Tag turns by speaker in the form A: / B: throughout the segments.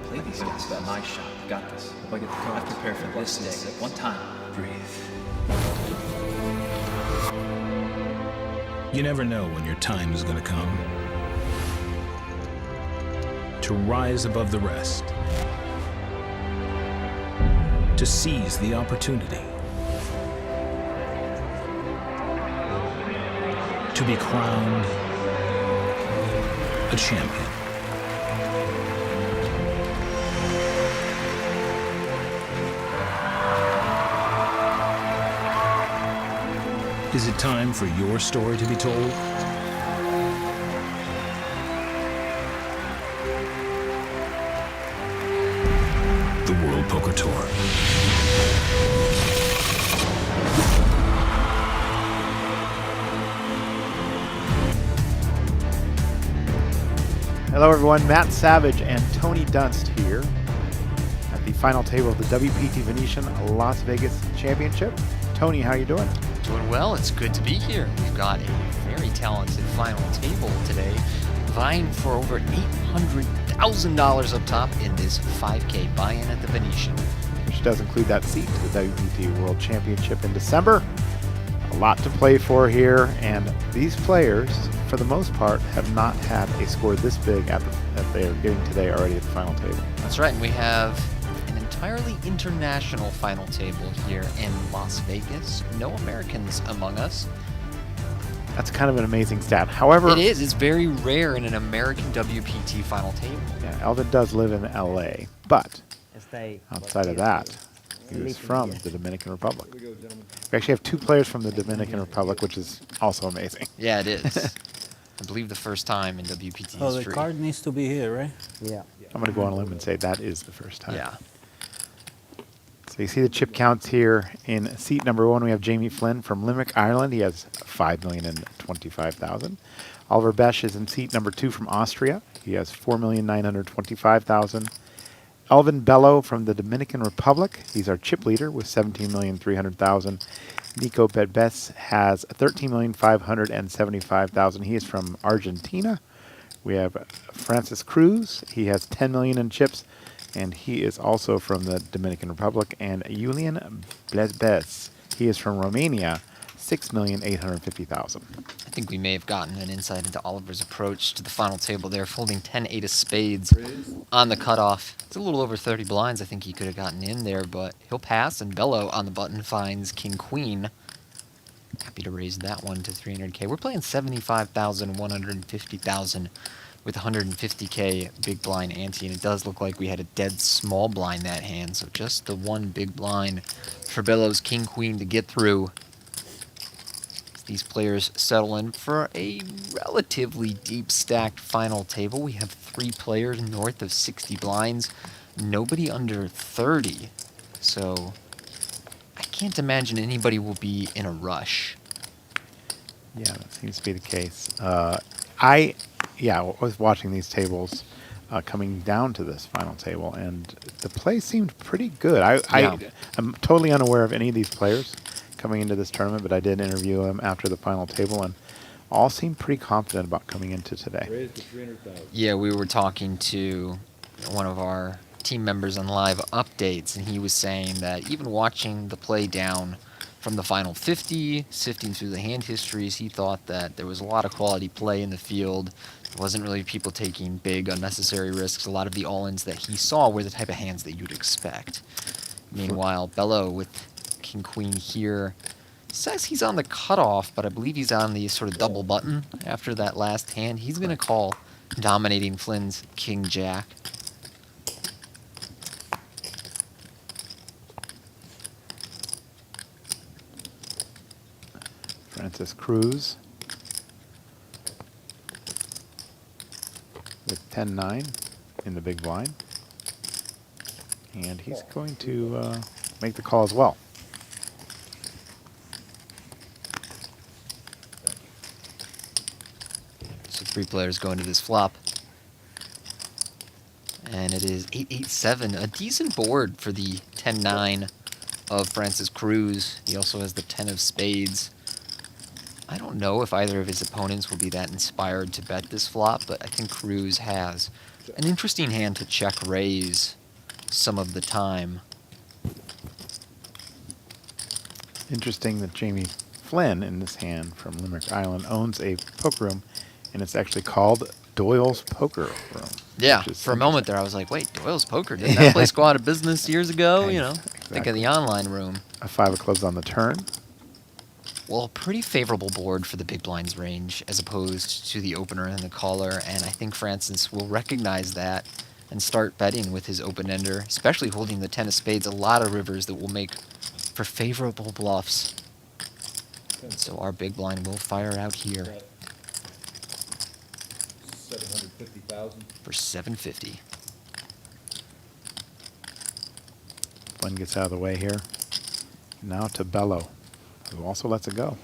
A: play these guys. Got my shot. Got this. Hope I get the cards. I prepare for this day. One time. Breathe.
B: You never know when your time is going to come. To rise above the rest. To seize the opportunity. To be crowned a champion. Is it time for your story to be told? The World Poker Tour.
C: Hello everyone, Matt Savage and Tony Dunst here at the final table of the WPT Venetian Las Vegas Championship. Tony, how you doing?
D: Doing well. It's good to be here. We've got a very talented final table today, vying for over $800,000 up top in this 5K buy-in at the Venetian.
C: Which does include that seat to the WPT World Championship in December. A lot to play for here, and these players, for the most part, have not had a score this big that they are getting today already at the final table.
D: That's right, and we have an entirely international final table here in Las Vegas. No Americans among us.
C: That's kind of an amazing stat. However,
D: it is. It's very rare in an American WPT final table.
C: Yeah, Elvyn does live in LA, but outside of that, he is from the Dominican Republic. We actually have two players from the Dominican Republic, which is also amazing.
D: Yeah, it is. I believe the first time in WPT history.
E: Oh, the card needs to be here, right?
F: Yeah.
C: I'm going to go on a limb and say that is the first time.
D: Yeah.
C: So you see the chip counts here. In seat number 1, we have Jamie Flynn from Limerick, Ireland. He has 5,025,000. Oliver Bösch is in seat number 2 from Austria. He has 4,925,000. Elvyn Bello from the Dominican Republic. He's our chip leader with 17,300,000. Nico Betbese has 13,575,000. He is from Argentina. We have Francis Cruz. He has 10 million in chips, and he is also from the Dominican Republic. And Iulian Blebese. He is from Romania. 6,850,000.
D: I think we may have gotten an insight into Oliver's approach to the final table there, folding 10-8 of spades on the cutoff. It's a little over 30 blinds. I think he could have gotten in there, but he'll pass, and Bello on the button finds King-Queen. Happy to raise that one to 300K. We're playing 75,000, 150,000 with 150K big blind ante, and it does look like we had a dead small blind that hand, so just the one big blind for Bello's King-Queen to get through. These players settle in for a relatively deep stacked final table. We have 3 players north of 60 blinds, nobody under 30. So I can't imagine anybody will be in a rush.
C: Yeah, that seems to be the case. I was watching these tables coming down to this final table, and the play seemed pretty good. I'm totally unaware of any of these players coming into this tournament, but I did interview them after the final table, and all seemed pretty confident about coming into today.
D: Yeah, we were talking to one of our team members on live updates, and he was saying that even watching the play down from the final 50, sifting through the hand histories, he thought that there was a lot of quality play in the field. There wasn't really people taking big, unnecessary risks. A lot of the all-ins that he saw were the type of hands that you'd expect. Meanwhile, Bello with King-Queen here says he's on the cutoff, but I believe he's on the sort of double button after that last hand. He's going to call, dominating Flynn's King-Jack.
C: Francis Cruz with 10-9 in the big blind. And he's going to make the call as well.
D: So 3 players go into this flop. And it is 8-8-7, a decent board for the 10-9 of Francis Cruz. He also has the 10 of spades. I don't know if either of his opponents will be that inspired to bet this flop, but I think Cruz has an interesting hand to check raise some of the time.
C: Interesting that Jamie Flynn in this hand from Limerick Island owns a poker room, and it's actually called Doyle's Poker Room.
D: Yeah,
C: which is
D: for a moment there I was like, wait, Doyle's Poker, didn't that place go out of business years ago? You know, think of the online room.
C: A 5 of clubs on the turn.
D: Well, a pretty favorable board for the big blinds range as opposed to the opener and the caller, and I think Francis will recognize that and start betting with his open-ender, especially holding the 10 of spades, a lot of rivers that will make for favorable bluffs. So our big blind will fire out here
F: 750,000.
D: for 750.
C: Flynn gets out of the way here. Now to Bello, who also lets it go.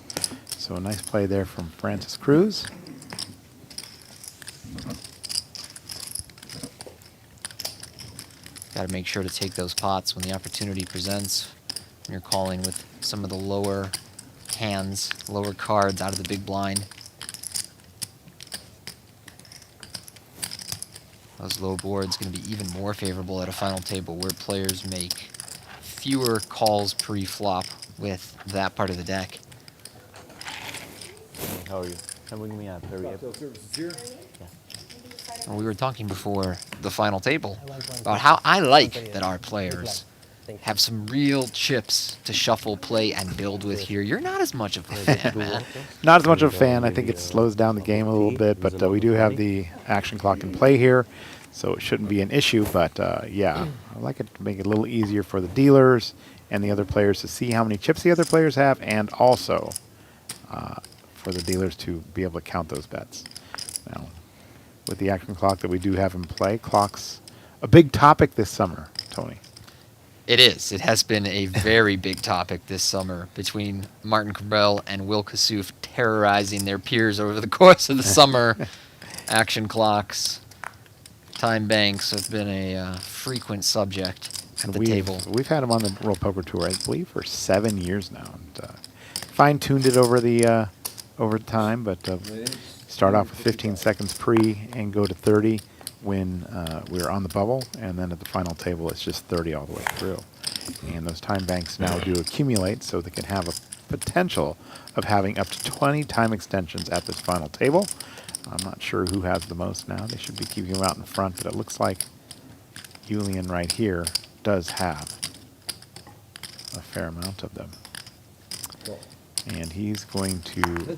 C: So a nice play there from Francis Cruz.
D: Got to make sure to take those pots when the opportunity presents. When you're calling with some of the lower hands, lower cards out of the big blind. Those low boards going to be even more favorable at a final table where players make fewer calls pre-flop with that part of the deck.
G: How are you? Having me up. Very
F: Cocktail services here.
D: And we were talking before the final table about how I like that our players have some real chips to shuffle, play, and build with here. You're not as much of a fan, man.
C: Not as much of a fan. I think it slows down the game a little bit, but we do have the action clock in play here, so it shouldn't be an issue. But yeah, I like it to make it a little easier for the dealers and the other players to see how many chips the other players have, and also for the dealers to be able to count those bets. Now, with the action clock that we do have in play, clock's a big topic this summer, Tony.
D: It is. It has been a very big topic this summer between Martin Cabrell and Will Kassouf terrorizing their peers over the course of the summer. Action clocks, time banks have been a frequent subject at the table.
C: We've had him on the World Poker Tour, I believe, for 7 years now. And, fine-tuned it over the over time, but start off with 15 seconds pre and go to 30 when we're on the bubble, and then at the final table it's just 30 all the way through. And those time banks now do accumulate, so they can have a potential of having up to 20 time extensions at this final table. I'm not sure who has the most now. They should be keeping them out in front, but it looks like Iulian right here does have a fair amount of them. And he's going to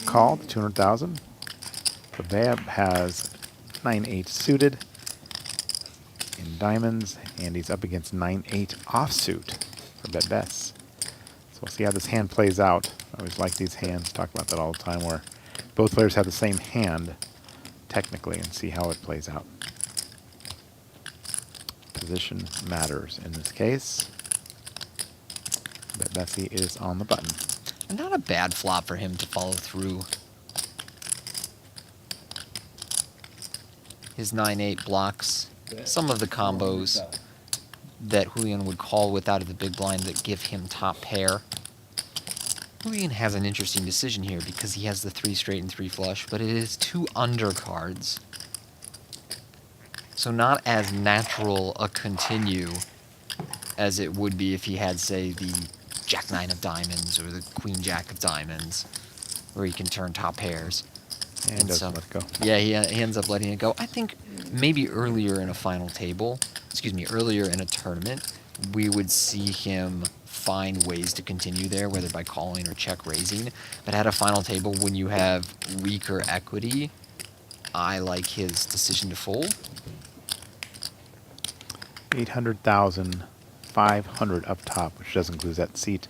C: call the 200,000. Blebea has 9-8 suited in diamonds, and he's up against 9-8 offsuit for Betbese. So we'll see how this hand plays out. I always like these hands, talk about that all the time, where both players have the same hand, technically, and see how it plays out. Position matters in this case. Betbese is on the button.
D: And not a bad flop for him to follow through. His 9-8 blocks some of the combos that Iulian would call with out of the big blind that give him top pair. Iulian has an interesting decision here because he has the 3 straight and 3 flush, but it is 2 undercards. So not as natural a continue as it would be if he had, say, the Jack-9 of diamonds or the Queen-Jack of diamonds, where he can turn top pairs.
C: And he doesn't let it go.
D: Yeah, he ends up letting it go. I think maybe earlier in a final table, earlier in a tournament, we would see him find ways to continue there, whether by calling or check raising. But at a final table, when you have weaker equity, I like his decision to fold.
C: 800,500 up top, which does include that seat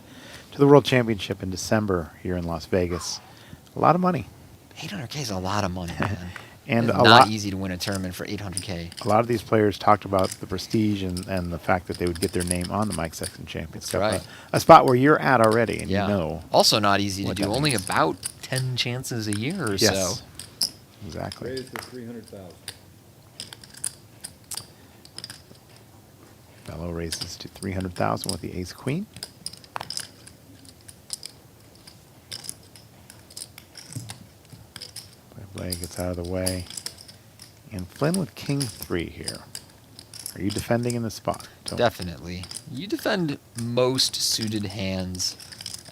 C: to the World Championship in December here in Las Vegas. A lot of money.
D: 800K is a lot of money, man.
C: And
D: it's
C: a
D: not
C: lot
D: easy to win a tournament for 800K.
C: A lot of these players talked about the prestige and the fact that they would get their name on the Mike Sexton Championship.
D: Right.
C: A spot where you're at already, and
D: Yeah.
C: you know.
D: Also not easy to
C: what
D: do.
C: that
D: Only
C: means.
D: about 10 chances a year or
C: Yes.
D: so.
C: Exactly.
F: Raised to 300,000.
C: Bello raises to 300,000 with the ace queen. play gets out of the way. And Flynn with king 3 here. Are you defending in the spot? Tony?
D: Definitely. You defend most suited hands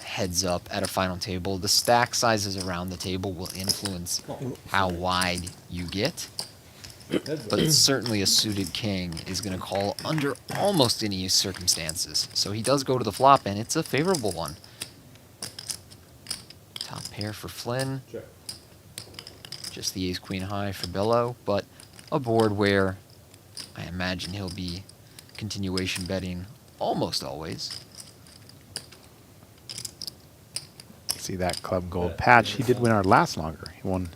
D: heads up at a final table. The stack sizes around the table will influence how wide you get. But certainly a suited king is going to call under almost any circumstances. So he does go to the flop, and it's a favorable one. Top pair for Flynn.
F: Check.
D: Just the ace-queen high for Bello, but a board where I imagine he'll be continuation betting almost always.
C: See that club gold patch. He did win our last longer. He won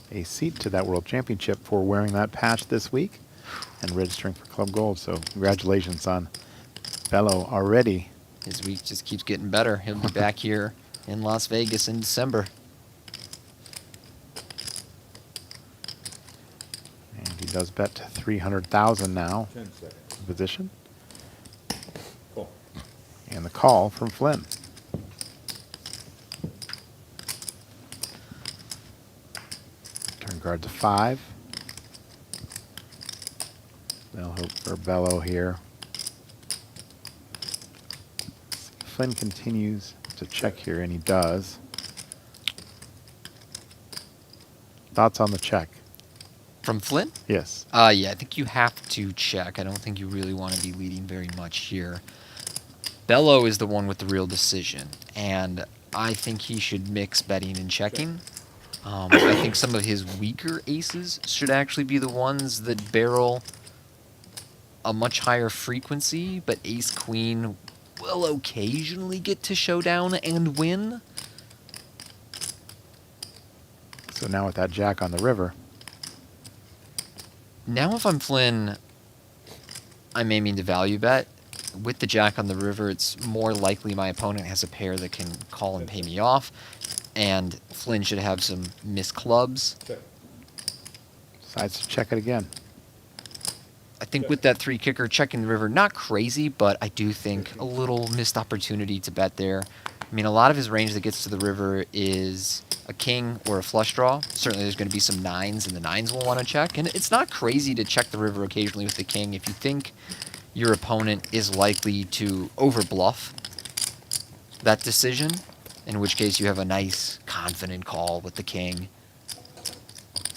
C: a seat to that world championship for wearing that patch this week and registering for club gold. So congratulations on Bello already.
D: His week just keeps getting better. He'll be back here in Las Vegas in December.
C: And he does bet to 300,000 now.
F: 10 seconds.
C: Position.
F: Call.
C: And the call from Flynn. Turn card to 5. They'll hope for Bello here. Flynn continues to check here, and he does. Thoughts on the check?
D: From Flynn?
C: Yes.
D: Yeah, I think you have to check. I don't think you really want to be leading very much here. Bello is the one with the real decision, and I think he should mix betting and checking. I think some of his weaker aces should actually be the ones that barrel a much higher frequency, but ace-queen will occasionally get to showdown and win.
C: So now with that jack on the river,
D: Now if I'm Flynn, I'm aiming to value bet. With the jack on the river, it's more likely my opponent has a pair that can call and pay me off, and Flynn should have some missed clubs.
F: Check.
C: decides to check it again.
D: I think with that 3 kicker, checking the river, not crazy, but I do think a little missed opportunity to bet there. I mean, a lot of his range that gets to the river is a king or a flush draw. Certainly there's going to be some 9s, and the 9s will want to check. And it's not crazy to check the river occasionally with the king if you think your opponent is likely to overbluff that decision, in which case you have a nice, confident call with the king.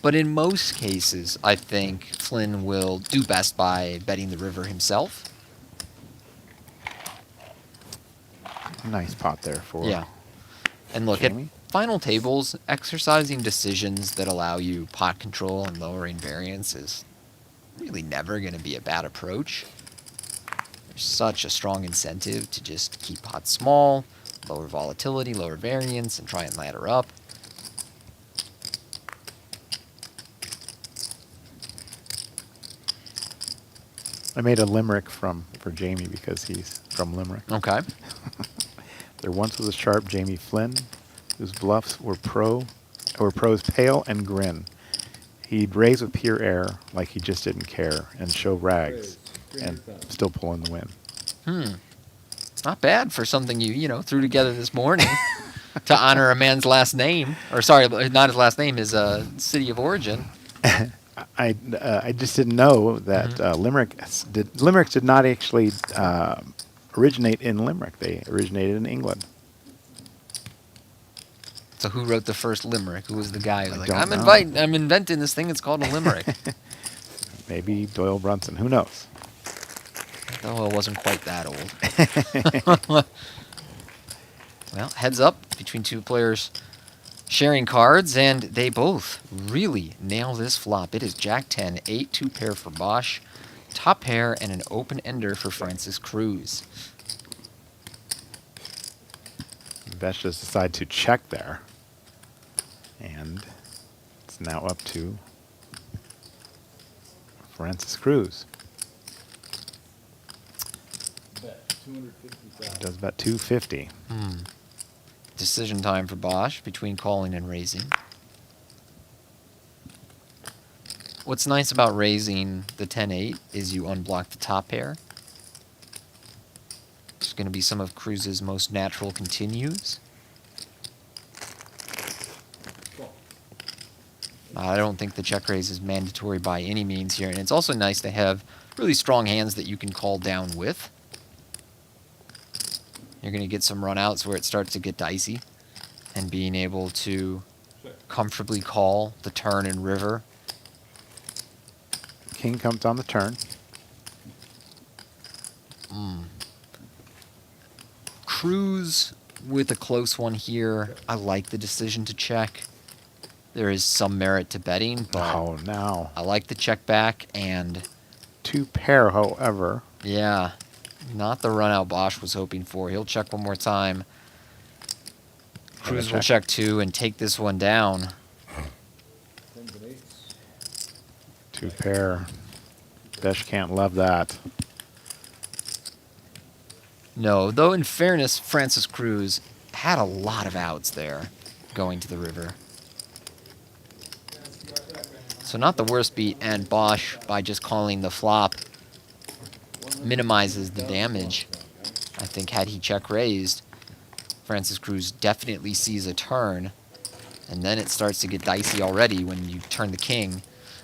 D: But in most cases, I think Flynn will do best by betting the river himself.
C: Nice pot there for
D: Yeah. And look,
C: Jamie?
D: at final tables, exercising decisions that allow you pot control and lowering variance is really never going to be a bad approach. There's such a strong incentive to just keep pots small, lower volatility, lower variance, and try and ladder up.
C: I made a limerick for Jamie because he's from Limerick.
D: Okay.
C: There once was a sharp Jamie Flynn, whose bluffs were pros pale and grin. He'd raise with pure air like he just didn't care and show rags and still pull in the win.
D: It's not bad for something you threw together this morning to honor a man's last name. Or sorry, not his last name, his city of origin.
C: I just didn't know that limericks did not actually originate in Limerick. They originated in England.
D: So who wrote the first limerick? Who was the guy who was like,
C: don't know.
D: I'm inventing this thing, it's called a limerick.
C: Maybe Doyle Brunson. Who knows?
D: Oh, it wasn't quite that old. Well, heads up between two players sharing cards, and they both really nail this flop. It is Jack 10, 8, 2 pair for Bösch, top pair, and an open ender for Francis Cruz.
C: Bösch just decided to check there. And it's now up to Francis Cruz.
F: Bet 250,000.
C: Does bet 250.
D: Decision time for Bösch between calling and raising. What's nice about raising the 10-8 is you unblock the top pair. It's going to be some of Cruz's most natural continues. I don't think the check raise is mandatory by any means here, and it's also nice to have really strong hands that you can call down with. You're going to get some runouts where it starts to get dicey, and being able to comfortably call the turn and river.
C: King comes on the turn.
D: Cruz with a close one here. I like the decision to check. There is some merit to betting, but
C: Oh, now.
D: I like the check back, and
C: 2 pair, however.
D: yeah, not the run out Bösch was hoping for. He'll check one more time. Cruz will check 2 and take this one down.
F: 10s and 8s.
C: 2 pair. Bösch can't love that.
D: No, though in fairness, Francis Cruz had a lot of outs there going to the river. So not the worst beat, and Bösch, by just calling the flop, minimizes the damage. I think had he check raised, Francis Cruz definitely sees a turn, and then it starts to get dicey already when you turn the king.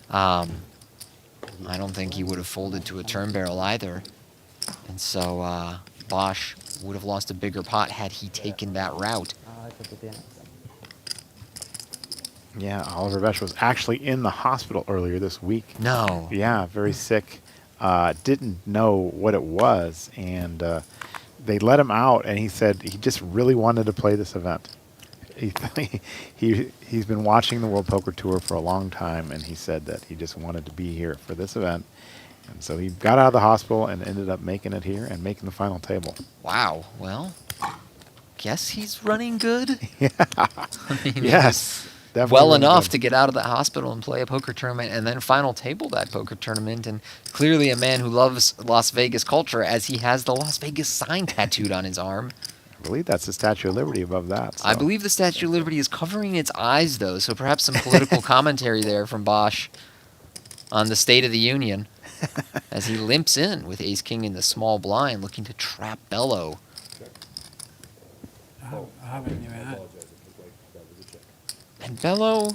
D: I don't think he would have folded to a turn barrel either. And so Bösch would have lost a bigger pot had he taken that route.
C: Yeah, Oliver Bösch was actually in the hospital earlier this week.
D: No.
C: Yeah, very sick. Didn't know what it was, and they let him out, and he said he just really wanted to play this event. He's been watching the World Poker Tour for a long time, and he said that he just wanted to be here for this event. And so he got out of the hospital and ended up making it here and making the final table.
D: Wow. Well, guess he's running good. I mean,
C: Yes. Definitely
D: well
C: running
D: enough
C: good.
D: to get out of the hospital and play a poker tournament and then final table that poker tournament. And clearly a man who loves Las Vegas culture, as he has the Las Vegas sign tattooed on his arm.
C: I believe that's the Statue of Liberty above that.
D: I
C: so.
D: believe the Statue of Liberty is covering its eyes, though, so perhaps some political commentary there from Bösch on the State of the Union as he limps in with ace-king in the small blind, looking to trap Bello.
E: I haven't even had.
F: Apologize, it looked like that was a check.
D: And Bello,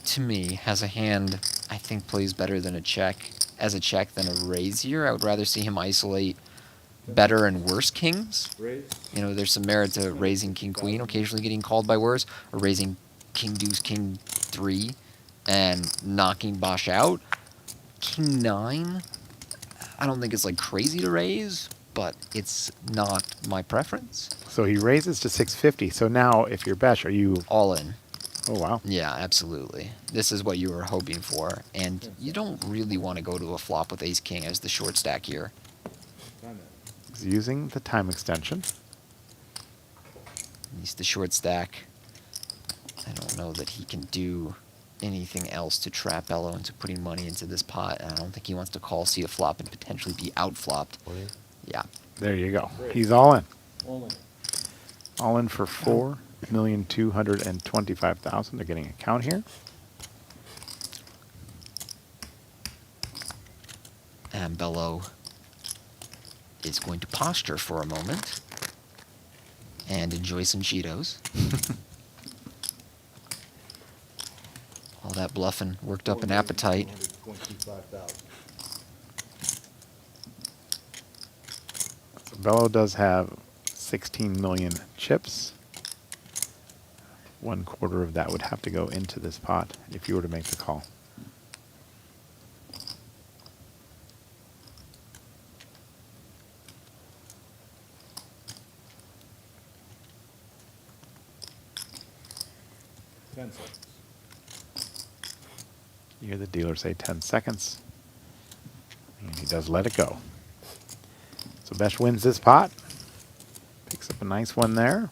D: to me, has a hand I think plays better than a check, as a check than a raise here. I would rather see him isolate better and worse kings.
F: Raise.
D: You know, there's some merit to raising king-queen, occasionally getting called by worse, or raising king-deuce, king-3, and knocking Bösch out. King-9, I don't think it's like crazy to raise, but it's not my preference.
C: So he raises to 650. So now, if you're Bösch, are you?
D: All in.
C: Oh wow.
D: Yeah, absolutely. This is what you were hoping for, and you don't really want to go to a flop with ace-king as the short stack here.
F: Time that.
C: He's using the time extension.
D: He's the short stack. I don't know that he can do anything else to trap Bello into putting money into this pot, and I don't think he wants to call, see a flop, and potentially be outflopped. Yeah.
C: There you go. He's all in.
F: All in.
C: All in for 4,225,000. They're getting a count here.
D: And Bello is going to posture for a moment and enjoy some Cheetos. All that bluffing worked up an appetite.
F: 425,000.
C: Bello does have 16 million chips. 1/4 of that would have to go into this pot if you were to make the call.
F: Ten seconds.
C: You hear the dealer say 10 seconds. And he does let it go. So Bösch wins this pot. Picks up a nice one there.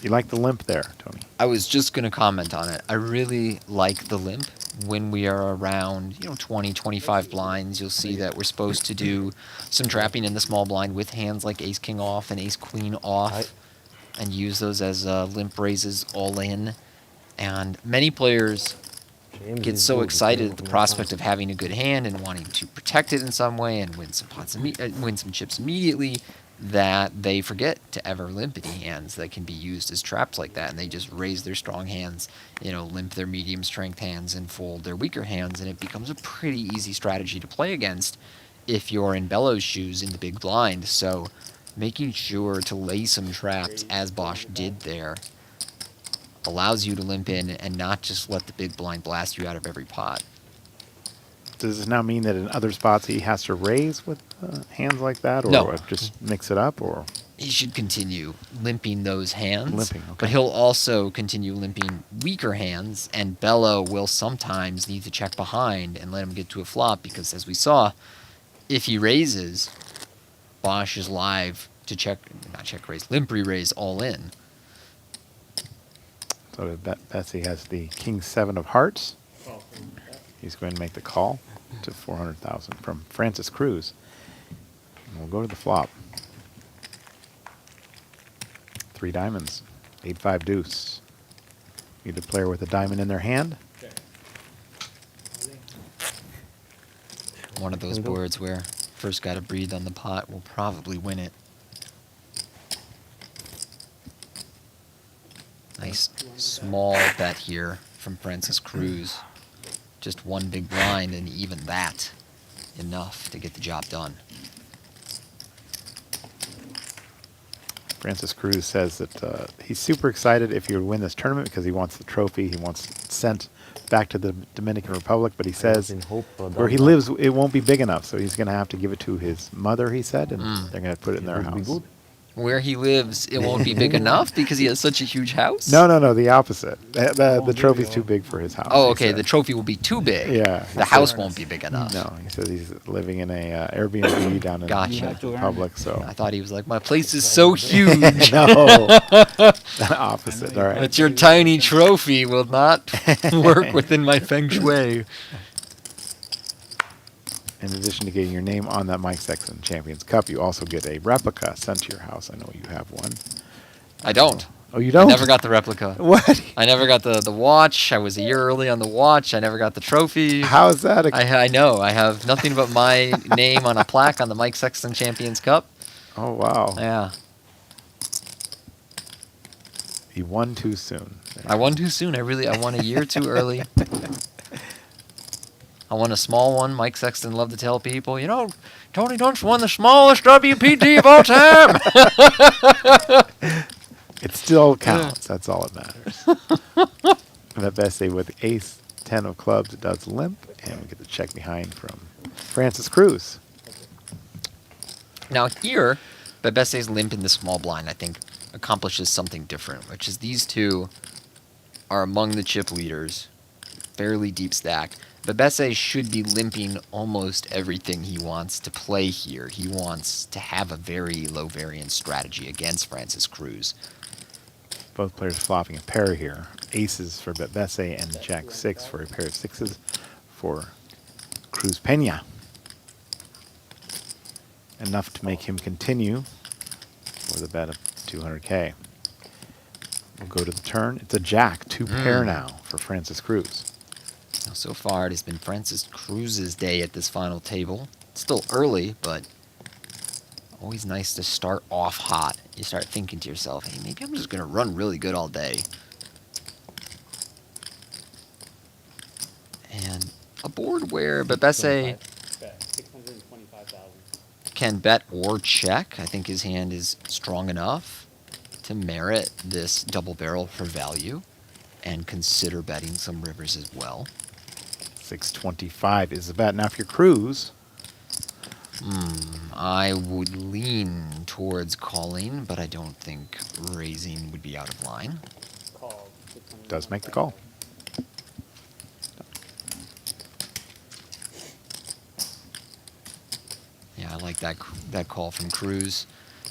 C: You like the limp there, Tony?
D: I was just going to comment on it. I really like the limp. When we are around, 20, 25 blinds, you'll see that we're supposed to do some trapping in the small blind with hands like ace-king off and ace-queen off, and use those as limp raises all in. And many players get so excited at the prospect of having a good hand and wanting to protect it in some way and win some pots, win some chips immediately, that they forget to ever limp any hands that can be used as traps like that, and they just raise their strong hands, limp their medium strength hands, and fold their weaker hands, and it becomes a pretty easy strategy to play against if you're in Bello's shoes in the big blind. So making sure to lay some traps, as Bösch did there, allows you to limp in and not just let the big blind blast you out of every pot.
C: Does this now mean that in other spots he has to raise with hands like that, or
D: No.
C: just mix it up, or
D: He should continue limping those hands,
C: Limping, okay.
D: but he'll also continue limping weaker hands, and Bello will sometimes need to check behind and let him get to a flop, because as we saw, if he raises, Bösch is live to limp re-raise all in.
C: so Betbese has the King 7 of hearts. He's going to make the call to 400,000 from Francis Cruz. And we'll go to the flop. 3 diamonds, 8-5 deuce. Need a player with a diamond in their hand.
D: One of those boards where first got to breathe on the pot will probably win it. Nice small bet here from Francis Cruz. Just one big blind, and even that enough to get the job done.
C: Francis Cruz says that he's super excited if he would win this tournament because he wants the trophy. He wants it sent back to the Dominican Republic, but he says
G: in hope for
C: where he
G: that.
C: lives, it won't be big enough, so he's going to have to give it to his mother, he said, and they're going to put it in their
G: Would be
C: house.
G: good.
D: Where he lives, it won't be big enough because he has such a huge house?
C: No, the opposite. The trophy's too big for his house.
D: Oh,
C: he
D: okay,
C: said.
D: the trophy will be too big.
C: Yeah.
D: The house won't be big enough.
C: No, he says he's living in a Airbnb down in
D: Gotcha.
C: the
D: You
E: have to earn
C: Republic, so.
D: I thought he was like, my place is so huge
C: No, opposite. All right.
D: that your tiny trophy will not work within my feng shui.
C: In addition to getting your name on that Mike Sexton Champions Cup, you also get a replica sent to your house. I know you have one.
D: I don't.
C: Oh, you
D: I
C: don't?
D: never got the replica.
C: What?
D: I never got the watch. I was a year early on the watch. I never got the trophy.
C: How is that?
D: I know. I have nothing but my name on a plaque on the Mike Sexton Champions Cup.
C: Oh, wow.
D: Yeah.
C: You won too soon.
D: I won too soon. I won a year too early. I won a small one. Mike Sexton loved to tell people, Tony Dunst won the smallest WPT of all time.
C: It still counts. That's all that matters. Betbese with ace 10 of clubs does limp, and we get the check behind from Francis Cruz.
D: Now here, Betbese's limp in the small blind, I think, accomplishes something different, which is these two are among the chip leaders, fairly deep stack. Betbese should be limping almost everything he wants to play here. He wants to have a very low variance strategy against Francis Cruz.
C: Both players flopping a pair here. Aces for Betbese and Jack 6 for a pair of sixes for Cruz Peña. Enough to make him continue with a bet of 200K. We'll go to the turn. It's a Jack, 2 pair now for Francis Cruz.
D: Now, so far, it has been Francis Cruz's day at this final table. It's still early, but always nice to start off hot. You start thinking to yourself, hey, maybe I'm just going to run really good all day. And a board where Betbese can bet or check. I think his hand is strong enough to merit this double barrel for value and consider betting some rivers as well.
C: 625 is the bet. Now, if you're Cruz,
D: I would lean towards calling, but I don't think raising would be out of line.
C: does make the call.
D: Yeah, I like that call from Cruz.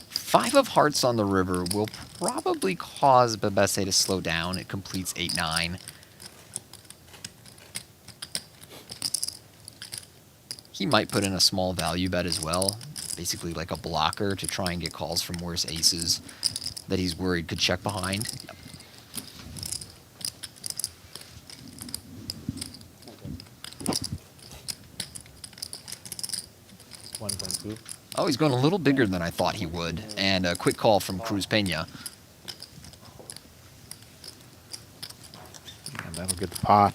D: 5 of hearts on the river will probably cause Betbese to slow down. It completes 8-9. He might put in a small value bet as well, basically like a blocker to try and get calls from worse aces that he's worried could check behind. Yep. Oh, he's going a little bigger than I thought he would. And a quick call from Cruz Pena.
C: And that'll get the pot.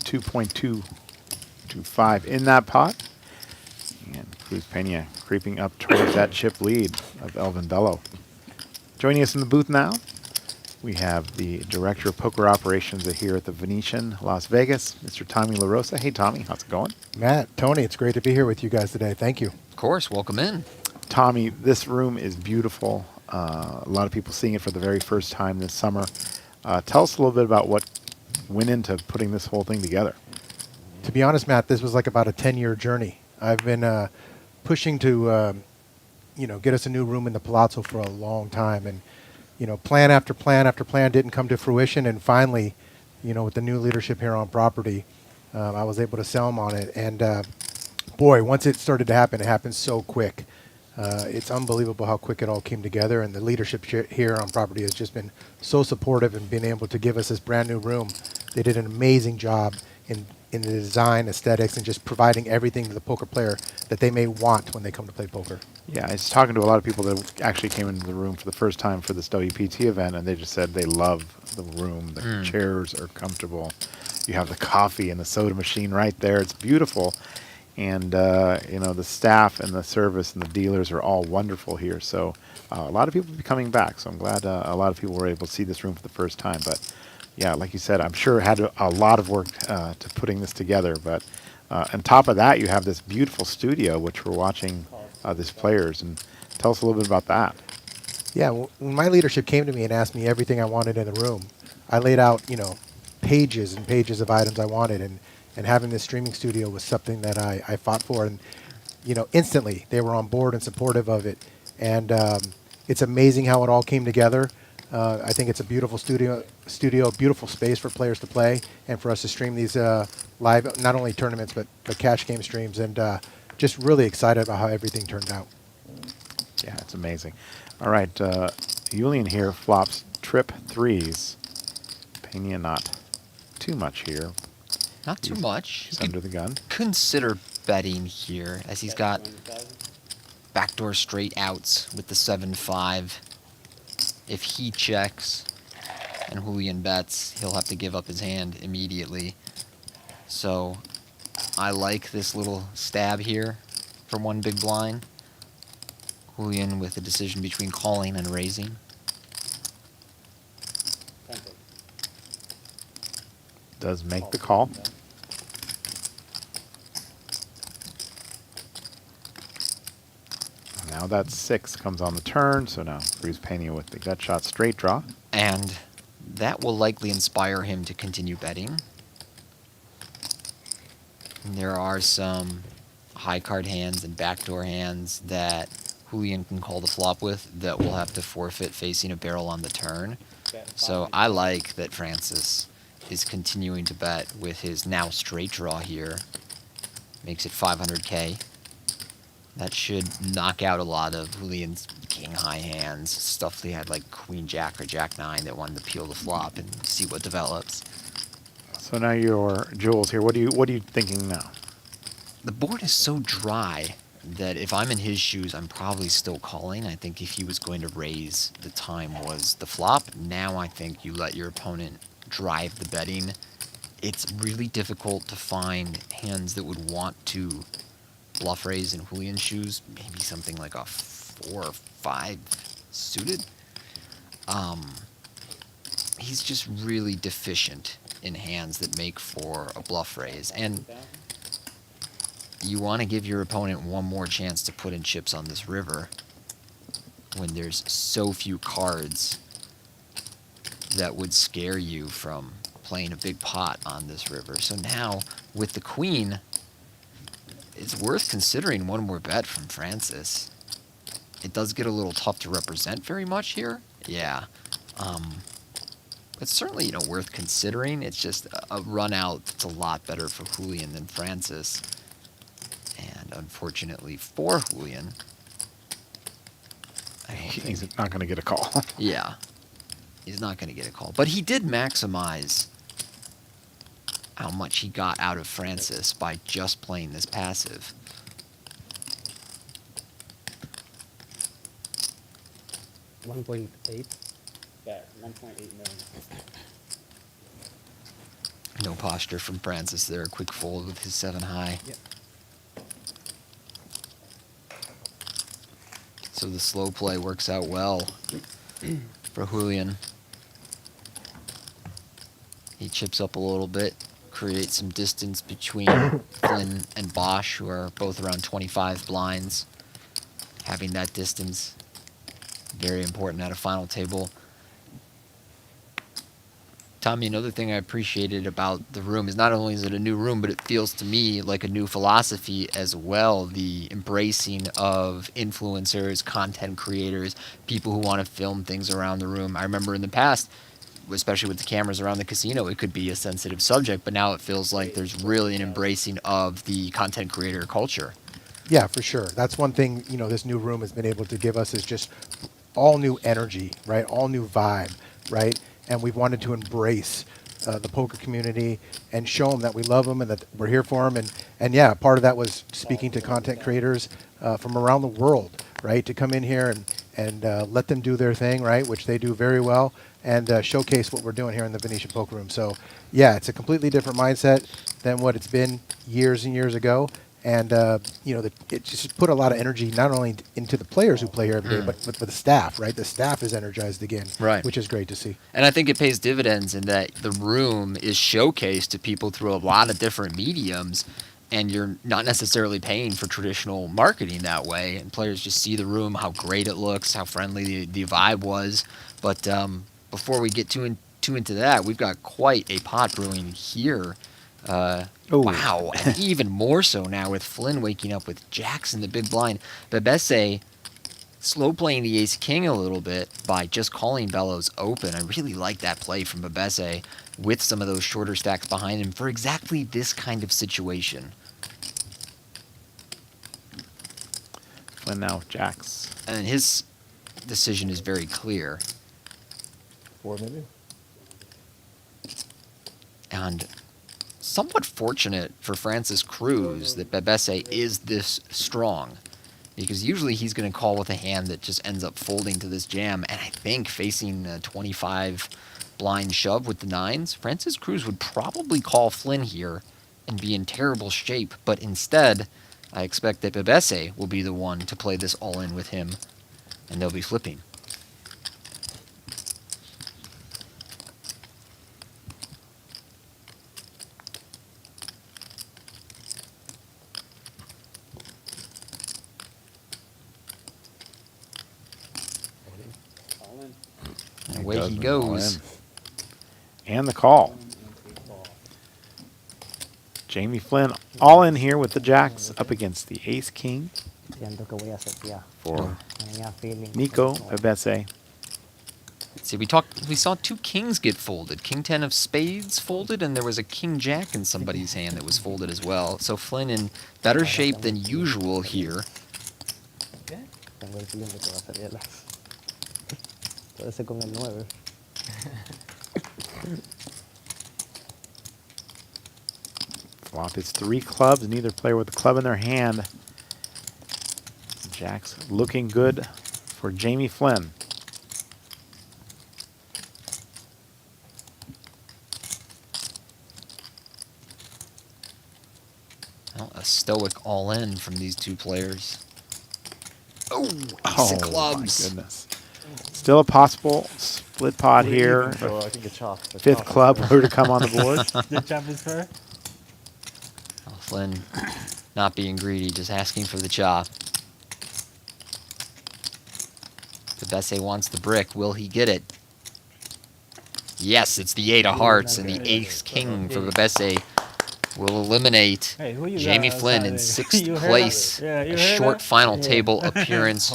C: 2.225 in that pot. And Cruz Pena creeping up towards that chip lead of Elvyn Bello. Joining us in the booth now, we have the Director of Poker Operations here at the Venetian, Las Vegas, Mr. Tommy LaRosa. Hey, Tommy, how's it going?
H: Matt, Tony, it's great to be here with you guys today. Thank you.
D: Of course, welcome in.
C: Tommy, this room is beautiful. A lot of people seeing it for the very first time this summer. Tell us a little bit about what went into putting this whole thing together.
H: To be honest, Matt, this was like about a 10-year journey. I've been pushing to, get us a new room in the Palazzo for a long time. And, plan after plan after plan didn't come to fruition. And finally, with the new leadership here on property, I was able to sell them on it. And, boy, once it started to happen, it happened so quick. It's unbelievable how quick it all came together. And the leadership here on property has just been so supportive and being able to give us this brand new room. They did an amazing job in the design, aesthetics, and just providing everything to the poker player that they may want when they come to play poker.
C: Yeah, I was talking to a lot of people that actually came into the room for the first time for this WPT event, and they just said they love the room. The chairs are comfortable. You have the coffee and the soda machine right there. It's beautiful. And, the staff and the service and the dealers are all wonderful here. So a lot of people will be coming back. So I'm glad a lot of people were able to see this room for the first time. But, yeah, like you said, I'm sure it had a lot of work to putting this together. But on top of that, you have this beautiful studio, which we're watching these players. And tell us a little bit about that.
H: Yeah, when my leadership came to me and asked me everything I wanted in the room, I laid out, pages and pages of items I wanted. And having this streaming studio was something that I fought for. And, instantly they were on board and supportive of it. And it's amazing how it all came together. I think it's a beautiful studio, beautiful space for players to play and for us to stream these live, not only tournaments, but cash game streams. And just really excited about how everything turned out.
C: Yeah, it's amazing. All right, Iulian here flops trip threes. Pena not too much here.
D: Not too much.
C: He's under the gun.
D: Consider betting here, as he's got backdoor straight outs with the 7-5. If he checks and Iulian bets, he'll have to give up his hand immediately. So I like this little stab here from one big blind. Iulian with a decision between calling and raising.
C: Does make the call. Now that 6 comes on the turn, so now Cruz Pena with the gut shot straight draw.
D: And that will likely inspire him to continue betting. And there are some high card hands and backdoor hands that Iulian can call the flop with that will have to forfeit facing a barrel on the turn. So I like that Francis is continuing to bet with his now straight draw here. Makes it 500K. That should knock out a lot of Iulian's king high hands. Stuff he had like queen jack or jack 9 that wanted to peel the flop and see what develops.
C: So now your Jules here. What are you thinking now?
D: The board is so dry that if I'm in his shoes, I'm probably still calling. I think if he was going to raise, the time was the flop. Now I think you let your opponent drive the betting. It's really difficult to find hands that would want to bluff raise in Iulian's shoes. Maybe something like a 4 or 5 suited. He's just really deficient in hands that make for a bluff raise. And you want to give your opponent one more chance to put in chips on this river when there's so few cards that would scare you from playing a big pot on this river. So now, with the queen, it's worth considering one more bet from Francis. It does get a little tough to represent very much here. Yeah. It's certainly, worth considering. It's just a run out that's a lot better for Iulian than Francis. And unfortunately for Iulian,
C: He's not going to get a call.
D: yeah, he's not going to get a call. But he did maximize how much he got out of Francis by just playing this passive.
I: 1.8.
E: There, 1.8 million.
D: No posture from Francis there. Quick fold with his 7 high.
E: Yep.
D: So the slow play works out well for Iulian. He chips up a little bit, creates some distance between Flynn and Bösch, who are both around 25 blinds. Having that distance, very important at a final table. Tommy, another thing I appreciated about the room is not only is it a new room, but it feels to me like a new philosophy as well. The embracing of influencers, content creators, people who want to film things around the room. I remember in the past, especially with the cameras around the casino, it could be a sensitive subject, but now it feels like there's really an embracing of the content creator culture.
H: Yeah, for sure. That's one thing, you know, this new room has been able to give us is just all new energy, right? All new vibe, right? And we've wanted to embrace the poker community and show them that we love them and that we're here for them. And yeah, part of that was speaking to content creators from around the world, right? To come in here and let them do their thing, right? Which they do very well, and showcase what we're doing here in the Venetian Poker Room. So yeah, it's a completely different mindset than what it's been years and years ago. And you know, it just put a lot of energy not only into the players who play here every day, but for the staff, right? The staff is energized again,
D: Right.
H: which is great to see.
D: And I think it pays dividends in that the room is showcased to people through a lot of different mediums, and you're not necessarily paying for traditional marketing that way. And players just see the room, how great it looks, how friendly the vibe was. But before we get too into that, we've got quite a pot brewing here. Wow, and even more so now with Flynn waking up with jacks in the big blind. Betbese slow playing the ace-king a little bit by just calling Bello's open. I really like that play from Betbese with some of those shorter stacks behind him for exactly this kind of situation.
C: Flynn now jacks.
D: And his decision is very clear.
F: 4 million?
D: And somewhat fortunate for Francis Cruz that Betbese is this strong, because usually he's going to call with a hand that just ends up folding to this jam. And I think facing a 25 blind shove with the 9s, Francis Cruz would probably call Flynn here and be in terrible shape. But instead, I expect that Betbese will be the one to play this all in with him, and they'll be flipping. Away he goes.
C: And the call. Jamie Flynn all in here with the jacks up against the ace-king for Nico Betbese.
D: See, we saw 2 kings get folded. King 10 of spades folded, and there was a king jack in somebody's hand that was folded as well. So Flynn in better shape than usual here.
C: Flop is 3 clubs, neither player with a club in their hand. Jack's looking good for Jamie Flynn.
D: Well, a stoic all-in from these 2 players. Oh, ace of clubs.
C: My goodness. Still a possible split pot here.
G: So I think it's off.
C: 5th club were to come on the board.
E: The chop is fair?
D: Well, Flynn not being greedy, just asking for the chop. Betbese wants the brick. Will he get it? Yes, it's the 8 of hearts, and the ace-king for Betbese will eliminate
E: Hey, who you
D: Jamie
E: got
D: Flynn
E: outside
D: in
E: there?
D: 6th
E: You heard
D: place.
E: that? Yeah, you
D: A
E: heard
D: short
E: that?
D: final
E: Yeah.
D: table appearance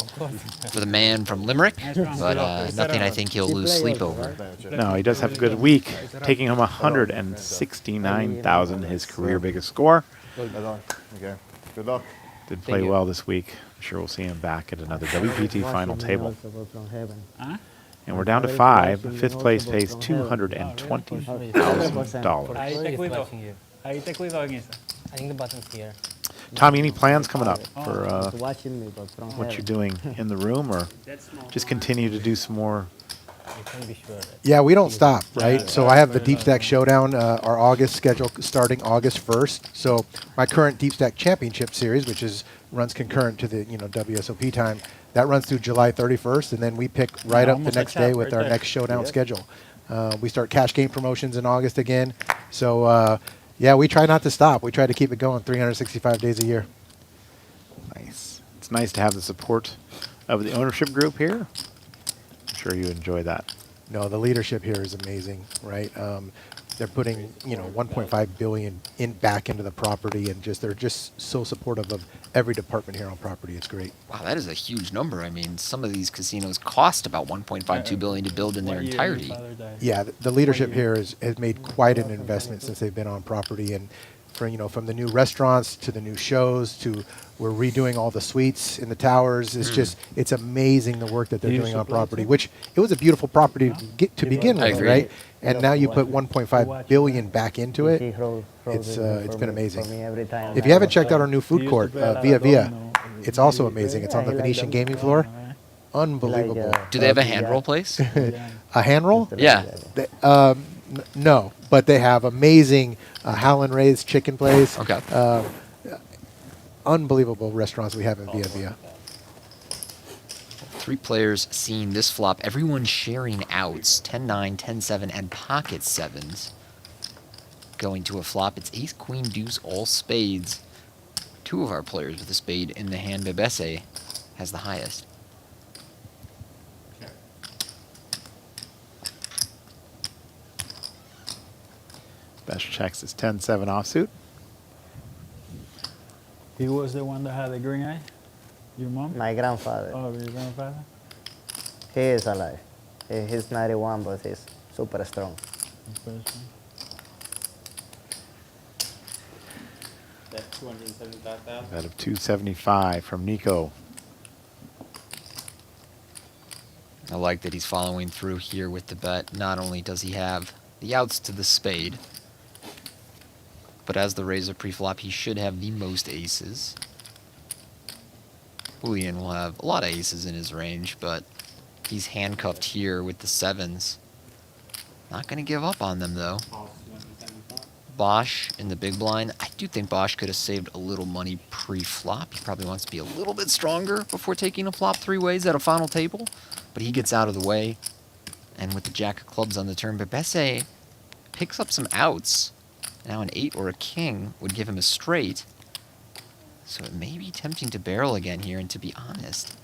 D: for the man from Limerick, but nothing I think he'll lose sleep over.
C: No, he does have a good week, taking home 169,000, his career biggest score.
F: Okay. Good luck.
C: Did play well this week. I'm sure we'll see him back at another WPT final table.
E: Huh?
C: And we're down to 5. 5th place pays $220,000.
E: Ahí te cuido en esa.
I: I think the button's here.
C: Tommy, any plans coming up
E: Oh,
C: for
E: he's watching me, but from
C: what you're
E: heaven.
C: doing in the room, or just continue to do some more?
E: You can be sure that
H: Yeah, we don't stop, right?
E: Yeah,
H: So I have the
E: very
H: Deep
E: nice,
H: Stack
E: man.
H: Showdown, our August schedule starting August 1st. So my current Deep Stack Championship series, which is runs concurrent to the WSOP time, that runs through July 31st, and then we pick right up the
E: almost a
H: next day
E: chap
H: with
E: right
H: our
E: there.
H: next Showdown
E: Yep.
H: schedule. We start cash game promotions in August again. So yeah, we try not to stop. We try to keep it going 365 days a year.
C: Nice. It's nice to have the support of the ownership group here. I'm sure you enjoy that.
H: No, the leadership here is amazing, right? They're putting 1.5 billion back into the property, and they're just so supportive of every department here on property. It's great.
D: Wow, that is a huge number. I mean, some of these casinos cost about 1.52 billion to build in their
E: What year
D: entirety.
E: your father died?
H: Yeah, the leadership
E: What year?
H: here has made quite an investment since they've been on property, and from the new restaurants to the new shows to we're redoing all the suites in the towers. It's amazing the work that they're doing on property. Which it was a beautiful property to begin
D: I
H: with,
D: agree.
H: right? And now you put
E: Watch
H: 1.5 billion back into
E: He
H: it.
E: throws
H: It's
E: it
H: it's
E: for
H: been
E: me-
H: amazing.
E: for me every time.
H: If you haven't checked out our new
E: He
H: food
E: used
H: court,
E: to play a lot
H: Via
E: of
H: Via,
E: domino.
H: it's also amazing. It's on the
E: Yeah, he
H: Venetian
E: liked
H: gaming
E: them.
H: floor.
E: Alright.
H: Unbelievable.
D: Do they have a
E: Yeah.
D: hand roll place?
H: A hand roll?
D: Yeah.
H: No, but they have amazing Howlin' Ray's chicken place.
D: Okay.
H: Unbelievable restaurants we have in Via Via.
D: 3 players seeing this flop. Everyone sharing outs. 10-9, 10-7, and pocket sevens. Going to a flop. It's ace, queen, deuce, all spades. 2 of our players with a spade in the hand. Betbese has the highest.
C: Bösch checks his 10-7 offsuit.
E: He was the one that had the green eye? Your mom?
I: My grandfather,
E: Oh, your grandfather?
I: he is alive. He's 91, but he's super strong.
E: That's 275,000.
C: Bet of 275 from Nico.
D: I like that he's following through here with the bet. Not only does he have the outs to the spade, but as the raiser pre-flop, he should have the most aces. Iulian will have a lot of aces in his range, but he's handcuffed here with the sevens. Not going to give up on them, though. Bösch in the big blind. I do think Bösch could have saved a little money pre-flop. He probably wants to be a little bit stronger before taking a flop 3 ways at a final table. But he gets out of the way. And with the jack of clubs on the turn, Betbese picks up some outs. Now an 8 or a king would give him a straight. So it may be tempting to barrel again here. And to be honest,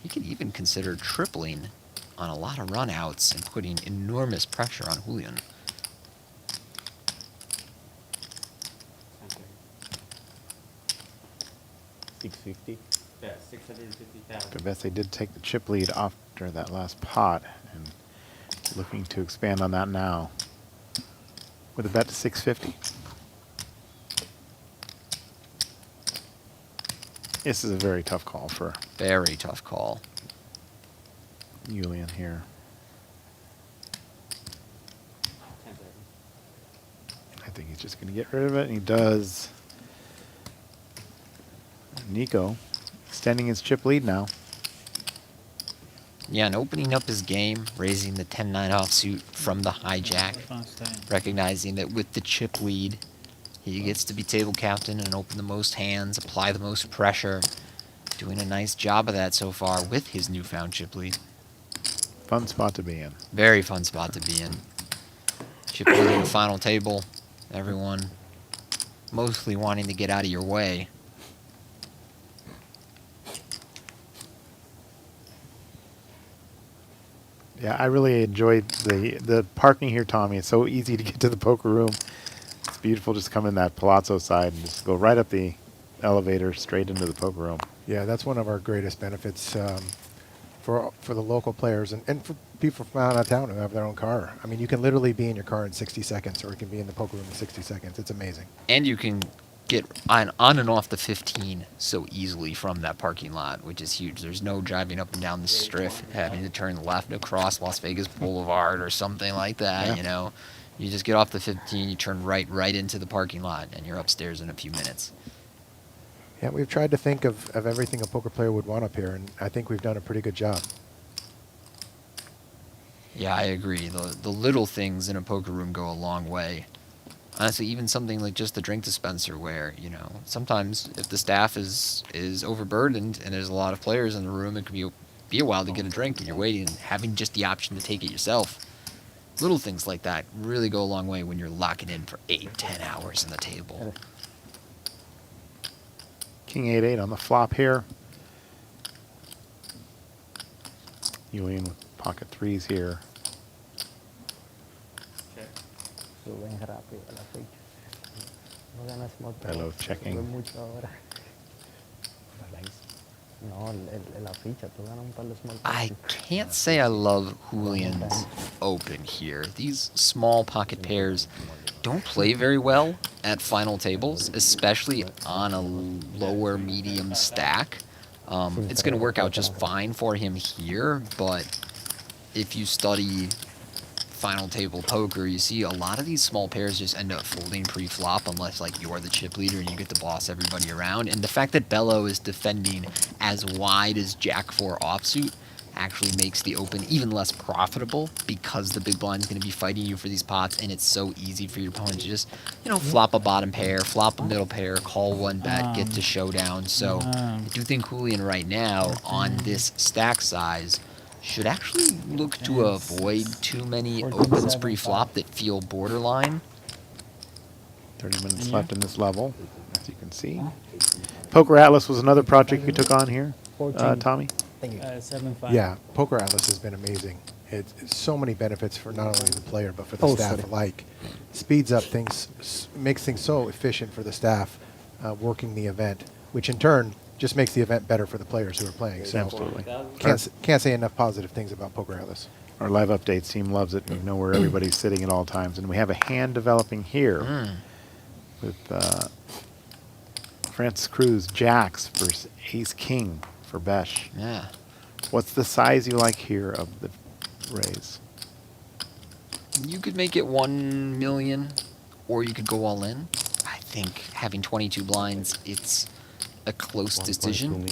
D: he could even consider tripling on a lot of run outs and putting enormous pressure on Iulian.
G: $650.
E: Yeah, 650,000.
C: Betbese did take the chip lead after that last pot, and looking to expand on that now with a bet to 650. This is a very tough call for
D: Very tough call.
C: Iulian here. I think he's just going to get rid of it, and he does. Nico extending his chip lead now.
D: Yeah, and opening up his game, raising the 10-9 offsuit from the hijack, recognizing that with the chip lead, he gets to be table captain and open the most hands, apply the most pressure. Doing a nice job of that so far with his newfound chip lead.
C: Fun spot to be in.
D: Very fun spot to be in. Chip lead in the final table. Everyone mostly wanting to get out of your way.
C: Yeah, I really enjoyed the parking here, Tommy. It's so easy to get to the poker room. It's beautiful just come in that Palazzo side and just go right up the elevator straight into the poker room.
H: Yeah, that's one of our greatest benefits for the local players and for people from out of town who have their own car. I mean, you can literally be in your car in 60 seconds, or you can be in the poker room in 60 seconds. It's amazing.
D: And you can get on and off the 15 so easily from that parking lot, which is huge. There's no driving up and down the strip, having to turn left across Las Vegas Boulevard or something like that,
C: Yeah.
D: you know. You just get off the 15, you turn right into the parking lot, and you're upstairs in a few minutes.
H: Yeah, we've tried to think of everything a poker player would want up here, and I think we've done a pretty good job.
D: Yeah, I agree. The little things in a poker room go a long way. Honestly, even something like just the drink dispenser where, you know, sometimes if the staff is overburdened and there's a lot of players in the room, it could be a while to get a drink and you're waiting, and having just the option to take it yourself. Little things like that really go a long way when you're locking in for 8-10 hours on the table.
C: King 8-8 on the flop here. Iulian with pocket threes here.
I: Suben rápido la ficha. No ganas mucho.
C: Bello checking.
I: Sube mucho ahora. No, la ficha. Tú ganas un par de small
D: I
I: pairs.
D: can't say I love Julian's open here. These small pocket pairs don't play very well at final tables, especially on a lower medium stack. It's going to work out just fine for him here, but if you study final table poker, you see a lot of these small pairs just end up folding pre-flop unless like you're the chip leader and you get to boss everybody around. And the fact that Bello is defending as wide as Jack 4 offsuit actually makes the open even less profitable because the big blind is going to be fighting you for these pots, and it's so easy for your opponent to just, you know, flop a bottom pair, flop a middle pair, call one bet, get to showdown. So I do think Iulian right now on this stack size should actually look to avoid too many opens pre-flop that feel borderline.
C: 30 minutes left in this level, as you can see. Poker Atlas was another project you took on here,
E: 14.
C: Tommy?
E: 7-5.
H: Yeah, Poker Atlas has been amazing. It's so many benefits for not only the player but for the staff alike. Speeds up things, makes things so efficient for the staff working the event, which in turn just makes the event better for the players who are playing. So
C: Absolutely.
H: can't say enough positive things about Poker Atlas.
C: Our live updates team loves it. We know where everybody's sitting at all times. And we have a hand developing here with Francis Cruz, Jacks versus Ace King for Bösch.
D: Yeah.
C: What's the size you like here of the raise?
D: You could make it 1 million, or you could go all in. I think having 22 blinds, it's a close decision.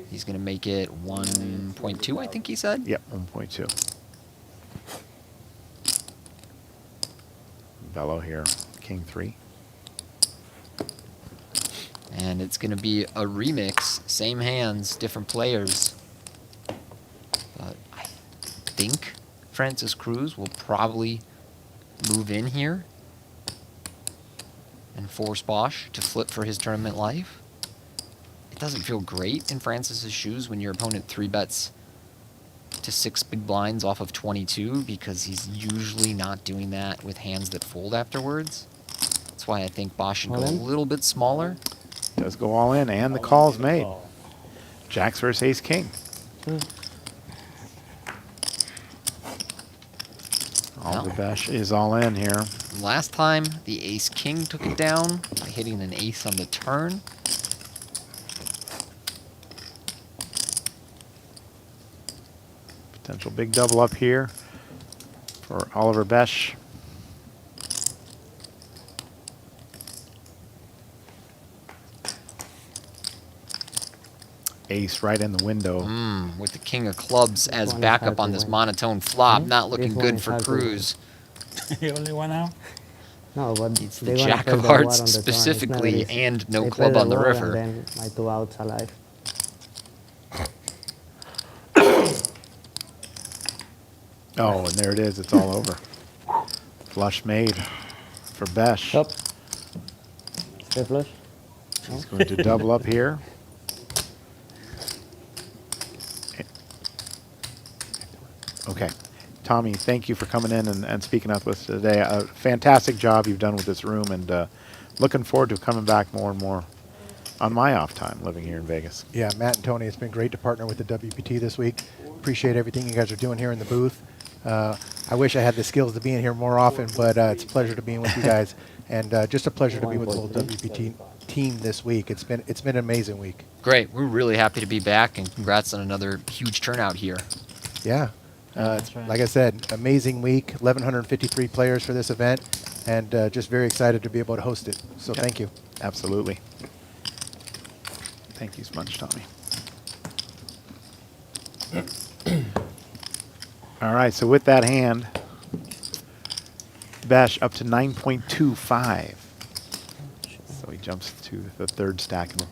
D: He's going to make it 1.2, I think he said.
C: Yep, 1.2. Bello here, King 3.
D: And it's going to be a remix, same hands, different players. But I think Francis Cruz will probably move in here and force Bösch to flip for his tournament life. It doesn't feel great in Francis's shoes when your opponent 3-bets to 6 big blinds off of 22 because he's usually not doing that with hands that fold afterwards. That's why I think Bösch should go a little bit smaller.
C: Does go all in, and the call's made. Jacks versus Ace King. Oliver Bösch is all in here.
D: Last time, the Ace King took it down by hitting an ace on the turn.
C: Potential big double up here for Oliver Bösch. Ace right in the window.
D: With the King of Clubs as backup on this monotone flop. Not looking good for Cruz.
E: You only one out?
I: No, but
D: It's the
I: they're gonna
D: Jack
I: play
D: of
I: the war
D: Hearts
I: on the turn. It's
D: specifically
I: never easy.
D: and no
I: They
D: club
I: play
D: on the
I: war
D: river.
I: And then my 2 outs alive.
C: Oh, and there it is. It's all over. Flush made for Bösch.
I: Top. Stay flush.
C: He's going to double up here. Okay. Tommy, thank you for coming in and speaking up with us today. A fantastic job you've done with this room, and looking forward to coming back more and more on my off time living here in Vegas.
H: Yeah, Matt and Tony, it's been great to partner with the WPT this week. Appreciate everything you guys are doing here in the booth. I wish I had the skills to be in here more often, but it's a pleasure to be in with you guys, and just a pleasure to be with the whole WPT team this week. It's been an amazing week.
D: Great. We're really happy to be back, and congrats on another huge turnout here.
H: Yeah.
E: That's right.
H: Like I said, amazing week, 1,153 players for this event, and just very excited to be able to host it. So thank you.
C: Absolutely. Thank you, Sponge Tommy. All right, so with that hand, Bösch up to 9.25. So he jumps to the third stack in the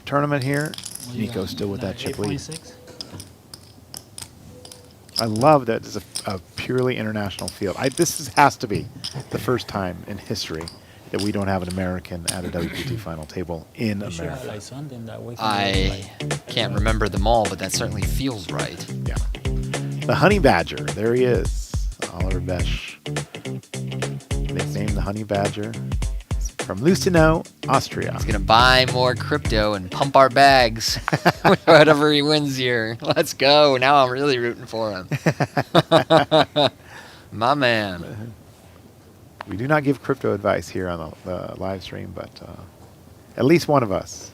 C: tournament here. Nico still with that chip lead.
E: 8.6.
C: I love that it's a purely international field. This has to be the first time in history that we don't have an American at a WPT final table in
E: We should have
C: America.
E: like something that we can
D: I can't remember them all, but that certainly feels right.
C: Yeah. The Honey Badger, there he is. Oliver Bösch. Nicknamed the Honey Badger. From Lustenau, Austria.
D: He's gonna buy more crypto and pump our bags with whatever he wins here. Let's go. Now I'm really rooting for him. My man.
C: We do not give crypto advice here on the live stream, but at least one of us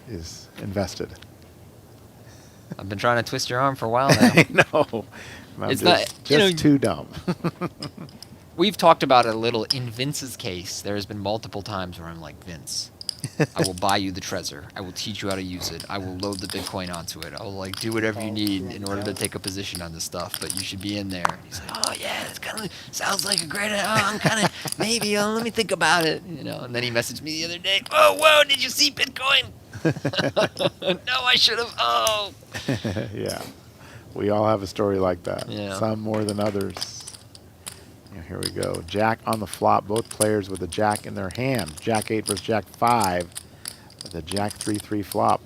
C: is invested.
D: I've been trying to twist your arm for a while now.
C: I know. I'm
D: It's
C: just,
D: not- you know-
C: too dumb.
D: We've talked about it a little in Vince's case. There has been multiple times where I'm like, Vince, I will buy you the Trezor. I will teach you how to use it. I will load the Bitcoin onto it. I will like do whatever you need in order to take a position on this stuff. But you should be in there. He's like, oh yeah, it kind of sounds like a great. I'm kind of maybe. Let me think about it. You know. And then he messaged me the other day. Whoa! Did you see Bitcoin? No, I should have. Oh.
C: Yeah. We all have a story like that.
D: Yeah.
C: Some more than others. Yeah, here we go. Jack on the flop. Both players with a jack in their hand. Jack 8 versus Jack 5. With a Jack 3-3 flop.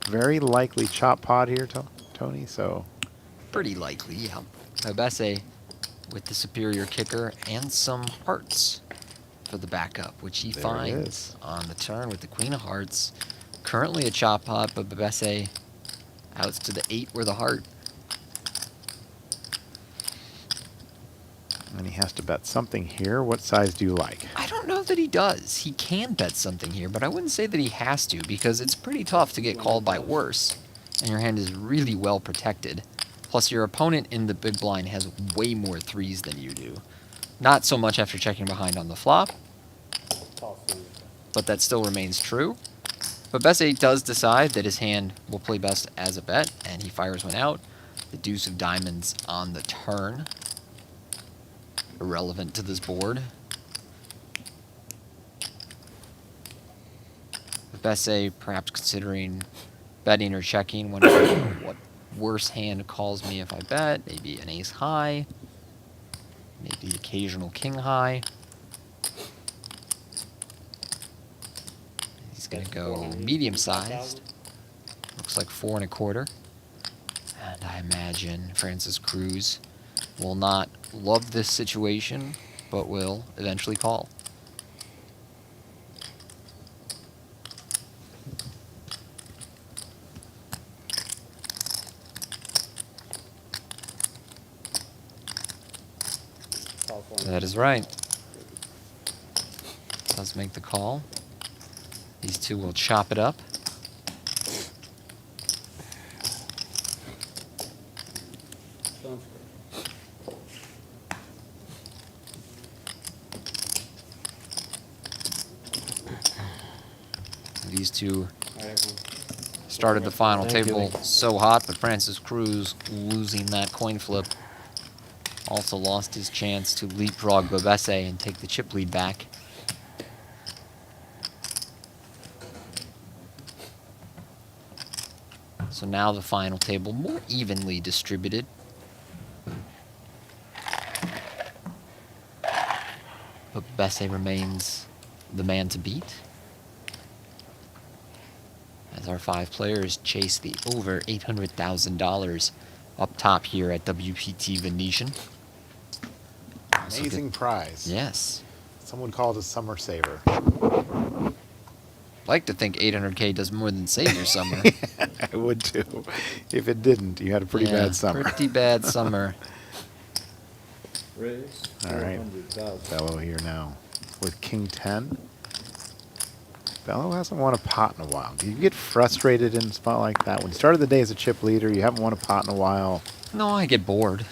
C: Very likely chop pot here, Tony. So
D: Pretty likely, yeah. Betbese with the superior kicker and some hearts for the backup, which he
C: There it
D: finds
C: is.
D: on the turn with the Queen of Hearts. Currently a chop pot, but Betbese outs to the 8 or the heart.
C: and he has to bet something here. What size do you like?
D: I don't know that he does. He can bet something here, but I wouldn't say that he has to because it's pretty tough to get called by worse, and your hand is really well protected. Plus, your opponent in the big blind has way more threes than you do. Not so much after checking behind on the flop, but that still remains true. But Betbese does decide that his hand will play best as a bet, and he fires one out. The deuce of diamonds on the turn. Irrelevant to this board. Betbese perhaps considering betting or checking, wondering what worse hand calls me if I bet. Maybe an ace high. Maybe occasional king high. He's going to go medium sized. Looks like 4 1/4. And I imagine Francis Cruz will not love this situation, but will eventually call. That is right. Does make the call. These two will chop it up. These two started the final table so hot, but Francis Cruz losing that coin flip also lost his chance to leapfrog Betbese and take the chip lead back. So now the final table more evenly distributed. But Betbese remains the man to beat, as our 5 players chase the over $800,000 up top here at WPT Venetian.
C: Amazing prize.
D: Yes.
C: Someone called it summer saver.
D: Like to think 800K does more than save your summer.
C: I would too. If it didn't, you had a pretty
D: Yeah,
C: bad summer.
D: Pretty bad summer.
F: Raise.
C: All right.
F: 400,000.
C: Bello here now with King 10. Bello hasn't won a pot in a while. Do you get frustrated in a spot like that? When you started the day as a chip leader, you haven't won a pot in a while.
D: No, I get bored.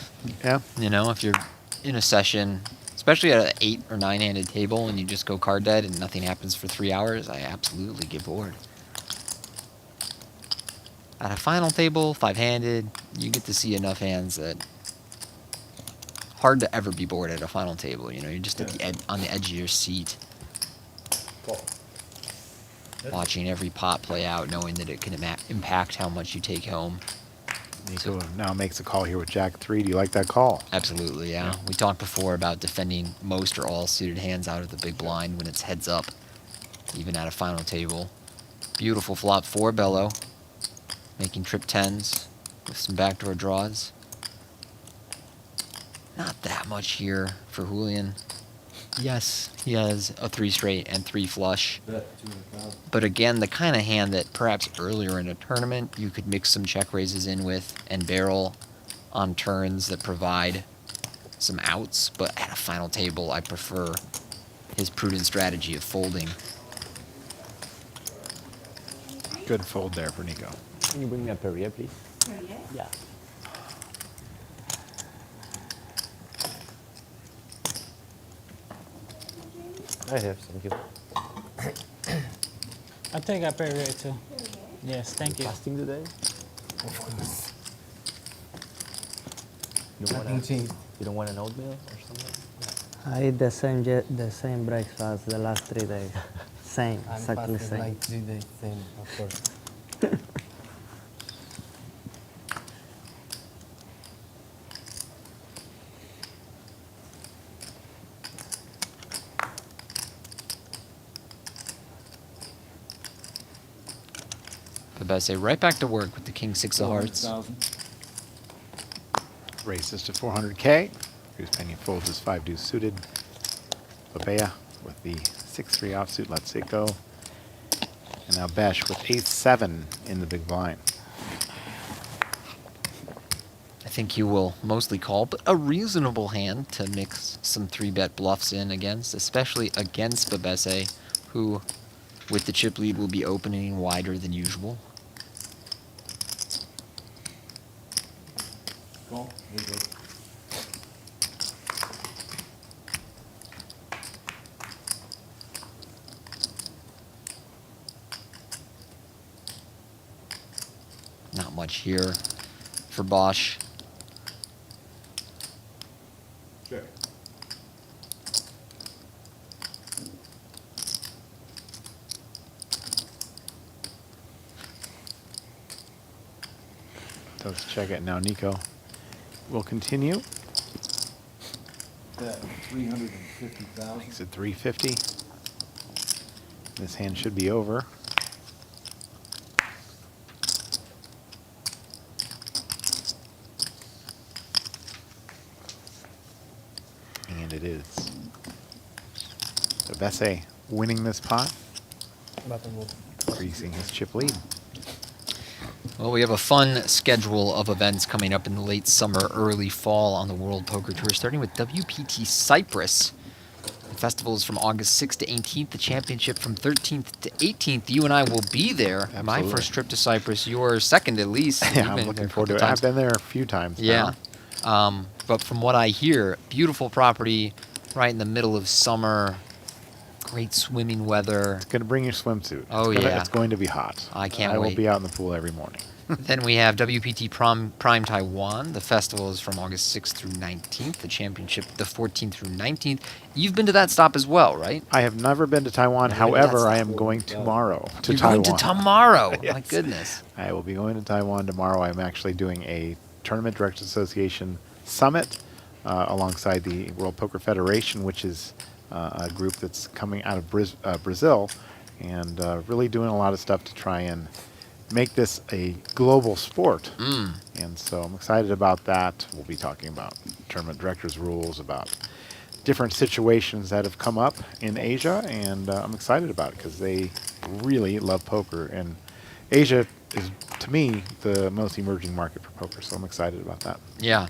C: Yeah?
D: You know, if you're in a session, especially especially at an 8 or 9-handed table and you just go card dead and nothing happens for 3 hours, I absolutely get bored. At a final table, 5-handed, you get to see enough hands that hard to ever be bored at a final table. You know, you're just at the on the edge of your seat, watching every pot play out, knowing that it can impact how much you take home.
C: Nico now makes a call here with Jack 3. Do you like that call?
D: Absolutely, yeah. We talked before about defending most or all suited hands out of the big blind when it's heads up, even at a final table. Beautiful flop for Bello, making trip 10s with some backdoor draws. Not that much here for Iulian. Yes, he has a 3 straight and 3 flush. But again, the kind of hand that perhaps earlier in a tournament you could mix some check raises in with and barrel on turns that provide some outs. But at a final table, I prefer his prudent strategy of folding.
C: Good fold there for Nico.
G: Can you bring me a Perrier, please? Perrier? Yeah.
I: I have, thank you.
E: I'll take a Perrier too. Yes, thank you.
G: Fasting today?
J: Of course.
G: You don't want an oatmeal or something?
I: I eat the same breakfast the last 3 days. Same,
J: I'm
I: exactly
J: fasted
I: same.
J: like 3 days, same, of course.
D: Betbese right back to work with the King 6 of hearts.
A: 400,000.
C: Raises to 400K. Cruz Penny folds his 5 deuce suited. Blebea with the 6-3 offsuit lets it go. And now Bösch with ace-7 in the big blind.
D: I think you will mostly call, but a reasonable hand to mix some 3-bet bluffs in against, especially against Betbese, who, with the chip lead, will be opening wider than usual.
A: Call. There you go.
D: Not much here for Bösch.
A: Check.
C: Does check it now. Nico will continue.
A: That 350,000.
C: Makes it 350. This hand should be over. And it is. Betbese winning this pot, increasing his chip lead.
D: Well, we have a fun schedule of events coming up in the late summer, early fall on the World Poker Tour, starting with WPT Cyprus. The festival is from August 6th to 18th, the championship from 13th to 18th. You and I will be there.
C: Absolutely.
D: My first trip to Cyprus, your second at least.
C: Yeah,
D: You've
C: I'm
D: been
C: looking
D: there a
C: forward to
D: couple
C: it.
D: times.
C: I've been there a few times
D: Yeah.
C: now.
D: But from what I hear, beautiful property, right in the middle of summer, great swimming weather.
C: Gonna bring your swimsuit.
D: Oh,
C: It's
D: yeah.
C: It's going to be hot.
D: I can't
C: I will
D: wait.
C: be out in the pool every morning.
D: Then we have WPT Prime Taiwan. The festival is from August 6th through 19th. The championship, the 14th through 19th. You've been to that stop as well, right?
C: I have never been to Taiwan. However, I am going tomorrow to
D: You're
C: Taiwan.
D: going to tomorrow. My
C: Yes.
D: goodness.
C: I will be going to Taiwan tomorrow. I'm actually doing a Tournament Directors Association summit alongside the World Poker Federation, which is a group that's coming out of Brazil, and really doing a lot of stuff to try and make this a global sport. And so I'm excited about that. We'll be talking about tournament directors' rules, about different situations that have come up in Asia, and I'm excited about it because they really love poker. And Asia is, to me, the most emerging market for poker, so I'm excited about that.
D: Yeah.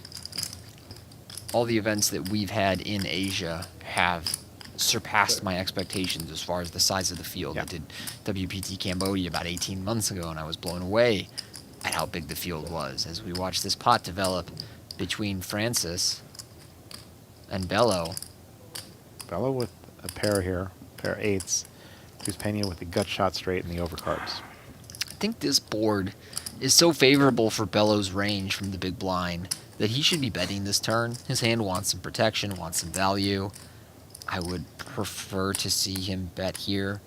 D: All the events that we've had in Asia have surpassed my expectations as far as the size of the field.
C: Yeah.
D: I did WPT Cambodia about 18 months ago, and I was blown away at how big the field was as we watched this pot develop between Francis and Bello.
C: Bello with a pair here, pair of eights. Cruz Pena with the gut shot straight and the overcards.
D: I think this board is so favorable for Bello's range from the big blind that he should be betting this turn. His hand wants some protection, wants some value. I would prefer to see him bet here.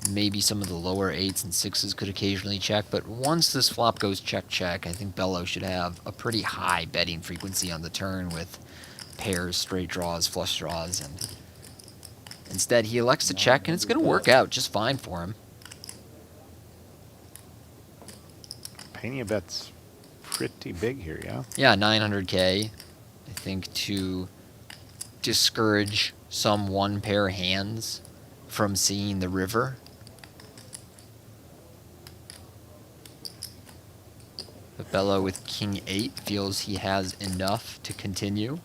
D: Maybe some of the lower 8s and 6s could occasionally check, but once this flop goes check-check, I think Bello should have a pretty high betting frequency on the turn with pairs, straight draws, flush draws, and instead he elects to check, and it's going to work out just fine for him.
C: Pena bets pretty big here, yeah?
D: Yeah, 900K, I think, to discourage some one-pair hands from seeing the river. But Bello with King 8 feels he has enough to continue.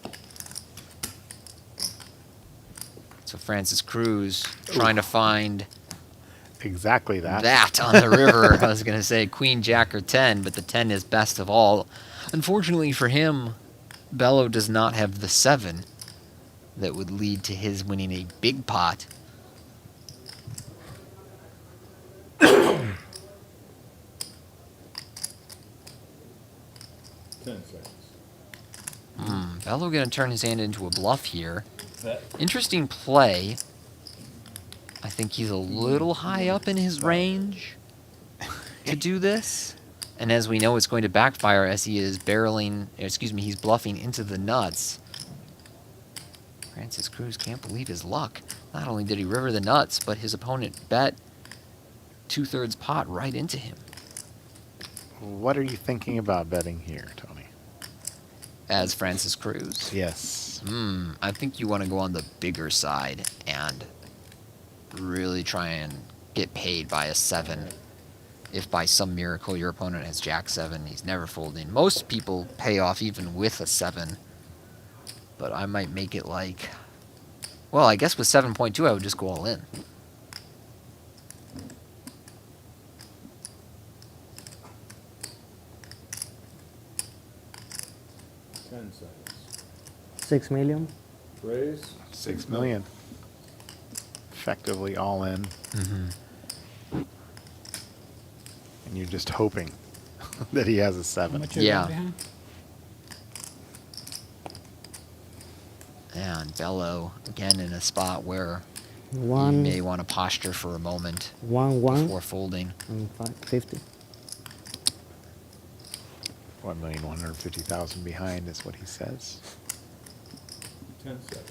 D: So Francis Cruz trying to find
C: Exactly that.
D: that on the river. I was going to say Queen, Jack, or 10, but the 10 is best of all. Unfortunately for him, Bello does not have the 7 that would lead to his winning a big pot. Bello going to turn his hand into a bluff here. Interesting play. I think he's a little high up in his range to do this. And as we know, it's going to backfire as he is he's bluffing into the nuts. Francis Cruz can't believe his luck. Not only did he river the nuts, but his opponent bet 2/3 pot right into him.
C: What are you thinking about betting here, Tony?
D: As Francis Cruz?
C: Yes.
D: I think you want to go on the bigger side and really try and get paid by a 7. If by some miracle your opponent has Jack 7, he's never folding. Most people pay off even with a 7. But I might make it like... Well, I guess with 7.2 I would just go all in.
I: $6 million.
F: Raise.
C: 6 million. Effectively all in. And you're just hoping that he has a 7.
E: How much you
D: Yeah.
E: got behind?
D: And Bello, again, in a spot where he
I: One,
D: may want to posture for a moment
I: one,
D: before folding.
I: and 550.
C: 1,150,000 behind is what he says.
F: 10 seconds.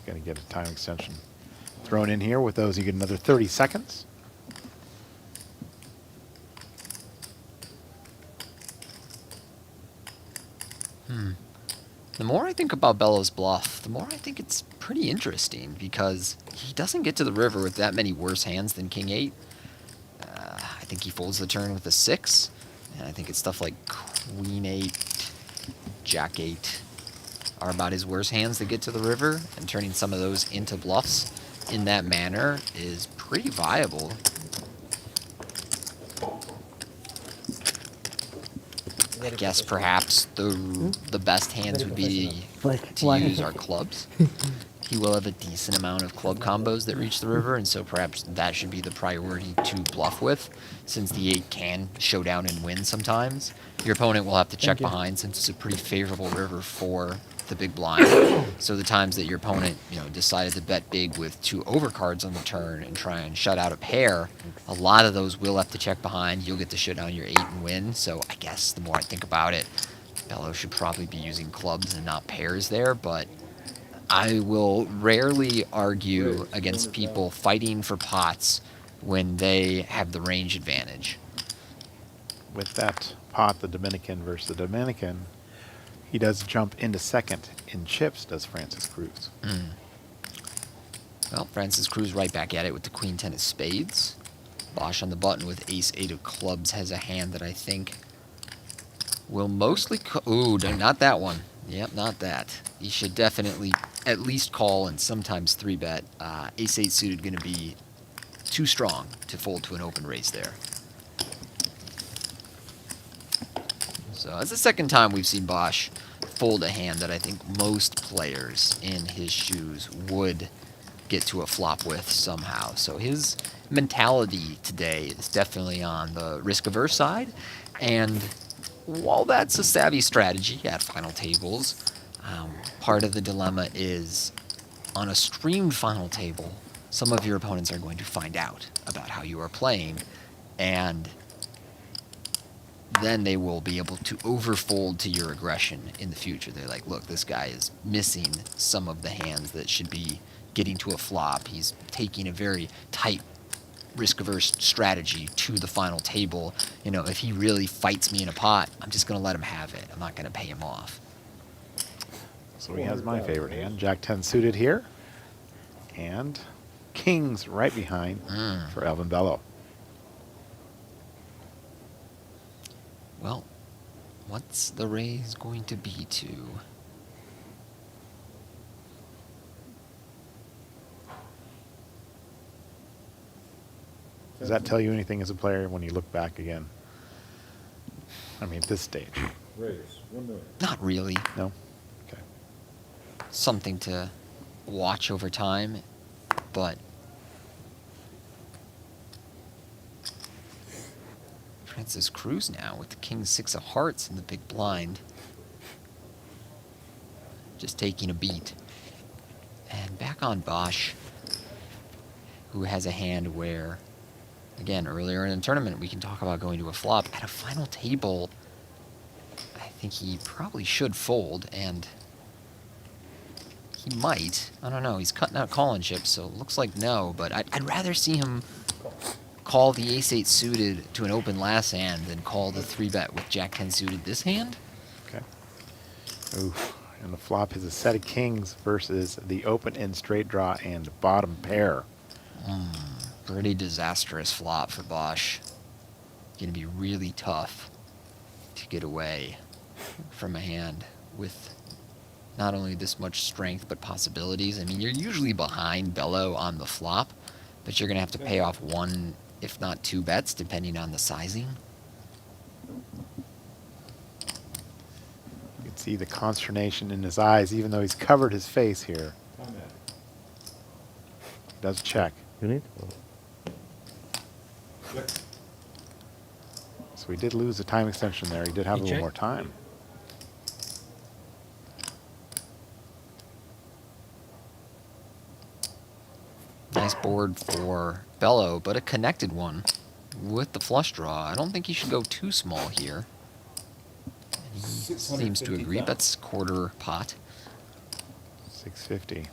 C: Going to get a time extension thrown in here. With those, you get another 30 seconds.
D: The more I think about Bello's bluff, the more I think it's pretty interesting because he doesn't get to the river with that many worse hands than King 8. I think he folds the turn with a 6, and I think it's stuff like Queen 8, Jack 8 are about his worst hands that get to the river, and turning some of those into bluffs in that manner is pretty viable. I guess perhaps the best hands would be to use our clubs. He will have a decent amount of club combos that reach the river, and so perhaps that should be the priority to bluff with, since the 8 can show down and win sometimes. Your opponent will have to check behind since it's a pretty favorable river for the big blind. So the times that your opponent, decided to bet big with 2 overcards on the turn and try and shut out a pair, a lot of those will have to check behind. You'll get to shut down your 8 and win. So I guess the more I think about it, Bello should probably be using clubs and not pairs there, but I will rarely argue against people fighting for pots when they have the range advantage.
C: With that pot, the Dominican versus the Dominican, he does jump into second in chips, does Francis Cruz.
D: Well, Francis Cruz right back at it with the Queen 10 of spades. Bösch on the button with Ace 8 of clubs has a hand that I think will mostly... Ooh, not that one. Yep, not that. You should definitely at least call and sometimes 3-bet. Ace 8 suited going to be too strong to fold to an open raise there. So it's the second time we've seen Bösch fold a hand that I think most players in his shoes would get to a flop with somehow. So his mentality today is definitely on the risk-averse side. And while that's a savvy strategy at final tables, part of the dilemma is on a streamed final table, some of your opponents are going to find out about how you are playing, and then they will be able to overfold to your aggression in the future. They're like, look, this guy is missing some of the hands that should be getting to a flop. He's taking a very tight, risk-averse strategy to the final table. You know, if he really fights me in a pot, I'm just going to let him have it. I'm not going to pay him off.
C: So he has my favorite hand, Jack 10 suited here, and kings right behind for Elvyn Bello.
D: Well, what's the raise going to be to?
C: Does that tell you anything as a player when you look back again? I mean, at this stage.
F: Raise, 1 million.
D: Not really.
C: No? Okay.
D: Something to watch over time, but Francis Cruz now with the king 6 of hearts in the big blind. Just taking a beat. And back on Bösch, who has a hand where, again, earlier in the tournament, we can talk about going to a flop. At a final table, I think he probably should fold, and he might. I don't know. He's cutting out calling chips, so it looks like no, but I'd rather see him call the ace-8 suited to an open last hand than call the 3-bet with Jack 10 suited this hand.
C: Okay. Oof. And the flop is a set of kings versus the open end straight draw and bottom pair.
D: Pretty disastrous flop for Bösch. Going to be really tough to get away from a hand with not only this much strength but possibilities. I mean, you're usually behind Bello on the flop, but you're going to have to pay off 1, if not 2 bets, depending on the sizing.
C: You can see the consternation in his eyes, even though he's covered his face here.
F: Comment.
C: Does check.
J: You need?
F: Check.
C: So he did lose the time extension there. He did have
E: He
C: a little
E: checked?
C: more time.
D: Nice board for Bello, but a connected one with the flush draw. I don't think he should go too small here. And he seems to agree.
F: 650,000.
D: That's quarter pot.
C: 650.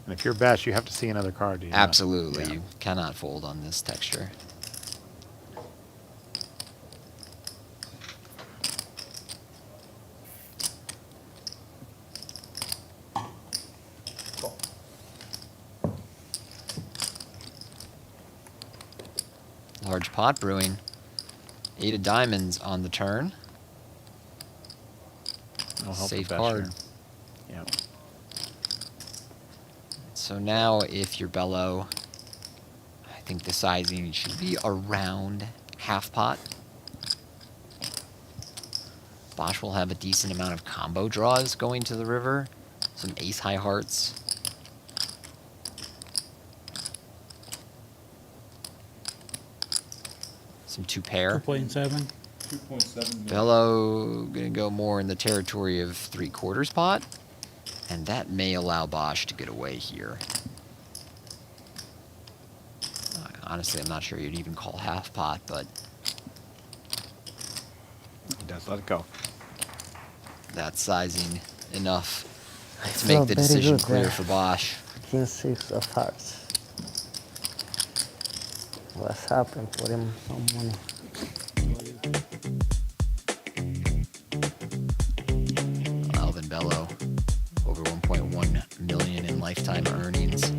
C: And if you're Bösch, you have to see another card, do you not?
D: Absolutely.
C: Yeah.
D: You cannot fold on this texture. Large pot brewing. 8 of diamonds on the turn.
C: No help
D: Safe
C: for Bösch
D: card.
C: here. Yeah.
D: So now if you're Bello, I think the sizing should be around half pot. Bösch will have a decent amount of combo draws going to the river. Some ace high hearts. Some 2 pair.
E: 2.7.
F: 2.7 million.
D: Bello gonna go more in the territory of 3/4 pot, and that may allow Bösch to get away here. Honestly, I'm not sure you'd even call half pot, but
C: He does let it go.
D: that's sizing enough
I: I
D: to make
I: felt
D: the
I: very
D: decision
I: good
D: clear
I: there.
D: for Bösch.
I: King 6 of hearts. What's happened? Put him some money.
D: Elvyn Bello, over 1.1 million in lifetime earnings.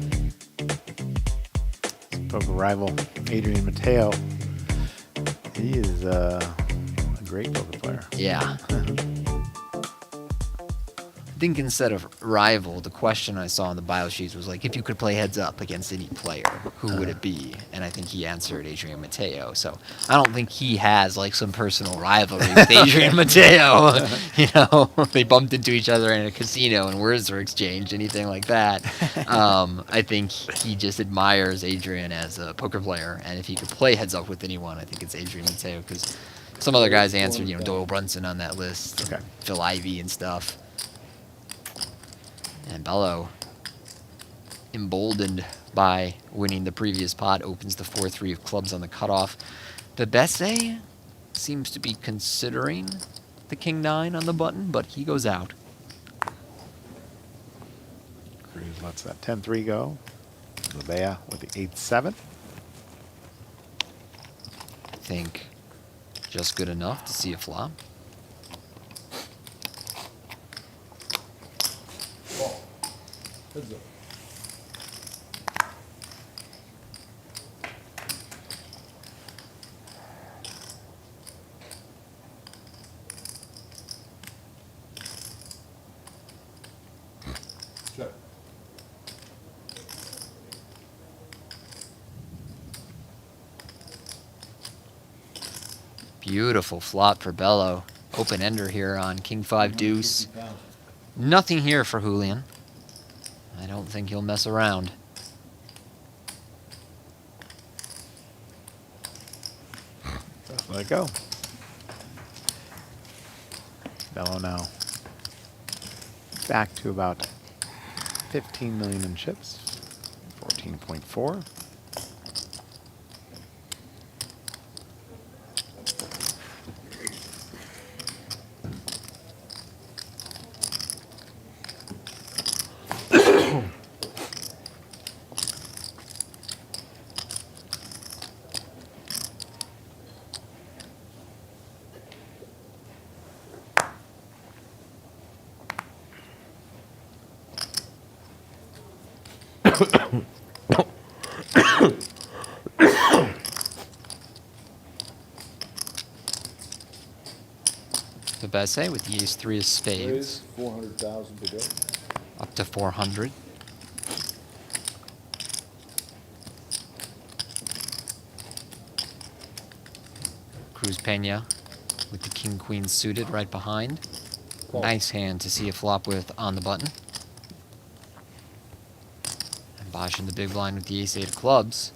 C: Poker rival Adrian Mateo. He is a great poker player.
D: Yeah. think instead of rival, the question I saw in the bio sheets was like, if you could play heads up against any player, who would it be? And I think he answered Adrian Mateo. So I don't think he has like some personal rivalry with Adrian Mateo. You know, they bumped into each other in a casino and words were exchanged, anything like that. I think he just admires Adrian as a poker player, and if he could play heads up with anyone, I think it's Adrian Mateo, because some other guys answered, you know, Doyle Brunson on that list,
C: Okay.
D: Phil Ivey and stuff. And Bello, emboldened by winning the previous pot, opens the 4-3 of clubs on the cutoff. Betbese seems to be considering the king-9 on the button, but he goes out.
C: Cruz lets that 10-3 go. Blebea with the 8-7.
D: I think just good enough to see a flop.
F: Call. Heads up. Check.
D: Beautiful flop for Bello. Open ender here on King 5 deuce. Nothing here for Iulian. I don't think he'll mess around.
C: Just let it go. Bello now back to about 15 million in chips. 14.4.
D: Betbese with the ace-3 of spades.
F: Raise 400,000 to go.
D: Up to 400. Cruz Pena with the king-queen suited right behind.
F: Call.
D: Nice hand to see a flop with on the button. And Bösch in the big blind with the ace-8 of clubs.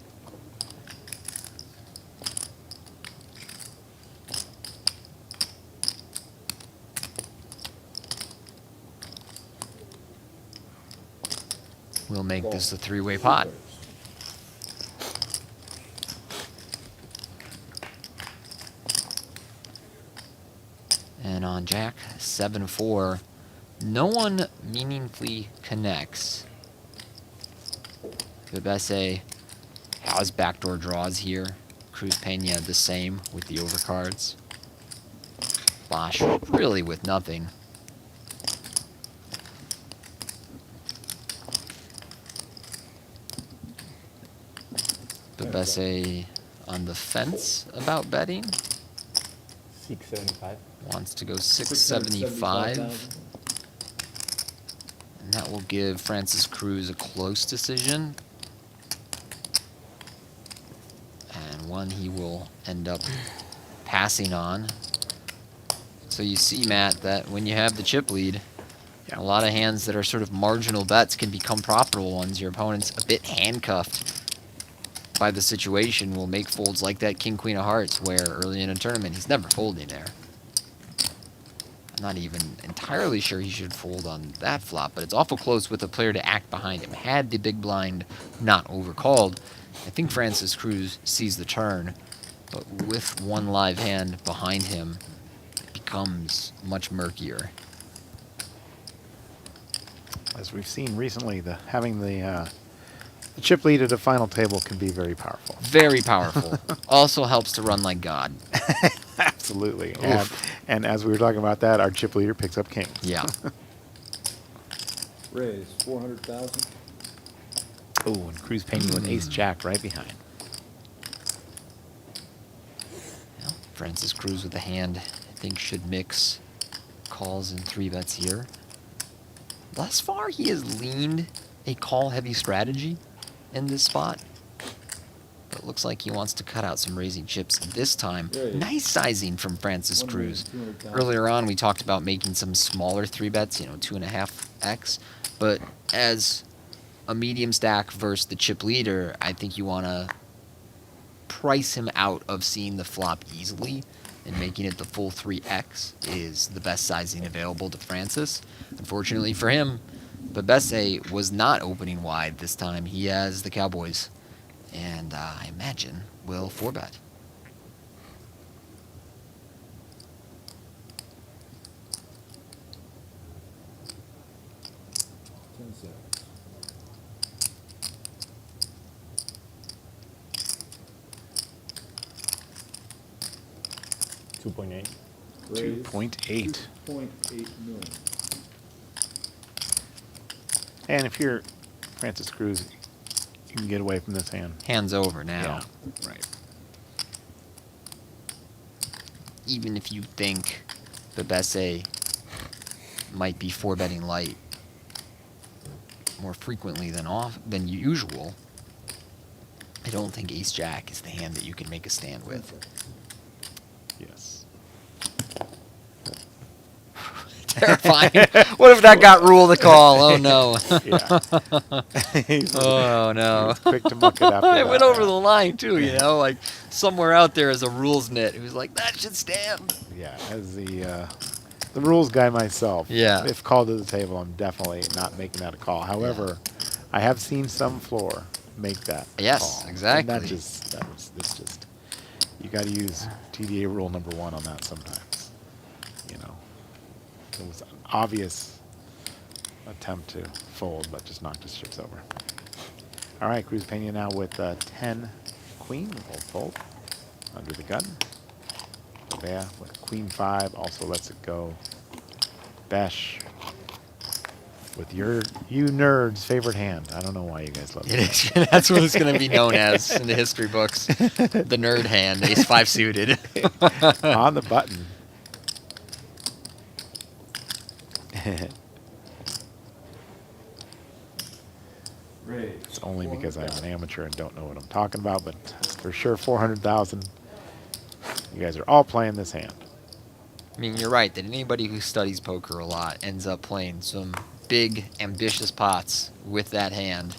D: We'll make this a three-way pot. And on Jack 7-4, no one meaningfully connects. Betbese has backdoor draws here. Cruz Pena the same with the overcards. Bösch really with nothing. Betbese on the fence about betting.
G: 675.
D: Wants to go 675. And that will give Francis Cruz a close decision. And one he will end up passing on. So you see, Matt, that when you have the chip lead, a lot of hands that are sort of marginal bets can become profitable ones. Your opponent's a bit handcuffed by the situation will make folds like that King Queen of Hearts, where early in a tournament he's never folding there. I'm not even entirely sure he should fold on that flop, but it's awful close with a player to act behind him. Had the big blind not overcalled, I think Francis Cruz sees the turn, but with one live hand behind him, it becomes much murkier.
C: As we've seen recently, having the chip lead at a final table can be very powerful.
D: Very powerful. Also helps to run like God.
C: Absolutely. And as we were talking about that, our chip leader picks up kings.
D: Yeah.
F: Raise 400,000.
C: Oh, and Cruz Pena with ace-jack right behind.
D: Well, Francis Cruz with the hand, I think should mix calls and 3-bets here. Thus far, he has leaned a call-heavy strategy in this spot. But it looks like he wants to cut out some raising chips this time.
F: Raise.
D: Nice sizing from Francis Cruz.
F: 1,200,000.
D: Earlier on, we talked about making some smaller 3-bets, 2.5x. But as a medium stack versus the chip leader, I think you want to price him out of seeing the flop easily, and making it the full 3x is the best sizing available to Francis. Unfortunately for him, Betbese was not opening wide this time. He has the Cowboys, and I imagine will 4-bet.
F: $10.
J: 2.8.
F: Raise.
C: 2.8.
F: 2.8 million.
C: And if you're Francis Cruz, you can get away from this hand.
D: Hands over now.
C: Yeah, right.
D: Even if you think Betbese might be 4-betting light more frequently than usual, I don't think Ace-Jack is the hand that you can make a stand with.
C: Yes.
D: Terrifying. What if that got rule to call? Oh no.
C: Yeah.
D: Oh no.
C: He's quick to muck it up.
D: It went over the line too, like somewhere out there is a rules nit who's like, that should stand.
C: Yeah, as the rules guy myself.
D: Yeah.
C: If called to the table, I'm definitely not making that a call. However, I have seen some floor make that
D: Yes,
C: call.
D: exactly.
C: And it's just you got to use TDA rule number 1 on that sometimes. It was an obvious attempt to fold, but just knocked his chips over. All right, Cruz Pena now with 10 queen. We'll fold under the gun. Blebea with queen 5 also lets it go. Bösch with you nerds' favorite hand. I don't know why you guys love it.
D: It is. That's what it's going to be known as in the history books. The nerd hand, Ace-5 suited.
C: On the button. It's only because I'm an amateur and don't know what I'm talking about, but for sure 400,000. You guys are all playing this hand.
D: I mean, you're right that anybody who studies poker a lot ends up playing some big, ambitious pots with that hand.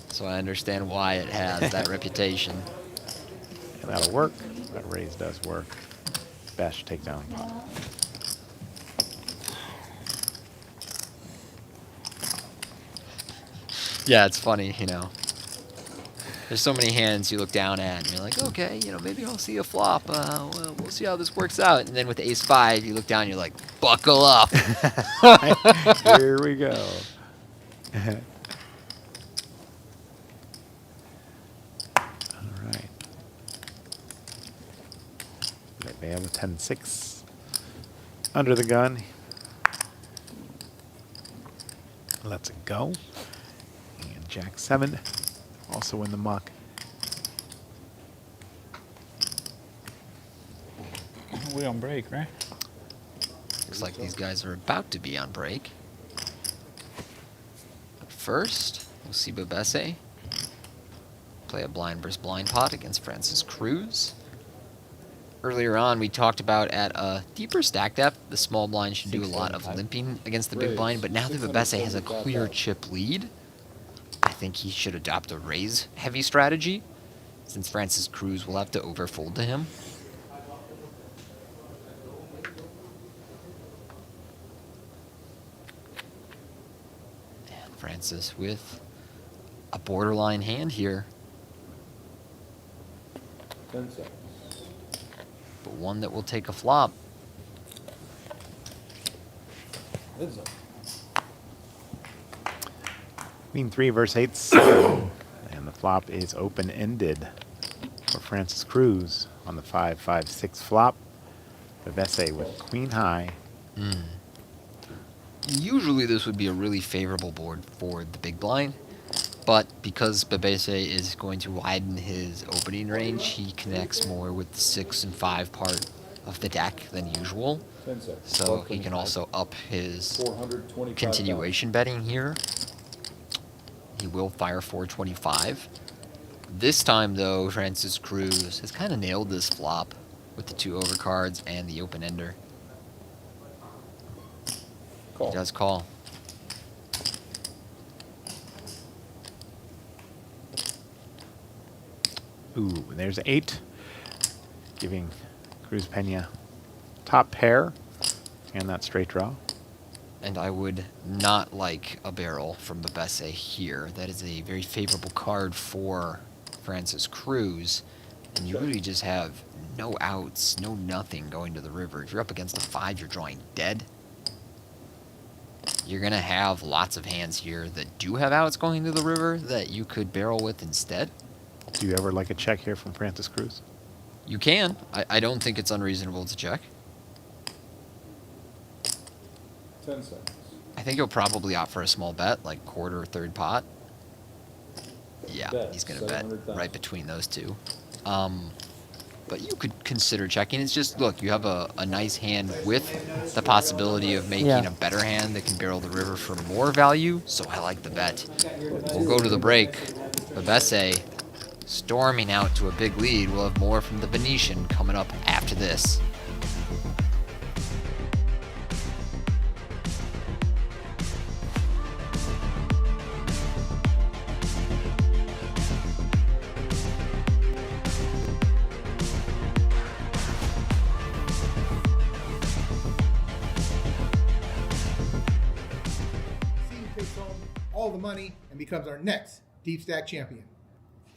D: So I understand why it has that reputation.
C: And that'll work. That raise does work. Bösch takedown pot.
D: Yeah, it's funny, There's so many hands you look down at, and you're like, okay, maybe I'll see a flop. Well, we'll see how this works out. And then with Ace-5, you look down, and you're like, buckle up.
C: Here we go. All right. They have a 10-6 under the gun. Lets it go. And Jack 7 also in the muck.
E: We on break, right?
D: Looks like these guys are about to be on break. But first, we'll see Betbese play a blind versus blind pot against Francis Cruz. Earlier on, we talked about at a deeper stack depth, the small blind should do a lot of limping against the big blind, but now that Betbese has a clear chip lead, I think he should adopt a raise-heavy strategy, since Francis Cruz will have to overfold to him. And Francis with a borderline hand here,
F: 10 seconds.
D: but one that will take a flop.
F: Heads up.
C: Queen 3 versus 8-7. And the flop is open-ended for Francis Cruz on the 5-5-6 flop. Betbese with queen high.
D: Usually this would be a really favorable board for the big blind, but because Betbese is going to widen his opening range, he connects more with the 6 and 5 part of the deck than usual.
F: 10 seconds.
D: So he can also up his
F: 425,000.
D: continuation betting here. He will fire 425. This time, though, Francis Cruz has kind of nailed this flop with the 2 overcards and the open ender.
F: Call.
D: He does call.
C: Ooh, there's 8, giving Cruz Pena top pair and that straight draw.
D: And I would not like a barrel from Betbese here. That is a very favorable card for Francis Cruz. And you really just have no outs, no nothing going to the river. If you're up against a 5, you're drawing dead. You're going to have lots of hands here that do have outs going to the river that you could barrel with instead.
C: Do you ever like a check here from Francis Cruz?
D: You can. I don't think it's unreasonable to check.
F: 10 seconds.
D: I think he'll probably opt for a small bet, like quarter or third pot. Yeah,
F: Bet,
D: he's going to bet
F: 700,000.
D: right between those two. But you could consider checking. It's just, look, you have a nice hand with the possibility of making a better hand that can barrel the river for more value, so I like the bet. We'll go to the break. Betbese storming out to a big lead. We'll have more from the Venetian coming up after this.
H: Takes home all the money and becomes our next Deep Stack champion.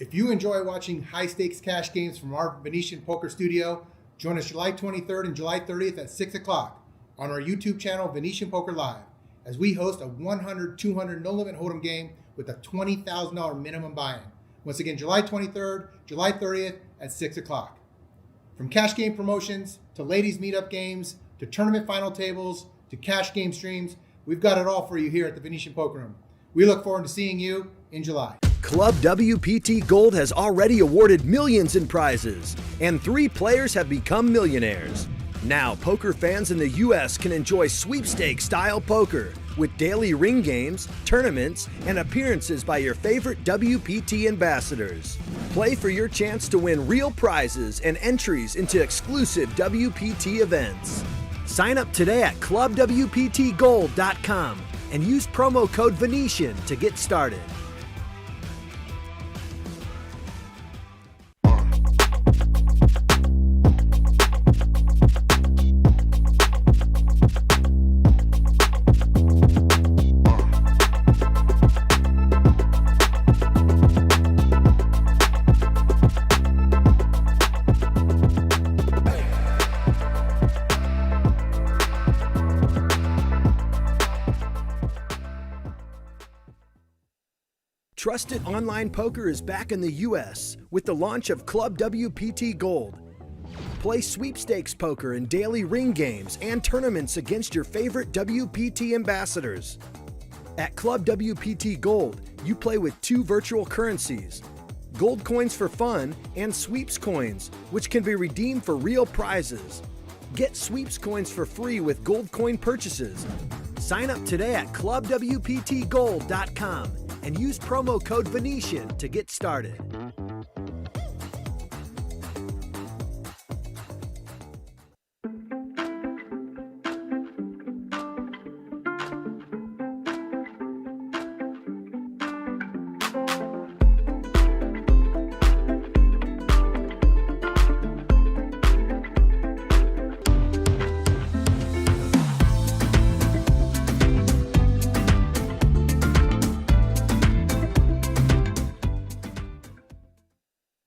H: If you enjoy watching high-stakes cash games from our Venetian Poker Studio, join us July 23rd and July 30th at 6 o'clock on our YouTube channel, Venetian Poker Live, as we host a 100, 200 no-limit hold'em game with a $20,000 minimum buy-in. Once again, July 23rd, July 30th at 6 o'clock. From cash game promotions to ladies meetup games to tournament final tables to cash game streams, we've got it all for you here at the Venetian Poker Room. We look forward to seeing you in July.
K: Club WPT Gold has already awarded millions in prizes, and 3 players have become millionaires. Now, poker fans in the U.S. can enjoy sweepstakes-style poker with daily ring games, tournaments, and appearances by your favorite WPT ambassadors. Play for your chance to win real prizes and entries into exclusive WPT events. Sign up today at clubwptgold.com and use promo code Venetian to get started. Trusted online poker is back in the U.S. with the launch of Club WPT Gold. Play sweepstakes poker and daily ring games and tournaments against your favorite WPT ambassadors. At Club WPT Gold, you play with 2 virtual currencies, gold coins for fun and sweeps coins, which can be redeemed for real prizes. Get sweeps coins for free with gold coin purchases. Sign up today at clubwptgold.com and use promo code Venetian to get started.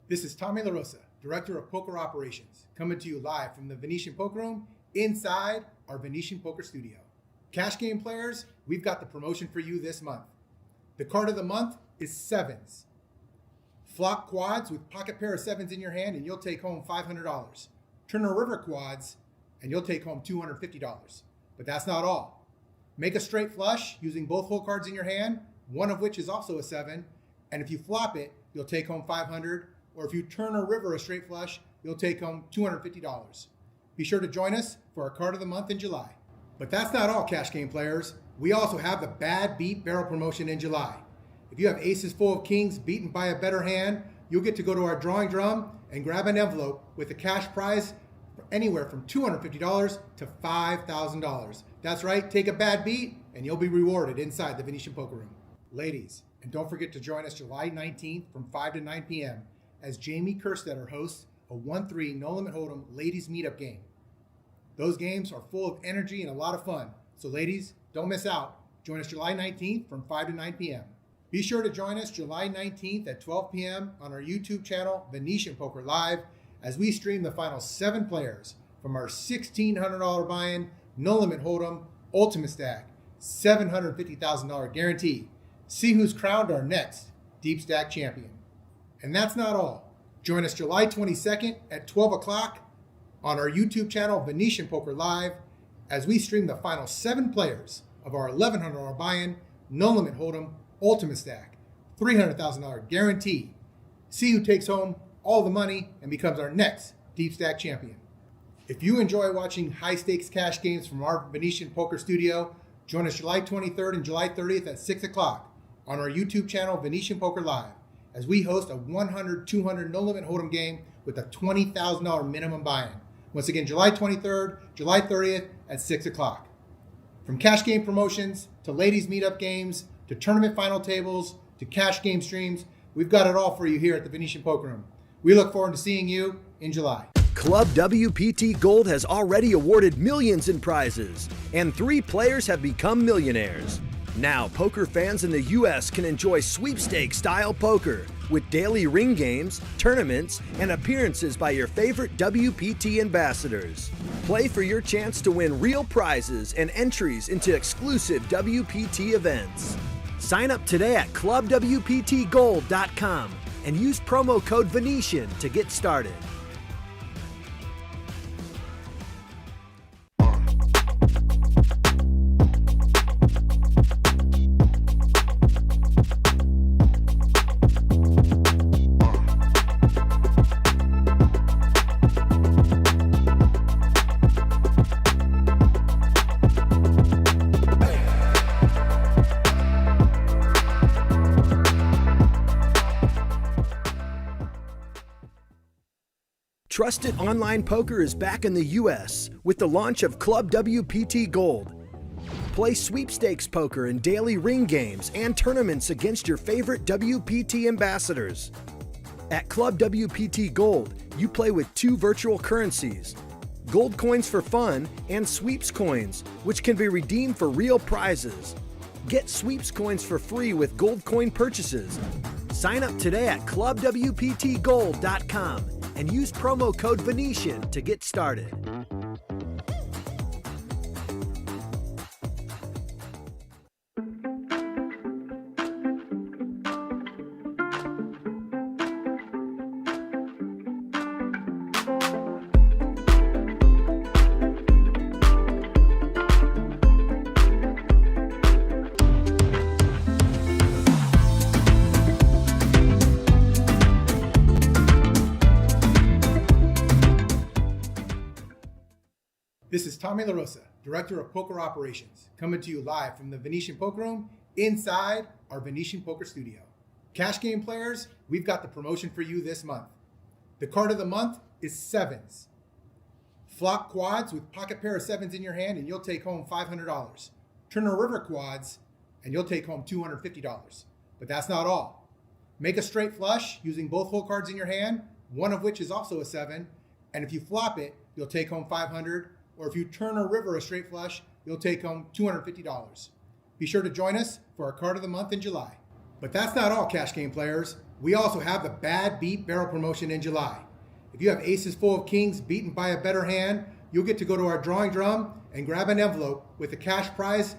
H: This is Tommy LaRosa, Director of Poker Operations, coming to you live from the Venetian Poker Room inside our Venetian Poker Studio. Cash game players, we've got the promotion for you this month. The card of the month is sevens. Flop quads with pocket pair of sevens in your hand and you'll take home $500. Turner river quads and you'll take home $250. But that's not all. Make a straight flush using both whole cards in your hand, one of which is also a 7, and if you flop it, you'll take home $500, or if you turn a river a straight flush, you'll take home $250. Be sure to join us for our card of the month in July. But that's not all, cash game players. We also have the Bad Beat Barrel promotion in July. If you have aces full of kings beaten by a better hand, you'll get to go to our drawing drum and grab an envelope with a cash prize anywhere from $250 to $5,000. That's right, take a bad beat and you'll be rewarded inside the Venetian Poker Room. Ladies, and don't forget to join us July 19th from 5 to 9 p.m. as Jamie Kerstetter hosts a 1-3 no limit hold'em ladies meetup game. Those games are full of energy and a lot of fun. So ladies, don't miss out. Join us July 19th from 5 to 9 p.m. Be sure to join us July 19th at 12 p.m. on our YouTube channel, Venetian Poker Live, as we stream the final 7 players from our $1,600 buy-in, no limit hold'em, ultimate stack, $750,000 guarantee. See who's crowned our next deep stack champion. And that's not all. Join us July 22nd at 12 o'clock on our YouTube channel, Venetian Poker Live, as we stream the final 7 players of our $1,100 buy-in, no limit hold'em, ultimate stack, $300,000 guarantee. See who takes home all the money and becomes our next deep stack champion. If you enjoy watching high stakes cash games from our Venetian Poker Studio, join us July 23rd and July 30th at 6 o'clock on our YouTube channel, Venetian Poker Live, as we host a 100-200 no limit hold'em game with a $20,000 minimum buy-in. Once again, July 23rd, July 30th at 6 o'clock. From cash game promotions to ladies meetup games to tournament final tables to cash game streams, we've got it all for you here at the Venetian Poker Room. We look forward to seeing you in July.
K: Club WPT Gold has already awarded millions in prizes, and 3 players have become millionaires. Now, poker fans in the U.S. can enjoy sweepstakes-style poker with daily ring games, tournaments, and appearances by your favorite WPT ambassadors. Play for your chance to win real prizes and entries into exclusive WPT events. Sign up today at clubwptgold.com and use promo code Venetian to get started. Trusted online poker is back in the U.S. with the launch of Club WPT Gold. Play sweepstakes poker and daily ring games and tournaments against your favorite WPT ambassadors. At Club WPT Gold, you play with 2 virtual currencies, gold coins for fun and sweeps coins, which can be redeemed for real prizes. Get sweeps coins for free with gold coin purchases. Sign up today at clubwptgold.com and use promo code Venetian to get started.
H: This is Tommy LaRosa, Director of Poker Operations, coming to you live from the Venetian Poker Room inside our Venetian Poker Studio. Cash game players, we've got the promotion for you this month. The card of the month is 7s. Flop quads with pocket pair of 7s in your hand and you'll take home $500. Turn a river quads and you'll take home $250. But that's not all. Make a straight flush using both hole cards in your hand, one of which is also a 7, and if you flop it, you'll take home $500. Or if you turn a river a straight flush, you'll take home $250. Be sure to join us for our card of the month in July. But that's not all, cash game players. We also have the Bad Beat Barrel promotion in July. If you have aces full of kings beaten by a better hand, you'll get to go to our drawing drum and grab an envelope with a cash prize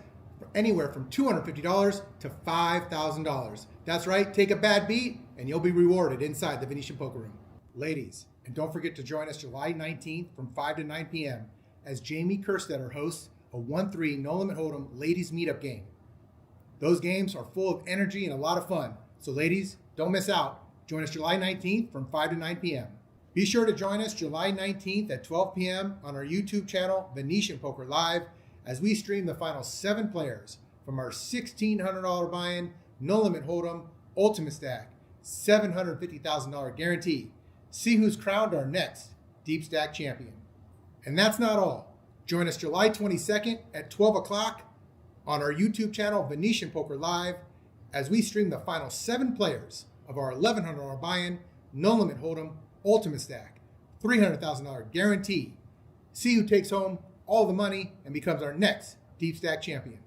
H: anywhere from $250 to $5,000. That's right, take a bad beat and you'll be rewarded inside the Venetian Poker Room. Ladies, and don't forget to join us July 19th from 5 to 9 p.m. as Jamie Kerstetter hosts a 1-3 no limit hold'em ladies meetup game. Those games are full of energy and a lot of fun. So ladies, don't miss out. Join us July 19th from 5 to 9 p.m. Be sure to join us July 19th at 12 p.m. on our YouTube channel, Venetian Poker Live, as we stream the final 7 players from our $1,600 buy-in, no limit hold'em, ultimate stack, $750,000 guarantee. See who's crowned our next deep stack champion. And that's not all. Join us July 22nd at 12 o'clock on our YouTube channel, Venetian Poker Live, as we stream the final 7 players of our $1,100 buy-in, no limit hold'em, ultimate stack, $300,000 guarantee. See who takes home all the money and becomes our next deep stack champion.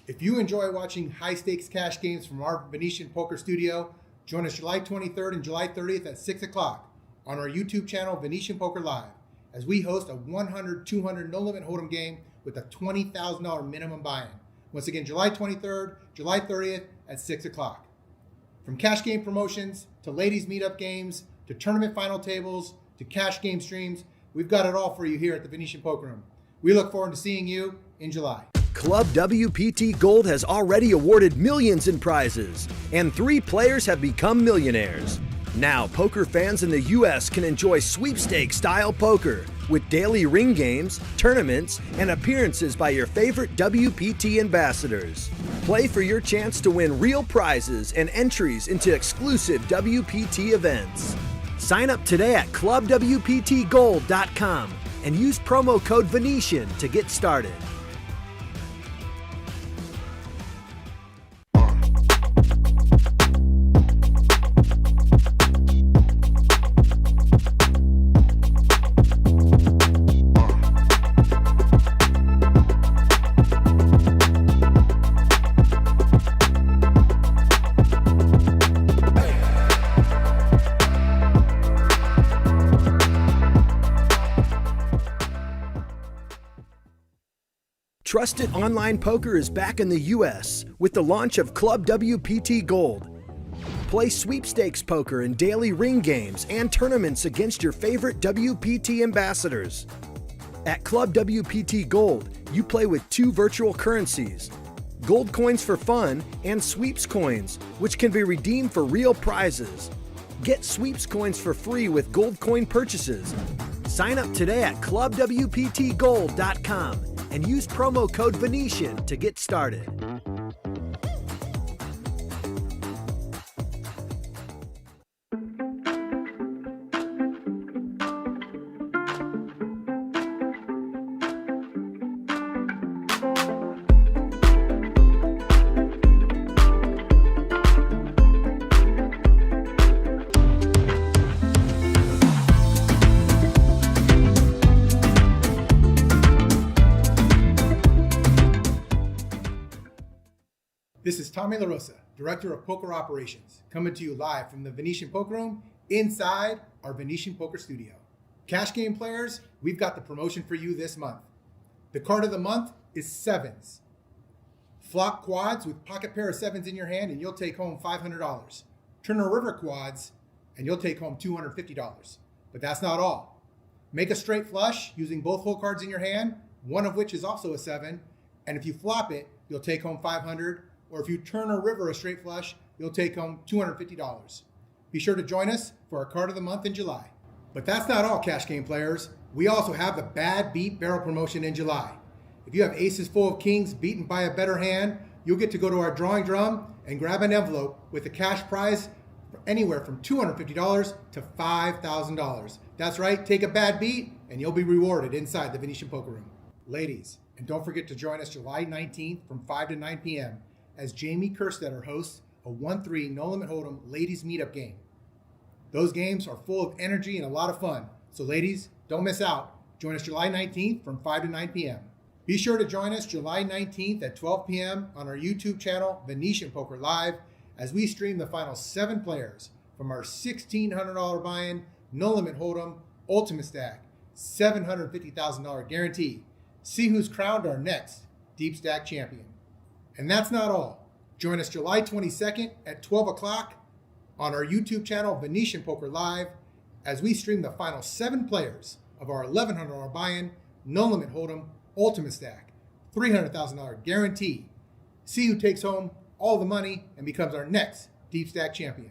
H: If you enjoy watching high stakes cash games from our Venetian Poker Studio, join us July 23rd and July 30th at 6 o'clock on our YouTube channel, Venetian Poker Live, as we host a 100, 200 no limit hold'em game with a $20,000 minimum buy-in. Once again, July 23rd, July 30th at 6 o'clock. From cash game promotions to ladies meetup games to tournament final tables to cash game streams, we've got it all for you here at the Venetian Poker Room. We look forward to seeing you in July.
K: Club WPT Gold has already awarded millions in prizes, and 3 players have become millionaires. Now, poker fans in the U.S. can enjoy sweepstakes-style poker with daily ring games, tournaments, and appearances by your favorite WPT ambassadors. Play for your chance to win real prizes and entries into exclusive WPT events. Sign up today at clubwptgold.com and use promo code Venetian to get started. Trusted online poker is back in the U.S. with the launch of Club WPT Gold. Play sweepstakes poker and daily ring games and tournaments against your favorite WPT ambassadors. At Club WPT Gold, you play with 2 virtual currencies, gold coins for fun and sweeps coins, which can be redeemed for real prizes. Get sweeps coins for free with gold coin purchases. Sign up today at clubwptgold.com and use promo code Venetian to get started.
H: This is Tommy LaRosa, Director of Poker Operations, coming to you live from the Venetian Poker Room inside our Venetian Poker Studio. Cash game players, we've got the promotion for you this month. The card of the month is 7s. Flop quads with pocket pair of 7s in your hand and you'll take home $500. Turner River quads and you'll take home $250. But that's not all. Make a straight flush using both hole cards in your hand, one of which is also a 7, and if you flop it, you'll take home $500. Or if you turn a river a straight flush, you'll take home $250. Be sure to join us for our card of the month in July. But that's not all, cash game players. We also have the Bad Beat Barrel promotion in July. If you have aces full of kings beaten by a better hand, you'll get to go to our drawing drum and grab an envelope with a cash prize for anywhere from $250 to $5,000. That's right, take a bad beat and you'll be rewarded inside the Venetian Poker Room. Ladies, and don't forget to join us July 19th from 5 to 9 p.m. as Jamie Kerstetter hosts a 1-3 no limit hold'em ladies meetup game. Those games are full of energy and a lot of fun. So ladies, don't miss out. Join us July 19th from 5 to 9 p.m. Be sure to join us July 19th at 12 p.m. on our YouTube channel, Venetian Poker Live, as we stream the final 7 players from our $1,600 buy-in, no limit hold'em, ultimate stack, $750,000 guarantee. See who's crowned our next deep stack champion. And that's not all. Join us July 22nd at 12 o'clock on our YouTube channel, Venetian Poker Live, as we stream the final 7 players of our $1,100 buy-in, no limit hold'em, ultimate stack, $300,000 guarantee. See who takes home all the money and becomes our next deep stack champion.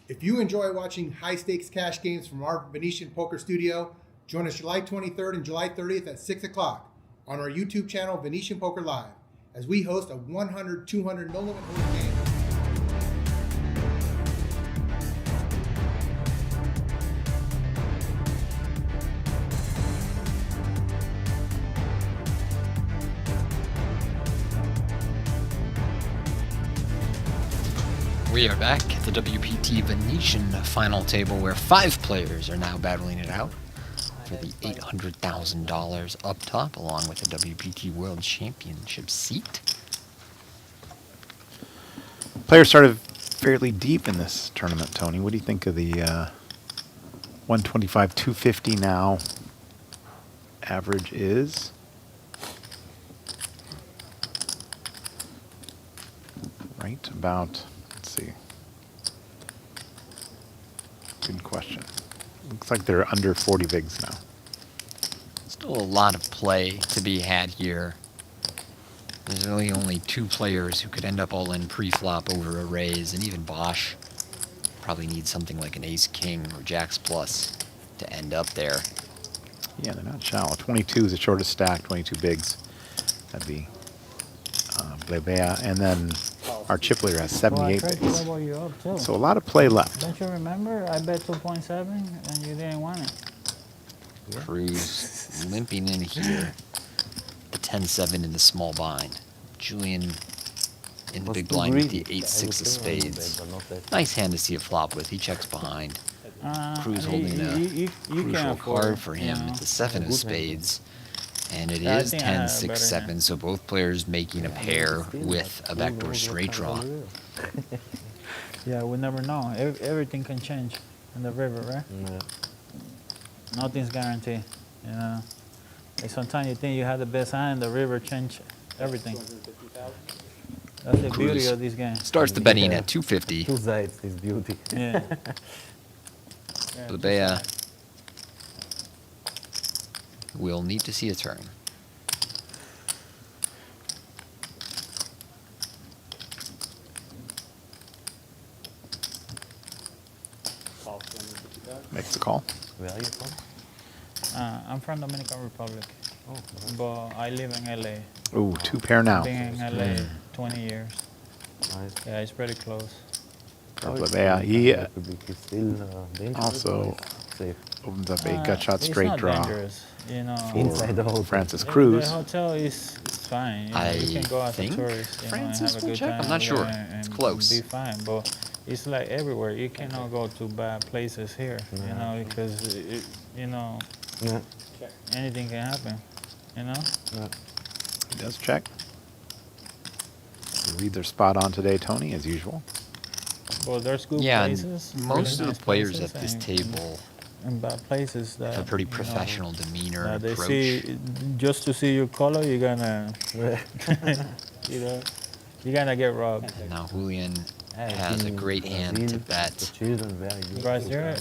H: If you enjoy watching high-stakes cash games from our Venetian poker studio, join us July 23rd and July 30th at 6 o'clock on our YouTube channel, Venetian Poker Live, as we host a 100, 200 no-limit hold game.
D: We are back at the WPT Venetian final table where 5 players are now battling it out for the $800,000 up top along with the WPT World Championship seat.
C: Players started fairly deep in this tournament, Tony. What do you think of the 125, 250 now? Average is? Right about, let's see. Good question. Looks like they're under 40 bigs now.
D: Still a lot of play to be had here. There's really only 2 players who could end up all in pre-flop over a raise, and even Bösch probably needs something like an ace-king or jacks plus to end up there.
C: Yeah, they're not shallow. 22 is the shortest stack, 22 bigs. That'd be Blebea. And then our chip leader has 78
E: tried to
C: bigs.
E: double you up too.
C: So a lot of play left.
E: Don't you remember? I bet 2.7 and you didn't want it.
D: Cruz limping in here. The 10-7 in the small blind. Iulian in the big blind with the 8-6 of spades. Nice hand to see a flop with. He checks behind. Cruz holding a crucial card for him. It's a 7 of spades. And it is 10-6-7, so both players making a pair with a backdoor straight draw.
E: Yeah, we never know. Everything can change in the river, right?
J: Yeah.
E: Nothing's guaranteed. You know, like sometimes you think you have the best hand, the river change everything. That's the beauty of this game.
D: Starts the betting at 250.
J: 2 sides is beauty.
E: Yeah.
D: Blebea will need to see a turn.
C: Makes the call.
J: Where are you from?
E: I'm from Dominican Republic,
J: Oh, nice.
E: but I live in LA.
C: Ooh, 2 pair now.
E: Been in LA 20 years.
J: Nice.
E: Yeah, it's pretty close.
C: For Blebea. He
J: Republic is still dangerous.
C: also
J: or it's safe.
C: opens up a gut shot
E: It's
C: straight
E: not
C: draw
E: dangerous, you know.
J: Inside the hotel.
C: Francis
E: The
C: Cruz.
E: hotel is fine. You know, you can go as a
D: think
E: tourist, you know, and
D: Francis
E: have a
D: will
E: good
D: check.
E: time.
D: I'm not sure.
E: And
D: It's close.
E: Be fine, but it's like everywhere. You cannot go to bad places here, you know, because you know
J: Yeah.
E: anything can happen, you know.
J: Yeah.
C: He does check. The reads are spot on today, Tony, as usual.
E: But there's good
D: Yeah,
E: places.
D: and most of
E: nice
D: the players
E: places,
D: at this
E: and-
D: table
E: and bad places that
D: have a pretty
E: you know,
D: professional demeanor
E: that
D: and
E: they
D: approach.
E: see just to see your color, you're gonna, you know, you're gonna get robbed.
D: And now Iulian has a great hand to
J: The
D: bet.
J: children very good.
E: Brazil,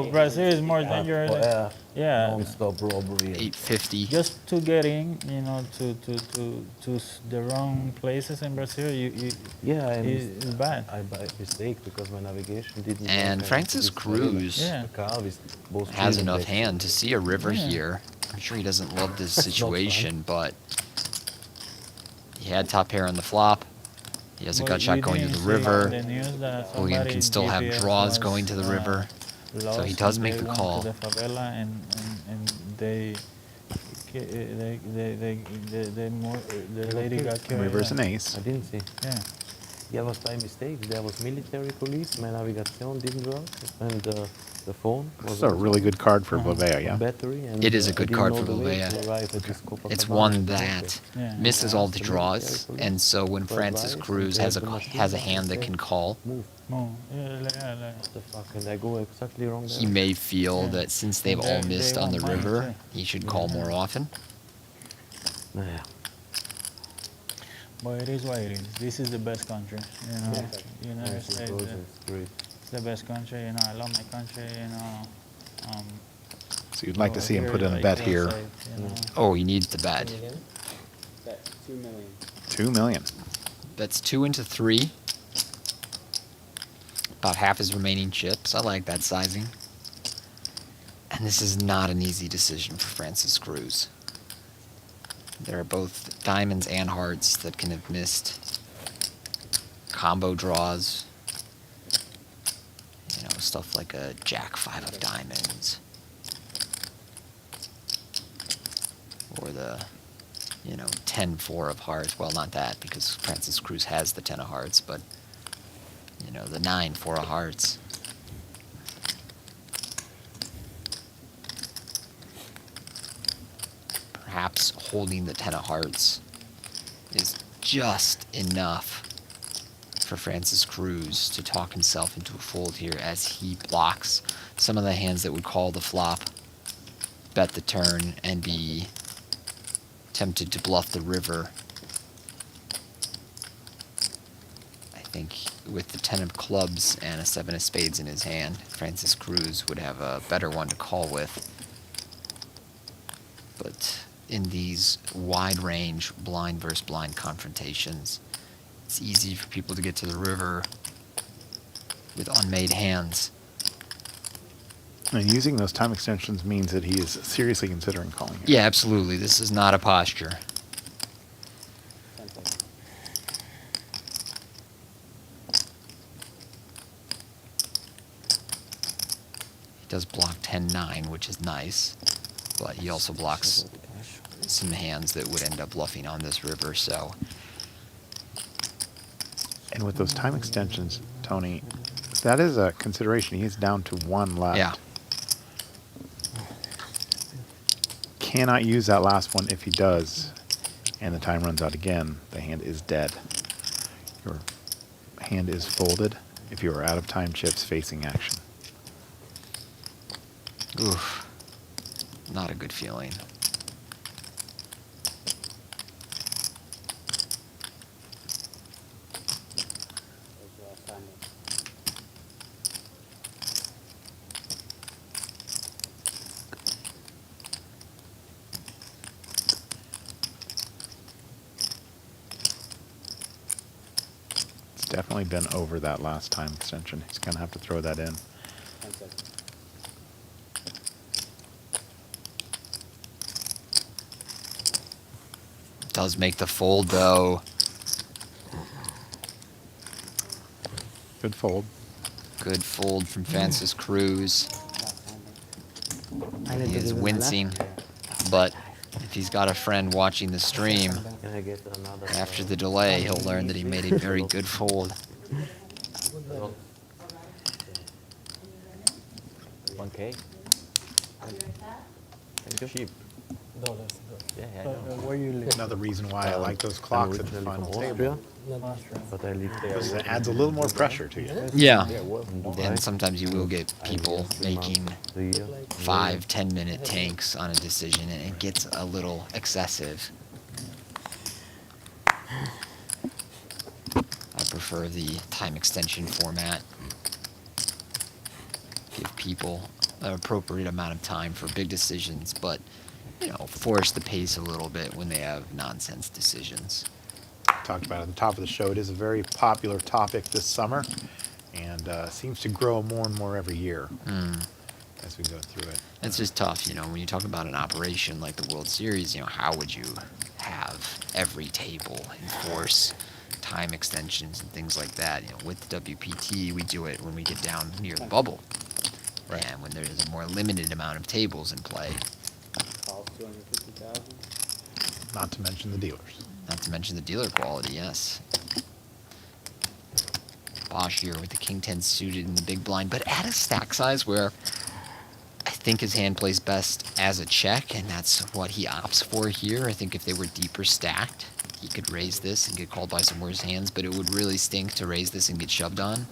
E: Brazil is more dangerous. Yeah,
J: Non-stop robbery.
D: 850.
E: just to get in, you know, to the wrong places in Brazil,
J: Yeah,
E: it's bad.
J: I by mistake because my navigation didn't.
D: And
J: work
D: Francis
J: this
D: Cruz
E: Yeah.
J: The car with both
D: has
J: children
D: enough
J: back.
D: hand to see a river
E: Yeah.
D: here. I'm sure he doesn't love this
J: That's not
D: situation, but he had top pair on the flop. He has a
E: Well,
D: gut shot
E: you
D: going to
E: didn't
D: the
E: see on
D: river.
E: the news that
D: Iulian
E: somebody
D: can still have
E: GPS
D: draws
E: was,
D: going to the river. So he
E: lost
D: does
E: and
D: make
E: they
D: the
E: went
D: call.
E: to the favela and the lady got killed.
C: River's
E: yeah.
C: an ace.
J: I didn't see.
E: Yeah.
J: Yeah, was by mistake. There was military police. My navigation didn't work, and the phone
C: This
J: was
C: is a really good card for Blebea,
J: on
C: yeah?
J: battery. And
D: It is a
J: I
D: good
J: didn't
D: card
J: know
D: for
J: the way
D: Blebea.
J: to arrive at this Copacabana
D: It's one
J: and
D: that
E: Yeah.
D: misses all the
J: Yeah.
D: draws, and so when
J: So
D: Francis
J: advice,
D: Cruz
J: and
D: has
J: there's the machine
D: has a
J: that
D: hand that
J: says,
D: can call,
J: Move.
E: Oh, yeah.
J: What the fuck? And I go exactly wrong there.
D: he may feel
E: Yeah.
D: that since they've
E: They-
D: all missed
E: they
D: on the
E: want money,
D: river,
E: too.
D: he should call more often.
J: Yeah.
E: But it is what it is. This is the best country, you know. United
J: Yes, it
E: States,
J: was,
E: it's
J: it's great.
E: the best country. You know, I love my country. You know.
C: So you'd like to
E: over
C: see him
E: here,
C: put in a
E: like,
C: bet
E: feel
C: here.
E: safe, you know.
D: Oh, he needs to bet.
C: 2 million.
D: That's 2 into 3. about half his remaining chips. I like that sizing. And this is not an easy decision for Francis Cruz. There are both diamonds and hearts that can have missed combo draws. You know, stuff like a Jack 5 of diamonds. Or the, you know, 10-4 of hearts. Well, not that, because Francis Cruz has the 10 of hearts, but, you know, the 9-4 of hearts. Perhaps holding the 10 of hearts is just enough for Francis Cruz to talk himself into a fold here as he blocks some of the hands that would call the flop, bet the turn, and be tempted to bluff the river. I think with the 10 of clubs and a 7 of spades in his hand, Francis Cruz would have a better one to call with. But in these wide range blind versus blind confrontations, it's easy for people to get to the river with unmade hands.
C: And using those time extensions means that he is seriously considering calling here.
D: Yeah, absolutely. This is not a posture. He does block 10-9, which is nice, but he also blocks some hands that would end up bluffing on this river, so.
C: And with those time extensions, Tony, that is a consideration. He is down to 1 left.
D: Yeah.
C: Cannot use that last one. If he does, and the time runs out again, the hand is dead. Your hand is folded if you are out of time chips facing action.
D: Oof. Not a good feeling.
C: Definitely been over that last time extension. He's going to have to throw that in.
D: Does make the fold, though.
C: Good fold.
D: Good fold from Francis Cruz. He is wincing, but if he's got a friend watching the stream,
J: Can I get another?
D: after the delay, he'll learn that he made a very good fold.
G: 1K. Thank you. Cheap. Yeah, I know.
E: Where you live?
C: Another reason why I like those clocks at the
J: Originally
C: final
J: from
C: table.
J: Austria, but I live there.
C: Because it adds a little more pressure to you.
D: Yeah,
J: in Dubai.
D: and sometimes you will get people making
J: The year.
D: 5-10 minute tanks on a decision, and it gets a little excessive. I prefer the time extension format. Give people an appropriate amount of time for big decisions, but, you know, force the pace a little bit when they have nonsense decisions.
C: Talked about at the top of the show, it is a very popular topic this summer, and seems to grow more and more every year as we go through it.
D: It's just tough, you know, when you talk about an operation like the World Series, you know, how would you have every table enforce time extensions and things like that? You know, with the WPT, we do it when we get down near the bubble. Right. And when there's a more limited amount of tables in play.
C: Not to mention the dealers.
D: Not to mention the dealer quality, yes. Bösch here with the king 10 suited in the big blind, but at a stack size where I think his hand plays best as a check, and that's what he opts for here. I think if they were deeper stacked, he could raise this and get called by some worse hands, but it would really stink to raise this and get shoved on.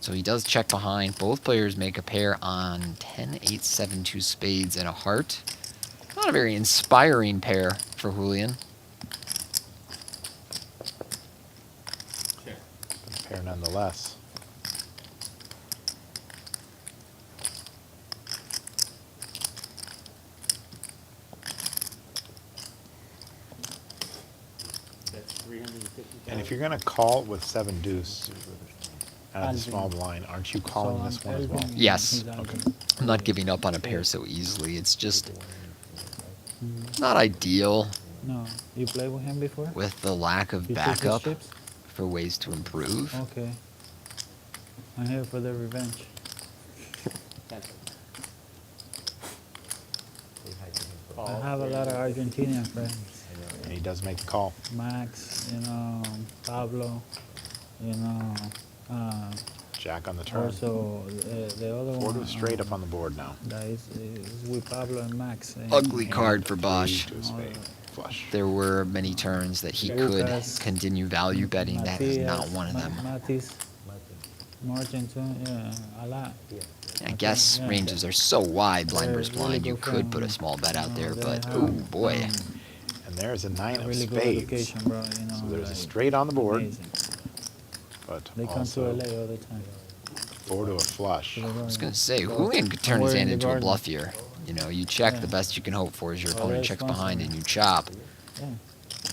D: So he does check behind. Both players make a pair on 10, 8, 7, 2 spades and a heart. Not a very inspiring pair for Iulian.
C: Pair nonetheless.
F: That's 350.
C: And if you're going to call with 7 deuce, out of the small blind. Aren't you calling this one as well?
D: Yes. I'm not giving up on a pair so easily. It's just not ideal
E: No, you played with him before?
D: with the lack of
E: You took his
D: backup
E: chips?
D: for ways to improve.
E: Okay. I'm here for the revenge. I have a lot of Argentinian friends.
C: And he does make the call.
E: Max, Pablo,
C: Jack on the turn.
E: also the other
C: Four to
E: one.
C: a straight up on the board now.
E: That is with Pablo and Max.
D: Ugly
E: and
D: card for Bösch.
C: To a spade. Flush.
D: There were many turns that he could
E: Lucas,
D: continue value betting. That is not
E: Matias,
D: one of them.
E: Matis, Martin too, yeah, a lot.
D: I guess
E: Yeah.
D: ranges are so wide, blind
E: Yeah,
D: versus
E: really
D: blind, you
E: good
D: could put a
E: friend.
D: small bet out there,
E: They
D: but
E: have,
D: oh boy.
C: And there's a nine of
E: Really good
C: spades.
E: education, bro.
C: So there's a
E: like,
C: straight on the board,
E: amazing.
C: but
E: They come to
C: also
E: LA all the time.
C: four to a flush.
D: I was gonna say, Julian could turn his
E: We're in
D: hand
E: the
D: into a
E: garden.
D: bluff here. You check
E: Yeah.
D: the best you can hope for as your
E: Oh,
D: opponent
E: that's
D: checks
E: fun,
D: behind
E: man.
D: and you chop.
E: Yeah.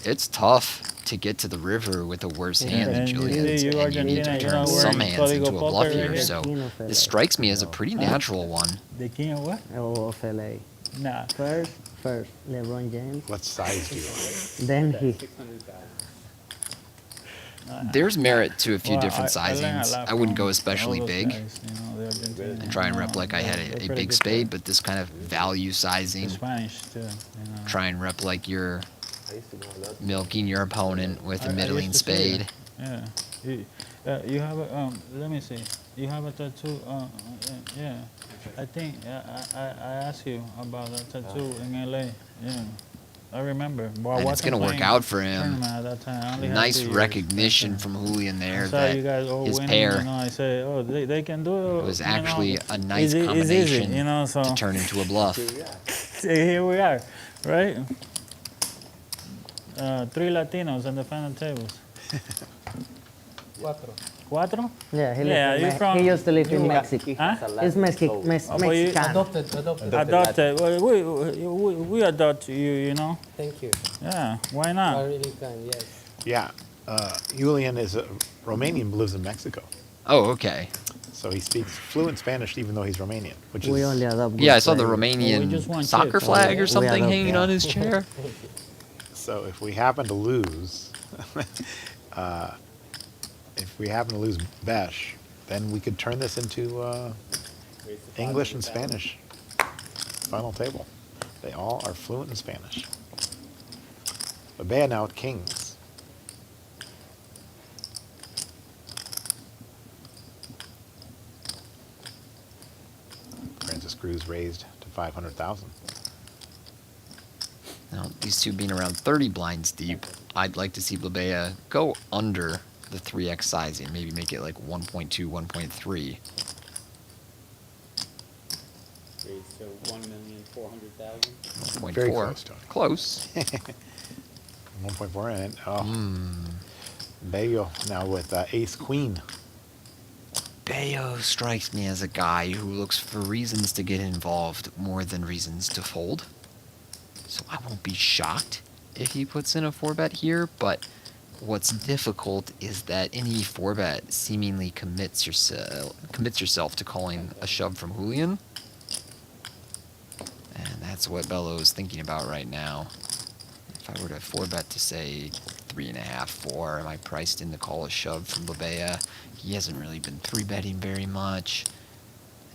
D: It's tough to get to the river with a worse hand than
E: And you
D: Julian's,
E: see, you
D: and you need to
E: Argentina,
D: turn
E: we're
D: some
E: in
D: hands
E: Código
D: into a bluff
E: Poker
D: here,
E: right here.
D: so
I: King of
D: this
I: LA.
D: strikes me as a pretty natural one.
E: The king of what?
I: Of LA.
E: Nah.
I: First, LeBron James.
C: What size do you want?
I: Then he.
D: There's merit to a few
E: Well,
D: different
E: I learned a
D: sizings.
E: lot
D: I wouldn't
E: from
D: go especially
E: all those
D: big
E: guys, the Argentinians,
D: and try and rep like I had
E: they're
D: a
E: pretty
D: big
E: good
D: spade,
E: players.
D: but this kind of value
E: The
D: sizing,
E: Spanish too.
D: try and rep like you're milking your opponent with a
E: I
D: middling
E: used to see
D: spade.
E: that. Yeah. You have a let me see. You have a tattoo. Yeah. I think I asked you about a tattoo in LA. Yeah. I remember. Well,
D: And it's gonna work out for him.
E: At that time. I only had
D: Nice
E: 2 years.
D: recognition from Julian there
E: I saw you
D: that
E: guys all
D: his
E: winning,
D: pair
E: I say, oh, they can do it.
D: was actually a nice
E: It's easy,
D: combination
E: so
D: to turn into a bluff.
E: here we are, right? 3 Latinos in the final tables. Cuatro?
I: Yeah, he,
E: Yeah,
I: lived in
E: you from-
I: he used to live in
E: you-
I: Mexico.
E: Huh?
I: He's Mexican.
E: but you- Adopted. Well, we adopt you,
J: Thank you.
E: Yeah, why not?
J: really kind, yes.
C: Yeah, Iulian is a Romanian, but lives in Mexico.
D: Oh, okay.
C: So he speaks fluent Spanish even though he's Romanian, which
I: We
C: is
I: only adopt good
D: Yeah, I saw the
I: players.
E: just
D: Romanian
E: want
D: soccer
E: chips.
D: flag or
I: We
D: something
I: adopt-
D: hanging
C: yeah.
D: on his chair.
C: so. If we happen to lose, Bösch, then we could turn this into English and Spanish final table. They all are fluent in Spanish. Blebea now at kings. Cruz raised to 500,000.
D: Now, these two being around 30 blinds deep, I'd like to see Blebea go under the 3x sizing, maybe make it like 1.2, 1.3.
G: So 1,400,000.
C: Very
D: 1.4.
C: close to it.
D: Close.
C: 1.4 and Bello now with ace queen.
D: Bello strikes me as a guy who looks for reasons to get involved more than reasons to fold. So I won't be shocked if he puts in a 4-bet here, but what's difficult is that any 4-bet seemingly commits yourself to calling a shove from Julian. And that's what Bello is thinking about right now. If I were to 4-bet to say 3.5, 4, am I priced in to call a shove from Blebea? He hasn't really been 3-betting very much.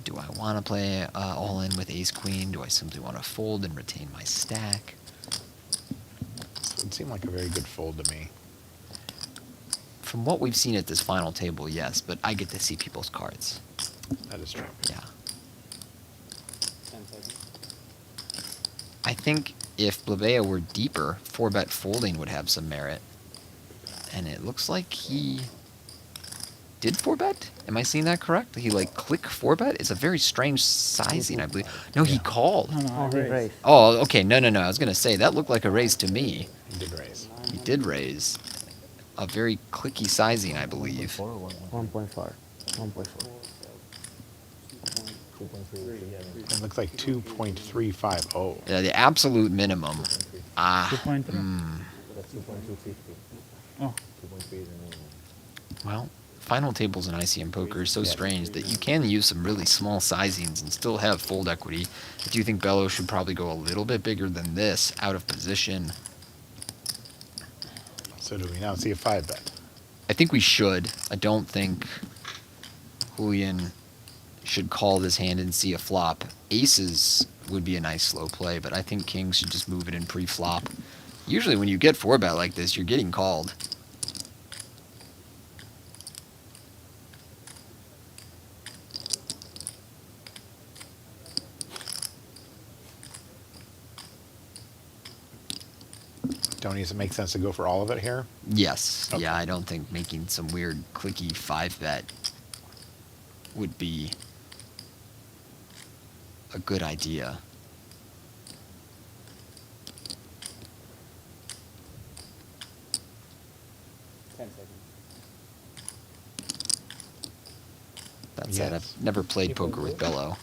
D: Do I want to play all in with ace-queen? Do I simply want to fold and retain my stack?
C: So it seemed like a very good fold to me.
D: From what we've seen at this final table, yes, but I get to see people's cards.
C: That is true.
D: Yeah. I think if Blebea were deeper, 4-bet folding would have some merit. And it looks like he did 4-bet? Am I seeing that correct? He like click 4-bet? It's a very strange sizing, I believe. No, he called.
I: Oh, he raised.
D: Oh, okay. No. I was going to say, that looked like a raise to me.
C: He did raise.
D: He did raise. A very clicky sizing, I believe.
I: 1.4. 1.4.
C: It looks like 2.350.
D: Yeah, the absolute minimum.
E: 2.3.
D: Well, final tables in ICM poker is so strange that you can use some really small sizings and still have fold equity. I do think Bello should probably go a little bit bigger than this, out of position.
C: So do we now see a 5-bet?
D: I think we should. I don't think Iulian should call this hand and see a flop. Aces would be a nice slow play, but I think kings should just move it in pre-flop. Usually when you get 4-bet like this, you're getting called.
C: Don't it make sense to go for all of it here?
D: Yes.
C: Okay.
D: Yeah, I don't think making some weird clicky 5-bet would be a good idea. That said,
C: Yes.
D: I've never played poker with Bello.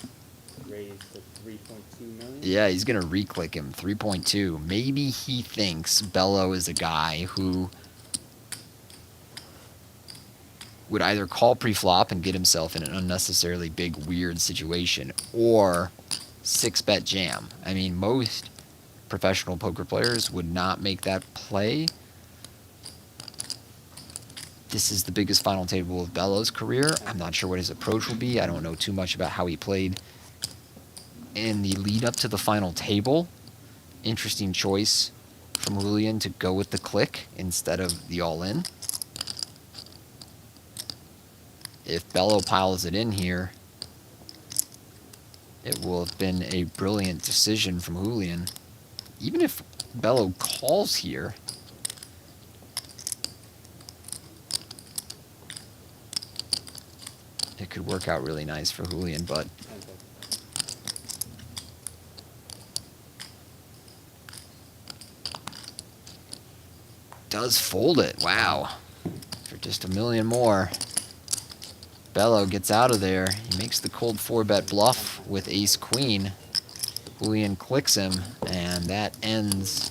G: Raised to 3.2 million.
D: Yeah, he's going to re-click him. 3.2. Maybe he thinks Bello is a guy who would either call pre-flop and get himself in an unnecessarily big, weird situation, or 6-bet jam. I mean, most professional poker players would not make that play. This is the biggest final table of Bello's career. I'm not sure what his approach will be. I don't know too much about how he played in the lead up to the final table. Interesting choice from Iulian to go with the click instead of the all-in. If Bello piles it in here, it will have been a brilliant decision from Iulian. Even if Bello calls here, it could work out really nice for Iulian, but does fold it. Wow. For just $1 million more. Bello gets out of there. He makes the cold 4-bet bluff with ace-queen. Iulian clicks him, and that ends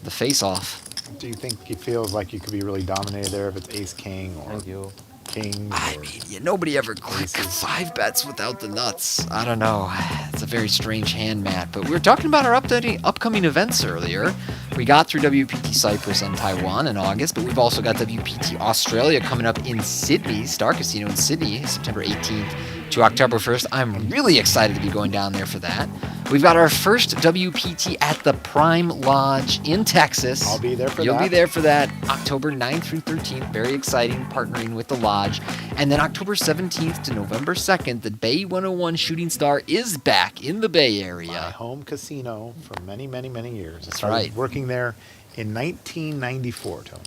D: the face-off.
C: Do you think he feels like you could be really dominated there if it's ace-king or
G: Thank you.
C: king?
D: I mean, yeah, nobody ever clicks 5 bets without the nuts. I don't know. It's a very strange hand, Matt. But we were talking about our upcoming events earlier. We got through WPT Cyprus and Taiwan in August, but we've also got WPT Australia coming up in Sydney, Star Casino in Sydney, September 18th to October 1st. I'm really excited to be going down there for that. We've got our first WPT at the Prime Lodge in Texas.
C: I'll be there for
D: You'll
C: that.
D: be there for that, October 9th through 13th. Very exciting, partnering with the Lodge. And then October 17th to November 2nd, the Bay 101 Shooting Star is back in the Bay
C: My
D: Area.
C: home casino for many, many, many years.
D: That's
C: I started
D: right.
C: working there in 1994, Tony.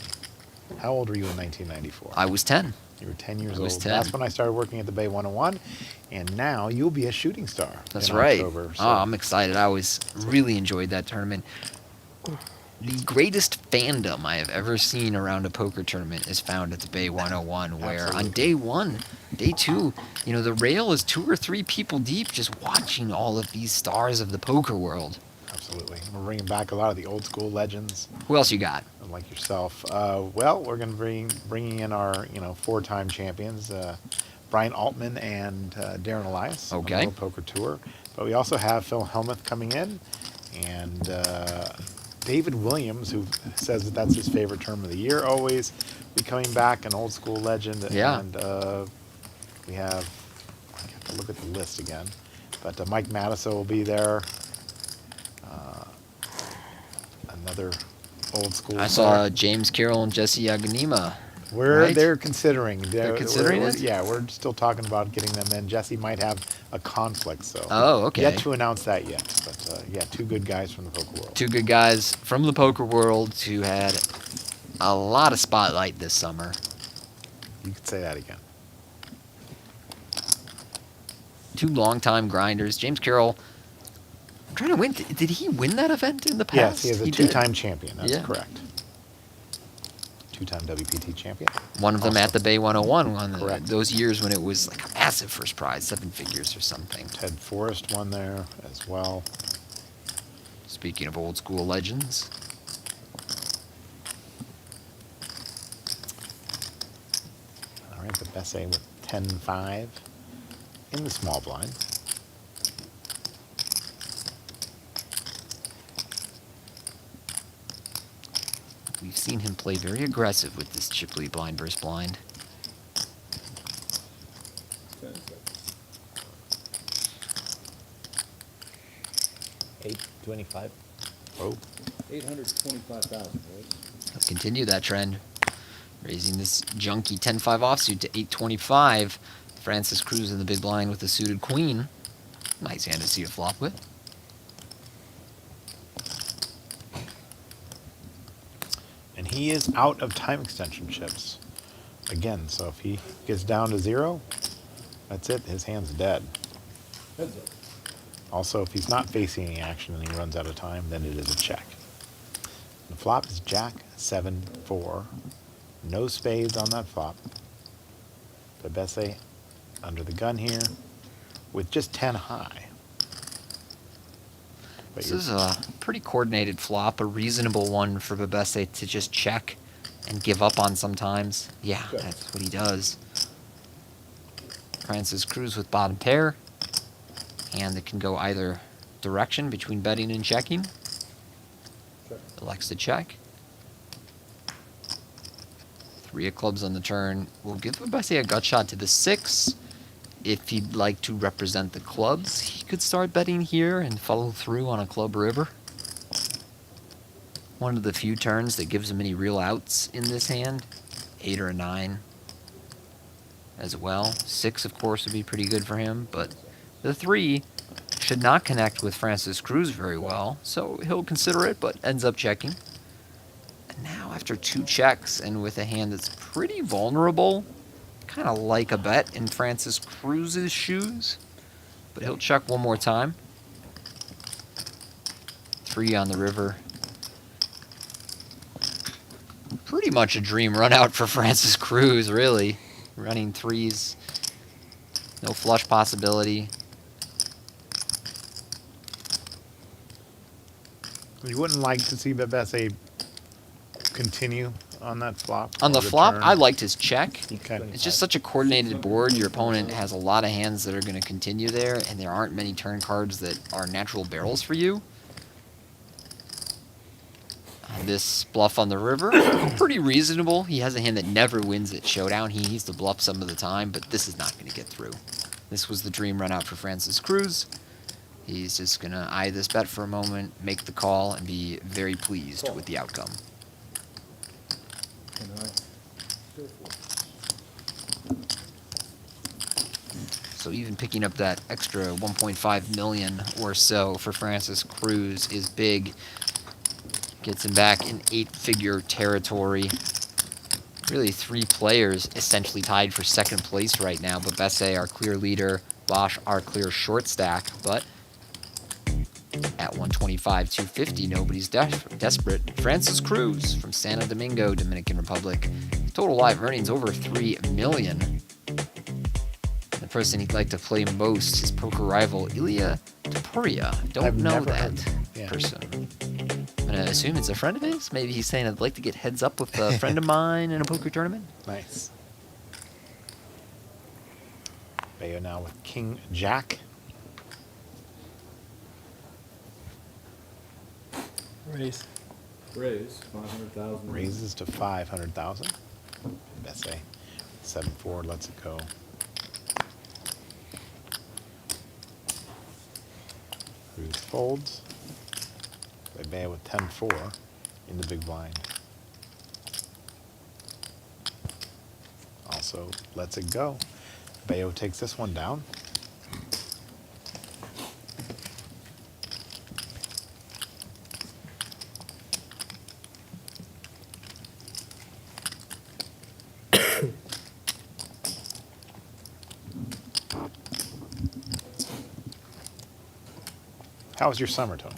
C: How old were you in 1994?
D: I was 10.
C: You were 10 years
D: I was
C: old.
D: 10.
C: That's when I started working at the Bay 101, and now you'll be a shooting star.
D: That's
C: in
D: right.
C: October, so-
D: Oh, I'm excited. I always really enjoyed that tournament. The greatest fandom I have ever seen around a poker tournament is found at the Bay 101, where on day 1, day 2, you know, the rail is 2 or 3 people deep just watching all of these stars of the poker world.
C: Absolutely. We're bringing back a lot of the old school legends,
D: Who else you got?
C: like yourself. Well, we're going to bringing in our 4-time champions, Brian Altman and Darren Elias on the
D: Okay.
C: World Poker Tour. But we also have Phil Helmuth coming in, and David Williams, who says that that's his favorite term of the year always, be coming back, an old school legend.
D: Yeah.
C: And we have, I have to look at the list again, but Mike Matiso will be there. Another old school.
D: I
C: player.
D: saw James Carroll and Jesse Aganima. Right?
C: They're considering.
D: They're considering it?
C: Yeah, we're still talking about getting them in. Jesse might have a conflict, so.
D: Oh, okay.
C: Yet to announce that yet, but yeah, 2 good guys from the poker world.
D: 2 good guys from the poker world who had a lot of spotlight this summer.
C: You could say that again.
D: 2 longtime grinders. James Carroll, I'm trying to win. Did he win that event in the past?
C: Yes, he is a
D: did.
C: 2-time champion. That's
D: Yeah.
C: correct. 2-time WPT champion.
D: One of them at
C: Also,
D: the Bay 101. One of
C: Correct.
D: those years when it was like a massive first prize, 7 figures or something.
C: Ted Forrest won there as well.
D: Speaking of old school legends.
C: Betbese with 10-5 in the small blind.
D: We've seen him play very aggressive with this chip lead blind versus blind.
F: 10 seconds.
G: 825.
C: Oh,
F: 825,000, right?
D: Let's continue that trend. Raising this junky 10-5 offsuit to 825. Francis Cruz in the big blind with the suited queen. Nice hand to see a flop with.
C: and he is out of time extension chips. Again, so if he gets down to 0, that's it. His hand's dead.
F: Heads up.
C: Also, if he's not facing any action and he runs out of time, then it is a check. The flop is Jack 7-4. No spades on that flop. Betbese under the gun here with just 10 high. But
D: This is a pretty coordinated flop, a reasonable one for Betbese to just check and give up on sometimes. Yeah,
F: Check.
D: that's what he does. Francis Cruz with bottom pair. Hand that can go either direction between betting and checking.
F: Check.
D: Elects to check. 3 of clubs on the turn. We'll give Betbese a gut shot to the 6. If he'd like to represent the clubs, he could start betting here and follow through on a club river. One of the few turns that gives him any real outs in this hand. 8 or a 9 as well. 6, of course, would be pretty good for him, but the 3 should not connect with Francis Cruz very well, so he'll consider it, but ends up checking. And now, after 2 checks, and with a hand that's pretty vulnerable, kind of like a bet in Francis Cruz's shoes, but he'll check one more time. 3 on the river. Pretty much a dream run out for Francis Cruz, really. Running 3s. No flush possibility.
C: you wouldn't like to see Betbese continue on that flop?
D: On the
C: or
D: flop,
C: turn?
D: I liked his check.
C: Okay.
D: It's just such a coordinated board. Your opponent has a lot of hands that are going to continue there, and there aren't many turn cards that are natural barrels for you. This bluff on the river, pretty reasonable. He has a hand that never wins at showdown. He needs to bluff some of the time, but this is not going to get through. This was the dream run out for Francis Cruz. He's just going to eye this bet for a moment, make the call, and be very pleased with the outcome.
F: And I go for it.
D: So even picking up that extra 1.5 million or so for Francis Cruz is big. Gets him back in 8-figure territory. Really 3 players essentially tied for 2nd place right now. Betbese, our clear leader. Bösch, our clear short stack. But at 125, 250, nobody's desperate. Francis Cruz from Santo Domingo, Dominican Republic. Total live earnings over 3 million. The person he'd like to play most, his poker rival, Iulian. Don't
C: I've
D: know
C: never
D: that
C: heard.
D: person. I'm going to assume it's a friend of his. Maybe he's saying, I'd like to get heads up with a friend of mine in a poker tournament.
C: Nice. Bello now with King Jack.
E: Raise.
F: Raise 500,000.
C: Raises to 500,000. Betbese 7-4 lets it go. Cruz folds. Bello with 10-4 in the big blind. Also lets it go. Bello takes this one down. How was your summer, Tony?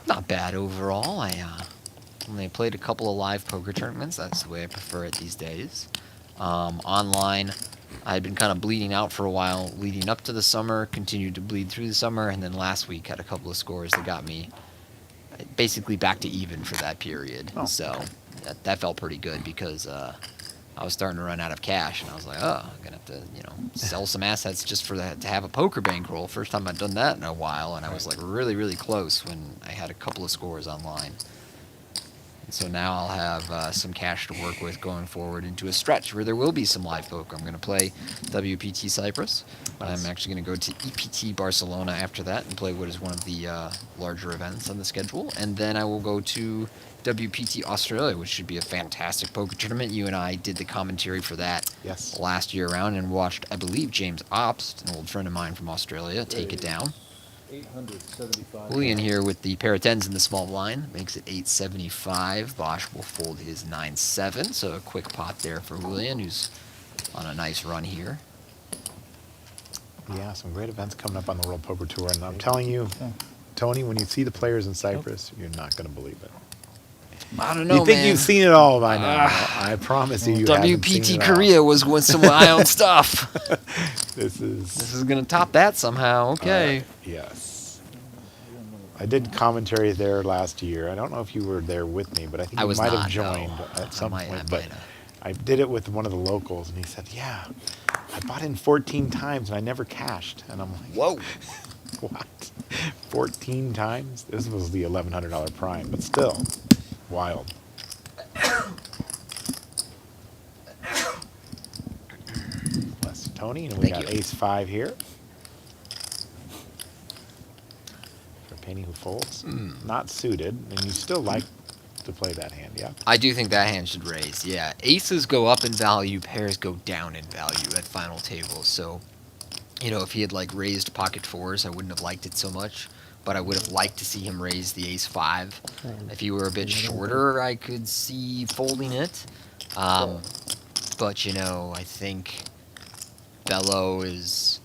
D: Not bad overall. I only played a couple of live poker tournaments. That's the way I prefer it these days. Online, I had been kind of bleeding out for a while leading up to the summer, continued to bleed through the summer, and then last week had a couple of scores that got me basically back to even for that period.
C: Oh,
D: So that felt pretty good because I was starting to run out of cash, and I was like, oh, I'm gonna have to, sell some assets just for that to have a poker bankroll. First time I'd done that in a while, and I was like really, really close when I had a couple of scores online. And so now I'll have some cash to work with going forward into a stretch where there will be some live poker. I'm going to play WPT Cyprus. I'm actually going to go to EPT Barcelona after that and play what is one of the larger events on the schedule. And then I will go to WPT Australia, which should be a fantastic poker tournament. You and I did the commentary for that last year around and watched, I believe, James Obst, an old friend of mine from Australia, take it down.
F: 875.
D: Iulian here with the pair of 10s in the small blind makes it 875. Bösch will fold his 9-7, so a quick pot there for Iulian, who's on a nice run here.
C: Yeah, some great events coming up on the World Poker Tour, and I'm telling you, Tony, when you see the players in Cyprus, you're not going to believe it.
D: I don't know,
C: You think
D: man.
C: you've seen it all by now. I promise you haven't seen
D: WPT
C: it all.
D: Korea was with some wild stuff.
C: This is
D: going to top that somehow. Okay.
C: yes. I did commentary there last year. I don't know if you were there with me, but I think you might have joined at some point. But I did it with one of the locals, and he said, yeah, I bought in 14 times, and I never cashed. And I'm like,
D: whoa.
C: What? 14 times? This was the $1,100 prime, but still, wild. Bless you, Tony. And we got ace-5 here. For Penny who folds. Not suited, and you still like to play that hand, yeah?
D: I do think that hand should raise, yeah. Aces go up in value, pairs go down in value at final table, so... if he had raised pocket fours, I wouldn't have liked it so much, but I would have liked to see him raise the ace-5. If he were a bit shorter, I could see folding it. But, I think Bello has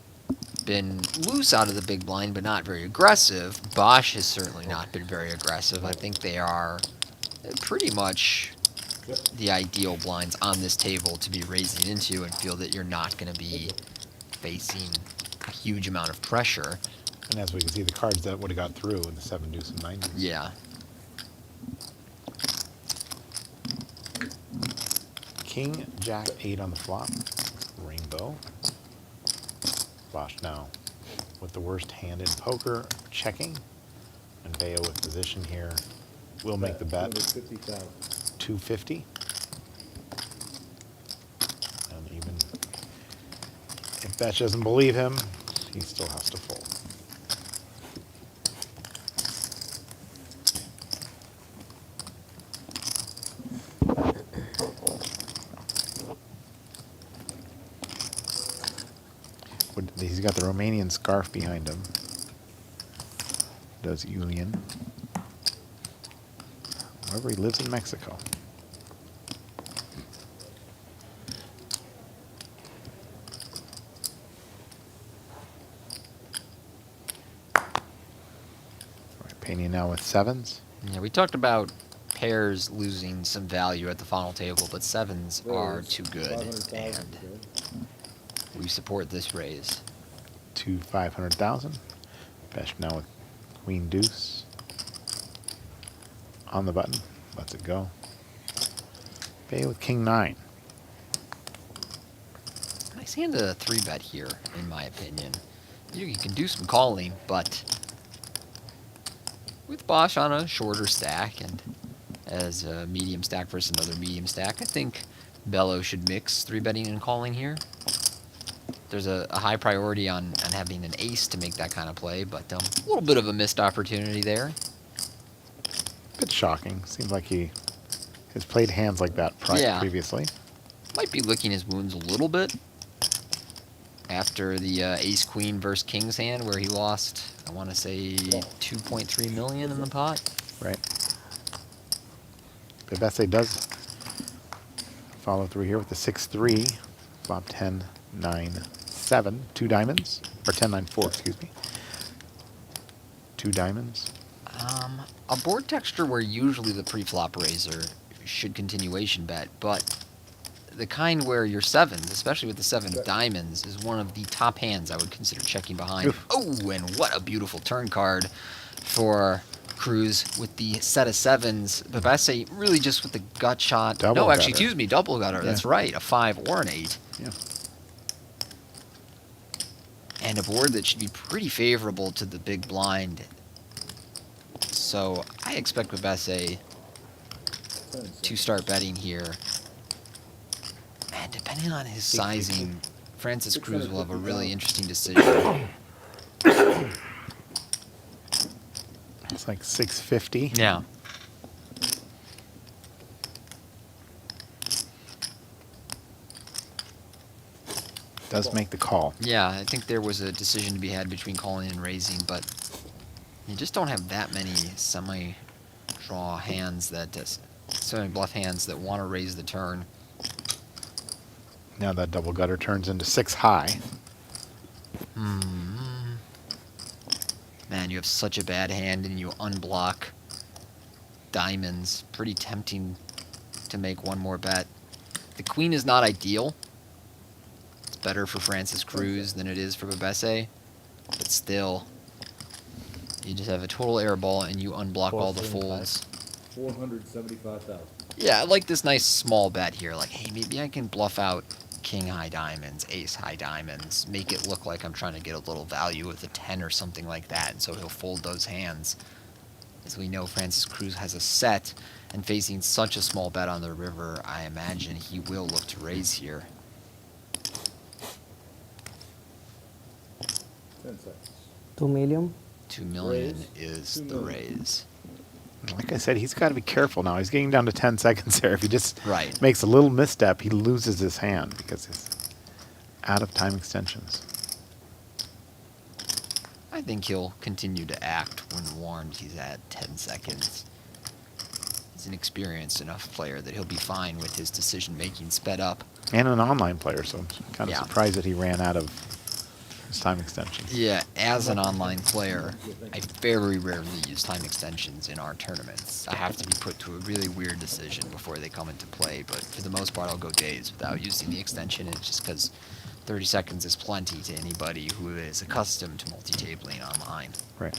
D: been loose out of the big blind, but not very aggressive. Bösch has certainly not been very aggressive. I think they are pretty much the ideal blinds on this table to be raising into and feel that you're not going to be facing a huge amount of pressure.
C: And as we can see, the cards that would have got through in the 7 deuce and 9 deuce.
D: Yeah.
C: King, Jack, 8 on the flop. Rainbow. Bösch now with the worst hand in poker, checking. And Bello with position here. Will make the bet. 250. And even if Bösch doesn't believe him, he still has to fold. He's got the Romanian scarf behind him. Does Iulian. However, he lives in Mexico. Painting now with 7s.
D: Yeah, we talked about pairs losing some value at the final table, but 7s are too good, and we support this raise.
C: To 500,000. Bösch now with Queen Deuce. On the button. Lets it go. Bello with King 9.
D: Nice hand to 3-bet here, in my opinion. You can do some calling, but with Bösch on a shorter stack and as a medium stack versus another medium stack, I think Bello should mix 3-betting and calling here. There's a high priority on having an ace to make that kind of play, but a little bit of a missed opportunity there.
C: Bit shocking. Seems like he has played hands like that previously.
D: Might be licking his wounds a little bit after the ace-queen versus king's hand where he lost, I want to say, 2.3 million in the pot.
C: Right. Betbese does follow through here with the 6-3. Flop 10, 9, 7. 2 diamonds. Or 10, 9, 4, excuse me. 2 diamonds.
D: A board texture where usually the pre-flop raiser should continuation bet, but the kind where your 7s, especially with the 7 of diamonds, is one of the top hands I would consider checking behind. Oof. Oh, and what a beautiful turn card for Cruz with the set of sevens. Betbese really just with the gut shot.
C: Double
D: no, actually,
C: gutter.
D: excuse me, double gutter. That's
C: Yeah.
D: right, a 5 or an 8.
C: Yeah.
D: And a board that should be pretty favorable to the big blind. So I expect Betbese to start betting here. And depending on his sizing, Francis Cruz will have a really interesting decision.
C: It's like 650.
D: Yeah.
C: Does make the call.
D: Yeah, I think there was a decision to be had between calling and raising, but you just don't have that many semi-draw hands that, semi-bluff hands that want to raise the turn.
C: Now that double gutter turns into 6 high.
D: Man, you have such a bad hand and you unblock diamonds. Pretty tempting to make one more bet. The queen is not ideal. It's better for Francis Cruz than it is for Betbese, but still, you just have a total air ball and you unblock all the folds.
F: 475,000.
D: Yeah, I like this nice small bet here. Like, hey, maybe I can bluff out king high diamonds, ace high diamonds, make it look like I'm trying to get a little value with a 10 or something like that, and so he'll fold those hands. As we know, Francis Cruz has a set, and facing such a small bet on the river, I imagine he will look to raise here.
F: 10 seconds.
I: 2 million.
D: 2 million
F: Raise.
D: is
F: 2
D: the
F: million.
D: raise.
C: Like I said, he's got to be careful now. He's getting down to 10 seconds there. If he just
D: Right.
C: makes a little misstep, he loses his hand because he's out of time extensions.
D: I think he'll continue to act when warned he's at 10 seconds. He's an experienced enough player that he'll be fine with his decision-making sped up.
C: And an online player, so I'm kind of
D: Yeah.
C: surprised that he ran out of his time extensions.
D: Yeah, as an online player, I very rarely use time extensions in our tournaments. I have to be put to a really weird decision before they come into play, but for the most part I'll go days without using the extension, and it's just because 30 seconds is plenty to anybody who is accustomed to multi-tabling online.
C: Right.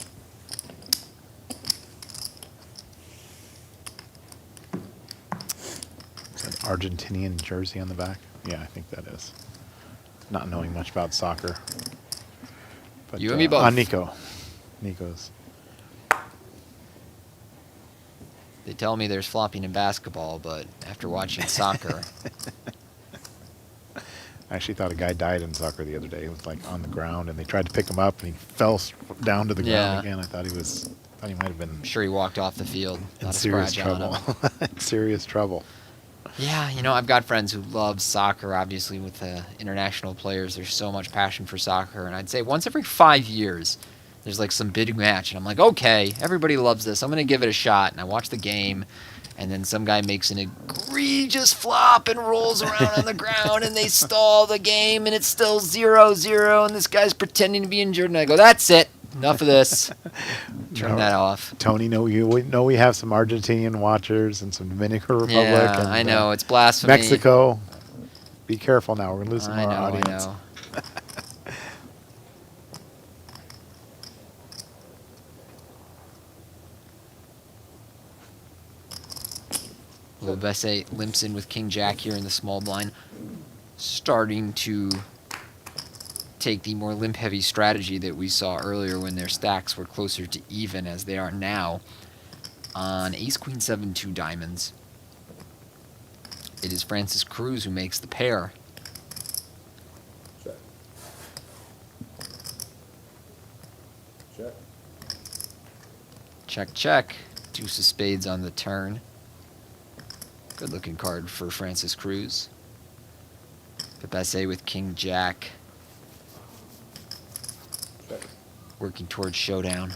C: Is that Argentinian jersey on the back? Yeah, I think that is. Not knowing much about soccer. But,
D: You and me both.
C: Nico. Nico's.
D: They tell me there's flopping in basketball, but after watching soccer,
C: I actually thought a guy died in soccer the other day. He was like on the ground, and they tried to pick him up, and he fell down to the
D: Yeah.
C: ground again. I thought he might have been
D: I'm sure he walked off the field.
C: in
D: Not a
C: serious
D: scratch on
C: trouble.
D: him.
C: In serious trouble.
D: Yeah, you know, I've got friends who love soccer. Obviously, with the international players, there's so much passion for soccer. And I'd say once every 5 years, there's like some big match. And I'm like, okay, everybody loves this. I'm going to give it a shot. And I watch the game. And then some guy makes an egregious flop and rolls around on the ground. And they stall the game. And it's still 0-0. And this guy's pretending to be injured. And I go, that's it. Enough of this. Turn that off.
C: Tony, we have some Argentinian watchers and some Dominican Republic.
D: Yeah,
C: and,
D: I know. It's blasphemy.
C: Mexico. Be careful now. We're losing
D: I
C: our
D: know,
C: audience.
D: I know. Bello limps in with King Jack here in the small blind, starting to take the more limp-heavy strategy that we saw earlier when their stacks were closer to even as they are now on Ace Queen 7 2 diamonds. It is Francis Cruz who makes the pair.
F: Check. Check.
D: Check, check. Deuce of spades on the turn. Good looking card for Francis Cruz. Betbese with King Jack.
F: Check.
D: Working towards showdown.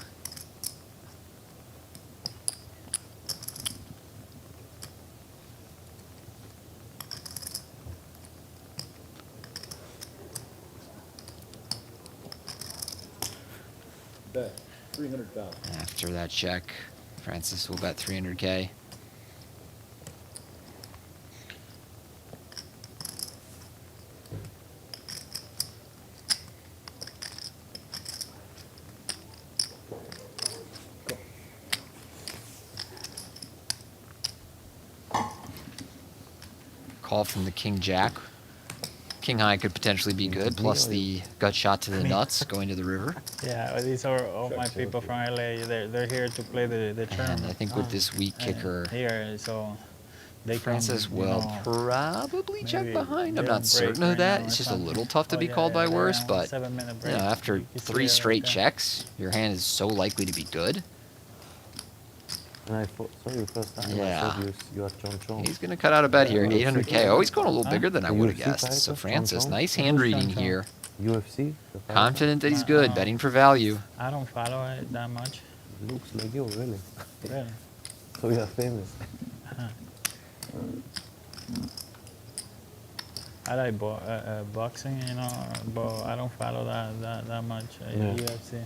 F: Bet. 300,000.
D: After that check, Francis will bet 300K. Call from the King Jack. King High could potentially be good, plus the gut shot to the nuts going to the river.
E: Yeah, these are all my people from LA. They're here to play the tournament.
D: And I think with this weak kicker,
E: here, so they
D: Francis
E: come,
D: will probably check behind. I'm not certain of that. It's just a little tough to be called by worse, but you know, after 3 straight checks, your hand is so likely to be good.
J: And I saw you first time.
D: Yeah.
J: I thought you are John Jones.
D: He's going to cut out a bet here, 800K. Oh, he's going a little bigger than I would have
J: UFC
D: guessed.
J: fighter,
D: So
J: John
D: Francis,
J: Jones?
D: nice hand reading here.
J: UFC? the fighter?
D: Confident that he's good, betting for value.
E: I don't follow it that much.
J: Looks like you, really.
E: Really.
J: So you are famous.
E: I like boxing, you know, but I don't follow that much. UFC.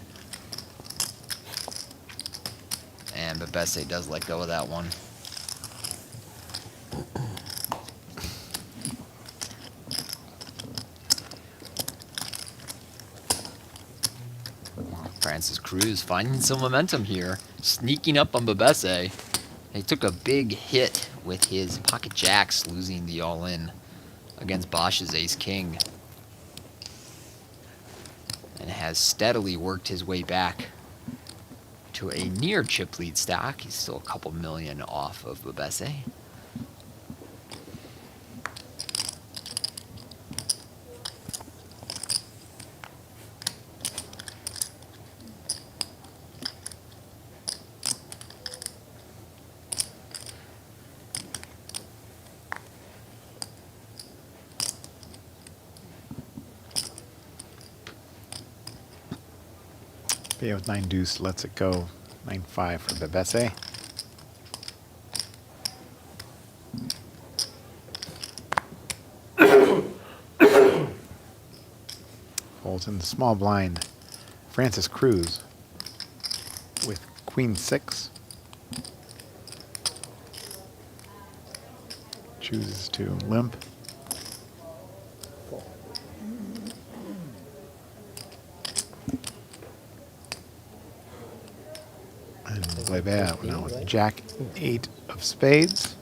D: And Betbese does let go of that one. Francis Cruz finding some momentum here, sneaking up on Betbese. He took a big hit with his pocket jacks, losing the all-in against Bösch's ace-king. And has steadily worked his way back to a near chip lead stack. He's still a couple million off of Betbese.
C: Yeah, with 9 deuce, lets it go. 9-5 for Betbese. Folds in the small blind. Francis Cruz with Queen 6. Chooses to limp. And Blebea now with Jack 8 of spades.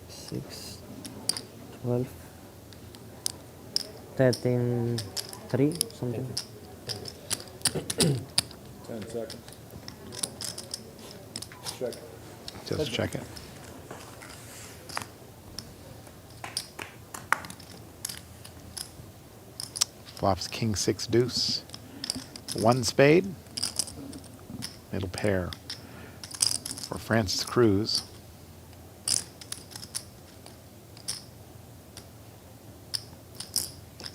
I: 6, 12, 13, 3, something.
F: 10 seconds. Check.
C: Just check it. Flops King 6 deuce. 1 spade. Middle pair for Francis Cruz.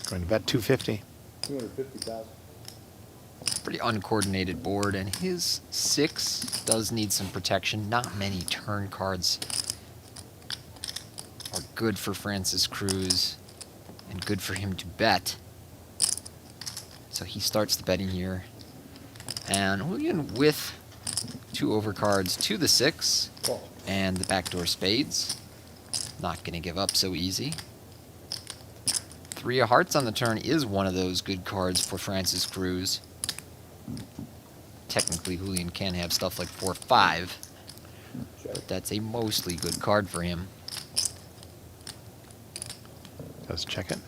C: Going to bet 250.
F: 250,000.
D: Pretty uncoordinated board, and his 6 does need some protection. Not many turn cards are good for Francis Cruz and good for him to bet. So he starts the betting here. And Iulian with 2 overcards to the 6 and the backdoor spades. Not going to give up so easy. 3 of hearts on the turn is one of those good cards for Francis Cruz. Technically, Iulian can have stuff like 4-5, but that's a mostly good card for him.
C: Does check it.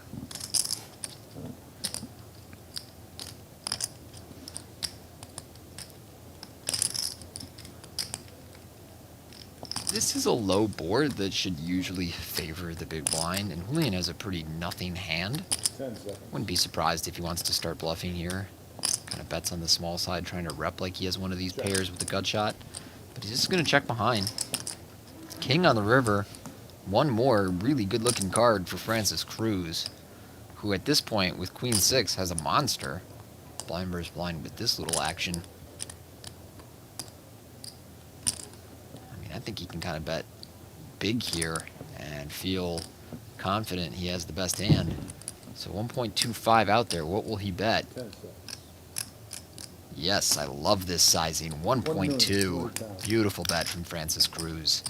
D: This is a low board that should usually favor the big blind, and Iulian has a pretty nothing hand.
F: 10 seconds.
D: Wouldn't be surprised if he wants to start bluffing here. Kind of bets on the small side, trying to rep like he has one of these pairs with the gut shot. But he's just going to check behind. King on the river. One more really good-looking card for Francis Cruz, who at this point, with Queen 6, has a monster. Blind versus blind with this little action. I think he can kind of bet big here and feel confident he has the best hand. So 1.25 out there. What will he bet?
F: 10 seconds.
D: Yes, I love this sizing. 1.2. Beautiful bet from Francis Cruz.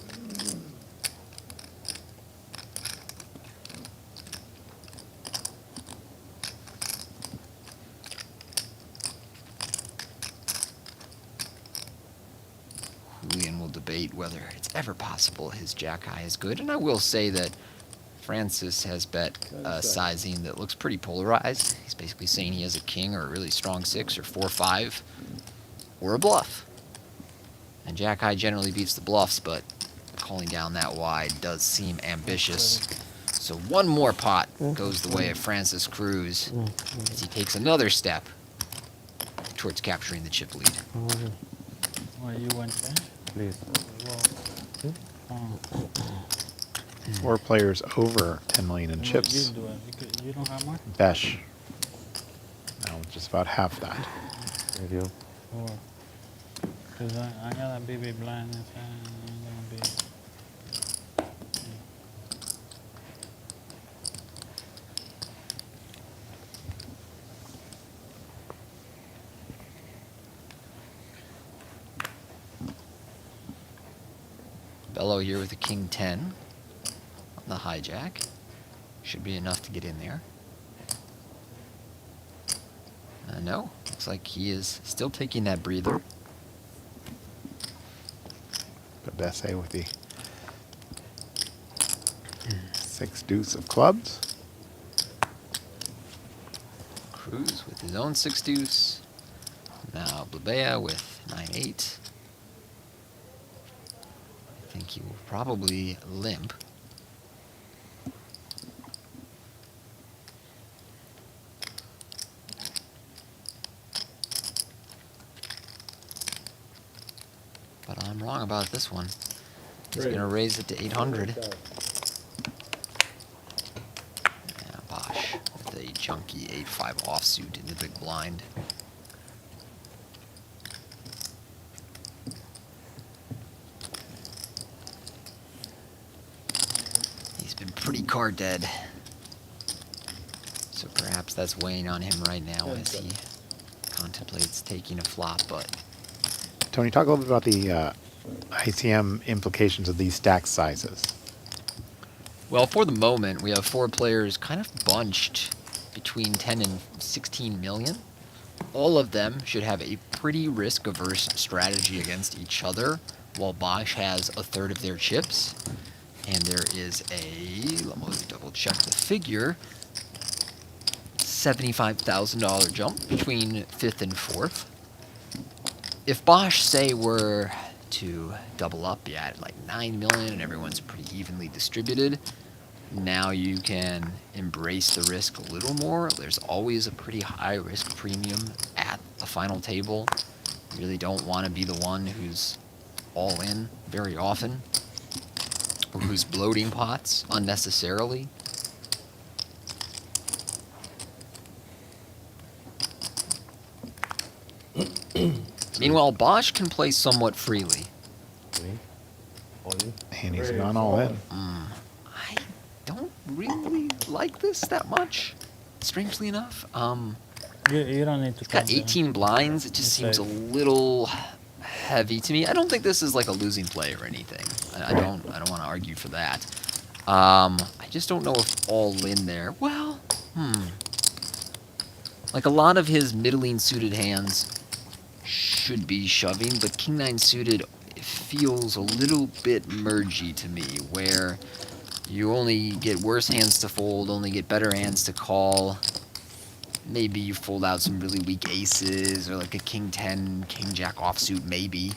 D: Iulian will debate whether whether it's ever possible his jack high is good. And I will say that Francis has bet sizing that looks pretty polarized. He's basically saying he has a king or a really strong 6 or 4-5 or a bluff. And jack high generally beats the bluffs, but calling down that wide does seem ambitious. So one more pot goes the way of Francis Cruz as he takes another step towards capturing the chip lead.
E: Well, you went there?
J: Please.
C: Four players over 10 million in chips.
E: You do it. You don't have more?
C: Bösch. Now just about half that.
J: Thank you.
E: Because I got a BB blind. And I'm going to be...
D: Bello here with a king 10 on the hijack. Should be enough to get in there. No, looks like he is still taking that breather.
C: Betbese with the 6 deuce of clubs.
D: Cruz with his own 6 deuce. Now Blebea with 9-8. I think he will probably limp. But I'm wrong about this one. He's going to raise it to 800. Yeah, Bösch with a junky 8-5 offsuit in the big blind. He's been pretty card dead. So perhaps that's weighing on him right now as he contemplates taking a flop, but
C: Tony, talk a little bit about the ICM implications of these stack sizes.
D: well, for the moment, we have 4 players kind of bunched between 10 and 16 million. All of them should have a pretty risk-averse strategy against each other, while Bösch has a third of their chips. And there is a, let me double check the figure, $75,000 jump between 5th and 4th. If Bösch, say, were to double up at like 9 million and everyone's pretty evenly distributed, now you can embrace the risk a little more. There's always a pretty high risk premium at the final table. You really don't want to be the one who's all in very often, or who's bloating pots unnecessarily. Meanwhile, Bösch can play somewhat freely.
C: And he's gone all in.
D: I don't really like this that much, strangely enough.
E: You don't need to.
D: He's got 18 blinds. It just seems a little heavy to me. I don't think this is like a losing play or anything. I don't want to argue for that. I just don't know if all in there. Well, like a lot of his middling suited hands should be shoving, but King 9 suited feels a little bit mergy to me, where you only get worse hands to fold, only get better hands to call. Maybe you fold out some really weak aces, or like a King 10, King Jack offsuit, maybe.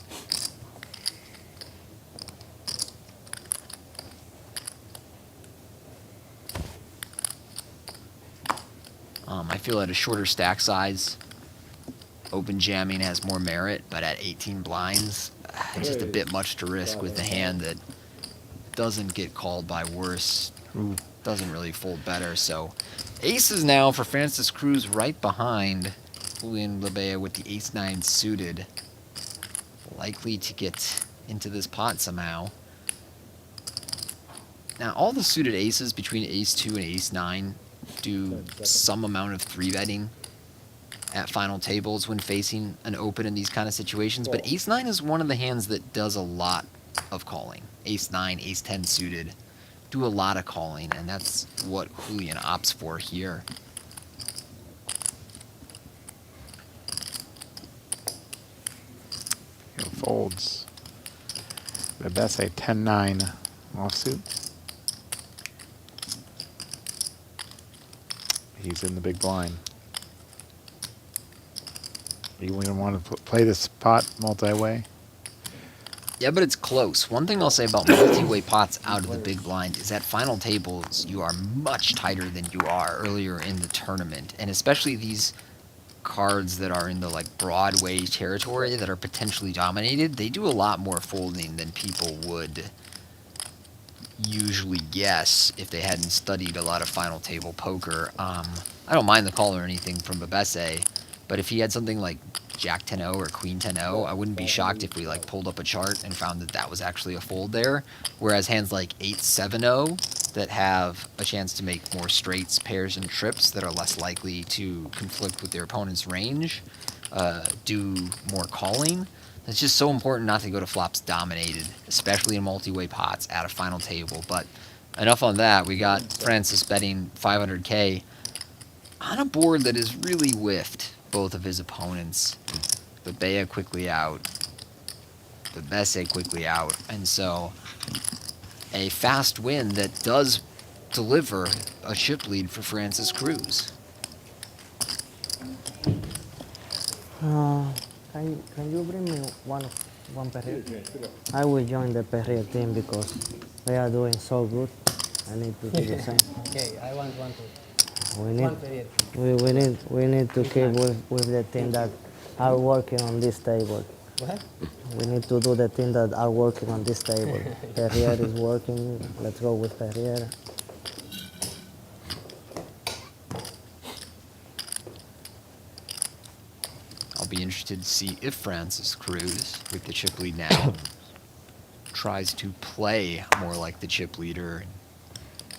D: I feel at a shorter stack size, open jamming has more merit, but at 18 blinds, it's just a bit much to risk with a hand that doesn't get called by worse, doesn't really fold better. So aces now for Francis Cruz right behind Iulian Blebea with the ace-9 suited. Likely to get into this pot somehow. Now all the suited aces between ace-2 and ace-9 do some amount of 3-betting at final tables when facing an open in these kind of situations, but ace-9 is one of the hands that does a lot of calling. Ace-9, ace-10 suited do a lot of calling, and that's what Iulian opts for here.
C: Folds. Betbese 10-9 offsuit. He's in the big blind. You want to play this pot multi-way?
D: Yeah, but it's close. One thing I'll say about multi-way pots out of the big blind is at final tables, you are much tighter than you are earlier in the tournament. And especially these cards that are in the like Broadway territory that are potentially dominated, they do a lot more folding than people would usually guess if they hadn't studied a lot of final table poker. I don't mind the call or anything from Betbese, but if he had something like Jack 10-0 or Queen 10-0, I wouldn't be shocked if we like pulled up a chart and found that that was actually a fold there. Whereas hands like 8-7-0 that have a chance to make more straights, pairs, and trips that are less likely to conflict with their opponent's range, do more calling. It's just so important not to go to flops dominated, especially in multi-way pots at a final table. But enough on that. We got Francis betting 500K on a board that is really whiffed both of his opponents. Blebea quickly out, Betbese quickly out, and so a fast win that does deliver a chip lead for Francis Cruz.
I: Can you bring me one Perrier? I will join the Perrier team because they are doing so good. I need to do the same.
G: Okay, I want one too.
I: We need to keep with the team that are working on this table.
G: What?
I: We need to do the team that are working on this table. Perrier is working. Let's go with Perrier.
D: I'll be interested to see if Francis Cruz, with the chip lead now, tries to play more like the chip leader,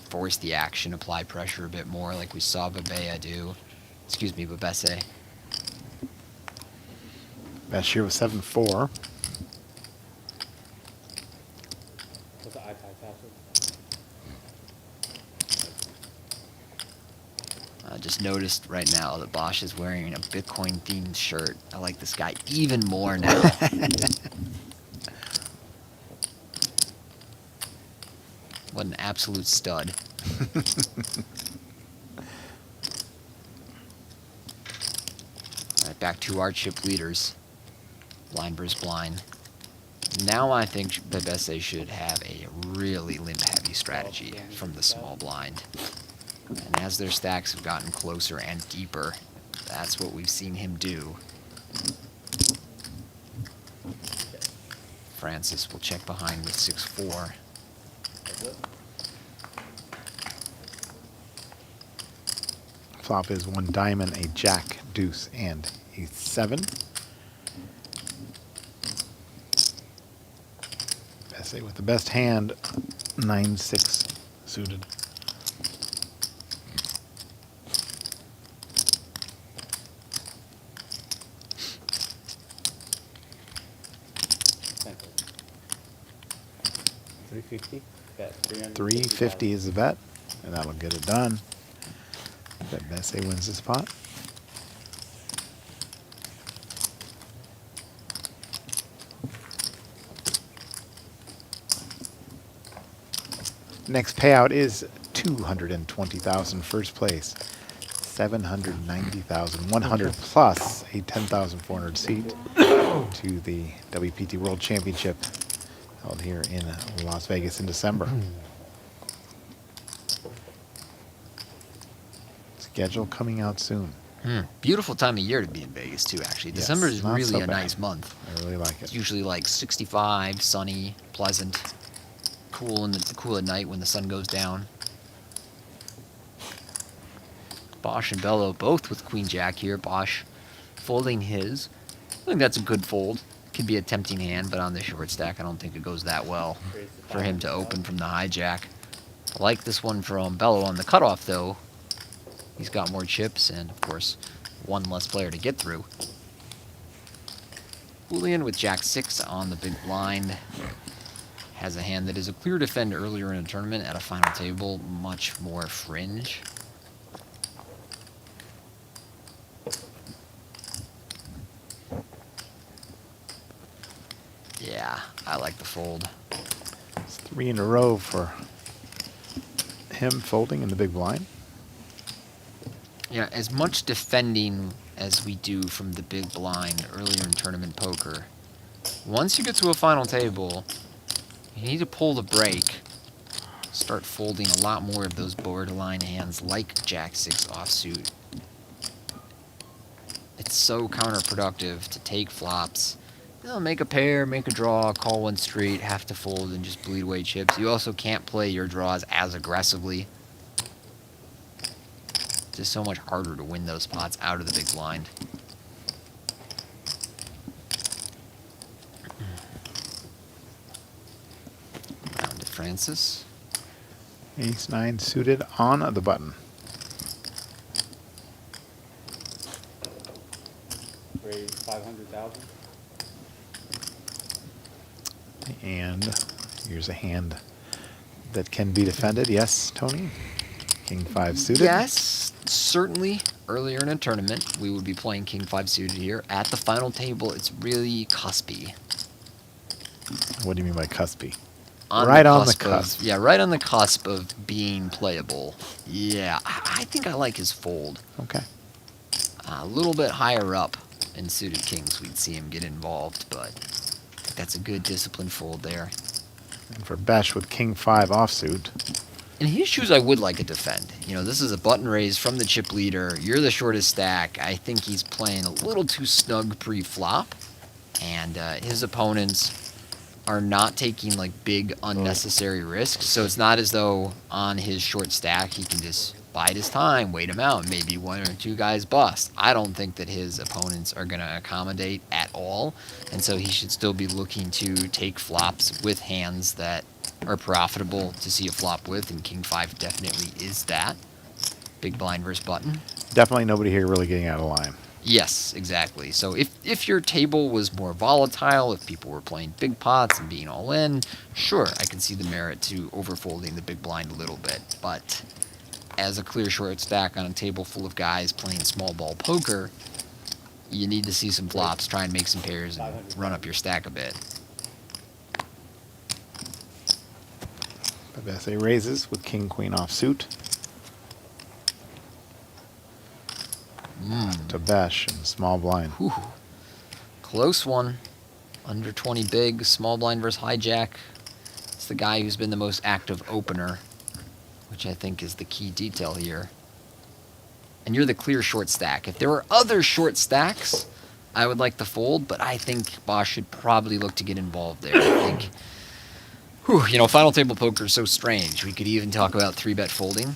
D: force the action, apply pressure a bit more like we saw Blebea do. Excuse me, Betbese.
C: Best year was 7-4.
J: What's the iPad password?
D: I just noticed right now that Bösch is wearing a Bitcoin-themed shirt. I like this guy even more now. What an absolute stud. Alright, back to our chip leaders. Blind versus blind. Now I think Betbese should have a really limp-heavy strategy from the small blind. And as their stacks have gotten closer and deeper, that's what we've seen him do. Francis will check behind with 6-4.
C: Flop is 1 diamond, a jack, deuce, and a 7. Besse with the best hand, 9-6 suited.
J: $350. Bet
C: 350 is the bet, and that'll get it done. Betbese wins this pot. Next payout is $220,000. First place, $790,000. 100 plus a 10,400 seat to the WPT World Championship held here in Las Vegas in December. Schedule coming out soon.
D: Beautiful time of year to be in Vegas too, actually.
C: Yes,
D: December is
C: not
D: really
C: so
D: a
C: bad.
D: nice month.
C: I really like
D: It's
C: it.
D: usually like 65, sunny, pleasant, cool at night when the sun goes down. Bösch and Bello both with Queen Jack here. Bösch folding his. I think that's a good fold. Could be a tempting hand, but on the short stack, I don't think it goes that well for him to open from the hijack. I like this one from Bello on the cutoff, though. He's got more chips and, of course, one less player to get through. Iulian with Jack 6 on the big blind. Has a hand that is a clear defend earlier in a tournament. At a final table, much more fringe. Yeah, I like the fold.
C: It's 3 in a row for him folding in the big blind.
D: Yeah, as much defending as we do from the big blind earlier in tournament poker, once you get to a final table, you need to pull the brake. Start folding a lot more of those borderline hands like Jack-6 offsuit. It's so counterproductive to take flops. You know, make a pair, make a draw, call one straight, have to fold, and just bleed away chips. You also can't play your draws as aggressively. It's just so much harder to win those spots out of the big blind. Down to Francis.
C: Ace-9 suited on the button.
F: Raise 500,000.
C: And here's a hand that can be defended. Yes, Tony? King-5 suited.
D: Yes, certainly. Earlier in a tournament, we would be playing King-5 suited here. At the final table, it's really cuspy.
C: What do you mean by cuspy?
D: Right
C: on the cusp.
D: Yeah, right on the cusp of being playable. Yeah, I think I like his fold.
C: Okay.
D: A little bit higher up in suited kings, we'd see him get involved, but I think that's a good disciplined fold there.
C: And for Bösch with King-5 offsuit.
D: In his shoes, I would like a defend. You know, this is a button raise from the chip leader. You're the shortest stack. I think he's playing a little too snug pre-flop, and his opponents are not taking like big unnecessary risks. So it's not as though on his short stack he can just bide his time, wait him out, maybe 1 or 2 guys bust. I don't think that his opponents are going to accommodate at all, and so he should still be looking to take flops with hands that are profitable to see a flop with, and King-5 definitely is that. Big blind versus button.
C: Definitely nobody here really getting out of line.
D: Yes, exactly. So if your table was more volatile, if people were playing big pots and being all in, sure, I can see the merit to overfolding the big blind a little bit. But as a clear short stack on a table full of guys playing small ball poker, you need to see some flops, try and make some pairs, and run up your stack a bit.
C: Betbese raises with King-Queen offsuit. To Bösch and small blind.
D: Whew. Close one. Under 20 big, small blind versus hijack. It's the guy who's been the most active opener, which I think is the key detail here. And you're the clear short stack. If there were other short stacks, I would like to fold, but I think Bösch should probably look to get involved there. I think, you know, final table poker is so strange. We could even talk about 3-bet folding,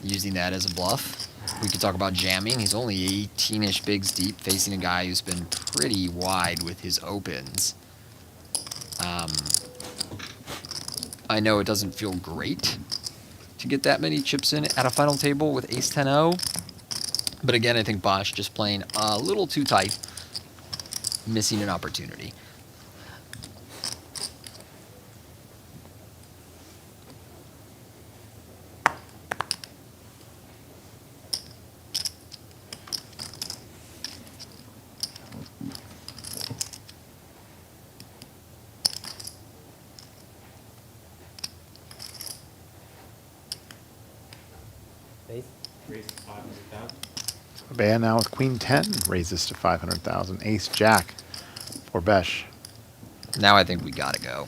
D: using that as a bluff. We could talk about jamming. He's only 18-ish bigs deep, facing a guy who's been pretty wide with his opens. I know it doesn't feel great to get that many chips in at a final table with ace-10-0. But again, I think Bösch just playing a little too tight, missing an opportunity.
F: Raise 500,000.
C: Blebea now with Queen-10 raises to 500,000. Ace-Jack for Bösch.
D: Now I think we gotta go.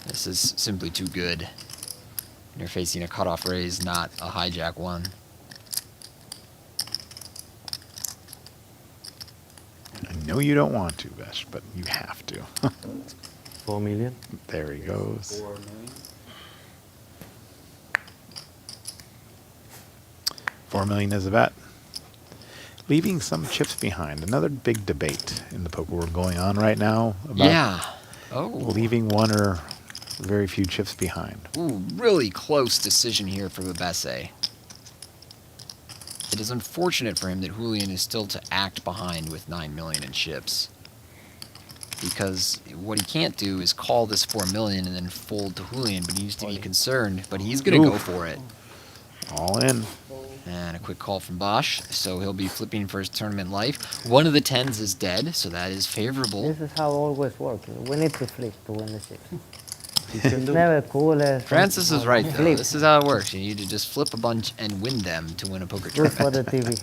D: This is simply too good. You're facing a cutoff raise, not a hijack one.
C: I know you don't want to, Bösch, but you have to.
J: 4 million.
C: There he goes.
F: 4 million.
C: 4 million is a bet. Leaving some chips behind. Another big debate in the poker world going on right now about
D: Yeah. Oh.
C: leaving one or very few chips behind.
D: Ooh, really close decision here for Betbese. It is unfortunate for him that Iulian is still to act behind with 9 million in chips. Because what he can't do is call this 4 million and then fold to Iulian, but he needs to be concerned. But he's going to go for it.
C: All in.
D: And a quick call from Bösch, so he'll be flipping for his tournament life. One of the 10s is dead, so that is favorable.
I: This is how it always works. We need to flip to win the chip.
J: You can
I: It's
J: do
I: never cool as
D: Francis is right, though.
I: flip.
D: This is how it works. You need to just flip a bunch and win them to win a poker
I: Good for
D: tournament.
I: the TV.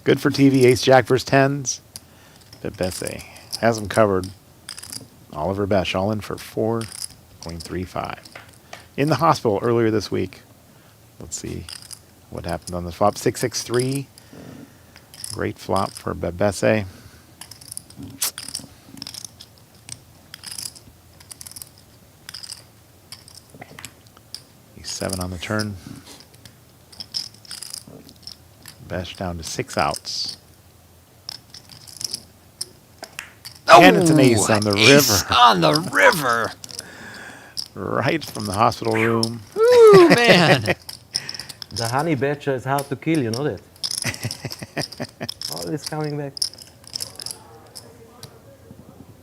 C: Good for TV. Ace Jack versus 10s. Betbese has him covered. Oliver Bösch all in for 4.35. In the hospital earlier this week. Let's see what happened on the flop. 663. Great flop for Betbese. He's 7 on the turn. Bösch down to 6 outs. And it's an ace on the
D: Ace
C: river.
D: on the river.
C: Right from the hospital room.
D: Ooh, man.
J: The honey badger is hard to kill, you know that? Always coming back.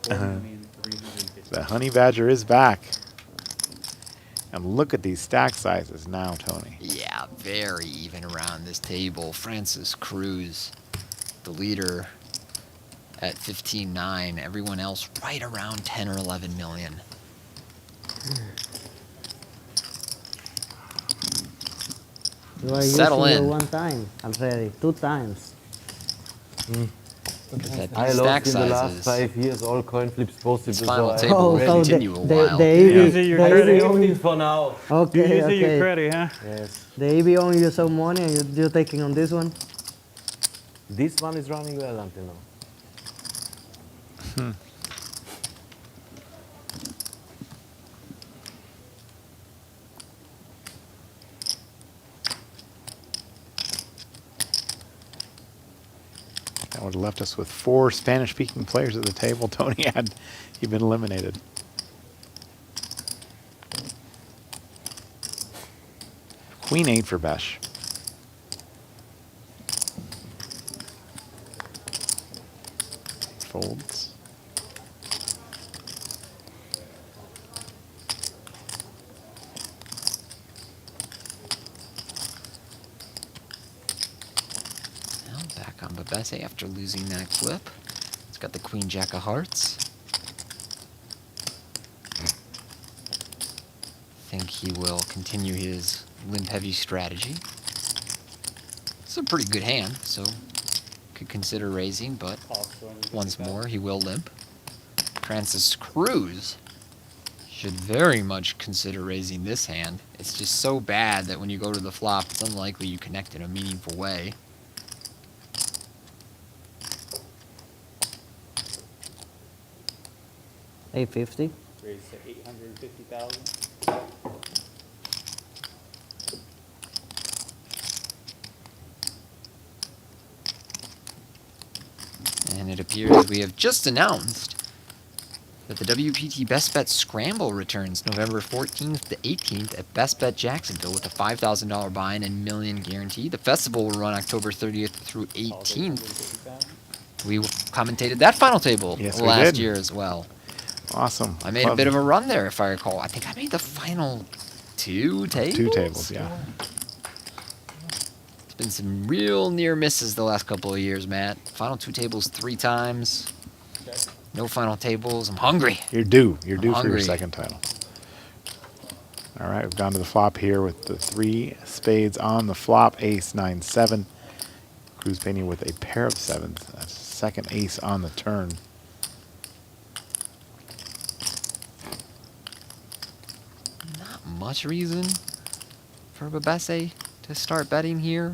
C: The honey badger is back. And look at these stack sizes now, Tony.
D: Yeah, very even around this table. Francis Cruz, the leader at 15.9. Everyone else right around 10 or 11 million.
I: You are
D: Settle
I: using it
D: in.
I: one time already, 2 times.
D: Look at
J: I
D: these stack
J: lost in the last
D: sizes.
J: 5 years all coin flips possible.
D: This final
J: so I
D: table
I: Oh,
D: will
I: so
D: continue a while.
I: the EV,
E: Using your
I: the
E: credit.
I: EV only,
J: for now.
I: okay,
E: You're using your
I: okay.
E: credit, huh?
J: Yes.
I: The EV only use some money and you're taking on this one?
J: This one is running well until now.
C: That would have left us with 4 Spanish-speaking players at the table. Tony had he been eliminated. Queen 8 for Bösch. Folds.
D: Well, back on Betbese after losing that clip. It's got the Queen Jack of Hearts. I think he will continue his limp heavy strategy. It's a pretty good hand, so could consider raising, but once more he will limp. Francis Cruz should very much consider raising this hand. It's just so bad that when you go to the flop, it's unlikely you connect in a meaningful way.
I: $850.
F: Raised to 850,000.
D: And it appears we have just announced that the WPT Best Bet Scramble returns November 14th to 18th at Best Bet Jacksonville with a $5,000 buy-in and million guarantee. The festival will run October 30th through 18th. We commentated that final table
C: Yes, we
D: last
C: did.
D: year as well.
C: Awesome.
D: I made a bit of a run there, if I recall. I think I made the final 2 tables.
C: 2 tables, yeah.
D: It's been some real near misses the last couple of years, Matt. Final 2 tables 3 times. No final tables. I'm hungry.
C: You're due. You're due for
D: hungry.
C: your second title. All right, we've gone to the flop here with the 3 spades on the flop. Ace, 9, 7. Cruz painting with a pair of 7s. A second ace on the turn.
D: Not much reason for Betbese to start betting here.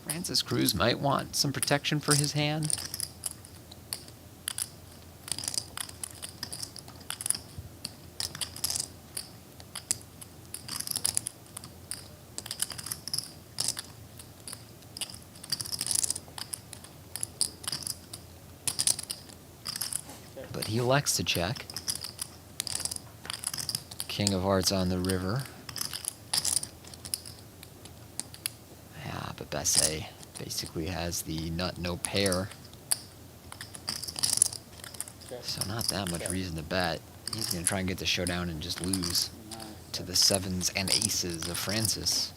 D: Francis Cruz might want some protection for his hand. But he elects to check. King of Hearts on the river. Yeah, but Betbese basically has the nut no pair. So not that much reason to bet. He's going to try and get the showdown and just lose to the 7s and aces of Francis.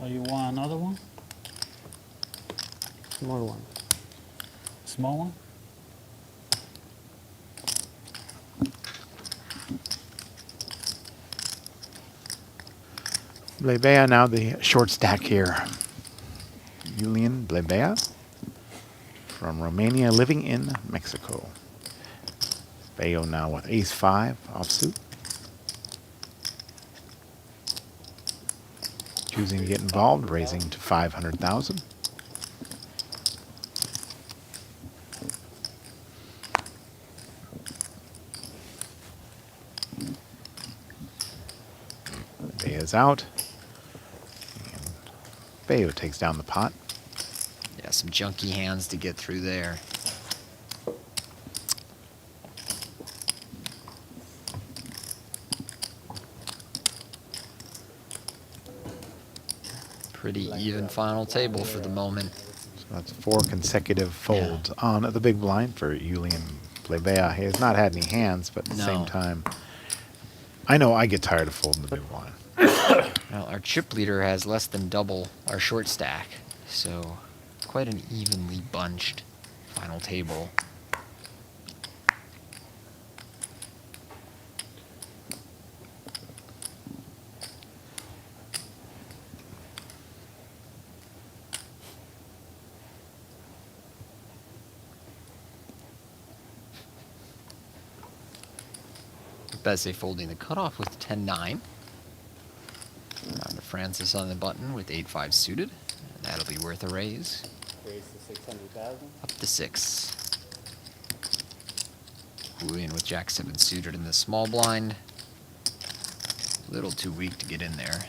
E: Or you want another one?
I: Small one.
E: Small one?
C: Blebea now the short stack here. Iulian Blebea from Romania, living in Mexico. Bello now with ace-5 offsuit. Choosing to get involved, raising to 500,000. Bea's out. And Bello takes down the pot.
D: Yeah, some junky hands to get through there. Pretty even final table for the moment.
C: So that's 4 consecutive folds on the big blind for Iulian Blebea. He has not had any hands, but at the same time, I know I get tired of folding the big blind.
D: Well, our chip leader has less than double our short stack, so quite an evenly bunched final table. Betbese folding the cutoff with 10-9. On to Francis on the button with 8-5 suited. And that'll be worth a raise.
G: Raise to 600,000.
D: Up to 6. Iulian with Jack-7 suited in the small blind. A little too weak to get in there.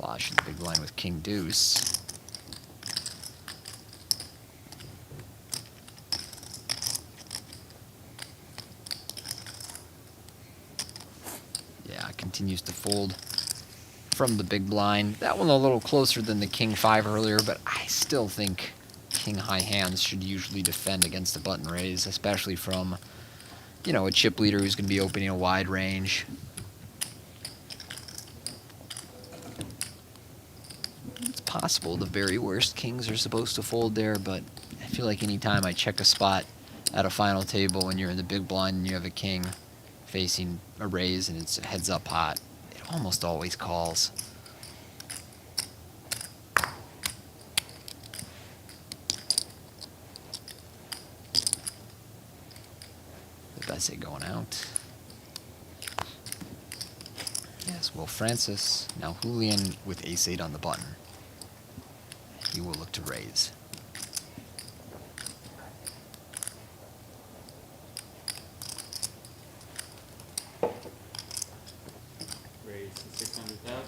D: Bösch in the big blind with King-Deuce. Continues to fold from the big blind. That one a little closer than the King-5 earlier, but I still think King-high hands should usually defend against the button raise, especially from, you know, a chip leader who's going to be opening a wide range. It's possible the very worst kings are supposed to fold there, but I feel like anytime I check a spot at a final table when you're in the big blind and you have a king facing a raise and it's a heads-up pot, it almost always calls. Betbese going out. Yes, well, Francis. Now Iulian with ace-8 on the button. He will look to raise.
G: Raise to 600,000.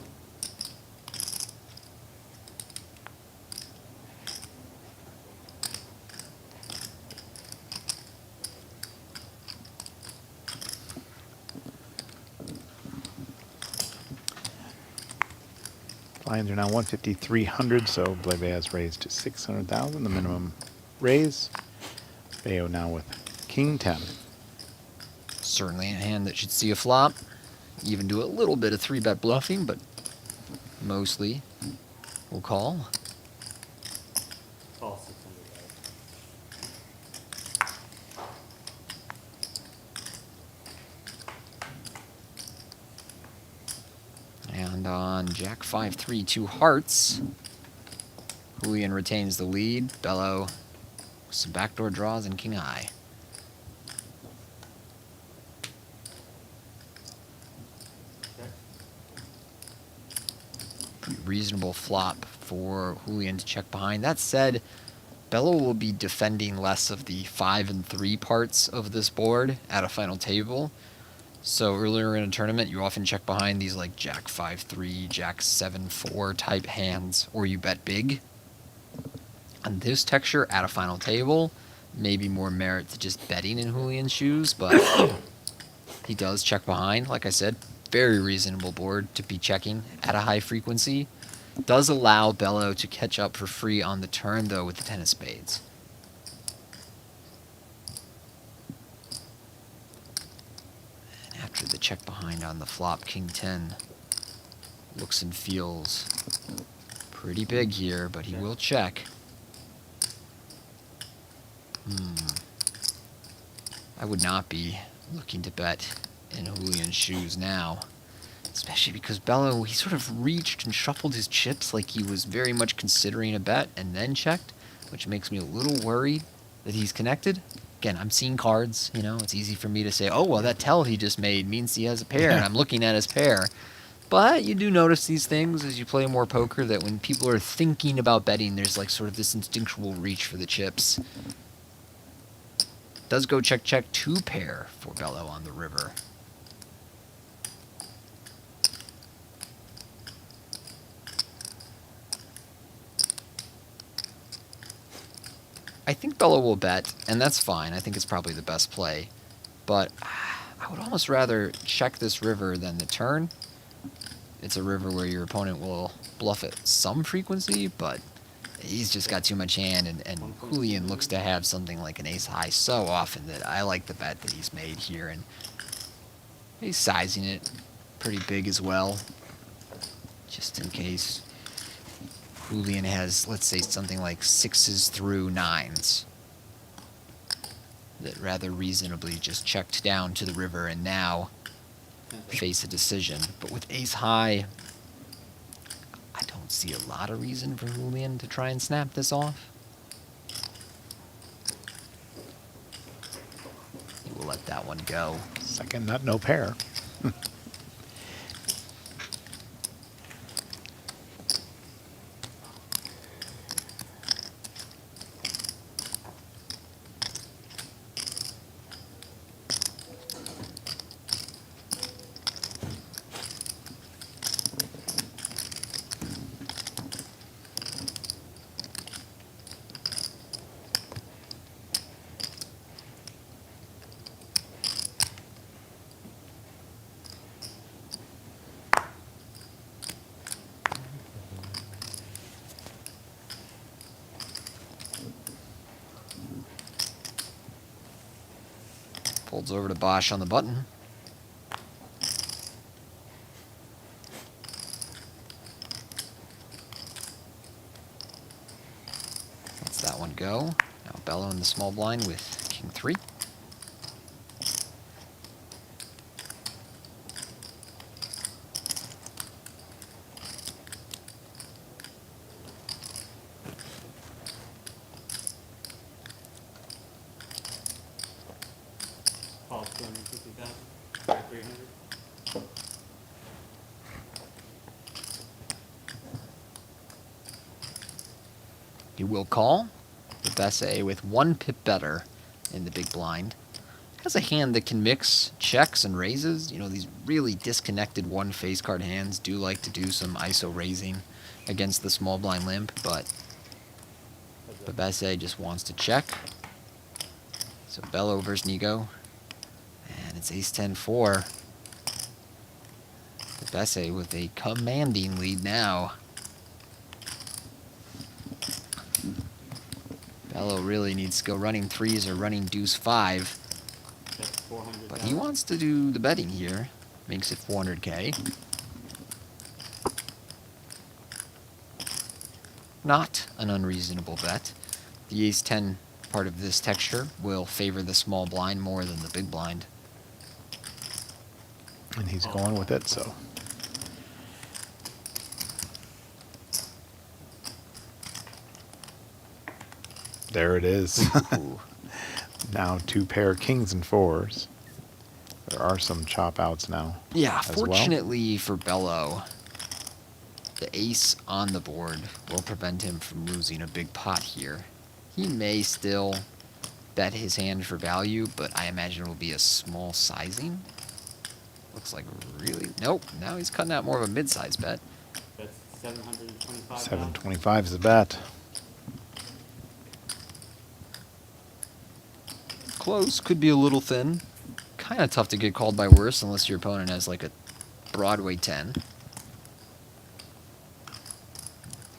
C: Blinds are now 150,300, so Blebea has raised to 600,000, the minimum raise. Bello now with King-10.
D: Certainly a hand that should see a flop. Even do a little bit of 3-bet bluffing, but mostly we'll call.
G: Call 600,000.
D: And on Jack 5-3, 2 hearts, Iulian retains the lead. Bello with some backdoor draws and king high. Pretty reasonable flop for Iulian to check behind. That said, Bello will be defending less of the 5 and 3 parts of this board at a final table. So earlier in a tournament, you often check behind these like Jack 5-3, Jack 7-4 type hands, or you bet big. On this texture at a final table, maybe more merit to just betting in Iulian's shoes, but he does check behind. Like I said, very reasonable board to be checking at a high frequency. Does allow Bello to catch up for free on the turn, though, with the 10 of spades. And after the check behind on the flop, King-10, looks and feels pretty big here, but he will check. I would not be looking to bet in Iulian's shoes now. Especially because Bello, he sort of reached and shuffled his chips like he was very much considering a bet and then checked, which makes me a little worried that he's connected. Again, I'm seeing cards, you know, it's easy for me to say, oh, well, that tell he just made means he has a pair, and I'm looking at his pair. But you do notice these things as you play more poker, that when people are thinking about betting, there's like sort of this instinctual reach for the chips. Does go check, check, 2 pair for Bello on the river. I think Bello will bet, and that's fine. I think it's probably the best play. But I would almost rather check this river than the turn. It's a river where your opponent will bluff at some frequency, but he's just got too much hand, and Iulian looks to have something like an ace high so often that I like the bet that he's made here, and he's sizing it pretty big as well, just in case Iulian has, let's say, something like 6s through 9s that rather reasonably just checked down to the river and now face a decision. But with ace high, I don't see a lot of reason for Iulian to try and snap this off. He will let that one go.
C: Second nut, no pair.
D: Folds over to Bösch on the button. Lets that one go. Now Bello in the small blind with king 3.
F: Call 250,000, 300.
D: He will call. Betbese with 1 pip better in the big blind. Has a hand that can mix checks and raises. You know, these really disconnected one face card hands do like to do some ISO raising against the small blind limp, but Betbese just wants to check. So Bello versus Nico. And it's ace-10-4. Betbese with a commanding lead now. Bello really needs to go running 3s or running deuce-5. But he wants to do the betting here. Makes it 400k. Not an unreasonable bet. The ace-10 part of this texture will favor the small blind more than the big blind.
C: And he's going with it, so. There it is. Now 2 pair kings and 4s. There are some chop outs now.
D: Yeah,
C: as well.
D: fortunately for Bello, the ace on the board will prevent him from losing a big pot here. He may still bet his hand for value, but I imagine it will be a small sizing. Looks like really... Nope, now he's cutting out more of a mid-size bet.
F: That's 725.
C: 725 is the bet.
D: Close, could be a little thin. Kind of tough to get called by worse unless your opponent has like a Broadway 10.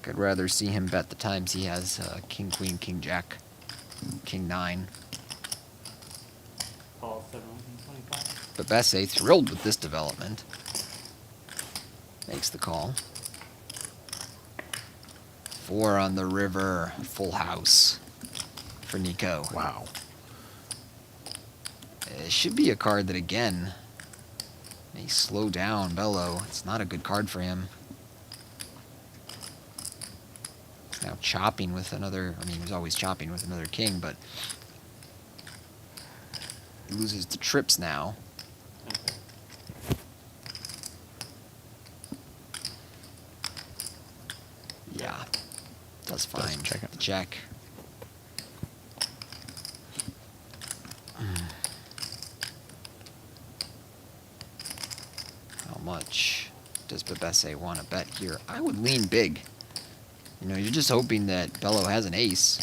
D: I'd rather see him bet the times he has King, Queen, King, Jack, King 9.
F: Call 725.
D: Betbese thrilled with this development. Makes the call. 4 on the river. Full house for Nico.
C: Wow.
D: It should be a card that, again, may slow down Bello. It's not a good card for him. He's now chopping with another... I mean, he was always chopping with another king, but... he loses to trips now. Yeah. That's fine.
C: Check it.
D: Check. How much does Betbese want to bet here? I would lean big. You know, you're just hoping that Bello has an ace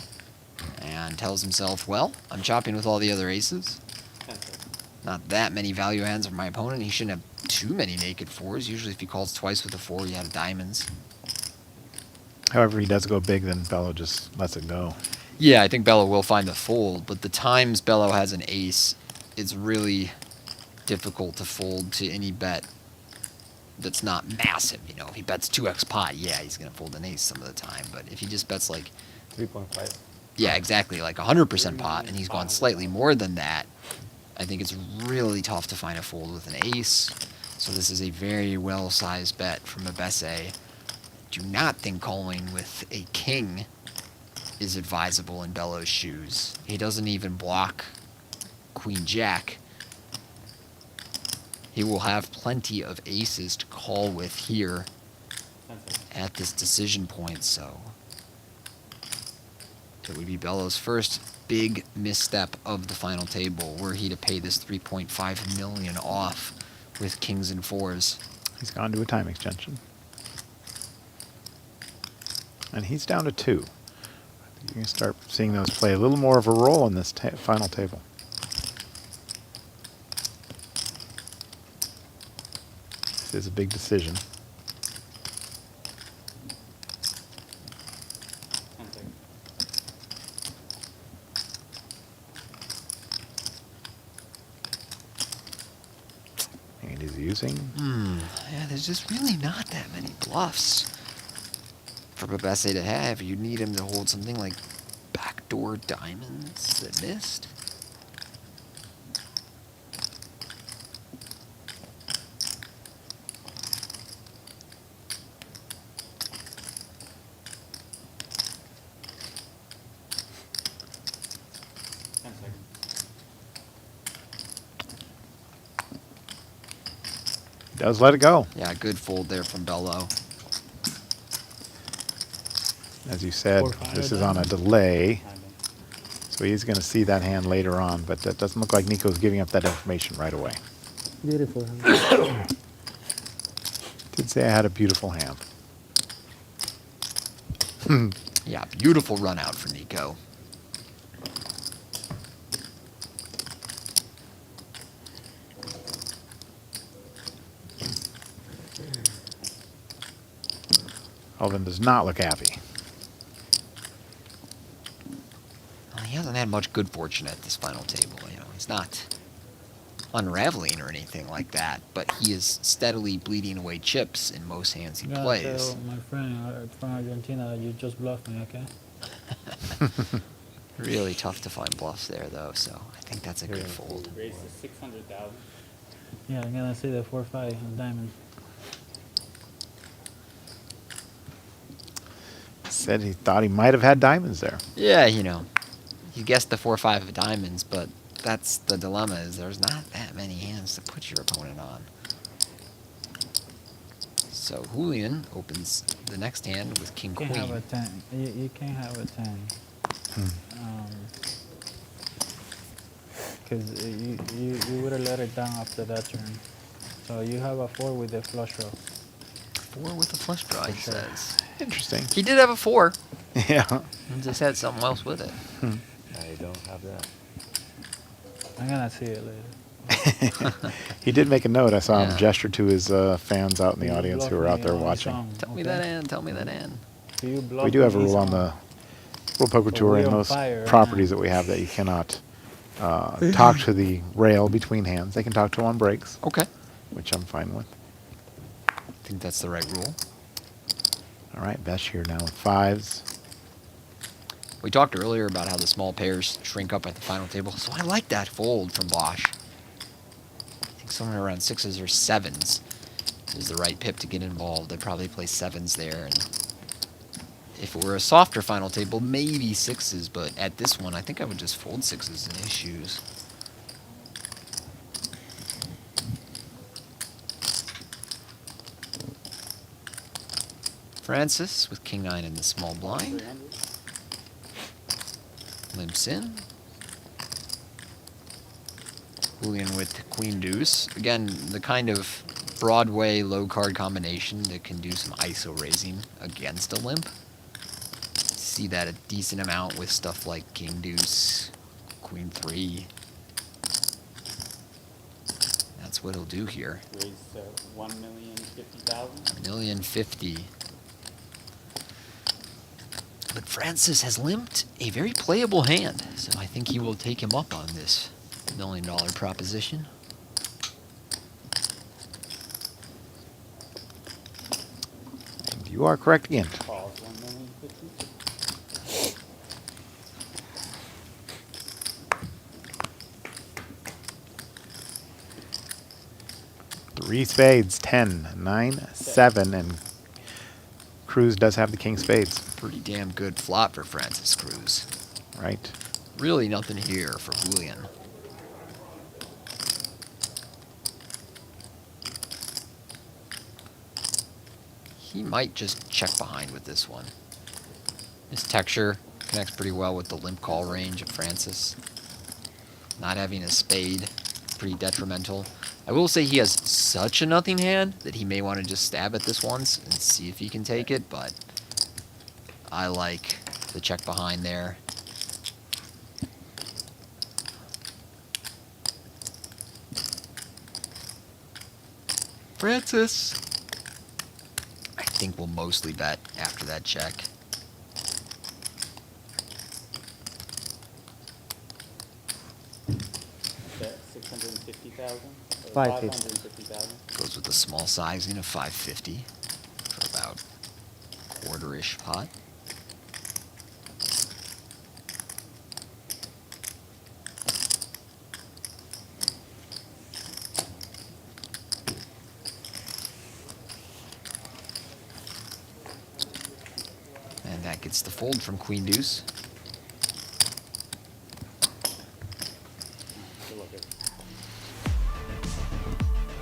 D: and tells himself, well, I'm chopping with all the other aces. Not that many value hands for my opponent. He shouldn't have too many naked 4s. Usually if he calls twice with a 4, you have diamonds.
C: However, he does go big, then Bello just lets it go.
D: Yeah, I think Bello will find the fold, but the times Bello has an ace, it's really difficult to fold to any bet that's not massive. You know, if he bets 2x pot, yeah, he's going to fold an ace some of the time. But if he just bets like...
G: 3.5.
D: Yeah, exactly, like 100% pot, and he's gone slightly more than that, I think it's really tough to find a fold with an ace. So this is a very well-sized bet from Betbese. Do not think calling with a king is advisable in Bello's shoes. He doesn't even block Queen-Jack. He will have plenty of aces to call with here at this decision point, so it would be Bello's first big misstep of the final table were he to pay this 3.5 million off with kings and 4s.
C: He's gone to a time extension. And he's down to 2. I think you can start seeing those play a little more of a role in this final table. This is a big decision. And he's using...
D: Yeah, there's just really not that many bluffs for Betbese to have. You'd need him to hold something like backdoor diamonds that missed.
C: Does let it go.
D: Yeah, good fold there from Bello.
C: As you said, this is on a delay. So he's going to see that hand later on, but that doesn't look like Nico's giving up that information right away.
I: Beautiful hand.
C: Did say I had a beautiful hand.
D: Yeah, beautiful run out for Nico.
C: Elvyn does not look happy.
D: Well, he hasn't had much good fortune at this final table. You know, he's not unraveling or anything like that, but he is steadily bleeding away chips in most hands he plays.
E: Tell my friend from Argentina, you just bluffed me, okay?
D: Really tough to find bluffs there, though, so I think that's a good fold.
F: Raise to 600,000.
E: Yeah, I'm gonna see the 4-5 of diamond.
C: Said he thought he might have had diamonds there.
D: Yeah, you know, you guessed the 4-5 of diamonds, but that's the dilemma, is there's not that many hands to put your opponent on. So Iulian opens the next hand with King
E: You can't have a
D: Queen.
E: 10. You can't have a 10. Because you would have let it down after that turn. So you have a 4 with the flush draw.
D: 4 with a flush draw, he
E: sure.
D: says.
C: Interesting.
D: He did have a 4.
C: Yeah.
D: He just had something else with it.
G: I don't have that.
E: I'm gonna see it later.
C: He did make a note. I saw
D: Yeah.
C: him gesture to his fans out in the
E: You
C: audience who
E: bluff
C: were out
E: me
C: there
E: on
C: watching.
E: some,
D: Tell me
E: okay?
D: that hand, tell me that hand.
E: You bluff
C: We do have a
E: me
C: rule on
E: some.
C: the World Poker
E: But
C: Tour
E: we
C: and
E: on
C: most
E: fire right
C: properties
E: now.
C: that we have that you cannot talk to the rail between hands. They can talk to on breaks,
D: Okay.
C: which I'm fine with.
D: I think that's the right rule.
C: All right, Bösch here now with fives.
D: We talked earlier about how the small pairs shrink up at the final table, so I like that fold from Bösch. I think somewhere around sixes or sevens is the right pip to get involved. I'd probably play sevens there, and if it were a softer final table, maybe sixes, but at this one, I think I would just fold sixes in issues. Francis with king nine in the small blind. Limps in. Iulian with queen deuce. Again, the kind of Broadway low card combination that can do some ISO raising against a limp. See that a decent amount with stuff like king deuce, queen three. That's what he'll do here.
F: Raise 1,050,000.
D: $1,050,000. But Francis has limped a very playable hand, so I think he will take him up on this $1 million proposition.
C: And you are correct again.
F: Calls 1,050,000.
C: Three spades, 10, 9, 7, and Cruz does have the king spades.
D: Pretty damn good flop for Francis Cruz.
C: Right.
D: Really nothing here for Iulian. He might just check behind with this one. His texture connects pretty well with the limp call range of Francis. Not having a spade, pretty detrimental. I will say he has such a nothing hand that he may want to just stab at this once and see if he can take it, but I like the check behind there. Francis, I think we'll mostly bet after that check.
F: Bet 650,000.
I: 550,000.
D: Goes with the small sizing of 550 for about quarter-ish pot. And that gets the fold from queen deuce.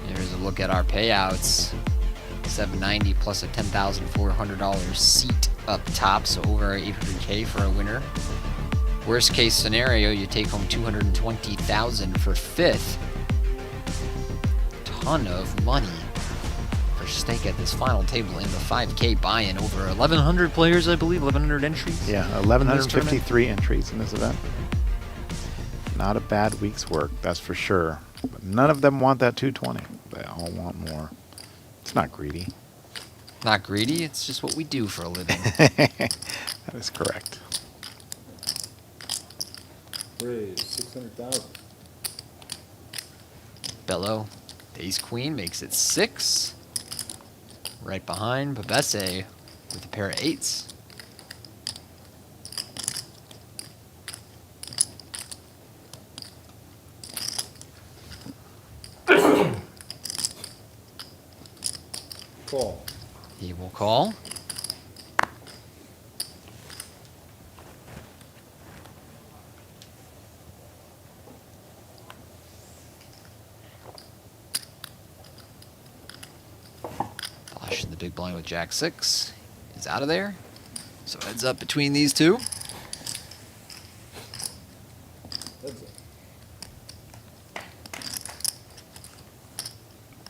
D: Here's a look at our payouts. $790 plus a $10,400 seat up top, so over $800K for a winner. Worst case scenario, you take home $220,000 for fifth. Ton of money for stake at this final table in the 5K buy-in. Over 1,100 players, I believe, 1,100 entries.
C: Yeah, 1,153 entries in this event. Not a bad week's work, that's for sure. But none of them want that 220. They all want more. It's not greedy.
D: Not greedy, it's just what we do for a living.
C: That is correct.
F: Raise 600,000.
D: Bello, ace queen makes it 6. Right behind Betbese with a pair of 8s.
F: Call.
D: He will call. Bösch in the big blind with jack 6 is out of there. So heads up between these two.
F: That's it.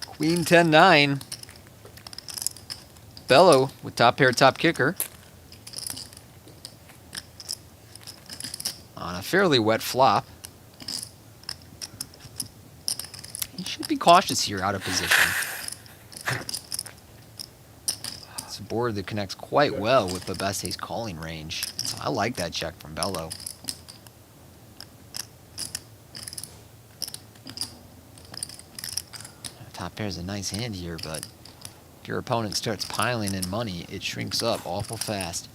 D: Queen 10-9. Bello with top pair, top kicker. On a fairly wet flop. He should be cautious here out of position. It's a board that connects quite well with Betbese's calling range. So I like that check from Bello. Top pair is a nice hand here, but your opponent starts piling in money, it shrinks up awful fast.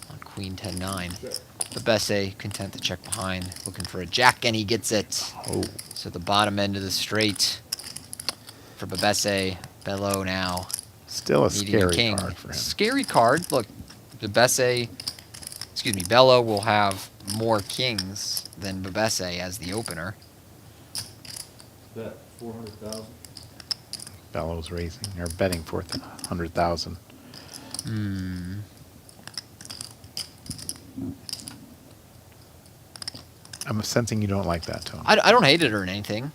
D: On Queen 10-9. Betbese content to check behind, looking for a jack, and he gets it.
C: Oh.
D: So the bottom end of the straight for Betbese. Bello now.
C: Still a
D: needing
C: scary
D: king.
C: card for him.
D: Scary card. Look, Bello will have more kings than Betbese as the opener.
F: Bet 400,000.
C: Bello's raising, or betting 400,000. I'm sensing you don't like that, Tony.
D: I don't hate it or anything.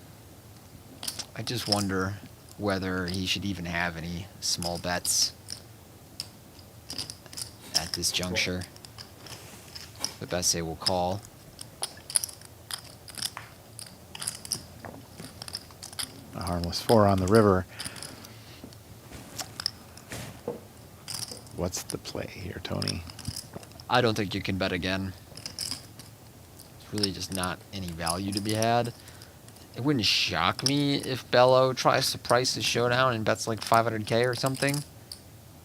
D: I just wonder whether he should even have any small bets at this juncture. Betbese will call.
C: A harmless 4 on the river. What's the play here, Tony?
D: I don't think you can bet again. There's really just not any value to be had. It wouldn't shock me if Bello tries to price his showdown and bets like 500k or something.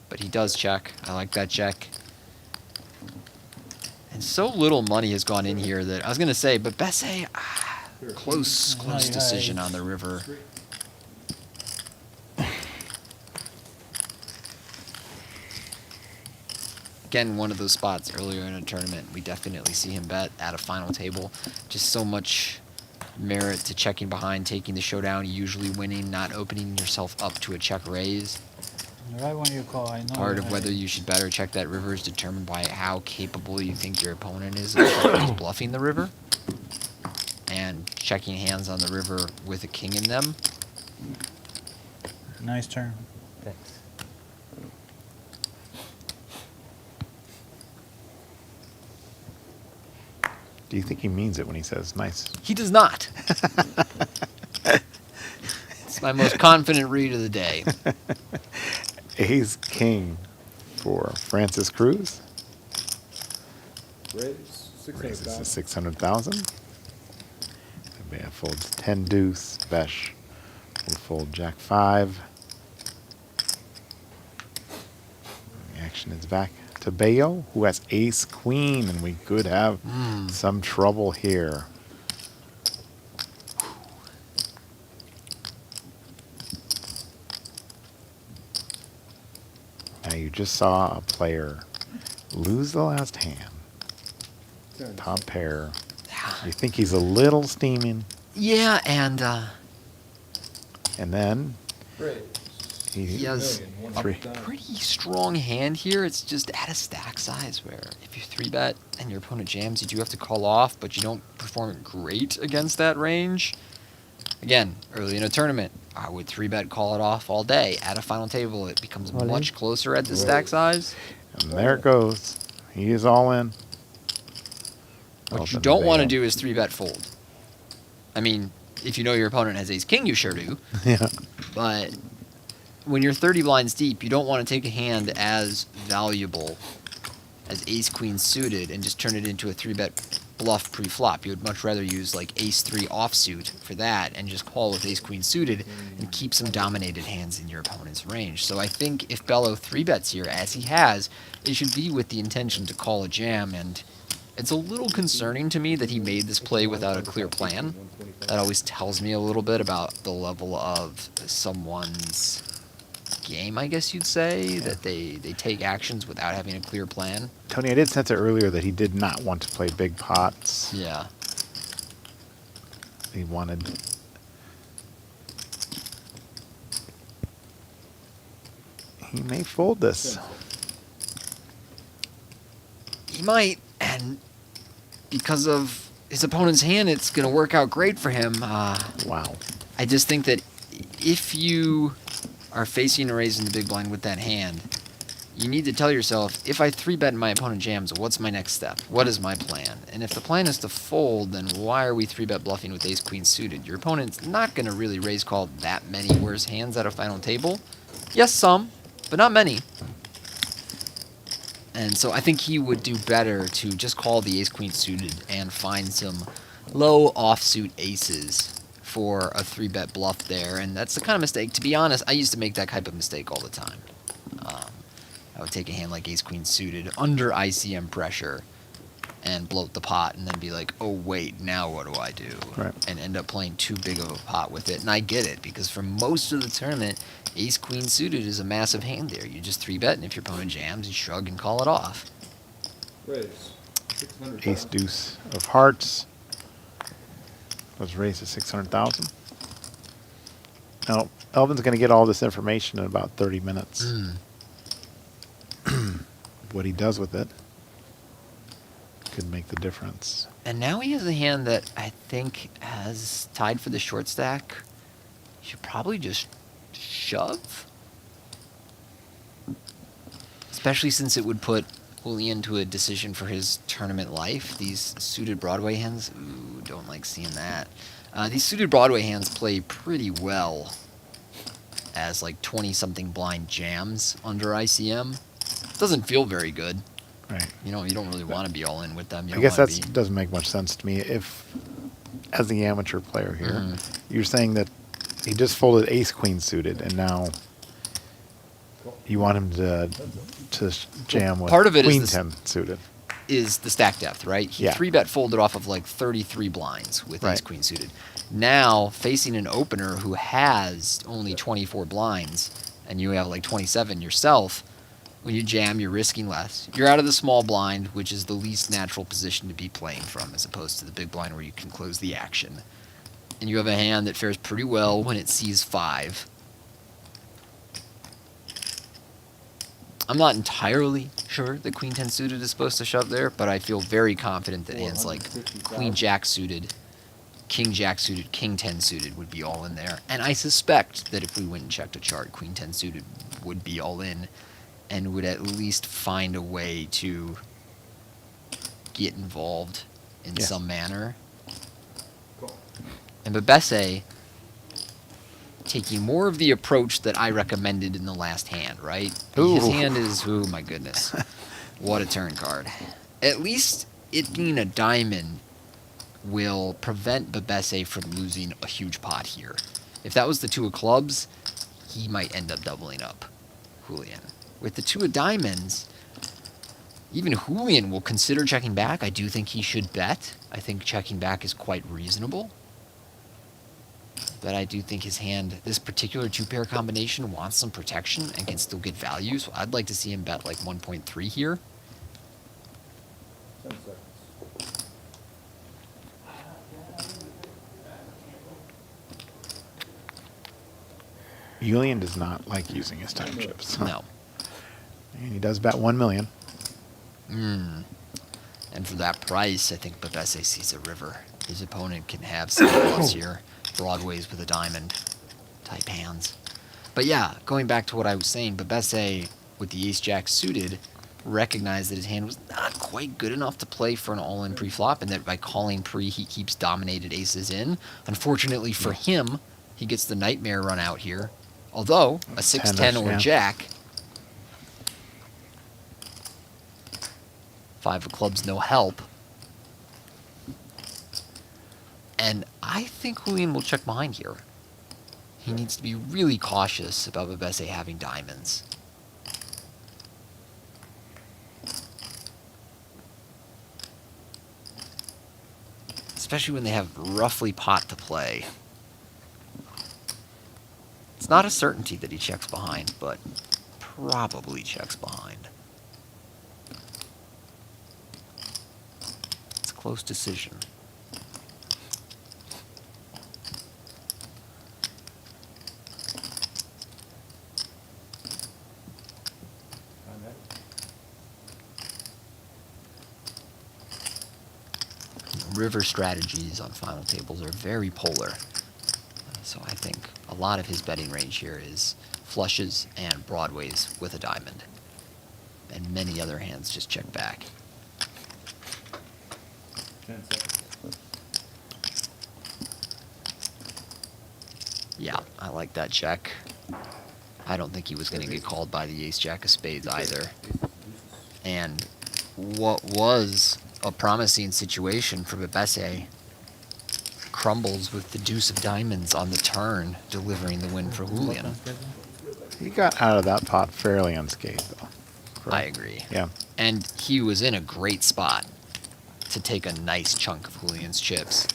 D: But he does check. I like that check. And so little money has gone in here that I was going to say, but Betbese, close decision on the river. Again, one of those spots earlier in a tournament, we definitely see him bet at a final table. Just so much merit to checking behind, taking the showdown, usually winning, not opening yourself up to a check raise.
E: Right when you call, I know.
D: Part of whether you should bet or check that river is determined by how capable you think your opponent is of bluffing the river. And checking hands on the river with a king in them.
E: Nice turn.
G: Thanks.
C: Do you think he means it when he says nice?
D: He does not. It's my most confident read of the day.
C: Ace King for Francis Cruz.
F: Raise
C: Raises to
F: 600,000.
C: 600,000. Bello folds 10 deuce. Bösch will fold Jack 5. The action is back to Bello, who has Ace Queen, and we could have some trouble here. Now you just saw a player lose the last hand. Top pair. You think he's a little steaming,
D: Yeah, and
C: and then
F: Raise.
C: he
D: has a
C: three.
D: pretty strong hand here. It's just at a stack size where if you 3-bet and your opponent jams, you do have to call off, but you don't perform great against that range. Again, early in a tournament, I would 3-bet call it off all day. At a final table, it becomes much closer at the stack size.
C: And there it goes. He is all in.
D: What you don't want to do is 3-bet fold. I mean, if you know your opponent has ace-king, you sure do.
C: Yeah.
D: But when you're 30 blinds deep, you don't want to take a hand as valuable as ace-queen suited and just turn it into a 3-bet bluff pre-flop. You would much rather use like ace-3 offsuit for that and just call with ace-queen suited and keep some dominated hands in your opponent's range. So I think if Bello 3-bets here, as he has, it should be with the intention to call a jam, and it's a little concerning to me that he made this play without a clear plan. That always tells me a little bit about the level of someone's game, I guess you'd say, that they take actions without having a clear plan.
C: Tony, I did sense it earlier that he did not want to play big pots.
D: Yeah.
C: He wanted... He may fold this.
D: He might, and because of his opponent's hand, it's going to work out great for him.
C: Wow.
D: I just think that if you are facing a raise in the big blind with that hand, you need to tell yourself, if I 3-bet and my opponent jams, what's my next step? What is my plan? And if the plan is to fold, then why are we 3-bet bluffing with ace-queen suited? Your opponent's not going to really raise call that many worse hands at a final table. Yes, some, but not many. And so I think he would do better to just call the ace-queen suited and find some low offsuit aces for a 3-bet bluff there, and that's the kind of mistake, to be honest, I used to make that type of mistake all the time. I would take a hand like ace-queen suited under ICM pressure and bloat the pot and then be like, oh wait, now what do I do?
C: Right.
D: And end up playing too big of a pot with it. And I get it, because for most of the tournament, ace-queen suited is a massive hand there. You just 3-bet, and if your opponent jams, you shrug and call it off.
F: Raise. 600.
C: Ace deuce of hearts. Let's raise to 600,000. Now, Elvin's going to get all this information in about 30 minutes. What he does with it could make the difference.
D: And now he has a hand that I think has tied for the short stack. You should probably just shove. Especially since it would put Iulian to a decision for his tournament life. These suited Broadway hands, ooh, don't like seeing that. These suited Broadway hands play pretty well as like 20-something blind jams under ICM. Doesn't feel very good.
C: Right.
D: You know, you don't really want to be all in with them. You
C: I guess that
D: be...
C: doesn't make much sense to me. If, as the amateur player here, you're saying that he just folded ace-queen suited, and now you want him to jam with
D: part of it
C: queen
D: is
C: 10 suited.
D: Is the stack depth, right? He
C: Yeah.
D: 3-bet folded off of like 33 blinds with
C: Right.
D: ace-queen suited. Now, facing an opener who has only 24 blinds, and you have like 27 yourself, when you jam, you're risking less. You're out of the small blind, which is the least natural position to be playing from, as opposed to the big blind where you can close the action. And you have a hand that fares pretty well when it sees 5. I'm not entirely sure that queen 10 suited is supposed to shove there, but I feel very confident that hands like queen jack suited, king jack suited, king 10 suited would be all in there. And I suspect that if we went and checked a chart, queen 10 suited would be all in and would at least find a way to get involved in some manner. And Betbese taking more of the approach that I recommended in the last hand, right?
C: Ooh.
D: His hand is, oh my goodness, what a turn card. At least it being a diamond will prevent Betbese from losing a huge pot here. If that was the 2 of clubs, he might end up doubling up Iulian. With the 2 of diamonds, even Iulian will consider checking back. I do think he should bet. I think checking back is quite reasonable. But I do think his hand, this particular 2-pair combination, wants some protection and can still get value. So I'd like to see him bet like 1.3 here.
F: 10 seconds.
C: Iulian does not like using his time chips.
D: No.
C: And he does bet 1 million.
D: And for that price, I think Betbese sees a river. His opponent can have some bluffs here. Broadways with a diamond type hands. But yeah, going back to what I was saying, Betbese with the ace-jack suited recognized that his hand was not quite good enough to play for an all-in pre-flop, and that by calling pre, he keeps dominated aces in. Unfortunately for him, he gets the nightmare run out here. Although, a 6-10 or jack, 5 of clubs, no help. And I think Iulian will check behind here. He needs to be really cautious about Betbese having diamonds. Especially when they have roughly pot to play. It's not a certainty that he checks behind, but probably checks behind. It's a close decision. River strategies on final tables are very polar. So I think a lot of his betting range here is flushes and broadways with a diamond. And many other hands just check back.
F: 10 seconds.
D: Yeah, I like that check. I don't think he was going to get called by the ace-jack of spades either. And what was a promising situation for Betbese crumbles with the deuce of diamonds on the turn, delivering the win for Iulian.
C: He got out of that pot fairly unscathed, though.
D: I agree.
C: Yeah.
D: And he was in a great spot to take a nice chunk of Iulian's chips.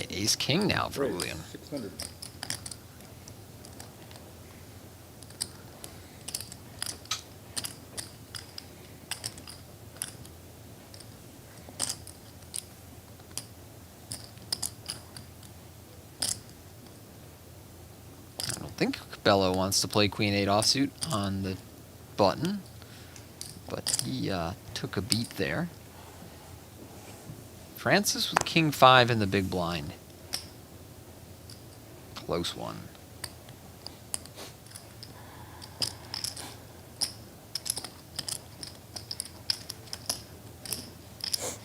D: Ace King now for Iulian.
F: 600.
D: I don't think Bello wants to play Queen 8 offsuit on the button, but he took a beat there. Francis with King 5 in the big blind. Close one.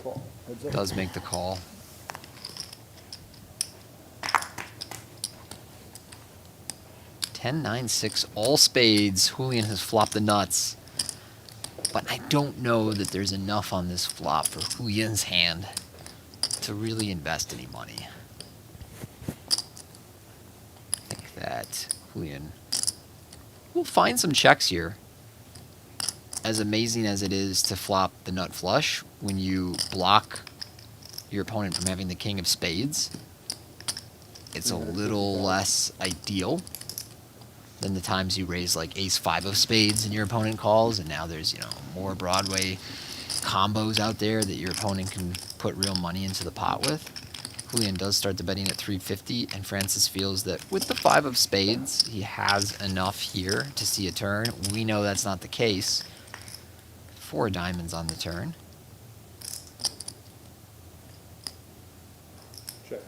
F: Call. Heads up.
D: Does make the call. Ten, 9, 6, all spades. Iulian has flopped the nuts. But I don't know that there's enough on this flop for Iulian's hand to really invest any money. I think that Iulian will find some checks here. As amazing as it is to flop the nut flush when you block your opponent from having the king of spades, it's a little less ideal than the times you raise like ace 5 of spades and your opponent calls, and now there's, you know, more Broadway combos out there that your opponent can put real money into the pot with. Iulian does start the betting at 350, and Francis feels that with the 5 of spades, he has enough here to see a turn. We know that's not the case. 4 diamonds on the turn.
F: Check.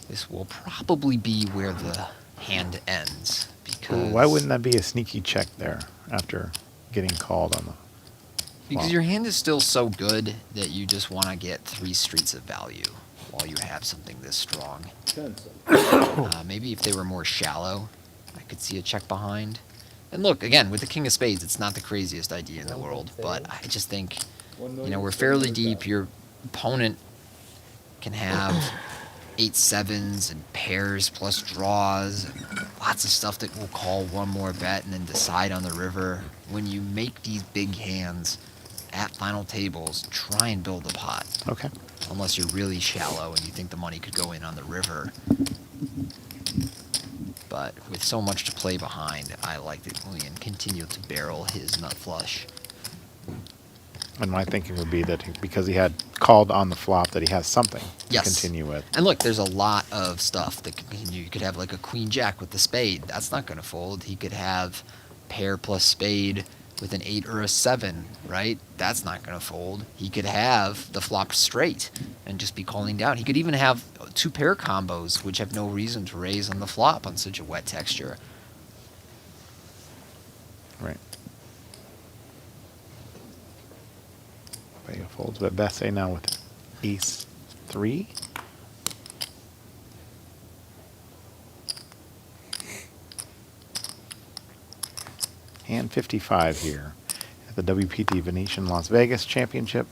D: This will probably be where the hand ends, because
C: Why wouldn't that be a sneaky check there after getting called on the
D: because
C: flop?
D: your hand is still so good that you just want to get 3 streets of value while you have something this strong.
F: 10 cents.
D: Maybe if they were more shallow, I could see a check behind. And look, again, with the king of spades, it's not the craziest idea in the world, but I just think, you know, we're fairly deep. Your opponent can have 8 sevens and pairs plus draws, and lots of stuff that will call one more bet and then decide on the river. When you make these big hands at final tables, try and build a pot.
C: Okay.
D: Unless you're really shallow and you think the money could go in on the river. But with so much to play behind, I like that Iulian continued to barrel his nut flush.
C: And my thinking would be that because he had called on the flop, that he has something
D: Yes.
C: to continue with.
D: And look, there's a lot of stuff that can continue. You could have like a queen jack with the spade. That's not going to fold. He could have pair plus spade with an 8 or a 7, right? That's not going to fold. He could have the flop straight and just be calling down. He could even have 2 pair combos, which have no reason to raise on the flop on such a wet texture.
C: Right. Bello folds, but Betbese now with ace 3. And 55 here at the WPT Venetian Las Vegas Championship.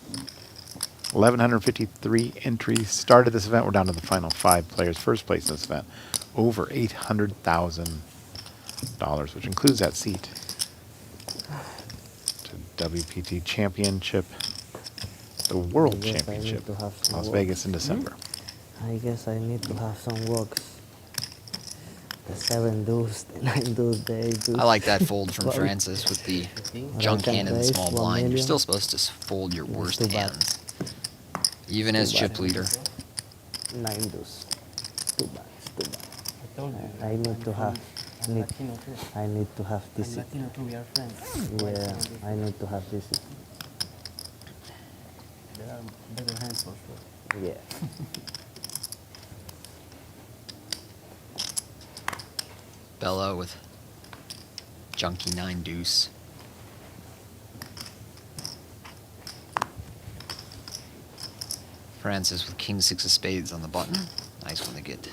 C: 1,153 entries started this event. We're down to the final 5 players. First place in this event, over $800,000, which includes that seat to WPT Championship, the World
I: Yes, I need
C: Championship,
I: to have some
C: Las
I: work.
C: Vegas in December.
I: I guess I need to have some works. The 7 deuce, the 9 deuce, the 8 deuce.
D: I like that fold from
I: Well,
D: Francis with the junk
I: can
D: hand and the
I: raise
D: small
I: 1
D: blind. You're
I: million.
D: still supposed to fold your
I: It's
D: worst
I: too bad.
D: hands, even as
I: Too
D: chip
I: bad.
D: leader.
I: 9 deuce. Too bad, it's too bad.
J: told you.
I: I need to have.
J: I'm Latino too.
I: I need to have
J: I'm
I: this.
J: Latino too. We are friends.
I: Yeah, I need to have this.
J: There are better hands for sure.
I: Yeah.
D: Bello with junky 9 deuce. Francis with king 6 of spades on the button. Nice one to get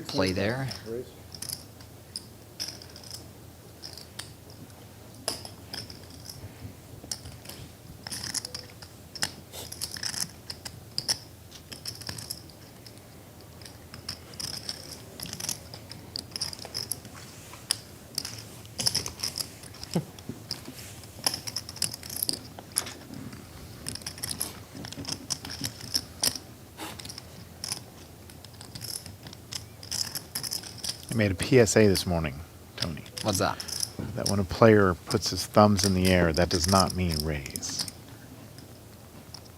D: play there.
F: Raise.
C: I made a PSA this morning, Tony,
D: What's that?
C: that when a player puts his thumbs in the air, that does not mean raise.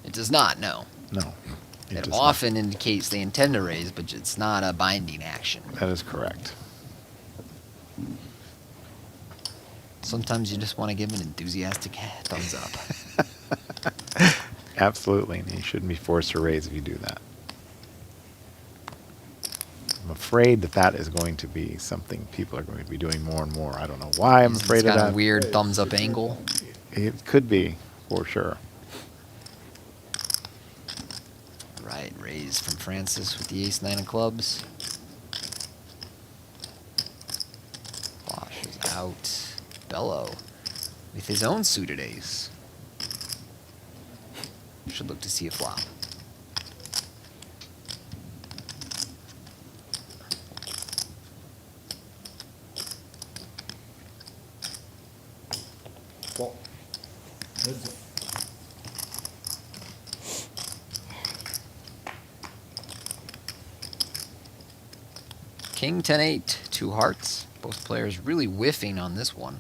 D: It does not, no.
C: No.
D: It
C: does not.
D: often indicates they intend to raise, but it's not a binding action.
C: That is correct.
D: Sometimes you just want to give an enthusiastic thumbs up.
C: Absolutely, and you shouldn't be forced to raise if you do that. I'm afraid that that is going to be something people are going to be doing more and more. I don't know why I'm afraid
D: It's
C: of
D: got
C: that.
D: a weird thumbs up angle.
C: It could be, for sure.
D: Right, raise from Francis with the ace-9 of clubs. Bösch is out. Bello with his own suited ace. Should look to see a flop.
F: Well, heads up.
D: King 10-8, 2 hearts. Both players really whiffing on this one.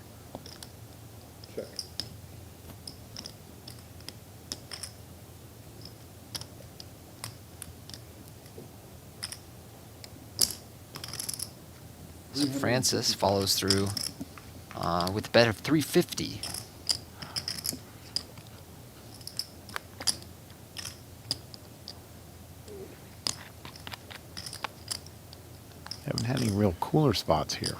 F: Check.
D: So Francis follows through with a bet of 350.
C: Haven't had any real cooler spots here.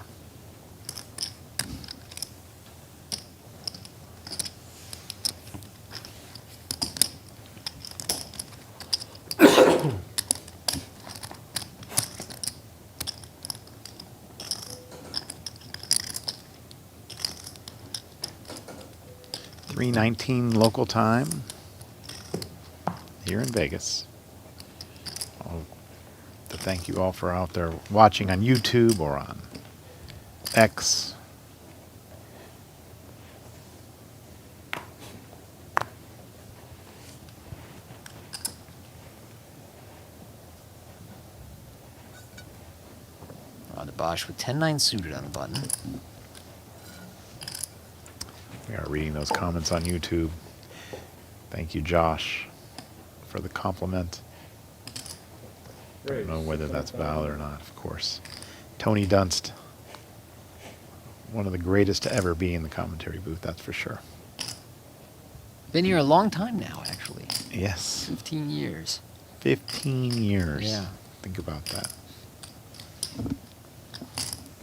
C: .319 local time here in Vegas. To thank you all for out there watching on YouTube or on X.
D: On the Bösch with 10-9 suited on the button.
C: We are reading those comments on YouTube. Thank you, Josh, for the compliment. I don't know whether that's valid or not, of course. Tony Dunst, one of the greatest to ever be in the commentary booth, that's for sure.
D: Been here a long time now, actually.
C: Yes.
D: 15 years.
C: 15 years.
D: Yeah.
C: Think about that.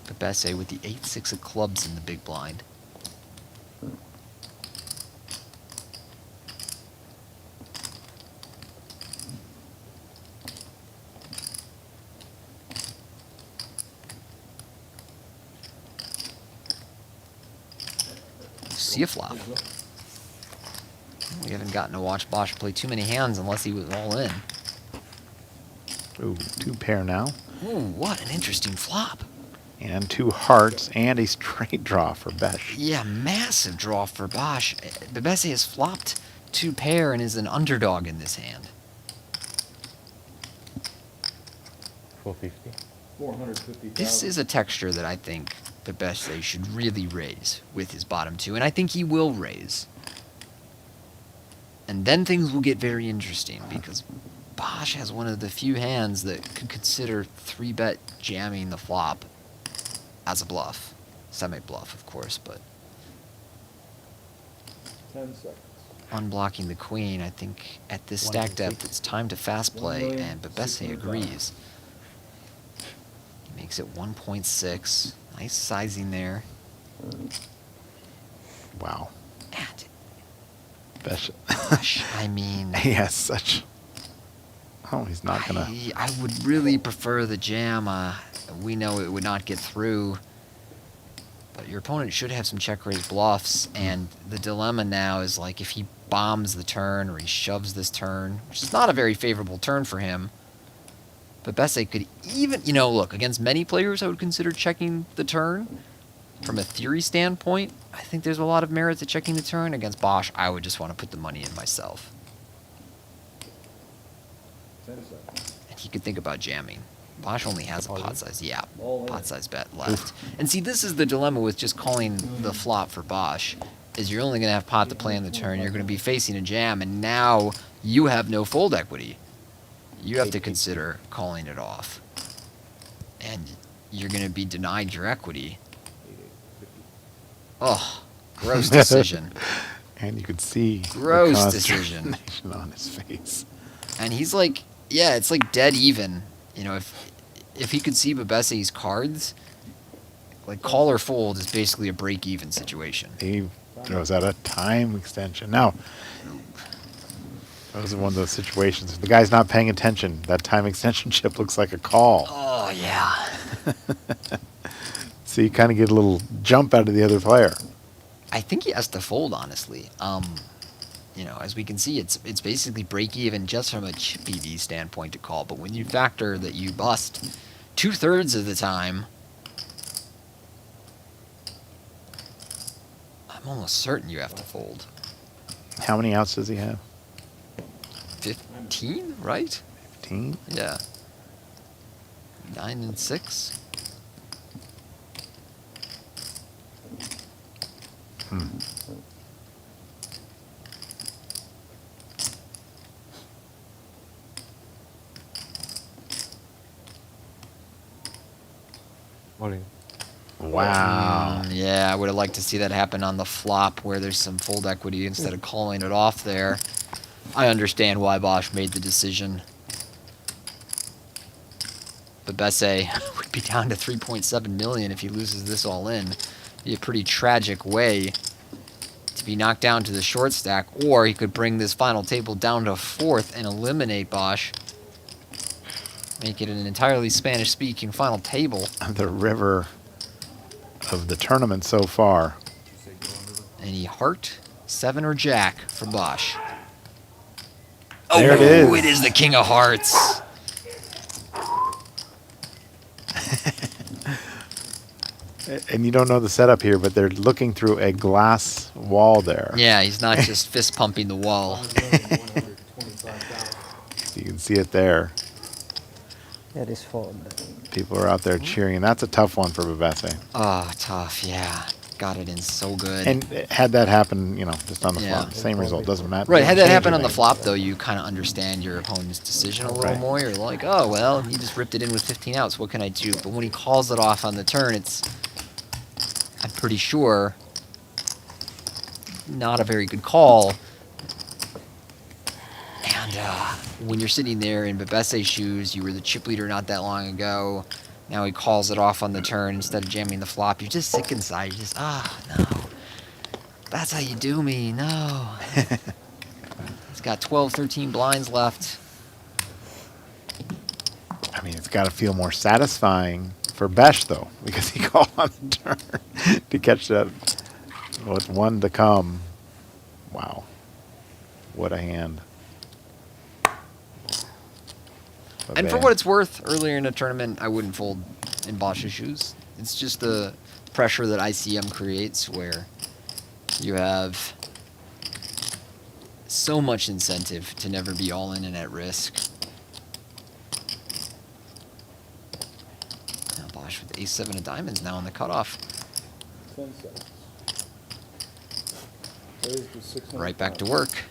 D: Betbese with the 8-6 of clubs in the big blind. See a flop. We haven't gotten to watch Bösch play too many hands unless he was all in.
C: Ooh, 2 pair now.
D: Ooh, what an interesting flop.
C: And 2 hearts and a straight draw for Bösch.
D: Yeah, massive draw for Bösch. Betbese has flopped 2 pair and is an underdog in this hand.
J: 450.
F: 450,000.
D: This is a texture that I think Betbese should really raise with his bottom 2, and I think he will raise. And then things will get very interesting because Bösch has one of the few hands that could consider 3-bet jamming the flop as a bluff. Semi-bluff, of course, but
F: 10 seconds.
D: unblocking the queen, I think at this stack depth, it's time to fast play, and Betbese agrees. He makes it 1.6. Nice sizing there.
C: Wow.
D: And
C: Bösch.
D: Bösch, I mean...
C: He has such... Oh, he's not gonna...
D: I would really prefer the jam. We know it would not get through. But your opponent should have some check-raise bluffs, and the dilemma now is, like, if he bombs the turn or he shoves this turn, which is not a very favorable turn for him, but Betbese could even... You know, look, against many players I would consider checking the turn. From a theory standpoint, I think there's a lot of merit to checking the turn. Against Bösch, I would just want to put the money in myself.
F: 10 seconds.
D: And he could think about jamming. Bösch only has a pot size, yeah,
F: All in.
D: pot size bet left. And see, this is the dilemma with just calling the flop for Bösch, is you're only going to have pot to play on the turn, you're going to be facing a jam, and now you have no fold equity. You have to consider calling it off. And you're going to be denied your equity. Oh, gross decision.
C: And you could see
D: Gross
C: the
D: decision.
C: consternation on his face.
D: And he's like, yeah, it's like dead even. You know, if he could see Betbese's cards, like call or fold is basically a break-even situation.
C: He throws out a time extension. Now, those are one of those situations. If the guy's not paying attention, that time extension chip looks like a call.
D: Oh, yeah.
C: So you kind of get a little jump out of the other player.
D: I think he has to fold, honestly. You know, as we can see, it's basically break-even just from a chip EV standpoint to call. But when you factor that you bust 2/3 of the time, I'm almost certain you have to fold.
C: How many outs does he have?
D: 15, right?
C: 15?
D: Yeah. 9 and 6.
J: Morning.
C: Wow.
D: Yeah, I would have liked to see that happen on the flop where there's some fold equity instead of calling it off there. I understand why Bösch made the decision. Betbese would be down to 3.7 million if he loses this all in. Be a pretty tragic way to be knocked down to the short stack, or he could bring this final table down to 4th and eliminate Bösch. Make it an entirely Spanish-speaking final table.
C: The river of the tournament so far.
D: Any heart, 7 or jack for Bösch.
C: There it is.
D: Oh, it is the king of hearts.
C: And you don't know the setup here, but they're looking through a glass wall there.
D: Yeah, he's not just fist pumping the wall.
C: You can see it there.
I: That is fold.
C: People are out there cheering. That's a tough one for Betbese.
D: Oh, tough, yeah. Got it in so good.
C: And had that happen, you know, just on the
D: Yeah.
C: flop, same result, doesn't matter.
D: Right, had that
C: Doesn't
D: happen
C: change
D: on the
C: anything.
D: flop, though, you kind of understand your opponent's decision a little
C: Right.
D: more. You're like, oh, well, he just ripped it in with 15 outs. What can I do? But when he calls it off on the turn, it's, I'm pretty sure, not a very good call. And when you're sitting there in Betbese's shoes, you were the chip leader not that long ago. Now he calls it off on the turn instead of jamming the flop. You're just sick inside. You're just, no. That's how you do me. No. He's got 12, 13 blinds left.
C: I mean, it's got to feel more satisfying for Bösch, though, because he called on the turn to catch that with one to come. Wow. What a hand.
D: And for what it's worth, earlier in the tournament, I wouldn't fold in Bösch's shoes. It's just the pressure that ICM creates where you have so much incentive to never be all in and at risk. Now Bösch with ace-7 of diamonds now on the cutoff.
F: 10 seconds. Raise to 600.
D: Right back to work.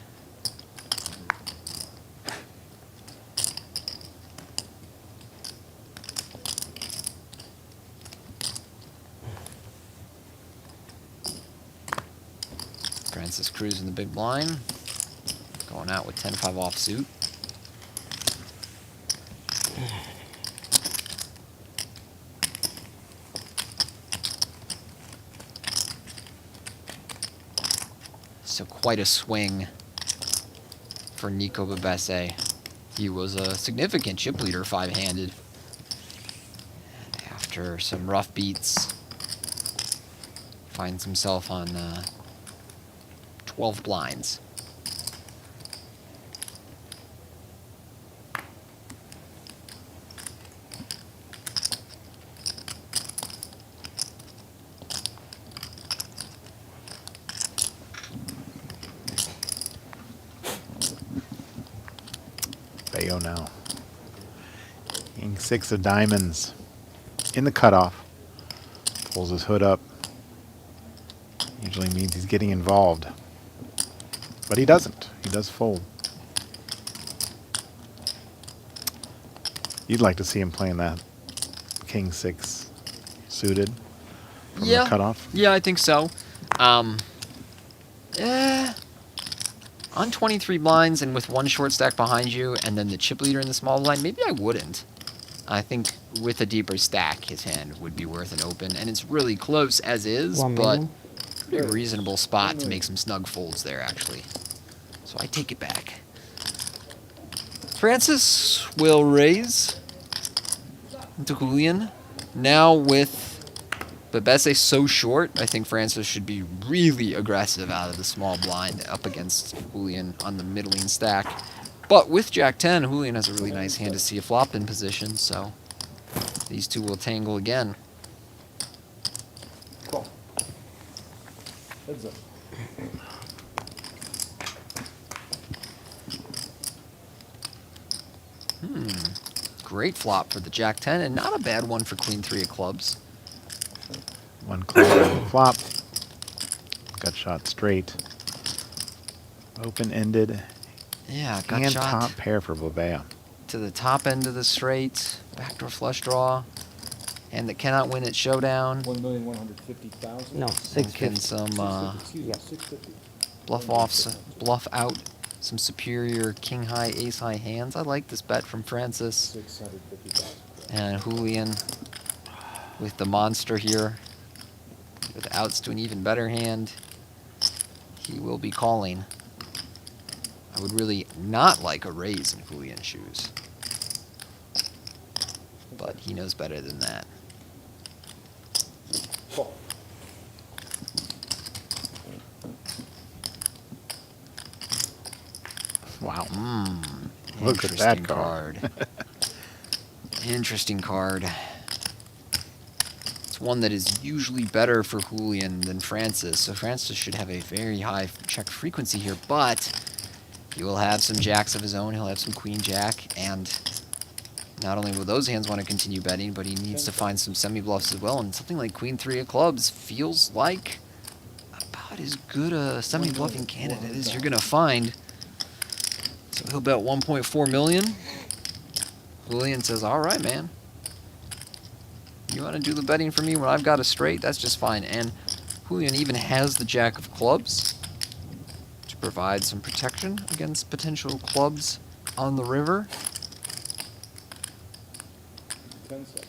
D: Cruz in the big blind. Going out with 10-5 offsuit. So quite a swing for Nico Betbese. He was a significant chip leader, 5-handed. After some rough beats, finds himself on 12 blinds.
C: Bello now. King 6 of diamonds in the cutoff. Pulls his hood up. Usually means he's getting involved. But he doesn't. He does fold. You'd like to see him playing that King 6 suited from the cutoff?
D: Yeah, I think so. On 23 blinds and with one short stack behind you and then the chip leader in the small blind, maybe I wouldn't. I think with a deeper stack, his hand would be worth an open. And it's really close as is, but pretty reasonable spot to make some snug folds there, actually. So I take it back. Francis will raise into Iulian. Now with Betbese so short, I think Francis should be really aggressive out of the small blind up against Iulian on the middling stack. But with Jack 10, Iulian has a really nice hand to see a flop in position, so these two will tangle again.
F: Call. Heads up.
D: Great flop for the Jack 10, and not a bad one for Queen 3 of clubs.
C: One club flop. Gut shot straight. Open-ended.
D: Yeah, gut
C: And
D: shot
C: top pair for Blebea.
D: to the top end of the straight. Backdoor flush draw. And that cannot win at showdown.
F: 1,150,000.
I: No,
D: Thinking
I: 650.
D: some
F: Excuse me, 650.
D: bluff out some superior king high, ace high hands. I like this bet from Francis.
F: 650,000.
D: And Iulian with the monster here. With outs to an even better hand. He will be calling. I would really not like a raise in Iulian's shoes. But he knows better than that.
F: Call.
C: Wow. Look at that card.
D: Interesting card. It's one that is usually better for Iulian than Francis, so Francis should have a very high check frequency here, but he will have some jacks of his own, he'll have some queen jack, and not only will those hands want to continue betting, but he needs to find some semi-bluffs as well, and something like Queen 3 of clubs feels like about as good a semi-bluffing candidate as you're going to find. So he'll bet 1.4 million. Iulian says, all right, man. You want to do the betting for me when I've got a straight? That's just fine. And Iulian even has the jack of clubs to provide some protection against potential clubs on the river.
F: 10 seconds.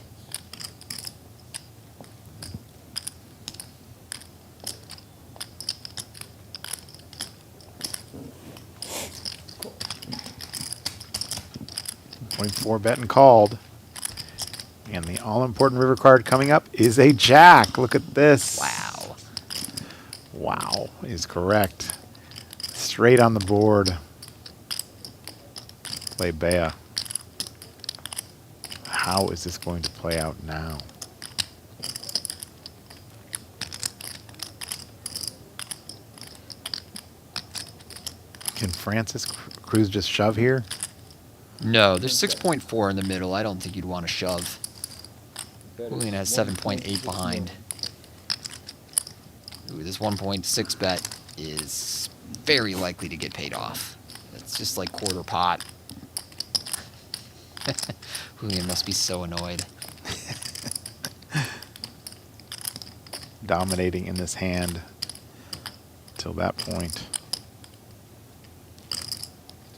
F: Cool.
C: 0.4 bet and called. And the all-important river card coming up is a jack. Look at this.
D: Wow.
C: Wow is correct. Straight on the board. Blebea. How is this going to play out now? Can Francis Cruz just shove here?
D: No, there's 6.4 in the middle. I don't think you'd want to shove. Iulian has 7.8 behind. Ooh, this 1.6 bet is very likely to get paid off. It's just like quarter pot. Iulian must be so annoyed.
C: Dominating in this hand till that point.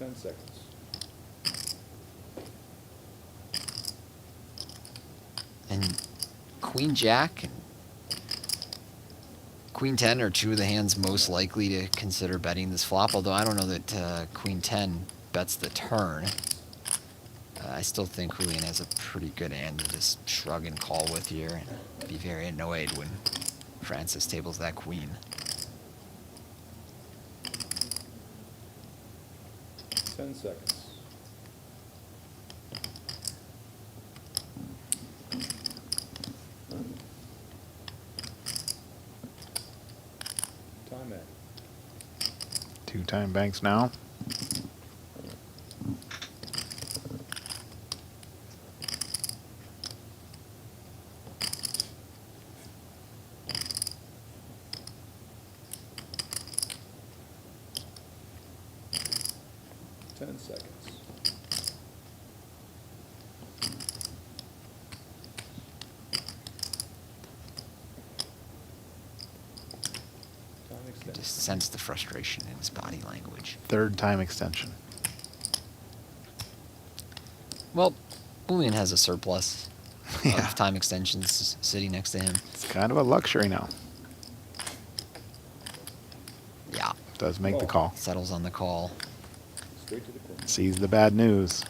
F: 10 seconds.
D: And Queen Jack and Queen 10 are two of the hands most likely to consider betting this flop, although I don't know that Queen 10 bets the turn. I still think Iulian has a pretty good hand to just shrug and call with here and be very annoyed when Francis tables that queen.
F: 10 seconds. Time at.
C: 2-time banks now.
F: Seconds. Time extension.
D: Just sense the frustration in his body language.
C: 3rd time extension.
D: Well, Iulian has a surplus
C: Yeah.
D: of time extensions sitting next to him.
C: It's kind of a luxury now.
D: Yeah,
C: Does make the call.
D: settles on the call.
F: Straight to the corner.
C: Sees the bad news.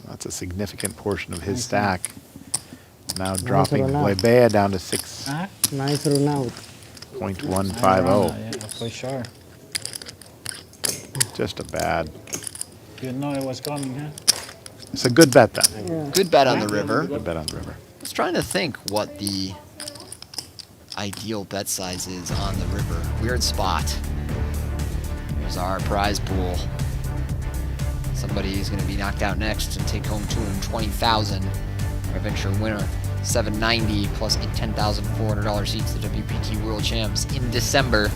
C: That's a significant portion of his stack. Now dropping
I: run out.
C: Blebea down to 6.150.
E: Huh?
I: Nice run out.
E: Yeah, for sure.
C: Just a bad.
E: You know it was coming, huh?
C: It's a good bet then.
I: Yeah.
D: Good bet on the river.
C: Good bet on the river.
D: I was trying to think what the ideal bet size is on the river. Weird spot. Here's our prize pool. Somebody is going to be knocked out next and take home 220,000. Our eventual winner, 790 plus a $10,400 seat to the WPT World Champs in December.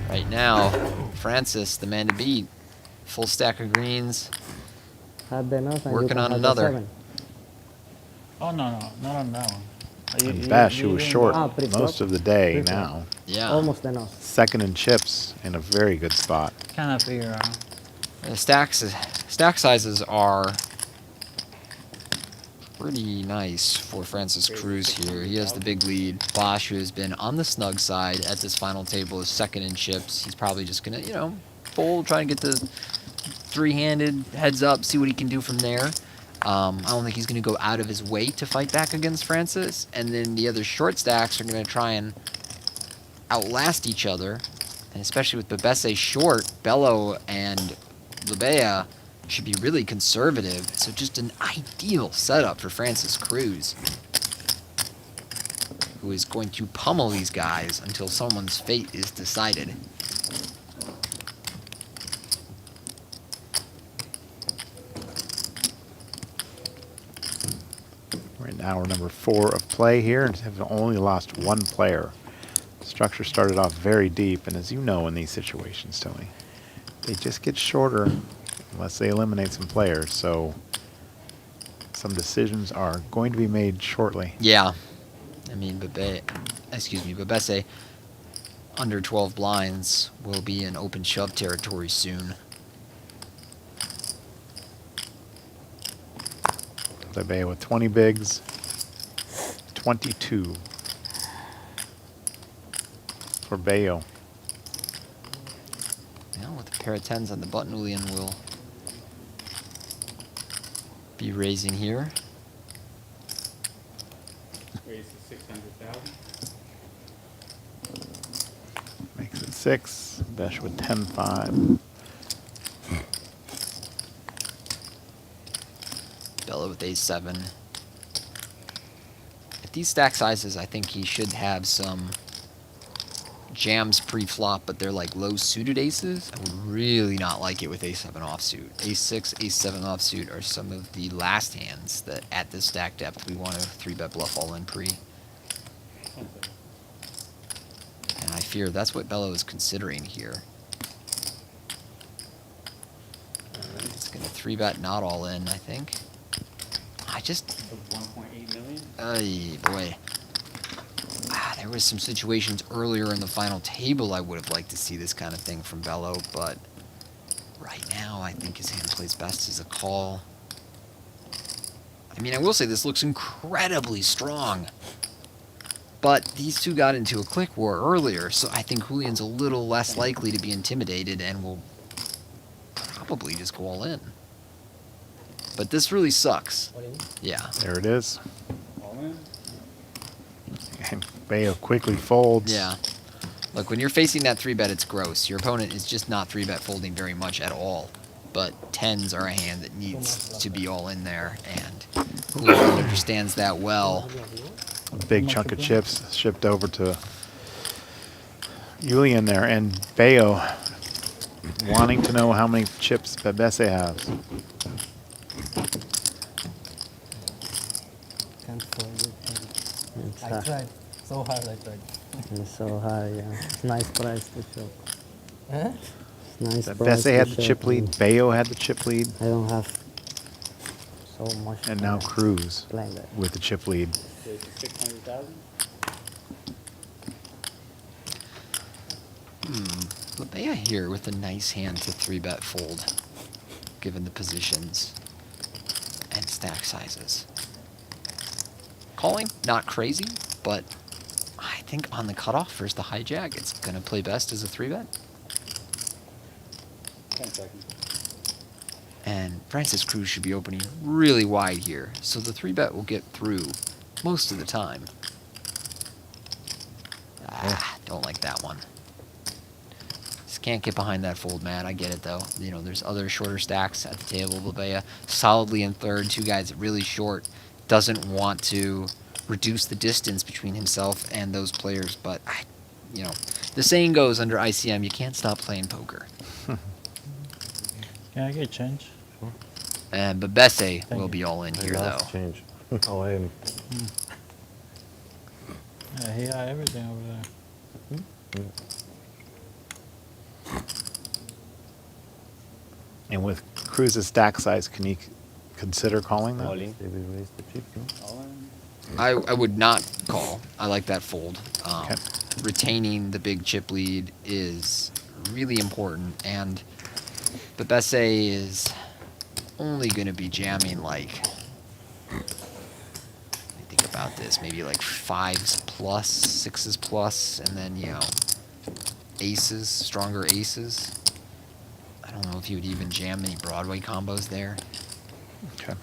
D: Right now, Francis, the man to beat. Full stack of greens.
I: Had the nose and
D: Working
I: you can
D: on
I: have
D: another.
I: The 7.
E: Oh, no, not on that one.
C: And Bösch, who was short
I: pre-flop.
C: most of the day
I: Pre-flop.
C: now.
D: Yeah.
I: Almost the nose.
C: 2nd in chips in a very good spot.
E: Kind of figure out.
D: The stack sizes are pretty nice for Francis Cruz here. He has the big lead. Bösch, who has been on the snug side at this final table, is 2nd in chips. He's probably just going to, fold, try and get the 3-handed heads up, see what he can do from there. I don't think he's going to go out of his way to fight back against Francis. And then the other short stacks are going to try and outlast each other. And especially with Betbese short, Bello and Blebea should be really conservative. So just an ideal setup for Francis Cruz, who is going to pummel these guys until someone's fate is decided.
C: Right now we're number 4 of play here and have only lost 1 player. The structure started off very deep, and as you know in these situations, Tony, they just get shorter unless they eliminate some players. So some decisions are going to be made shortly.
D: Yeah. I mean, Betbese under 12 blinds will be in open shove territory soon.
C: Blebea with 20 bigs, 22 for Bello.
D: Now with a pair of 10s on the button, Iulian will be raising here.
F: Raise to 600,000.
C: Makes it 6. Bösch with 10-5.
D: Bello with ace-7. At these stack sizes, I think he should have some jams pre-flop, but they're like low-suited aces. I would really not like it with ace-7 offsuit. Ace-6, ace-7 offsuit are some of the last hands that, at this stack depth, we want to 3-bet bluff all-in pre. And I fear that's what Bello is considering here. It's going to 3-bet not all-in, I think. just,
F: 1.8 million.
D: ay, boy. There was some situations earlier in the final table I would have liked to see this kind of thing from Bello, but right now I think his hand plays best as a call. I mean, I will say this looks incredibly strong, but these two got into a click war earlier, so I think Iulian's a little less likely to be intimidated and will probably just go all in. But this really sucks. Yeah.
C: There it is.
F: All in.
C: And Bello quickly folds.
D: Yeah. Look, when you're facing that 3-bet, it's gross. Your opponent is just not 3-bet folding very much at all. But 10s are a hand that needs to be all in there, and Iulian understands that well.
C: A big chunk of chips shipped over to Iulian there, and Bello wanting to know how many chips Betbese has.
I: Can't fold it. It's
G: I
I: hard.
G: tried. So hard I tried.
I: It's so hard, yeah. It's nice price to show.
G: Huh?
I: It's nice price
C: Betbese
I: to
C: had the
I: show,
C: chip lead,
I: and
C: Bello had the chip lead,
I: I don't have so much.
C: and now
I: time
C: Cruz
I: playing that.
C: with the chip lead.
F: 600,000.
D: Blebea here with a nice hand to 3-bet fold, given the positions and stack sizes. Calling, not crazy, but I think on the cutoff versus the hijack, it's going to play best as a 3-bet.
F: 10 seconds.
D: And Francis Cruz should be opening really wide here, so the 3-bet will get through most of the time. Don't like that one. Just can't get behind that fold, Matt. I get it, though. You know, there's other shorter stacks at the table. Blebea solidly in third, two guys really short. Doesn't want to reduce the distance between himself and those players, but, you know, the saying goes under ICM, you can't stop playing poker.
E: Can I get change?
D: And Betbese
E: Thank
D: will
E: you.
D: be all in here,
J: I
D: though.
J: lost change. Oh, I am.
E: Yeah, he had everything over there.
C: And with Cruz's stack size, can you consider calling that?
F: All in.
J: Maybe raise the chip, no?
F: All in.
D: I would not call. I like that fold.
C: Okay.
D: Retaining the big chip lead is really important, and Betbese is only going to be jamming like, let me think about this, maybe like 5s plus, 6s plus, and then, you know, aces, stronger aces. I don't know if you would even jam any Broadway combos there.
C: Okay.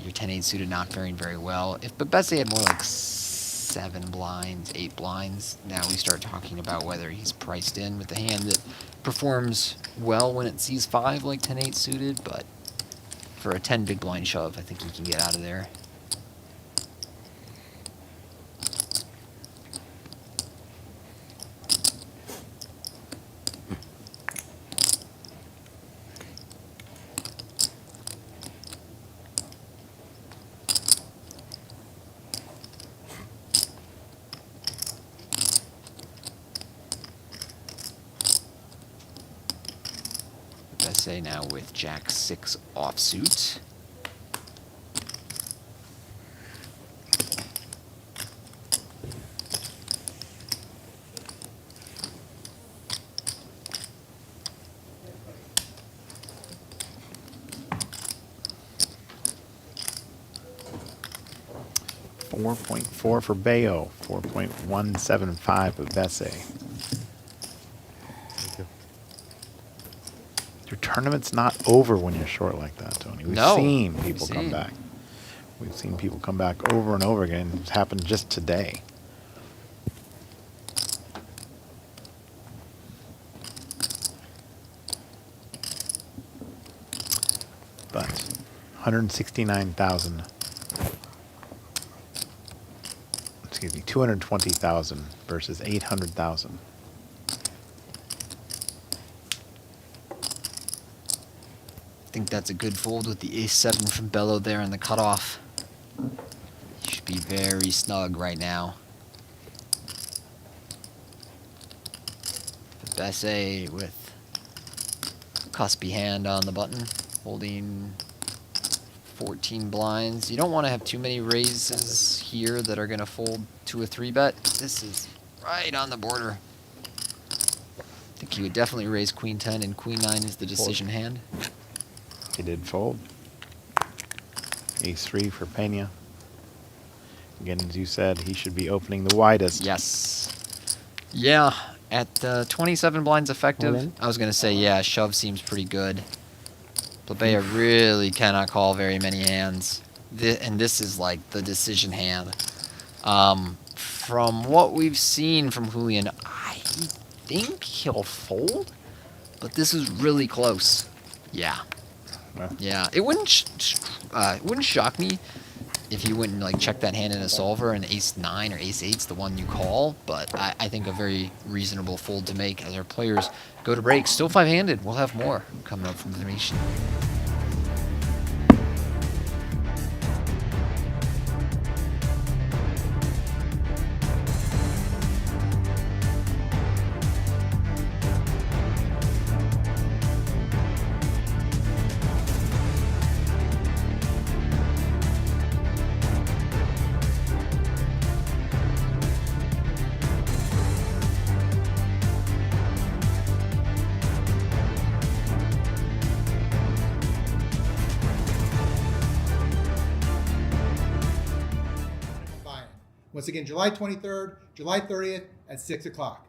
D: Your 10-8 suited not faring very well. If Betbese had more like 7 blinds, 8 blinds, now we start talking about whether he's priced in with the hand that performs well when it sees 5 like 10-8 suited, but for a 10 big blind shove, I think he can get out of there. Betbese now with Jack 6 offsuit.
C: $4.4 for Bello, 4.175 of Betbese.
J: Thank you.
C: Your tournament's not over when you're short like that, Tony. We've
D: No,
C: seen
D: we've
C: people come
D: seen.
C: back. We've seen people come back over and over again. It's happened just today. But 169,000. Excuse me, 220,000 versus 800,000.
D: I think that's a good fold with the ace-7 from Bello there in the cutoff. He should be very snug right now. Betbese with cuspy hand on the button, holding 14 blinds. You don't want to have too many raises here that are going to fold to a 3-bet. This is right on the border. I think he would definitely raise queen 10, and queen 9 is the decision hand.
C: He did fold. Ace 3 for Pena. Again, as you said, he should be opening the widest.
D: Yes. Yeah, at 27 blinds effective, I was going to say, yeah, shove seems pretty good. Blebea really cannot call very many hands. And this is like the decision hand. From what we've seen from Iulian, I think he'll fold, but this is really close. Yeah. Yeah, it wouldn't shock me if you wouldn't like check that hand in a solver and ace 9 or ace 8's the one you call, but I think a very reasonable fold to make as our players go to break. Still 5-handed. We'll have more coming up from the Venetian.
L: Once again, July 23rd, July 30th at 6 o'clock.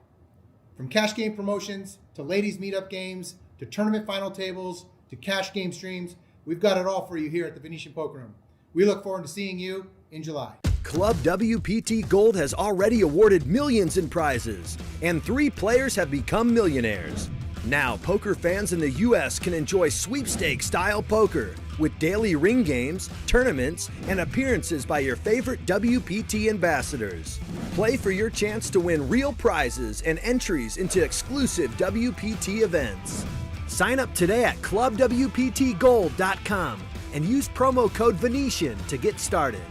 L: From cash game promotions to ladies meetup games to tournament final tables to cash game streams, we've got it all for you here at the Venetian Poker Room. We look forward to seeing you in July.
K: Club WPT Gold has already awarded millions in prizes, and 3 players have become millionaires. Now, poker fans in the U.S. can enjoy sweepstakes-style poker with daily ring games, tournaments, and appearances by your favorite WPT ambassadors. Play for your chance to win real prizes and entries into exclusive WPT events. Sign up today at clubwptgold.com and use promo code Venetian to get started.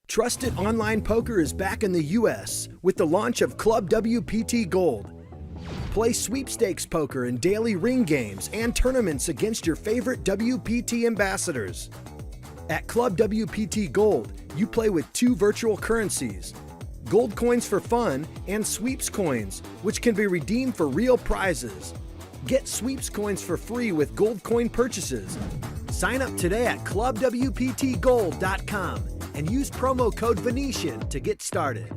K: Trusted online poker is back in the U.S. with the launch of Club WPT Gold. Play sweepstakes poker and daily ring games and tournaments against your favorite WPT ambassadors. At Club WPT Gold, you play with 2 virtual currencies, gold coins for fun and sweeps coins, which can be redeemed for real prizes. Get sweeps coins for free with gold coin purchases. Sign up today at clubwptgold.com and use promo code Venetian to get started.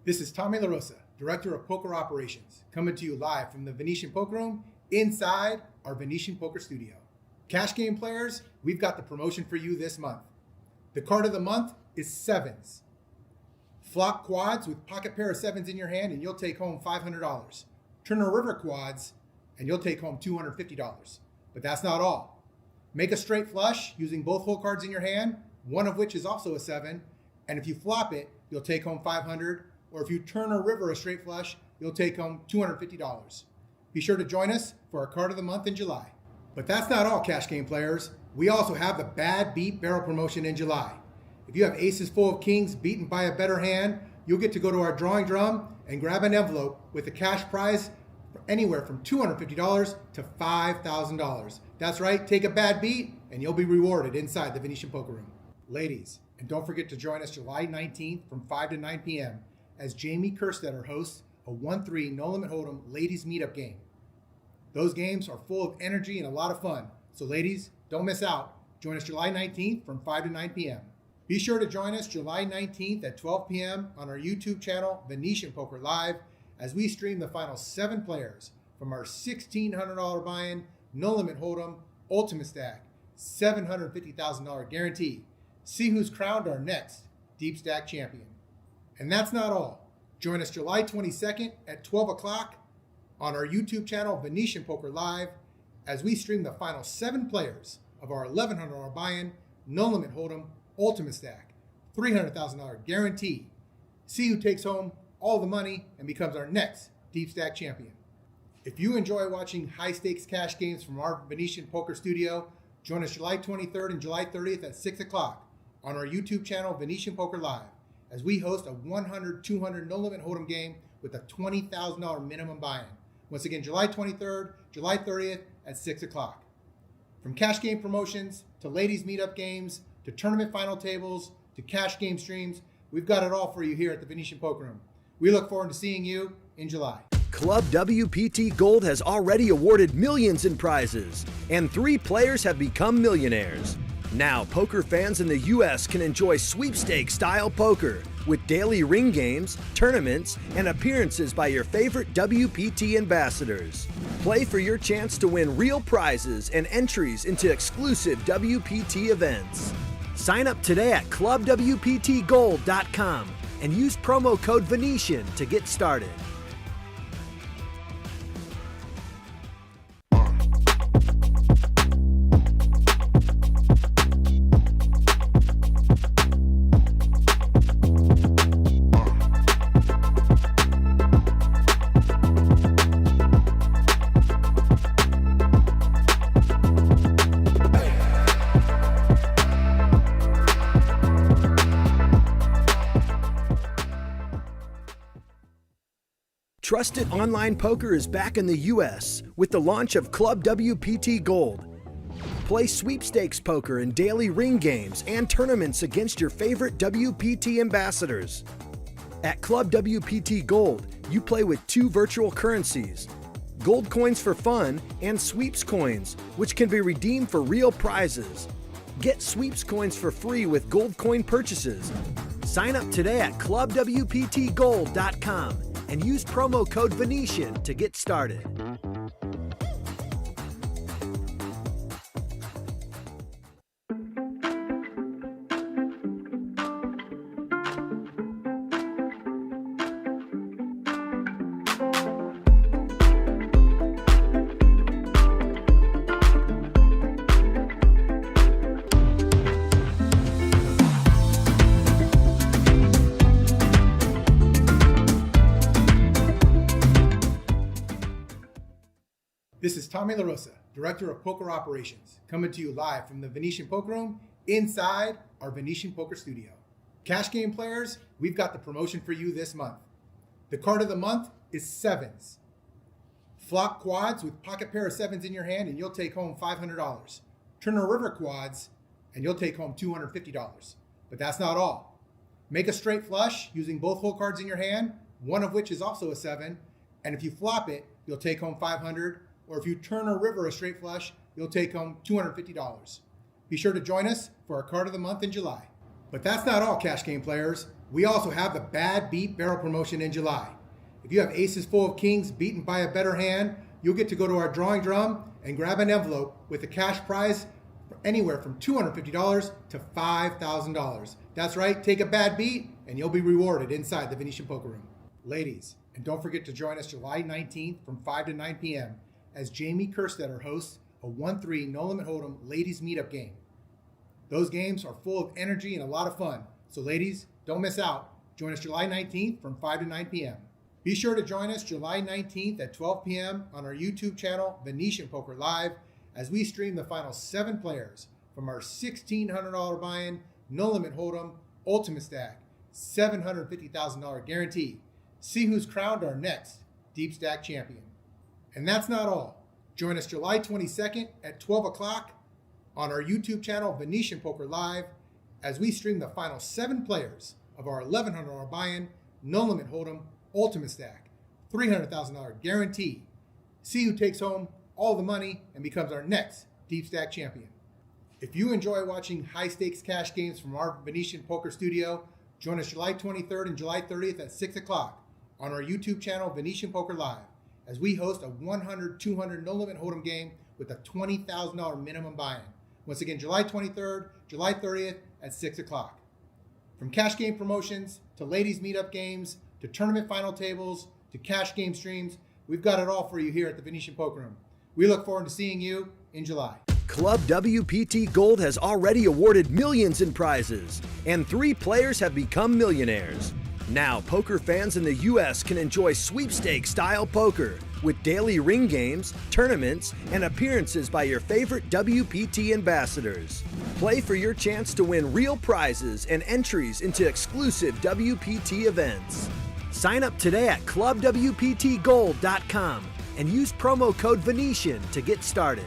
L: This is Tommy LaRosa, Director of Poker Operations, coming to you live from the Venetian Poker Room inside our Venetian Poker Studio. Cash game players, we've got the promotion for you this month. The card of the month is 7s. Flop quads with pocket pair of 7s in your hand and you'll take home $500. Turn a river quads and you'll take home $250. But that's not all. Make a straight flush using both hole cards in your hand, one of which is also a 7, and if you flop it, you'll take home $500. Or if you turn a river a straight flush, you'll take home $250. Be sure to join us for our card of the month in July. But that's not all, cash game players. We also have the Bad Beat Barrel promotion in July. If you have aces full of kings beaten by a better hand, you'll get to go to our drawing drum and grab an envelope with a cash prize anywhere from $250 to $5,000. That's right, take a bad beat and you'll be rewarded inside the Venetian Poker Room. Ladies, and don't forget to join us July 19th from 5 to 9 p.m. as Jamie Kerstetter hosts a 1-3 No Limit Hold'em ladies meetup game. Those games are full of energy and a lot of fun. So ladies, don't miss out. Join us July 19th from 5 to 9 p.m. Be sure to join us July 19th at 12 p.m. on our YouTube channel, Venetian Poker Live, as we stream the final 7 players from our $1,600 buy-in, no limit hold'em, ultimate stack, $750,000 guarantee. See who's crowned our next deep stack champion. And that's not all. Join us July 22nd at 12 o'clock on our YouTube channel, Venetian Poker Live, as we stream the final 7 players of our $1,100 buy-in, no limit hold'em, ultimate stack, $300,000 guarantee. See who takes home all the money and becomes our next deep stack champion. If you enjoy watching high stakes cash games from our Venetian Poker Studio, join us July 23rd and July 30th at 6 o'clock on our YouTube channel, Venetian Poker Live, as we host a 100, 200 no limit hold'em game with a $20,000 minimum buy-in. Once again, July 23rd, July 30th at 6 o'clock. From cash game promotions to ladies meetup games to tournament final tables to cash game streams, we've got it all for you here at the Venetian Poker Room. We look forward to seeing you in July.
K: Club WPT Gold has already awarded millions in prizes, and 3 players have become millionaires. Now, poker fans in the U.S. can enjoy sweepstakes-style poker with daily ring games, tournaments, and appearances by your favorite WPT ambassadors. Play for your chance to win real prizes and entries into exclusive WPT events. Sign up today at clubwptgold.com and use promo code Venetian to get started. Trusted online poker is back in the U.S. with the launch of Club WPT Gold. Play sweepstakes poker and daily ring games and tournaments against your favorite WPT ambassadors. At Club WPT Gold, you play with 2 virtual currencies, gold coins for fun and sweeps coins, which can be redeemed for real prizes. Get sweeps coins for free with gold coin purchases. Sign up today at clubwptgold.com and use promo code Venetian to get started.
L: This is Tommy LaRosa, Director of Poker Operations, coming to you live from the Venetian Poker Room inside our Venetian Poker Studio. Cash game players, we've got the promotion for you this month. The card of the month is 7s. Flop quads with pocket pair of 7s in your hand and you'll take home $500. Turner River quads and you'll take home $250. But that's not all. Make a straight flush using both hole cards in your hand, one of which is also a 7, and if you flop it, you'll take home $500. Or if you turn a river a straight flush, you'll take home $250. Be sure to join us for our card of the month in July. But that's not all, cash game players. We also have the Bad Beat Barrel promotion in July. If you have aces full of kings beaten by a better hand, you'll get to go to our drawing drum and grab an envelope with a cash prize anywhere from $250 to $5,000. That's right, take a bad beat and you'll be rewarded inside the Venetian Poker Room. Ladies, and don't forget to join us July 19th from 5 to 9 p.m. as Jamie Kerstetter hosts a 1-3 no limit hold'em ladies meetup game. Those games are full of energy and a lot of fun. So ladies, don't miss out. Join us July 19th from 5 to 9 p.m. Be sure to join us July 19th at 12 p.m. on our YouTube channel, Venetian Poker Live, as we stream the final 7 players from our $1,600 buy-in, no limit hold'em, ultimate stack, $750,000 guarantee. See who's crowned our next deep stack champion. And that's not all. Join us July 22nd at 12 o'clock on our YouTube channel, Venetian Poker Live, as we stream the final 7 players of our $1,100 buy-in, no limit hold'em, ultimate stack, $300,000 guarantee. See who takes home all the money and becomes our next deep stack champion. If you enjoy watching high-stakes cash games from our Venetian Poker Studio, join us July 23rd and July 30th at 6 o'clock on our YouTube channel, Venetian Poker Live, as we host a 100, 200 no-limit hold'em game with a $20,000 minimum buy-in. Once again, July 23rd, July 30th at 6 o'clock. From cash game promotions to ladies meetup games to tournament final tables to cash game streams, we've got it all for you here at the Venetian Poker Room. We look forward to seeing you in July.
K: Club WPT Gold has already awarded millions in prizes, and 3 players have become millionaires. Now, poker fans in the U.S. can enjoy sweepstakes-style poker with daily ring games, tournaments, and appearances by your favorite WPT ambassadors. Play for your chance to win real prizes and entries into exclusive WPT events. Sign up today at clubwptgold.com and use promo code Venetian to get started.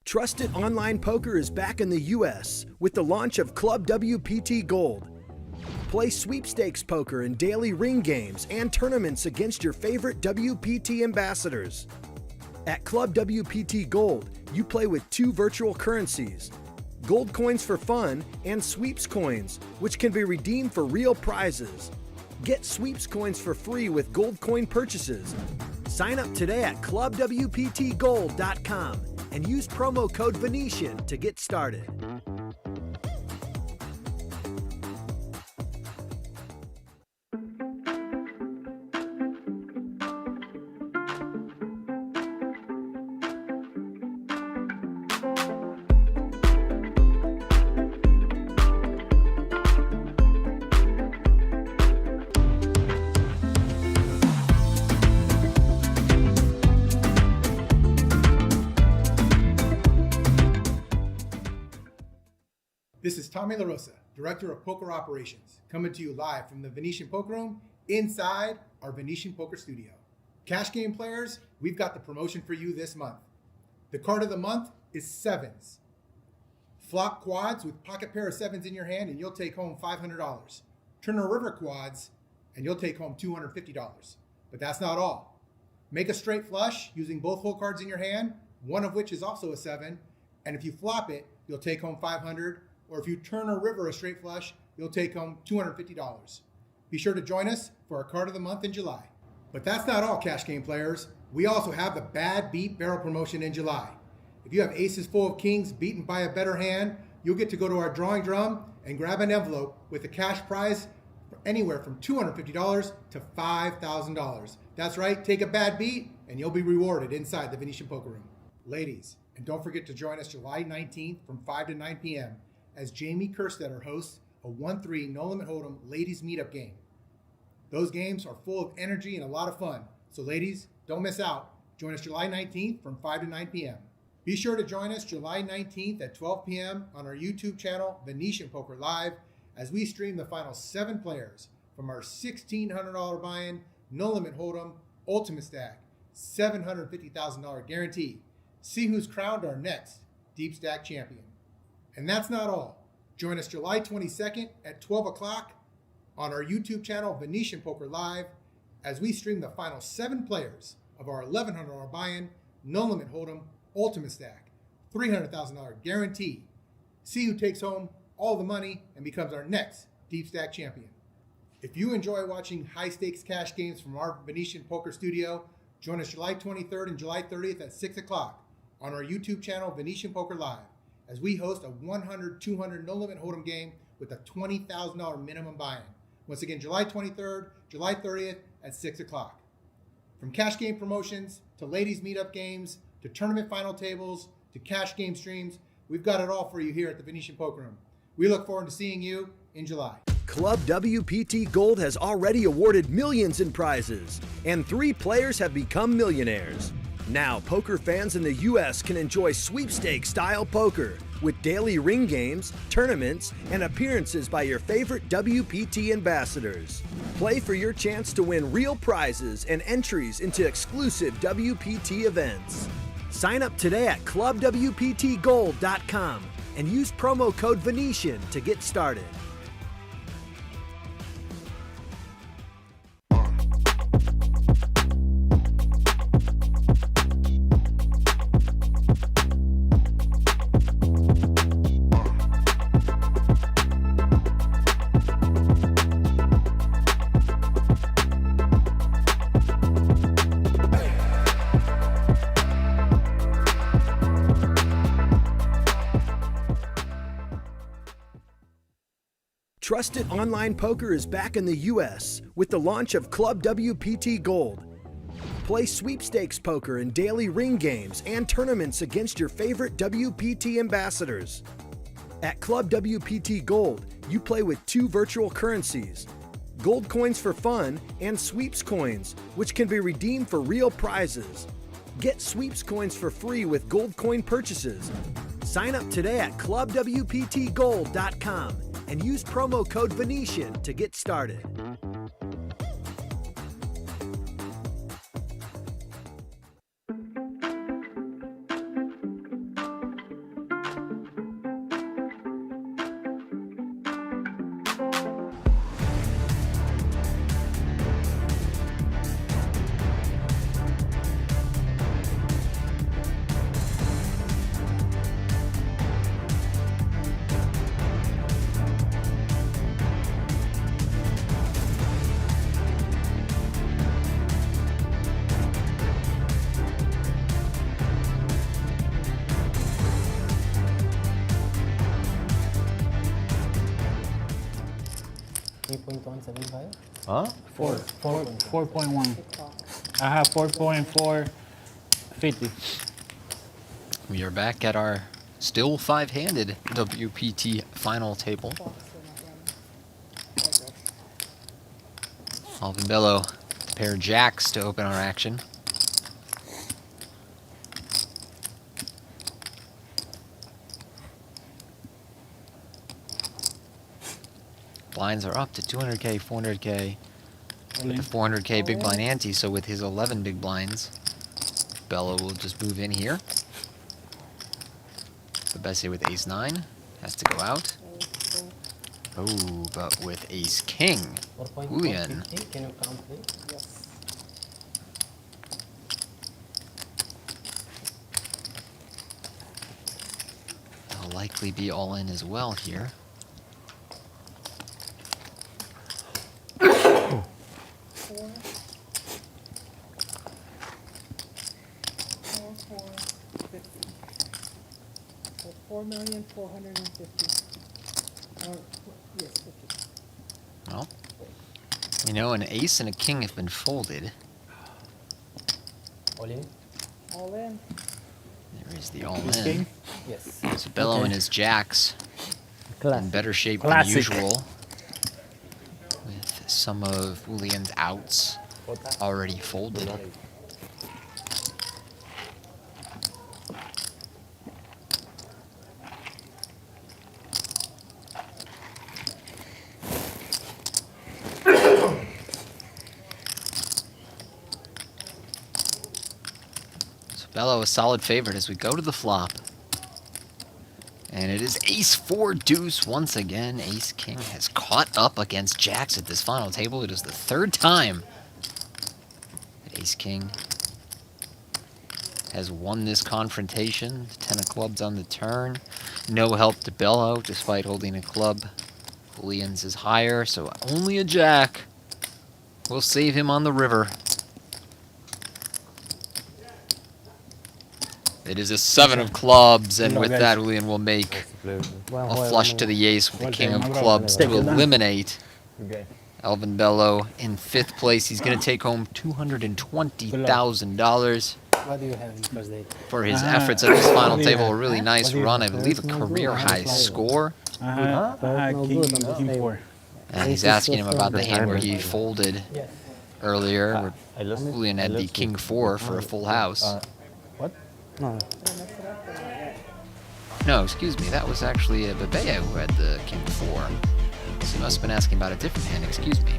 K: Trusted online poker is back in the U.S. with the launch of Club WPT Gold. Play sweepstakes poker and daily ring games and tournaments against your favorite WPT ambassadors. At Club WPT Gold, you play with 2 virtual currencies, gold coins for fun and sweeps coins, which can be redeemed for real prizes. Get sweeps coins for free with gold coin purchases. Sign up today at clubwptgold.com and use promo code Venetian to get started.
L: This is Tommy LaRosa, Director of Poker Operations, coming to you live from the Venetian Poker Room inside our Venetian Poker Studio. Cash game players, we've got the promotion for you this month. The card of the month is sevens. Flop quads with pocket pair of sevens in your hand and you'll take home $500. Turn a river quads and you'll take home $250. But that's not all. Make a straight flush using both hole cards in your hand, one of which is also a 7, and if you flop it, you'll take home $500. Or if you turn a river a straight flush, you'll take home $250. Be sure to join us for our card of the month in July. But that's not all, cash game players. We also have the Bad Beat Barrel promotion in July. If you have aces full of kings beaten by a better hand, you'll get to go to our drawing drum and grab an envelope with a cash prize anywhere from $250 to $5,000. That's right, take a bad beat and you'll be rewarded inside the Venetian Poker Room. Ladies, and don't forget to join us July 19th from 5 to 9 p.m. as Jamie Kerstetter hosts a 1-3 no-limit hold'em ladies meetup game. Those games are full of energy and a lot of fun. So ladies, don't miss out. Join us July 19th from 5 to 9 p.m. Be sure to join us July 19th at 12 p.m. on our YouTube channel, Venetian Poker Live, as we stream the final 7 players from our $1,600 buy-in, no-limit hold'em, ultimate stack, $750,000 guarantee. See who's crowned our next deep stack champion. And that's not all. Join us July 22nd at 12 o'clock on our YouTube channel, Venetian Poker Live, as we stream the final 7 players of our $1,100 buy-in, no-limit hold'em, ultimate stack, $300,000 guarantee. See who takes home all the money and becomes our next deep stack champion. If you enjoy watching high-stakes cash games from our Venetian Poker Studio, join us July 23rd and July 30th at 6 o'clock on our YouTube channel, Venetian Poker Live, as we host a 100, 200 no-limit hold'em game with a $20,000 minimum buy-in. Once again, July 23rd, July 30th at 6 o'clock. From cash game promotions to ladies meetup games to tournament final tables to cash game streams, we've got it all for you here at the Venetian Poker Room. We look forward to seeing you in July.
K: Club WPT Gold has already awarded millions in prizes, and 3 players have become millionaires. Now, poker fans in the U.S. can enjoy sweepstakes-style poker with daily ring games, tournaments, and appearances by your favorite WPT ambassadors. Play for your chance to win real prizes and entries into exclusive WPT events. Sign up today at clubwptgold.com and use promo code Venetian to get started. Trusted online poker is back in the U.S. with the launch of Club WPT Gold. Play sweepstakes poker and daily ring games and tournaments against your favorite WPT ambassadors. At Club WPT Gold, you play with 2 virtual currencies, gold coins for fun and sweeps coins, which can be redeemed for real prizes. Get sweeps coins for free with gold coin purchases. Sign up today at clubwptgold.com and use promo code Venetian to get started.
G: Huh?
E: 4.1. I have 4.450.
D: We are back at our still 5-handed WPT final table. Elvyn Bello, a pair of jacks to open our action. Blinds are up to 200K, 400K, with the 400K big blind ante, so with his 11 big blinds, Bello will just move in here. Betbese with ace-9 has to go out. Oh, but with ace-king, Iulian.
G: Can you count, please?
D: They'll likely be all in as well here. Well, you know, an ace and a king have been folded.
G: All in?
I: All in.
D: There is the all-in.
G: Yes.
D: So Bello and his jacks in
I: Classic.
D: better shape
E: Classic.
D: than usual, with some of Iulian's outs already folded. Bello a solid favorite as we go to the flop. And it is ace-4 deuce once again. Ace-king has caught up against jacks at this final table. It is the 3rd time that ace-king has won this confrontation. 10 of clubs on the turn. No help to Bello despite holding a club. Iulian's is higher, so only a jack will save him on the river. It is a 7 of clubs, and with that, Iulian will make a flush to the ace with the king of clubs to eliminate Elvyn Bello in 5th place. He's going to take home $220,000
G: What do you have in first day?
D: for his efforts at this final table. A really nice run, I believe a career-high score.
E: I had king 4.
D: And he's asking him about the hand where he folded earlier, where Iulian had the king 4 for a full house.
G: What?
I: No.
D: No, excuse me, that was actually Blebea who had the king 4. So he must have been asking about a different hand, excuse me.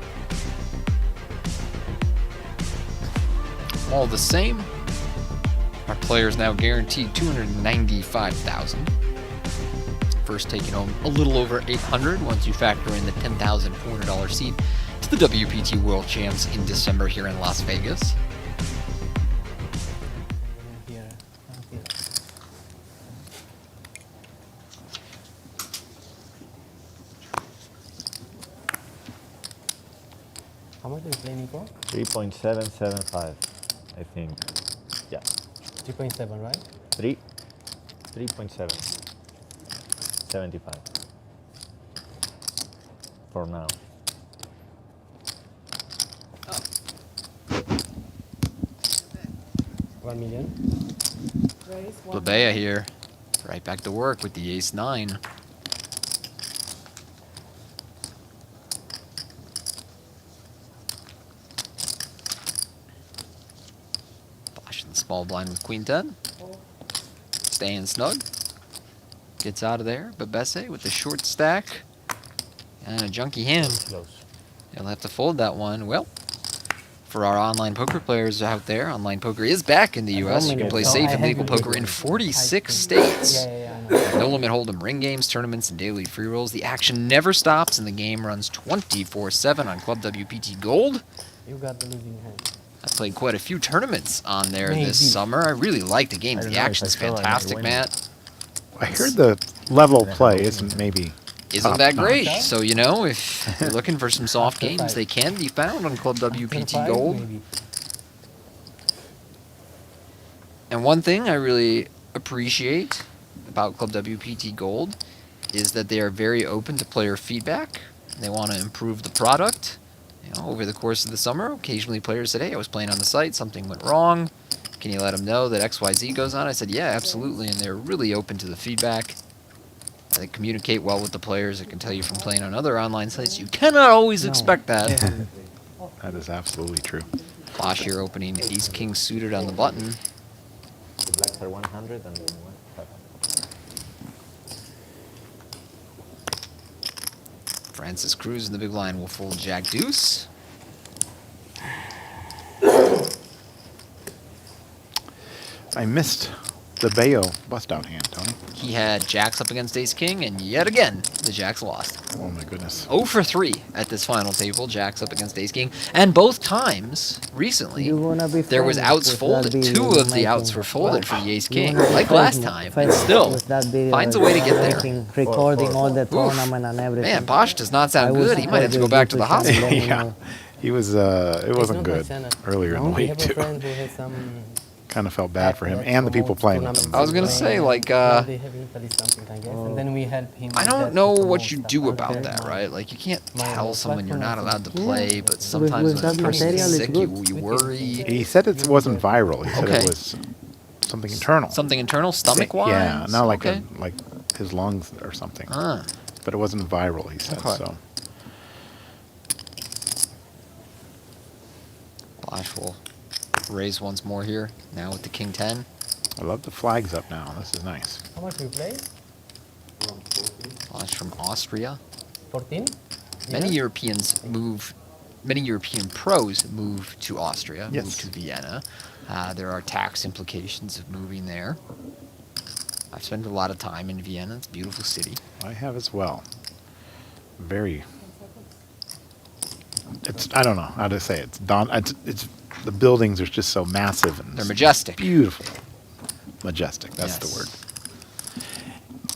D: All the same, our players now guaranteed 295,000. First taking home a little over 800 once you factor in the $10,400 seat to the WPT World Champs in December here in Las Vegas.
J: Here. Here. How much do you play, Nico?
F: 3.775, I think. Yeah.
J: 3.7, right?
F: 3.775 for now.
J: 1 million.
D: Blebea here, right back to work with the ace-9. Flashing the small blind with queen-10. Staying snug. Gets out of there. Betbese with the short stack. And a junky hand. He'll have to fold that one. Well, for our online poker players out there, online poker is back in the US. You can play safe and legal poker in 46 states. No limit hold'em ring games, tournaments, and daily free rolls. The action never stops, and the game runs 24/7 on Club WPT Gold.
J: You got the losing hand.
D: I played quite a few tournaments on there this summer. I really like the games. The action's fantastic, Matt.
C: I heard the level of play isn't maybe
D: Isn't that great? So, you know, if you're looking for some soft games, they can be found on Club WPT Gold. And one thing I really appreciate about Club WPT Gold is that they are very open to player feedback. They want to improve the product. You know, over the course of the summer, occasionally players said, hey, I was playing on the site, something went wrong. Can you let them know that XYZ goes on? I said, yeah, absolutely. And they're really open to the feedback. They communicate well with the players. I can tell you from playing on other online sites, you cannot always expect that.
C: That is absolutely true.
D: Bösch here opening ace-king suited on the button.
F: The blacks are 100 and 500.
D: Francis Cruz in the big line will fold jack-deuce.
C: I missed the Bello bust-out hand, Tony.
D: He had jacks up against ace-king, and yet again, the jacks lost.
C: Oh my goodness.
D: 0 for 3 at this final table, jacks up against ace-king. And both times, recently, there was outs folded. 2 of the outs were folded for the ace-king, like last time, and still finds a way to get there.
I: Recording all the tournament and everything.
D: Man, Bösch does not sound good. He might have to go back to the hospital.
C: Yeah, he was, it wasn't good earlier in the week, too. Kind of felt bad for him and the people playing with him.
D: I was going to say, like, I don't know what you do about that, right? Like, you can't tell someone you're not allowed to play, but sometimes when a person's sick, you worry.
C: He said it wasn't viral. He said it was something internal.
D: Something internal, stomach-wise?
C: Yeah, not like like his lungs or something.
D: Ah.
C: But it wasn't viral, he said, so.
D: Bösch will raise once more here, now with the king 10.
C: I love the flags up now. This is nice.
J: How much do you play?
D: Bösch from Austria.
J: 14?
D: Many Europeans move, many European pros move to Austria, move to Vienna. There are tax implications of moving there. I've spent a lot of time in Vienna. It's a beautiful city.
C: I have as well. Very. It's, I don't know how to say it. It's the buildings are just so massive and
D: they're majestic.
C: Beautiful. Majestic, that's the word.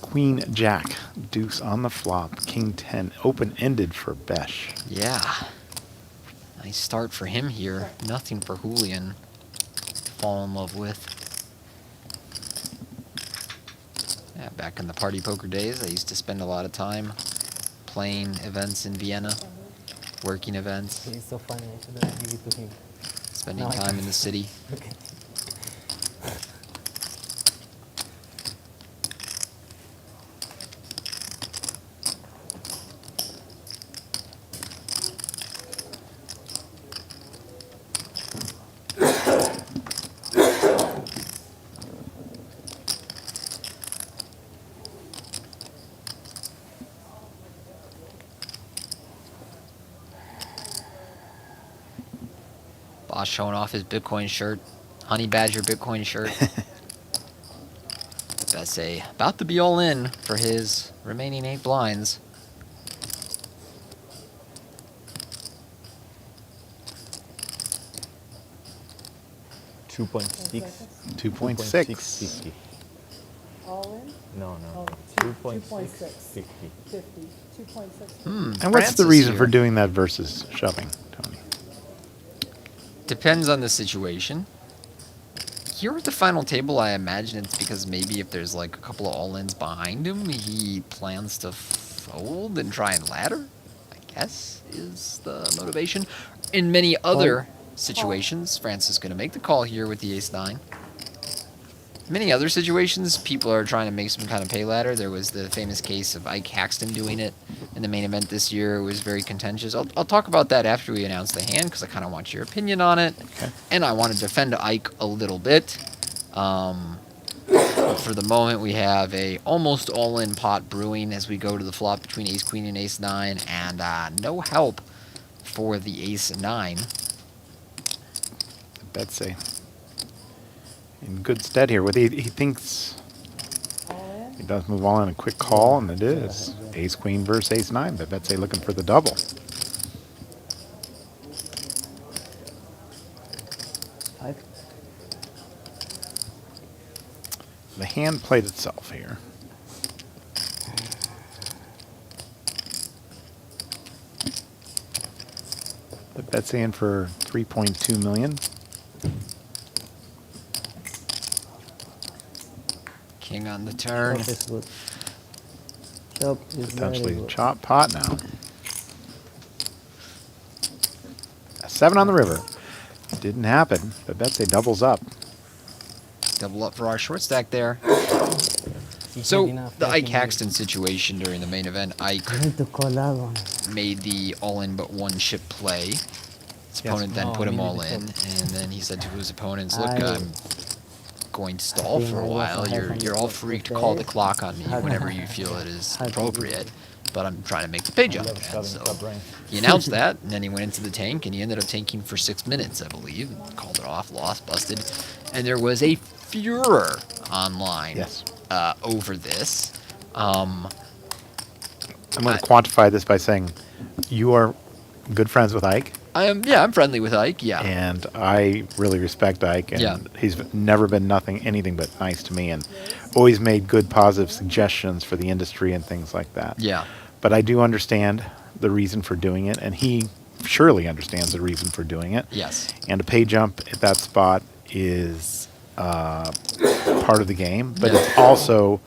C: Queen Jack, deuce on the flop, king 10, open-ended for Bösch.
D: Yeah. Nice start for him here. Nothing for Iulian to fall in love with. Yeah, back in the party poker days, I used to spend a lot of time playing events in Vienna, working events.
J: He's so funny, I should have given it to him.
D: Spending time in the city.
J: Okay.
D: Bösch showing off his Bitcoin shirt. Honey Badger Bitcoin shirt. Betbese about to be all in for his remaining 8 blinds.
C: $2.6.
F: All in?
J: No, no.
F: Oh,
J: 2.6.
F: 50. 2.6.
C: And what's the
D: Francis
C: reason for
D: here.
C: doing that versus shoving, Tony?
D: Depends on the situation. Here at the final table, I imagine it's because maybe if there's like a couple of all-ins behind him, he plans to fold and try and ladder, I guess, is the motivation. In many other situations, Francis is going to make the call here with the ace-9. Many other situations, people are trying to make some kind of pay ladder. There was the famous case of Ike Haxton doing it in the main event this year. It was very contentious. I'll talk about that after we announce the hand because I kind of want your opinion on it.
C: Okay.
D: And I want to defend Ike a little bit. But for the moment, we have a almost all-in pot brewing as we go to the flop between ace-queen and ace-9. And no help for the ace-9.
C: Betbese in good stead here. With he thinks he does move on in a quick call, and it is ace queen versus ace 9. But Betbese looking for the double. The hand played itself here. But Betbese in for 3.2 million.
D: King on the turn.
I: Chop is good. Chop is very
C: Potentially
I: good.
C: chop pot now. A 7 on the river. Didn't happen, but Betbese doubles up.
D: Double up for our short stack there. So, the Ike Haxton situation during the main event, Ike
I: I need to call that one.
D: made the all-in but one chip play. His opponent then put him all in, and then he said to his opponents, look, I'm going to stall for a while. You're all free to call the clock on me whenever you feel it is appropriate, but I'm trying to make the pay jump. And so he announced that, and then he went into the tank, and he ended up tanking for 6 minutes, I believe, and called it off, lost, busted. And there was a furor online over this. I'm
C: going to quantify this by saying you are good friends with Ike.
D: I'm friendly with Ike, yeah.
C: And I really respect Ike, and he's never been anything but nice to me, and always made good, positive suggestions for the industry and things like that.
D: Yeah.
C: But I do understand the reason for doing it, and he surely understands the reason for doing it.
D: Yes.
C: And a pay jump at that spot is part of the game, but it's also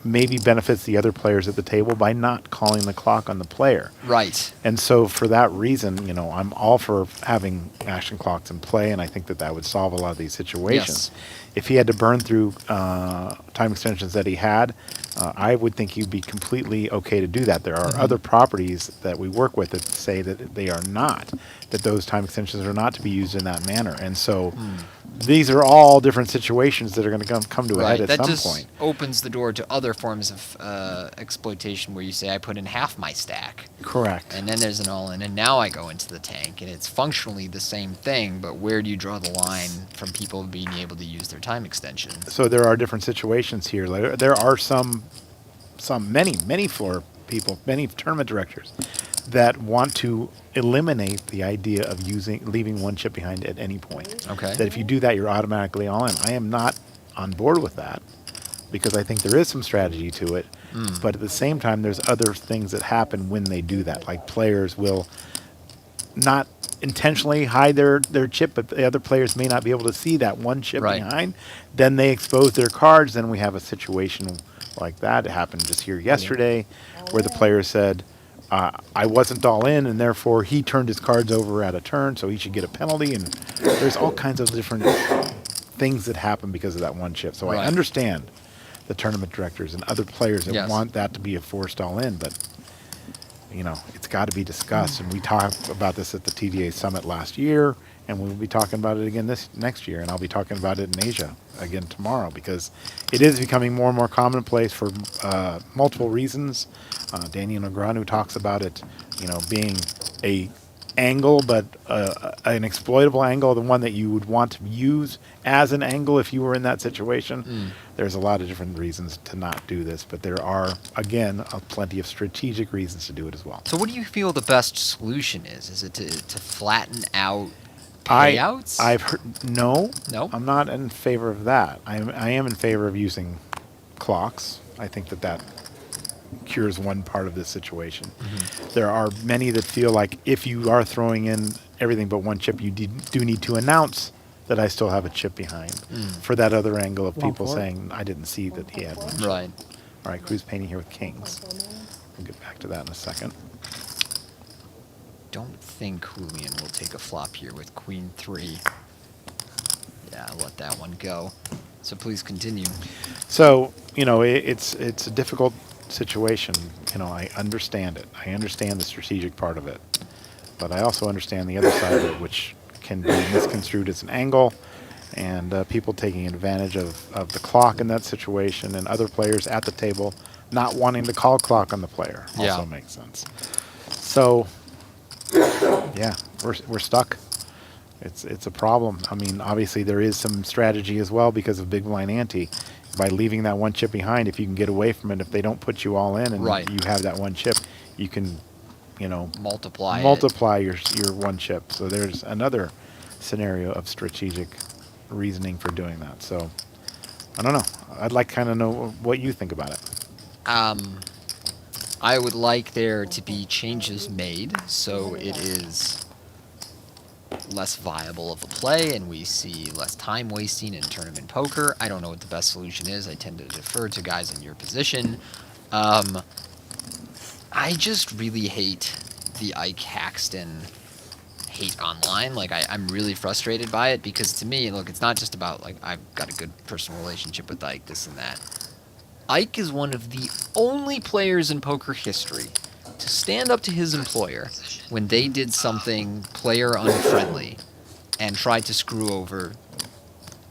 C: maybe benefits the other players at the table by not calling the clock on the player.
D: Right.
C: And so for that reason, I'm all for having action clocks in play, and I think that would solve a lot of these situations.
D: Yes.
C: If he had to burn through time extensions that he had, I would think he'd be completely okay to do that. There are other properties that we work with that say that they are not, that those time extensions are not to be used in that manner. And so these are all different situations that are going to come to a head at some
D: just
C: point.
D: Opens the door to other forms of exploitation where you say, I put in half my stack.
C: Correct.
D: And then there's an all-in, and now I go into the tank, and it's functionally the same thing, but where do you draw the line from people being able to use their time extensions?
C: So there are different situations here. There are many floor people, many tournament directors that want to eliminate the idea of leaving one chip behind at any point.
D: Okay.
C: That if you do that, you're automatically all in. I am not on board with that because I think there is some strategy to it. But at the same time, there's other things that happen when they do that. Like players will not intentionally hide their chip, but the other players may not be able to see that one chip behind. Then they expose their cards. Then we have a situation like that. It happened just here yesterday where the player said, I wasn't all in, and therefore he turned his cards over at a turn, so he should get a penalty. And there's all kinds of different things that happen because of that one chip. So I understand the tournament directors and other players that want that to be a forced all in, but it's got to be discussed. And we talked about this at the TDA Summit last year, and we'll be talking about it again next year, and I'll be talking about it in Asia again tomorrow because it is becoming more and more commonplace for multiple reasons. Daniel Negreanu talks about it, being a angle, but an exploitable angle, the one that you would want to use as an angle if you were in that situation. There's a lot of different reasons to not do this, but there are, again, plenty of strategic reasons to do it as well.
D: So what do you feel the best solution is? Is it to flatten out payouts?
C: I've heard no.
D: No?
C: I'm not in favor of that. I am in favor of using clocks. I think that cures one part of this situation. There are many that feel like if you are throwing in everything but one chip, you do need to announce that I still have a chip behind for that other angle of people saying I didn't see that he had one chip.
D: Right.
C: All right, Cruz painting here with kings. We'll get back to that in a second.
D: Don't think Iulian will take a flop here with queen 3. Yeah, I'll let that one go. So please continue.
C: So, you know, it's a difficult situation. You know, I understand it. I understand the strategic part of it. But I also understand the other side of it, which can be misconstrued as an angle, and people taking advantage of the clock in that situation, and other players at the table not wanting to call clock on the player also makes sense. So, yeah, we're stuck. It's a problem. I mean, obviously there is some strategy as well because of big blind ante. By leaving that one chip behind, if you can get away from it, if they don't put you all in and you have that one chip, you can, you know, multiply your one chip. So there's another scenario of strategic reasoning for doing that. So I don't know. I'd like to kind of know what you think about it.
D: I would like there to be changes made so it is less viable of a play and we see less time wasting in tournament poker. I don't know what the best solution is. I tend to defer to guys in your position. I just really hate the Ike Haxton hate online. Like, I'm really frustrated by it because to me, look, it's not just about, like, I've got a good personal relationship with Ike, this and that. Ike is one of the only players in poker history to stand up to his employer when they did something player unfriendly and tried to screw over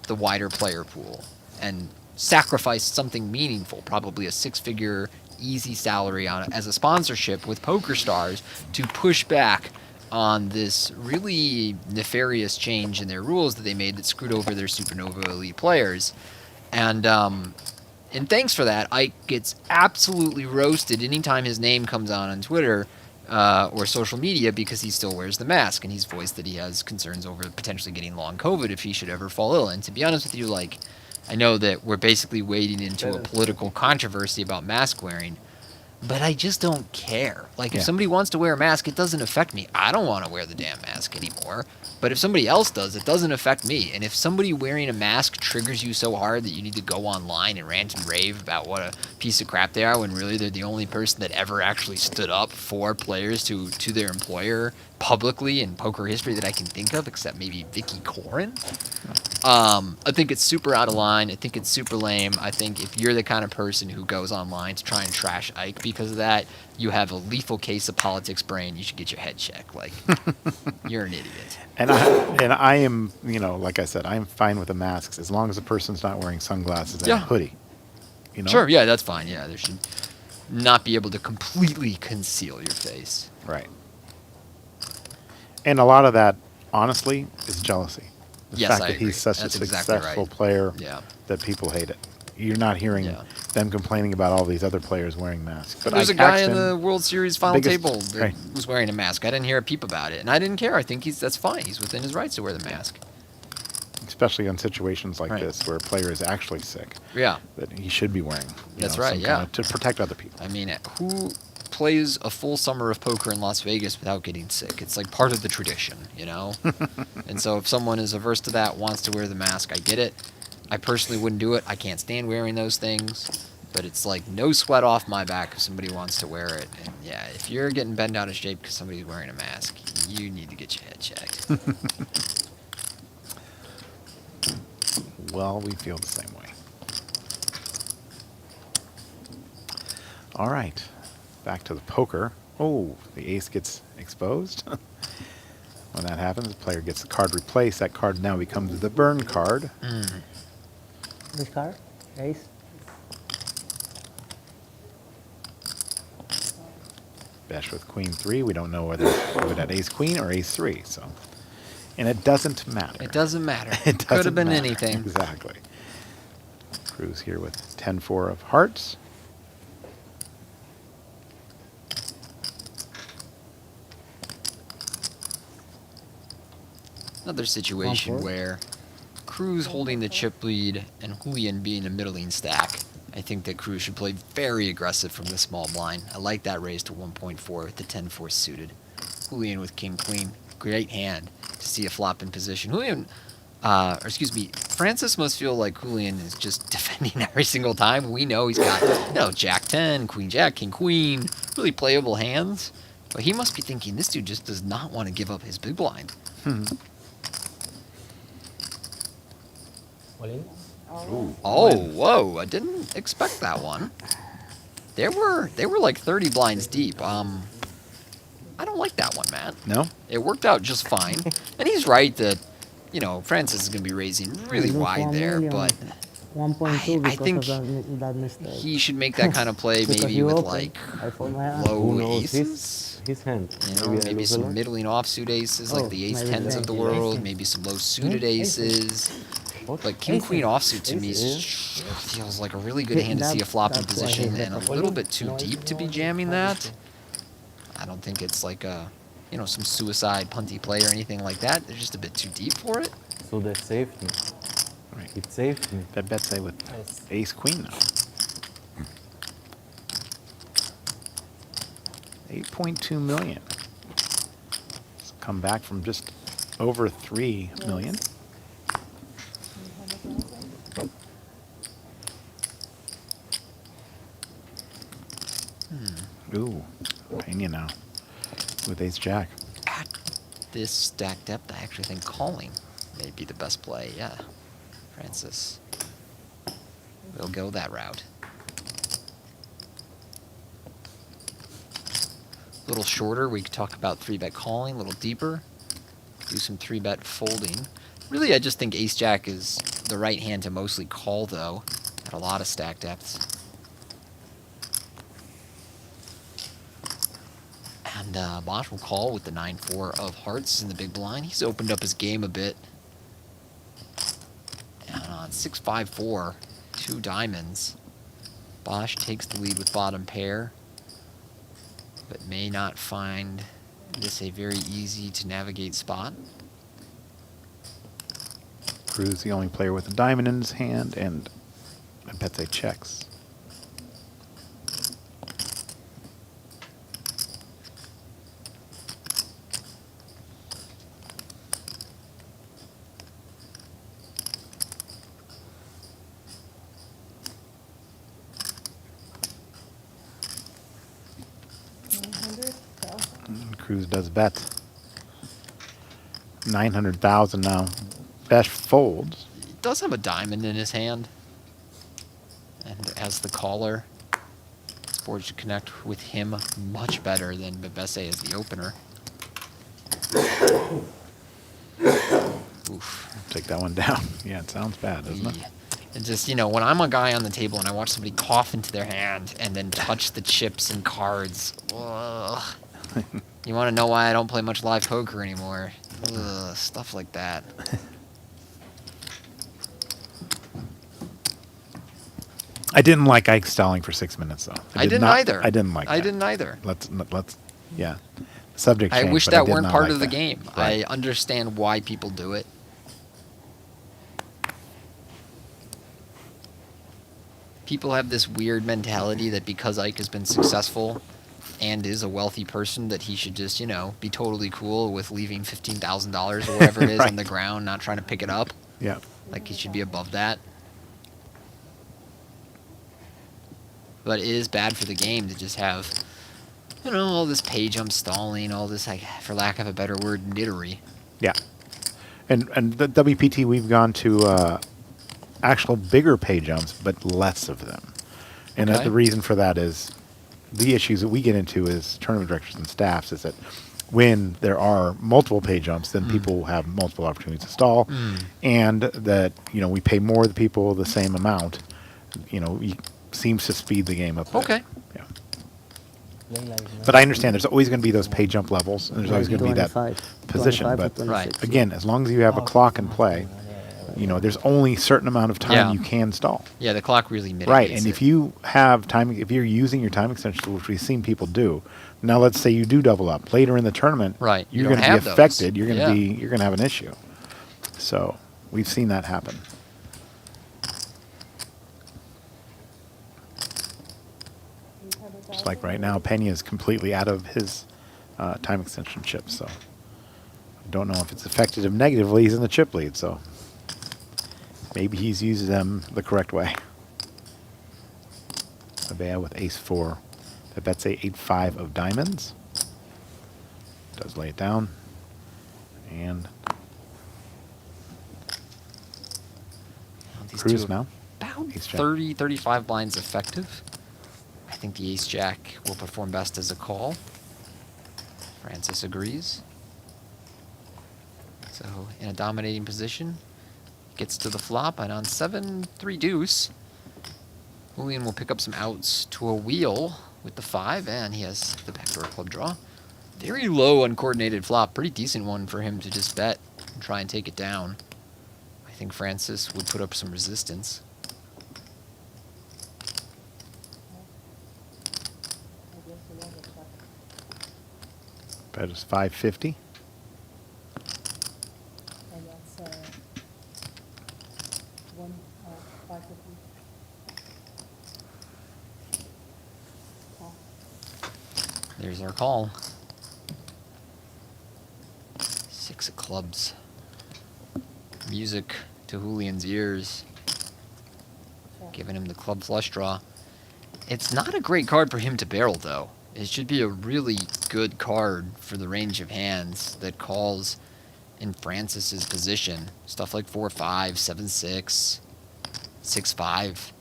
D: the wider player pool and sacrificed something meaningful, probably a six-figure easy salary on as a sponsorship with PokerStars to push back on this really nefarious change in their rules that they made that screwed over their Supernova Elite players. And thanks for that, Ike gets absolutely roasted anytime his name comes on Twitter or social media because he still wears the mask, and he's voiced that he has concerns over potentially getting long COVID if he should ever fall ill. And to be honest with you, like, I know that we're basically wading into a political controversy about mask wearing, but I just don't care. Like, if somebody wants to wear a mask, it doesn't affect me. I don't want to wear the damn mask anymore. But if somebody else does, it doesn't affect me. And if somebody wearing a mask triggers you so hard that you need to go online and rant and rave about what a piece of crap they are, when really they're the only person that ever actually stood up for players to their employer publicly in poker history that I can think of, except maybe Vicky Corin, I think it's super out of line. I think it's super lame. I think if you're the kind of person who goes online to try and trash Ike because of that, you have a lethal case of politics brain. You should get your head checked. Like, you're an idiot.
C: And I am, you know, like I said, I'm fine with the masks as long as the person's not wearing sunglasses and a hoodie. You know?
D: Sure, yeah, that's fine. Yeah, there should not be able to completely conceal your face.
C: Right. And a lot of that, honestly, is jealousy. The fact that he's such a successful player that people hate it. You're not hearing them complaining about all these other players wearing masks. But
D: there's a guy in the World Series final table that was wearing a mask. I didn't hear a peep about it, and I didn't care. I think that's fine. He's within his rights to wear the mask.
C: Especially in situations like this where a player is actually sick.
D: Yeah.
C: That he should be wearing.
D: That's right,
C: to protect other people.
D: I mean, who plays a full summer of poker in Las Vegas without getting sick? It's like part of the tradition, you know? And so if someone is averse to that, wants to wear the mask, I get it. I personally wouldn't do it. I can't stand wearing those things. But it's like no sweat off my back if somebody wants to wear it. And yeah, if you're getting bent out of shape because somebody's wearing a mask, you need to get your head checked.
C: Well, we feel the same way. All right. Back to the poker. Oh, the ace gets exposed. When that happens, the player gets the card replaced. That card now becomes the burn card.
I: Which card? Ace?
C: Bösch with queen 3. We don't know whether it would have ace queen or ace 3. So, and it doesn't matter.
D: It doesn't matter.
C: It
D: Could have
C: doesn't
D: been
C: matter.
D: anything.
C: Exactly. Cruz here with 10-4 of hearts.
D: Another situation where Cruz holding the chip lead and Iulian being a middling stack. I think that Cruz should play very aggressive from the small blind. I like that raise to 1.4 with the 10-4 suited. Iulian with king queen, great hand to see a flop in position. Francis must feel like Iulian is just defending every single time. We know he's got, Jack 10, Queen Jack, King Queen, really playable hands. But he must be thinking this dude just does not want to give up his big blind. Oh, whoa! I didn't expect that one. They were like 30 blinds deep. I don't like that one, Matt.
C: No?
D: It worked out just fine. And he's right that, Francis is going to be raising really wide there, but
I: 1.2
D: I think
I: of that mistake.
D: he should make that kind of play maybe with like low aces.
J: His hand.
D: Maybe some middling offsuit aces like the ace 10s of the world, maybe some low suited aces. Like king queen offsuit to me feels like a really good hand to see a flop in position and a little bit too deep to be jamming that. I don't think it's like a, some suicide punty play or anything like that. They're just a bit too deep for it.
J: So that saved me.
C: Right.
J: It saved me.
C: Betbese with ace queen now. 8.2 million. It's come back from just over 3 million. Ooh, Pena now with ace jack.
D: At this stack depth, I actually think calling may be the best play. Yeah, Francis will go that route. A little shorter, we could talk about 3-bet calling. A little deeper, do some 3-bet folding. Really, I just think ace jack is the right hand to mostly call, though, at a lot of stack depths. And Bösch will call with the 9-4 of hearts in the big blind. He's opened up his game a bit. And on 6-5-4, 2 diamonds, Bösch takes the lead with bottom pair, but may not find this a very easy to navigate spot.
C: Cruz the only player with a diamond in his hand, and Betbese checks. Cruz does bet. 900,000 now. Bösch folds.
D: He does have a diamond in his hand. And as the caller, this board should connect with him much better than Betbese as the opener. Oof.
C: Take that one down. Yeah, it sounds bad, doesn't it?
D: And just, when I'm a guy on the table and I watch somebody cough into their hand and then touch the chips and cards, ugh. You want to know why I don't play much live poker anymore? Ugh, stuff like that.
C: I didn't like Ike stalling for 6 minutes, though.
D: I didn't either.
C: I didn't like that.
D: I didn't either.
C: Let's yeah. Subject
D: I
C: change,
D: wish
C: but I
D: that
C: did
D: weren't
C: not
D: part
C: like
D: of the
C: that.
D: game.
C: Right.
D: I understand why people do it. People have this weird mentality that because Ike has been successful and is a wealthy person, that he should just, be totally cool with leaving $15,000 or whatever it is
C: Right.
D: on the ground, not trying to pick it up.
C: Yeah.
D: Like he should be above that. But it is bad for the game to just have, all this pay jump stalling, all this, like, for lack of a better word, nittery.
C: Yeah. And the WPT, we've gone to actual bigger pay jumps, but less of them. And
D: Okay.
C: the reason for that is the issues that we get into as tournament directors and staffs is that when there are multiple pay jumps, then people have multiple opportunities to stall, and that we pay more the people the same amount. Seems to speed the game up. a bit.
D: Okay.
C: Yeah. But I understand there's always going to be those pay jump levels, and there's always going to be that
I: 25,
C: position.
I: 25 or
C: But
I: 26.
C: again, as long as you have a clock in play, you know, there's only a certain amount of time
D: Yeah.
C: you can stall.
D: Yeah, the clock really mitigates
C: Right, and
D: it.
C: if you have time, if you're using your time extension, which we've seen people do, now let's say you do double up later in the tournament,
D: Right, you
C: you're
D: don't
C: going to
D: have
C: be
D: those.
C: affected. You're going to
D: Yeah.
C: you're going to have an issue. So we've seen that happen. Just like right now, Pena is completely out of his time extension chip, so I don't know if it's affected him negatively. He's in the chip lead, so maybe he's used them the correct way. Blebea with ace-4. That bets a 8-5 of diamonds. Does lay it down. And
D: These
C: Cruz
D: two
C: now.
D: About
C: Ace-jack.
D: 30, 35 blinds effective. I think the ace-jack will perform best as a call. Francis agrees. So in a dominating position, gets to the flop, and on 7-3 deuce, Iulian will pick up some outs to a wheel with the 5, and he has the backdoor club draw. Very low uncoordinated flop, pretty decent one for him to just bet and try and take it down. I think Francis would put up some resistance.
C: Bet is 550.
F: And that's 550.
D: There's our call. 6 of clubs. Music to Iulian's ears. Giving him the club flush draw. It's not a great card for him to barrel, though. It should be a really good card for the range of hands that calls in Francis's position. Stuff like 4-5, 7-6, 6-5.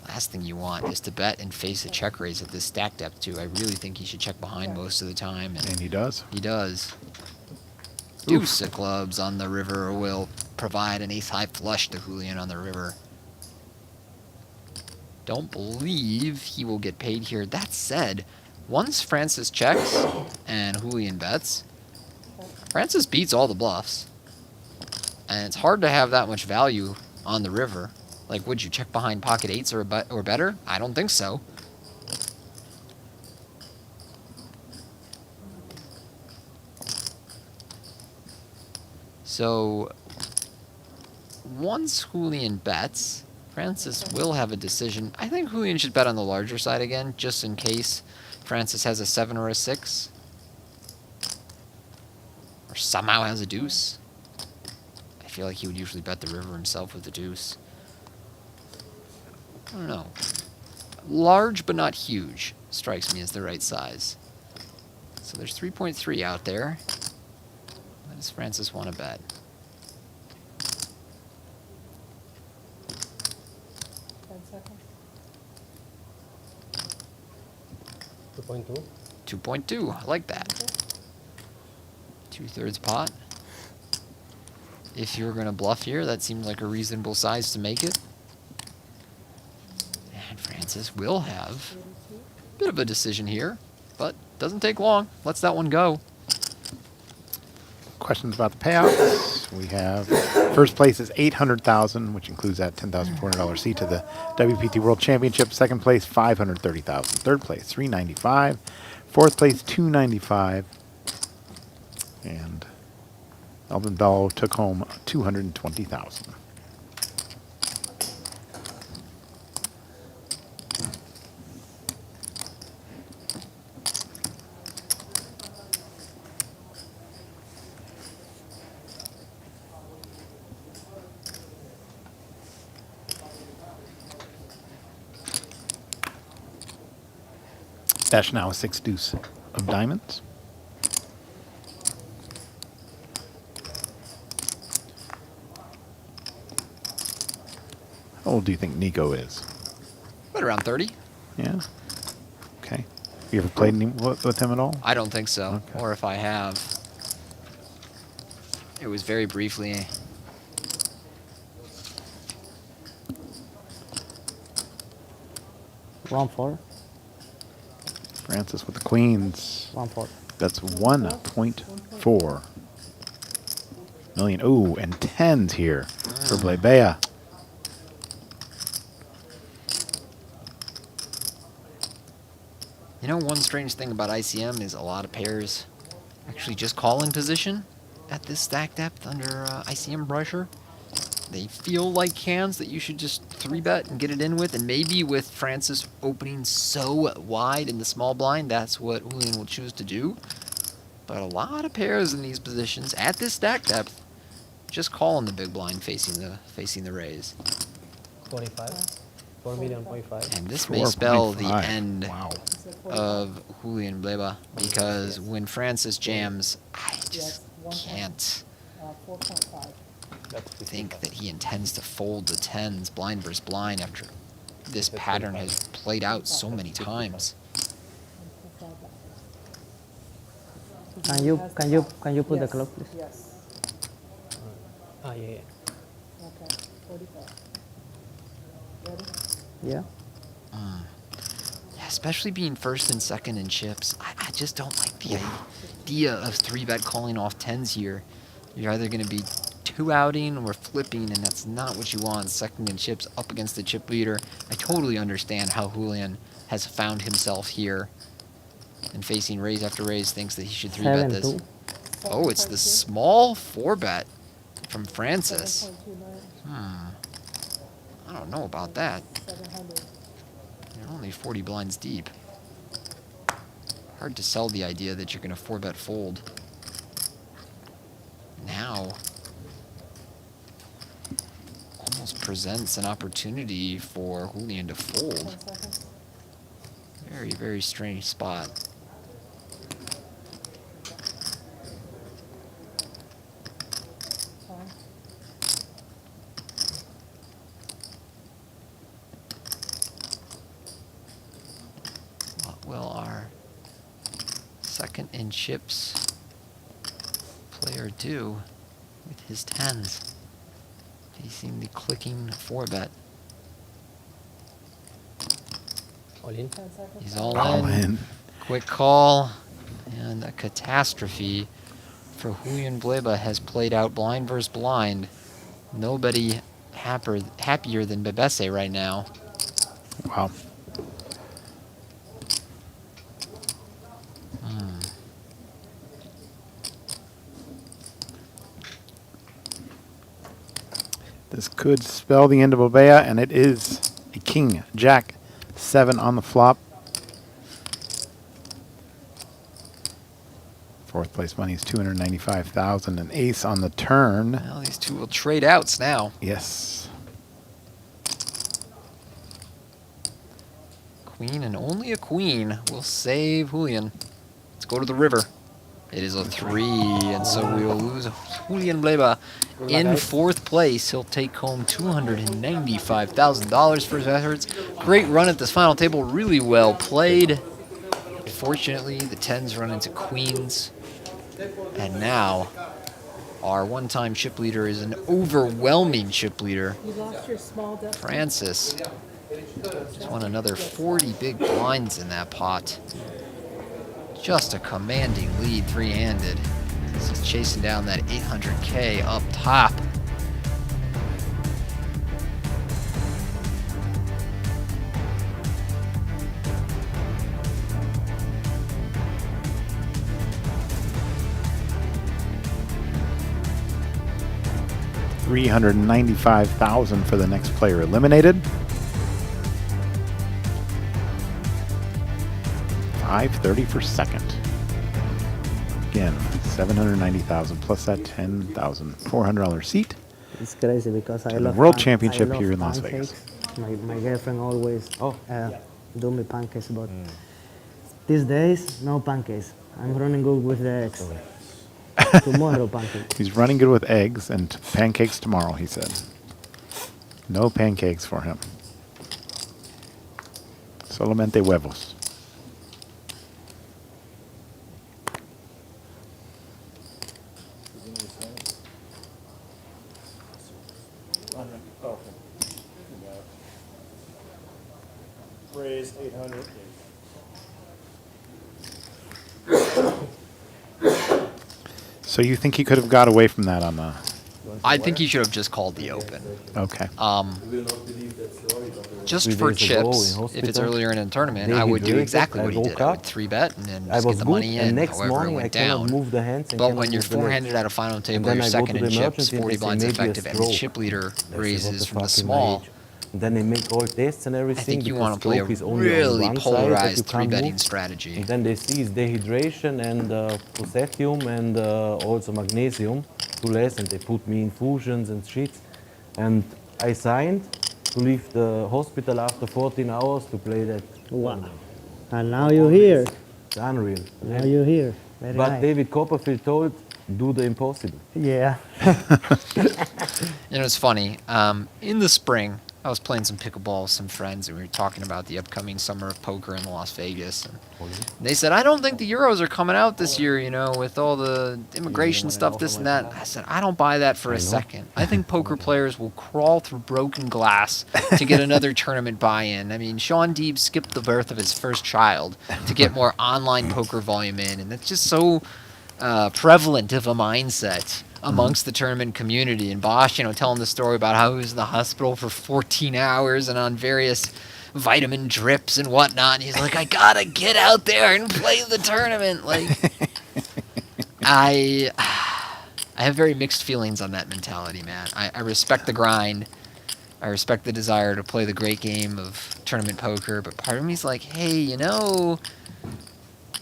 D: Last thing you want is to bet and face a check raise at this stack depth, too. I really think he should check behind most of the time.
C: And he does.
D: He does. Deuce of clubs on the river will provide an ace-high flush to Iulian on the river. Don't believe he will get paid here. That said, once Francis checks and Iulian bets, Francis beats all the bluffs. And it's hard to have that much value on the river. Like, would you check behind pocket 8s or better? I don't think so. So, once Iulian bets, Francis will have a decision. I think Iulian should bet on the larger side again, just in case Francis has a 7 or a 6. Or somehow has a deuce. I feel like he would usually bet the river himself with the deuce. I don't know. Large but not huge strikes me as the right size. So there's 3.3 out there. What does Francis want to bet?
F: 10 seconds.
J: 2.2.
D: 2.2. I like that. 2/3 pot. If you're going to bluff here, that seems like a reasonable size to make it. And Francis will have a bit of a decision here, but doesn't take long. Lets that one go.
C: Questions about the payouts? We have first place is $800,000, which includes that $10,400 seat to the WPT World Championship. Second place $530,000. Third place $395,000. Fourth place $295,000. And Elvyn Bello took home $220,000. Bösch now a 6 deuce of diamonds. How old do you think Nico is?
D: But around 30.
C: Yeah. Okay. You ever played with him at all?
D: I don't think so.
C: Okay.
D: Or if I have, it was very briefly.
I: 1-4.
C: Francis with the queens.
I: 1-4.
C: That's 1.4 million. Ooh, and tens here for Blebea.
D: You know, one strange thing about ICM is a lot of pairs actually just call in position at this stack depth under ICM pressure. They feel like hands that you should just 3-bet and get it in with, and maybe with Francis opening so wide in the small blind, that's what Iulian will choose to do. But a lot of pairs in these positions at this stack depth just call in the big blind facing the raise.
J: 25. 4.5 million.
D: And this may spell the
C: 4.5.
D: end
C: Wow.
D: of Iulian Blebea, because when Francis jams, I just can't
F: 4.5.
D: think that he intends to fold the tens blind versus blind after this pattern has played out so many times.
I: Can you put the clock, please?
F: Yes.
J: Ah, yeah, yeah.
F: Okay. 45. Ready?
I: Yeah.
D: Yeah, especially being first and second in chips, I just don't like the idea of 3-bet calling off tens here. You're either going to be 2-outing or flipping, and that's not what you want. Second in chips up against the chip leader. I totally understand how Iulian has found himself here, and facing raise after raise thinks that he should 3-bet this.
I: 7-2.
D: Oh, it's the small 4-bet from Francis.
F: 7.2 million.
D: I don't know about that.
F: 700.
D: You're only 40 blinds deep. Hard to sell the idea that you're going to 4-bet fold. Now, almost presents an opportunity for Iulian to
F: 10
D: fold.
F: seconds.
D: Very, very strange spot.
F: Time.
D: What will our second in chips player do with his tens? Facing the clicking 4-bet.
J: All in.
F: 10 seconds.
D: He's all
C: All
D: in.
C: in.
D: Quick call. And a catastrophe for Iulian Blebea has played out blind versus blind. Nobody happier than Betbese right now.
C: Wow. This could spell the end of Blebea, and it is a king, jack, 7 on the flop. Fourth place money is 295,000. An ace on the turn.
D: Well, these two will trade outs now.
C: Yes.
D: Queen and only a queen will save Iulian. Let's go to the river. It is a 3, and so we will lose Iulian Blebea. In fourth place, he'll take home $295,000 for his efforts. Great run at this final table, really well played. Unfortunately, the tens run into queens. And now, our one-time chip leader is an overwhelming chip leader.
F: You lost your small depth.
D: Francis just won another 40 big blinds in that pot. Just a commanding lead, 3-handed. He's chasing down that 800K up top.
C: $395,000 for the next player eliminated. 530 for second. Again, 790,000 plus that $10,400 seat.
I: It's crazy because I
C: the
I: love
C: World
I: pan-
C: Championship
I: I love
C: here in Las
I: pancakes.
C: Vegas.
I: My girlfriend always do me pancakes, but these days no pancakes. I'm running good with the eggs. Tomorrow pancakes.
C: He's running good with eggs and pancakes tomorrow, he said. No pancakes for him. Solamente huevos.
F: Raise
C: So you think he could have got away from that on the...
D: I think he should have just called the open.
C: Okay.
D: Just
J: 3
D: for
J: days ago
D: chips,
J: in
D: if it's
J: hospital,
D: earlier in a tournament, I would do
J: dehydrated,
D: exactly
J: I
D: what he did.
J: woke
D: I would
J: up,
D: 3-bet and then
J: I
D: just
J: was
D: get the
J: good,
D: money
J: and
D: in,
J: next
D: however it
J: morning I
D: went
J: cannot
D: down.
J: move the hands and
D: But
J: cannot
D: when you're
J: move the legs.
D: four-handed at a final table,
J: then
D: you're
J: I go
D: second
J: to the
D: in chips,
J: emergency and
D: 40
J: they say
D: blinds
J: maybe a
D: effective, and the
J: stroke.
D: chip leader
J: I say, what
D: raises
J: the
D: from the
J: fuck in my
D: small.
J: age? And then they make all tests and everything.
D: I think you
J: because
D: want to play a
J: stroke is only on
D: really
J: one side that you
D: polarized
J: can't
D: 3-betting
J: move.
D: strategy.
J: And then they see is dehydration and potassium and also magnesium, too less, and they put me infusions and shit. And I signed to leave the hospital after 14 hours to play that.
I: Wow. And now you're here.
J: It's unreal.
I: Now you're here. Very
J: But
I: nice.
J: David Copperfield told, do the impossible.
I: Yeah.
D: You know, it's funny. In the spring, I was playing some pickleball with some friends, and we were talking about the upcoming summer of poker in Las Vegas. And they said, I don't think the Euros are coming out this year, you know, with all the immigration stuff, this and that. I said, I don't buy that for a second. I think poker players will crawl through broken glass to get another tournament buy-in. I mean, Sean Deeb skipped the birth of his first child to get more online poker volume in, and it's just so prevalent of a mindset amongst the tournament community. And Bösch, you know, telling the story about how he was in the hospital for 14 hours and on various vitamin drips and whatnot. And he's like, I gotta get out there and play the tournament. Like, I have very mixed feelings on that mentality, man. I respect the grind. I respect the desire to play the great game of tournament poker. But part of me's like, hey, you know,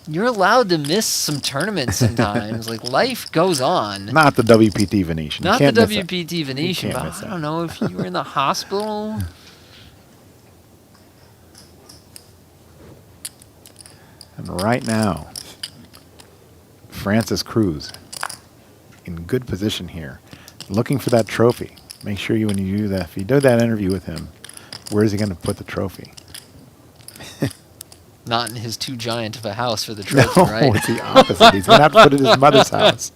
D: you're allowed to miss some tournaments sometimes. Like, life goes on.
C: Not the WPT Venetian.
D: Not
C: You
D: the
C: can't miss it.
D: WPT Venetian,
C: You can't
D: but
C: miss
D: I
C: that.
D: don't know if you were in the hospital.
C: And right now, Francis Cruz in good position here, looking for that trophy. Make sure you, when you do that, if you do that interview with him, where is he going to put the trophy?
D: Not in his too giant of a house for the trophy,
C: No,
D: right?
C: it's the opposite. He's going to have to put it in his mother's house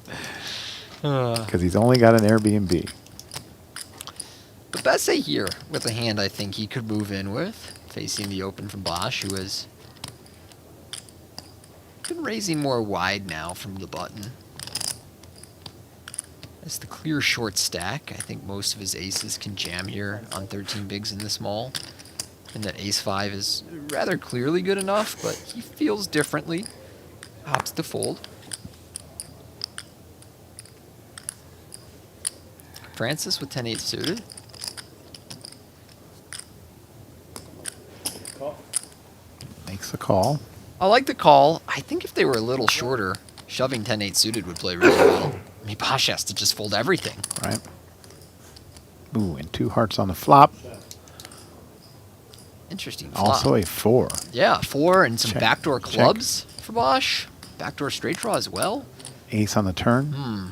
C: because he's only got an Airbnb.
D: But Betbese here with a hand I think he could move in with, facing the open from Bösch, who has been raising more wide now from the button. That's the clear short stack. I think most of his aces can jam here on 13 bigs in the small. And that ace-5 is rather clearly good enough, but he feels differently. Opts to fold. Francis with 10-8 suited.
C: Makes the call.
D: I like the call. I think if they were a little shorter, shoving 10-8 suited would play really well. I mean, Bösch has to just fold everything.
C: Right. Ooh, and 2 hearts on the flop.
D: Interesting flop.
C: Also a 4.
D: Yeah, 4 and some
C: Check.
D: backdoor
C: Check.
D: clubs for Bösch. Backdoor straight draw as well.
C: Ace on the turn.
D: Hmm.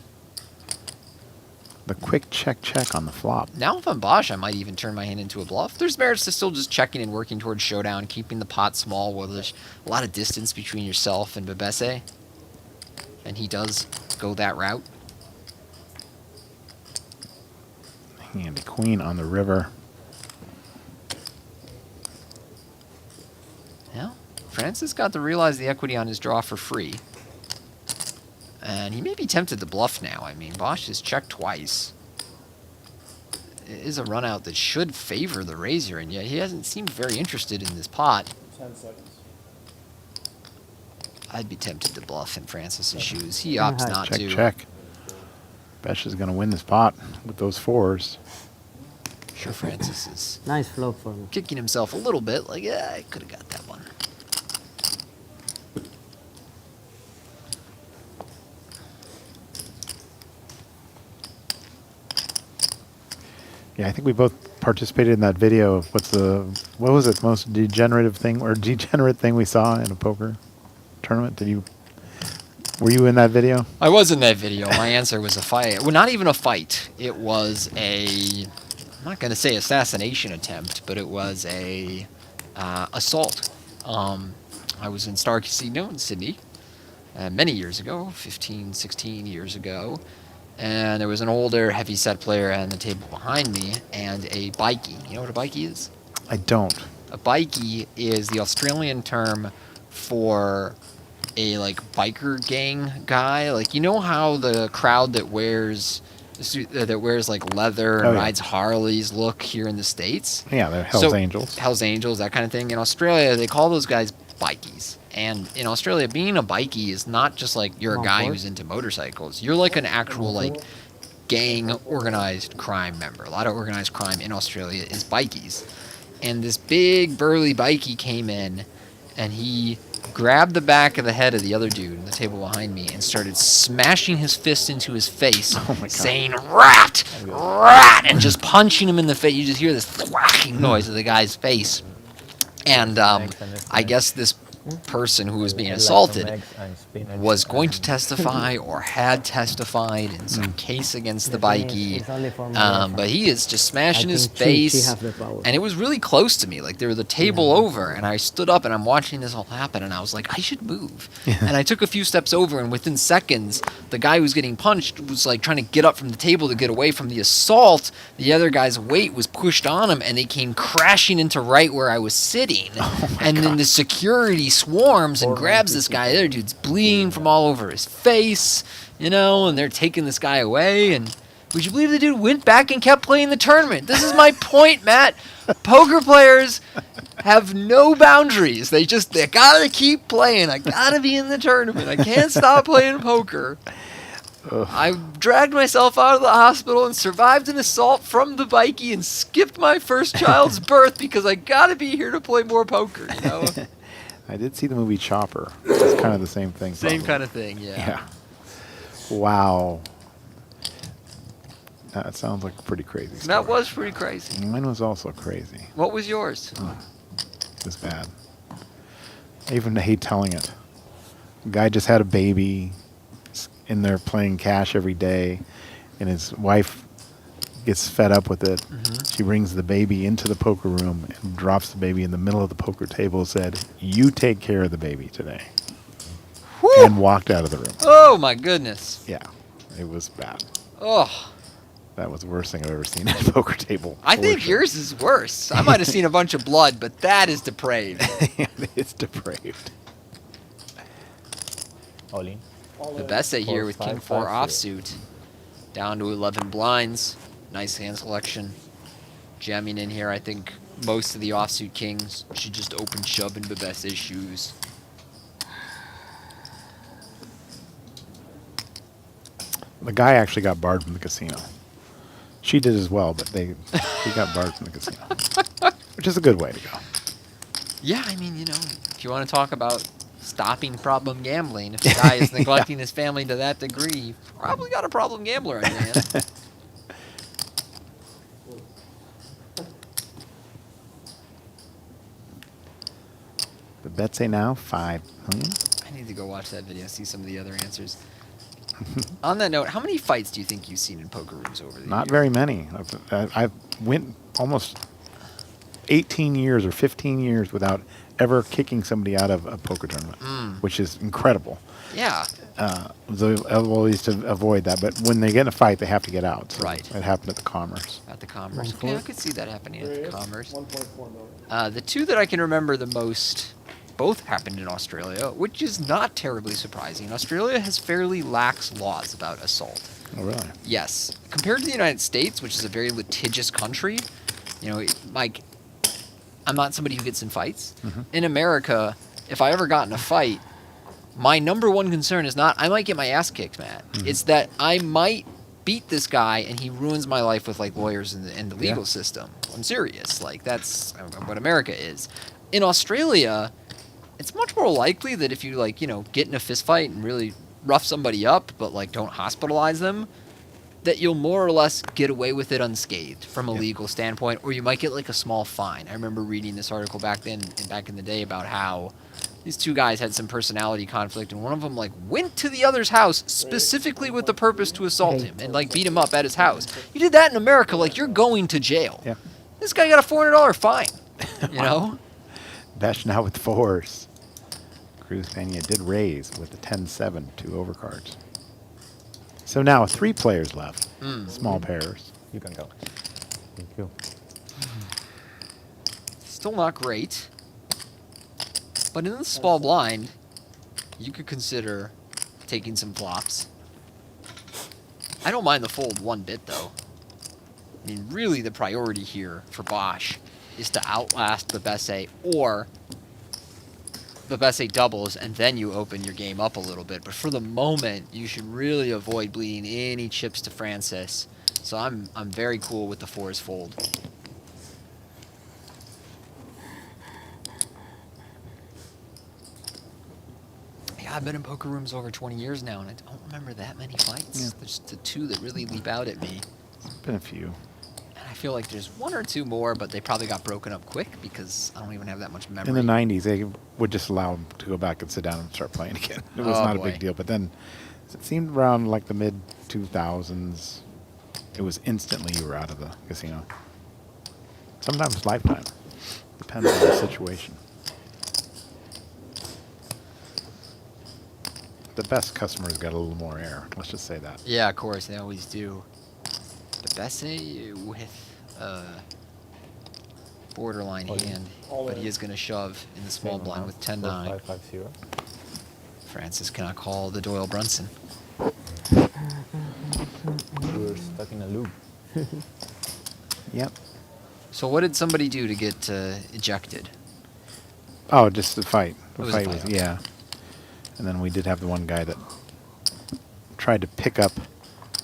C: The quick check on the flop.
D: Now if I'm Bösch, I might even turn my hand into a bluff. There's merits to still just checking and working towards showdown, keeping the pot small while there's a lot of distance between yourself and Betbese. And he does go that route.
C: And a queen on the river.
D: Yeah, Francis got to realize the equity on his draw for free. And he may be tempted to bluff now. I mean, Bösch has checked twice. It is a run out that should favor the raiser, and yet he hasn't seemed very interested in this pot.
F: 10 seconds.
D: I'd be tempted to bluff in Francis's shoes. He opts not
C: Check,
D: to.
C: check. Bösch is going to win this pot with those 4s.
D: Sure, Francis is
I: Nice flop for me.
D: kicking himself a little bit, like, yeah, I could have got that one.
C: Yeah, I think we both participated in that video of what was it, most degenerative thing or degenerate thing we saw in a poker tournament? Were you in that video?
D: I was in that video. My answer was a fight. Well, not even a fight. It was I'm not going to say assassination attempt, but it was a assault. I was in Star Casino in Sydney many years ago, 15, 16 years ago. And there was an older heavy-set player on the table behind me and a bikie. You know what a bikie is?
C: I don't.
D: A bikie is the Australian term for a like biker gang guy. Like, you know how the crowd that wears like leather and rides Harleys look here in the States?
C: Yeah, they're Hells Angels.
D: Hells Angels, that kind of thing. In Australia, they call those guys bikies. And in Australia, being a bikie is not just like you're a guy who's into motorcycles. You're like an actual like gang organized crime member. A lot of organized crime in Australia is bikies. And this big burly bikie came in and he grabbed the back of the head of the other dude on the table behind me and started smashing his fist into his face, saying, "Rat! Rat!" and just punching him in the face. You just hear this thwacking noise of the guy's face. And I guess this person who was being assaulted was going to testify or had testified in some case against the bikie, but he is just smashing his face, and it was really close to me. Like, there was a table over, and I stood up and I'm watching this all happen, and I was like, I should move. And I took a few steps over, and within seconds the guy who was getting punched was like trying to get up from the table to get away from the assault. The other guy's weight was pushed on him, and they came crashing into right where I was sitting. And then the security swarms and grabs this guy. The other dude's bleeding from all over his face, you know, and they're taking this guy away. And would you believe the dude went back and kept playing the tournament? This is my point, Matt. Poker players have no boundaries. They gotta keep playing. I gotta be in the tournament. I can't stop playing poker. I dragged myself out of the hospital and survived an assault from the bikie and skipped my first child's birth because I gotta be here to play more poker, you know?
C: I did see the movie Chopper. It's kind of the same thing.
D: Same kind of thing, yeah.
C: Yeah. Wow. That sounds like a pretty crazy story.
D: That was pretty crazy.
C: Mine was also crazy.
D: What was yours?
C: It was bad. I even hate telling it. The guy just had a baby in there playing cash every day, and his wife gets fed up with it. She brings the baby into the poker room and drops the baby in the middle of the poker table and said, "You take care of the baby today." Whew. And walked out of the room.
D: Oh my goodness.
C: Yeah, it was bad.
D: Oh.
C: That was the worst thing I've ever seen at a poker table.
D: I think yours is worse. I might have seen a bunch of blood, but that is depraved.
C: It's depraved.
G: All in.
D: Betbese here with King 4
G: 5,
D: offsuit. Down to 11 blinds. Nice hand selection. Jamming in here, I think most of the offsuit kings should just open shove in Betbese's shoes.
C: The guy actually got barred from the casino. She did as well, but he got barred from the casino, which is a good way to go.
D: Yeah, I mean, you know, if you want to talk about stopping problem gambling, if the guy is neglecting his family to that degree, you've probably got a problem gambler on your hands.
C: The bets say now 5 million.
D: I need to go watch that video, see some of the other answers. On that note, how many fights do you think you've seen in poker rooms over the years?
C: Not very many. I've went almost 18 years or 15 years without ever kicking somebody out of a poker tournament, which is incredible.
D: Yeah.
C: So I've always to avoid that, but when they get in a fight, they have to get out. So
D: right.
C: It happened at the Commerce.
D: At the Commerce. Okay, I could see that happening at the Commerce.
F: 1.4 million.
D: The two that I can remember the most both happened in Australia, which is not terribly surprising. Australia has fairly lax laws about assault.
C: Oh, really?
D: Yes. Compared to the United States, which is a very litigious country, you know, like, I'm not somebody who gets in fights. In America, if I ever got in a fight, my number one concern is not, I might get my ass kicked, Matt. It's that I might beat this guy and he ruins my life with, like, lawyers and the legal system. I'm serious. Like, that's what America is. In Australia, it's much more likely that if you, like, you know, get in a fist fight and really rough somebody up, but, like, don't hospitalize them, that you'll more or less get away with it unscathed from a legal standpoint, or you might get, like, a small fine. I remember reading this article back in the day about how these two guys had some personality conflict, and one of them, like, went to the other's house specifically with the purpose to assault him and, like, beat him up at his house. You did that in America, like, you're going to jail.
C: Yeah.
D: This guy got a $400 fine, you know?
C: Bösch now with 4s. Cruz Pena did raise with the 10-7, 2 overcards. So now 3 players left. Small pairs.
G: You can go.
J: Thank you.
D: Still not great. But in the small blind, you could consider taking some flops. I don't mind the fold one bit, though. I mean, really the priority here for Bösch is to outlast Betbese, or Betbese doubles, and then you open your game up a little bit. But for the moment, you should really avoid bleeding any chips to Francis. So I'm very cool with the fours fold. Yeah, I've been in poker rooms over 20 years now, and I don't remember that many fights.
C: Yeah.
D: There's the two that really leap out at me.
C: Been a few.
D: And I feel like there's one or two more, but they probably got broken up quick because I don't even have that much memory.
C: In the 90s, they would just allow him to go back and sit down and start playing again. It was not a big deal. But then it seemed around like the mid-2000s, it was instantly you were out of the casino. Sometimes lifetime. Depends on the situation. The best customers got a little more air. Let's just say that.
D: Yeah, of course, they always do. Betbese with borderline hand, but he is going to shove in the small blind with 10-9.
G: 550.
D: Francis cannot call the Doyle Brunson.
G: We're stuck in a loop.
C: Yep.
D: So what did somebody do to get ejected?
C: Oh, just the fight.
D: It
C: The
D: was a
C: fight
D: fight,
C: was,
D: okay.
C: yeah. And then we did have the one guy that tried to pick up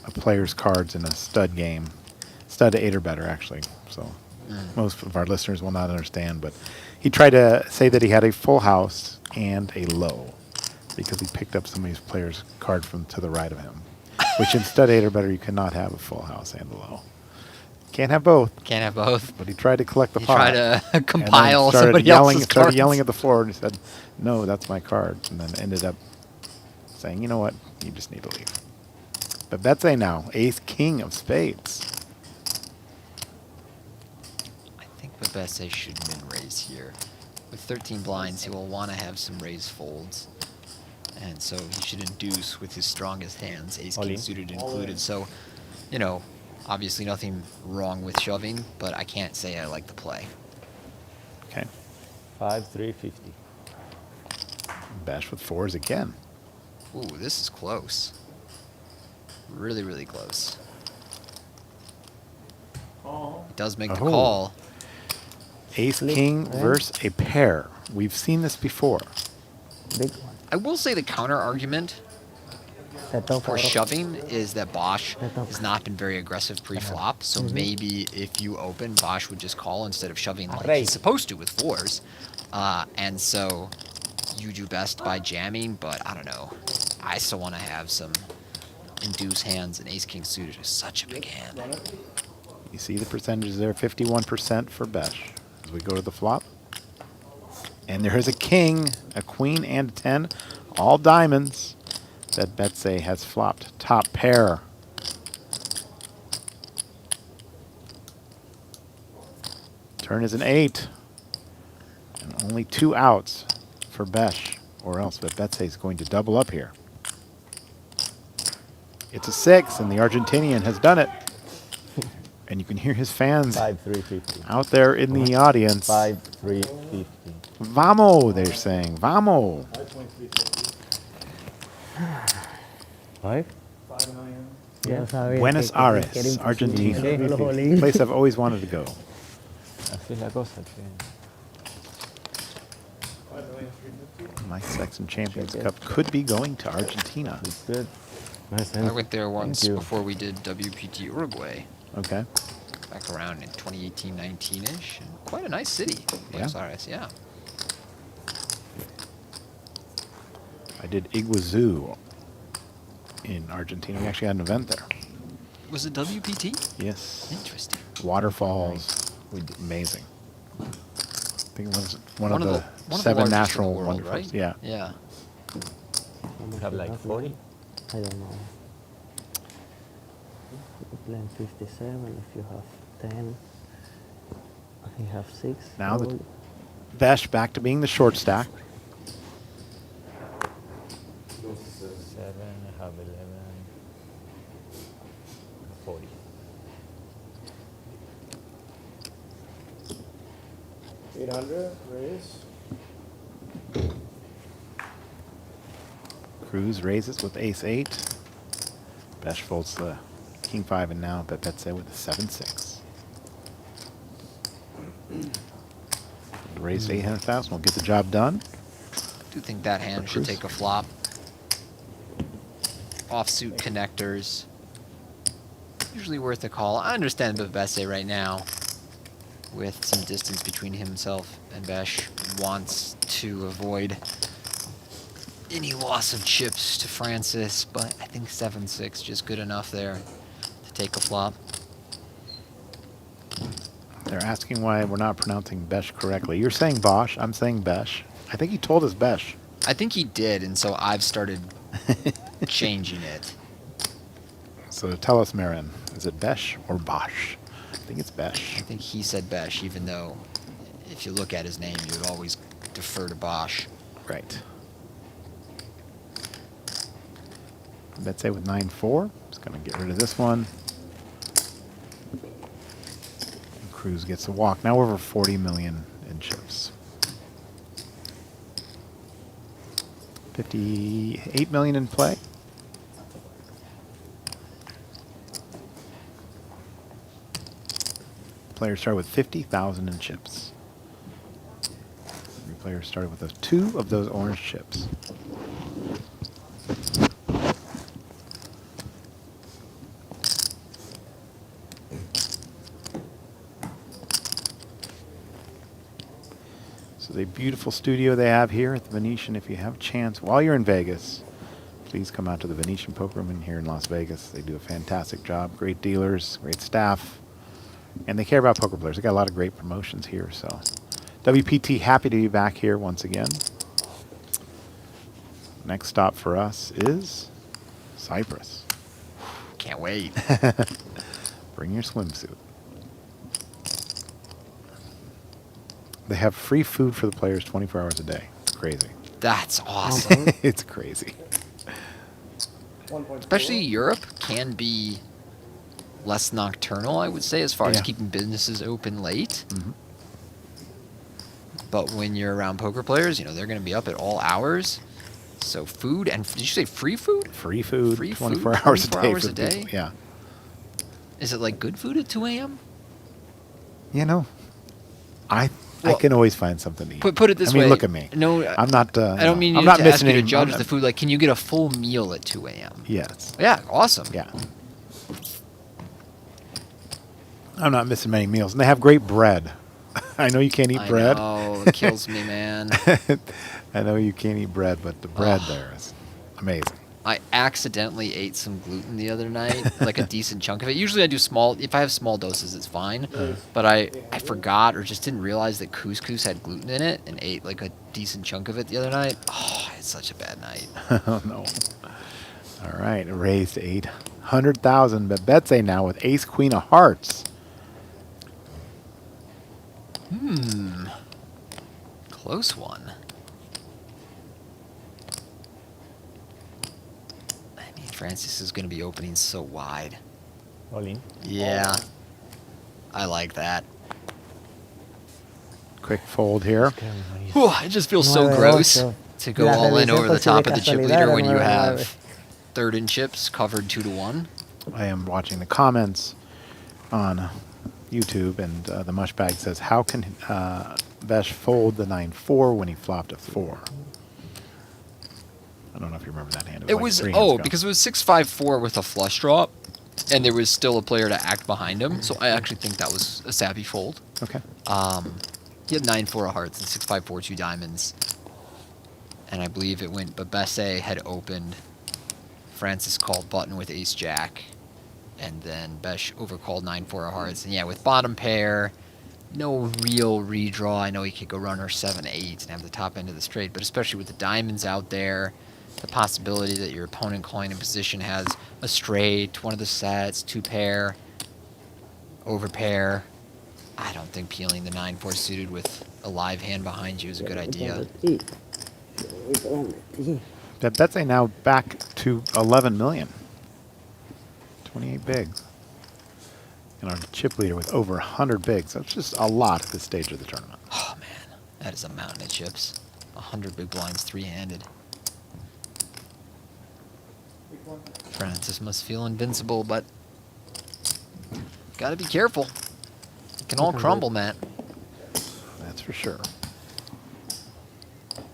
C: a player's cards in a stud game. Stud 8 or better, actually. So most of our listeners will not understand, but he tried to say that he had a full house and a low because he picked up somebody's player's card from to the right of him. Which in stud 8 or better, you cannot have a full house and a low. Can't have both.
D: Can't have both.
C: But he tried to collect the
D: He
C: pot.
D: tried to
C: and then
D: compile
C: started
D: somebody
C: yelling,
D: else's
C: started
D: cards.
C: yelling at the floor and he said, "No, that's my card." And then ended up saying, "You know what? You just need to leave." But Betbese now, ace king of spades.
D: I think Betbese should min raise here. With 13 blinds, he will want to have some raise folds. And so he should induce with his strongest hands, ace
G: All
D: king
G: in.
D: suited included. So, you know, obviously nothing wrong with shoving, but I can't say I like the play.
C: Okay.
G: 5350.
C: Bash with fours again.
D: Ooh, this is close. Really, really close. He does make the
C: Oh.
D: call.
C: Ace king versus a pair. We've seen this before.
I: Big one.
D: I will say the counter argument for shoving is that Bösch has not been very aggressive pre-flop, so maybe if you open, Bösch would just call instead of shoving like he's supposed to with fours. And so you do best by jamming, but I don't know. I still want to have some induce hands, and ace-king suited is such a big hand.
C: You see the percentages there, 51% for Bösch. As we go to the flop. And there is a king, a queen, and a 10. All diamonds that Betbese has flopped. Top pair. Turn is an 8. And only 2 outs for Bösch. Or else Betbese is going to double up here. It's a 6, and the Argentinian has done it. And you can hear his fans
G: 5350.
C: out there in the audience.
G: 5350.
C: Vamos, they're saying. Vamos.
J: 5?
F: 5 million.
I: Ya sabía
C: Buenos
I: que era
C: Aires,
I: imposible.
C: Argentina.
I: Los Olin.
C: Place I've always wanted to go.
G: Así es la cosa, che.
F: 5,350,000.
C: My Sexton Champions Cup could be going to Argentina.
J: It's good. Nice
D: I
J: hand.
D: went there once
J: you.
D: before we did WPT Uruguay,
C: Okay.
D: back around in 2018-19-ish. And quite a nice city, Buenos Aires, yeah.
C: I did Iguazu in Argentina. We actually had an event there.
D: Was it WPT?
C: Yes.
D: Interesting.
C: Waterfalls. Amazing. I think it was one of the
D: one of the
C: 7
D: largest in the
C: natural
D: world,
C: wonderfuls.
D: right?
C: Yeah.
D: Yeah.
G: We have like 40.
I: I don't know. You play 57 if you have 10. I have 6.
C: Now the
I: probably.
C: Bösch back to being the short stack.
G: 7, I have 11. 40.
F: $800 raise.
C: Cruz raises with ace-8. Bösch folds the king-5 and now Betbese with the 7-6. Raise to 800,000 will get the job done.
D: I do think that hand should take a flop. Offsuit connectors. Usually worth a call. I understand Betbese right now, with some distance between himself and Bösch, wants to avoid any loss of chips to Francis, but I think 7-6 just good enough there to take a flop.
C: They're asking why we're not pronouncing Bösch correctly. You're saying Bösch. I'm saying Bösch. I think he told us Bösch.
D: I think he did, and so I've started changing it.
C: So tell us, Marin, is it Bösch or Bosch? I think it's Bösch.
D: I think he said Bösch, even though if you look at his name, you would always defer to Bosch.
C: Right. Betbese with 9-4. Just going to get rid of this one. And Cruz gets a walk. Now over 40 million in chips. 58 million in play. Players started with 50,000 in chips. Every player started with 2 of those orange chips. So the beautiful studio they have here at the Venetian. If you have a chance while you're in Vegas, please come out to the Venetian Poker Room in here in Las Vegas. They do a fantastic job. Great dealers, great staff. And they care about poker players. They got a lot of great promotions here. So WPT happy to be back here once again. Next stop for us is Cyprus.
D: Can't wait.
C: Bring your swimsuit. They have free food for the players 24 hours a day. It's crazy.
D: That's awesome.
C: It's crazy.
D: Especially Europe can be less nocturnal, I would say, as far as
C: Yeah.
D: keeping businesses open late.
C: Mm-hmm.
D: But when you're around poker players, you know, they're going to be up at all hours. So food, and did you say free food?
C: Free food,
D: Free
C: 24
D: food,
C: hours
D: 24
C: a day.
D: hours
C: for
D: a
C: the
D: day?
C: people. Yeah.
D: Is it like good food at 2 a.m.?
C: You know, I
D: Well,
C: can always find something to eat.
D: Put it this
C: I mean,
D: way.
C: look at me.
D: No,
C: I'm not.
D: I don't mean
C: I'm
D: you
C: not
D: to ask
C: missing
D: you to
C: any.
D: judge
C: I'm
D: the
C: not-
D: food. Like, can you get a full meal at 2 a.m.?
C: Yes.
D: Yeah, awesome.
C: Yeah. I'm not missing many meals, and they have great bread. I know you can't eat bread.
D: Oh, it kills me, man.
C: I know you can't eat bread, but the bread there is amazing.
D: I accidentally ate some gluten the other night, like a decent chunk of it. Usually I do small, if I have small doses, it's fine. But I forgot or just didn't realize that couscous had gluten in it and ate like a decent chunk of it the other night. Oh, it's such a bad night.
C: Oh, no. All right, raised to 800,000. Betbese now with ace, queen of hearts.
D: Close one. I mean, Francis is going to be opening so wide.
G: All in.
D: Yeah. I like that.
C: Quick fold here.
D: Whew, it just feels so
I: 9-8
D: gross to go
I: La
D: all in
I: revisé
D: over
I: por
D: the
I: si
D: top
I: de
D: of the chip
I: casualidad
D: leader
I: era
D: when you
I: 9-9.
D: have third in chips covered 2-1.
C: I am watching the comments on YouTube, and the mushbag says, how can Bösch fold the 9-4 when he flopped a 4? I don't know if you remember that hand.
D: It
C: like
D: was,
C: 3 hands ago.
D: because it was 6-5-4 with a flush drop, and there was still a player to act behind him, so I actually think that was a savvy fold.
C: Okay.
D: He had 9-4 of hearts and 6-5-4 2 diamonds, and I believe it went, but Betbese had opened. Francis called button with ace-jack, and then Bösch overcalled 9-4 of hearts. And yeah, with bottom pair, no real redraw. I know he could go runner 7-8 and have the top end of the straight, but especially with the diamonds out there, the possibility that your opponent calling in position has a straight, one of the sets, 2 pair, over pair. I don't think peeling the 9-4 suited with a live hand behind you is a good idea.
C: Betbese now back to 11 million. 28 bigs. And our chip leader with over 100 bigs. That's just a lot at this stage of the tournament.
D: Oh man, that is a mountain of chips. 100 big blinds, 3-handed. Francis must feel invincible, but gotta be careful. It can all crumble, Matt.
C: That's for sure.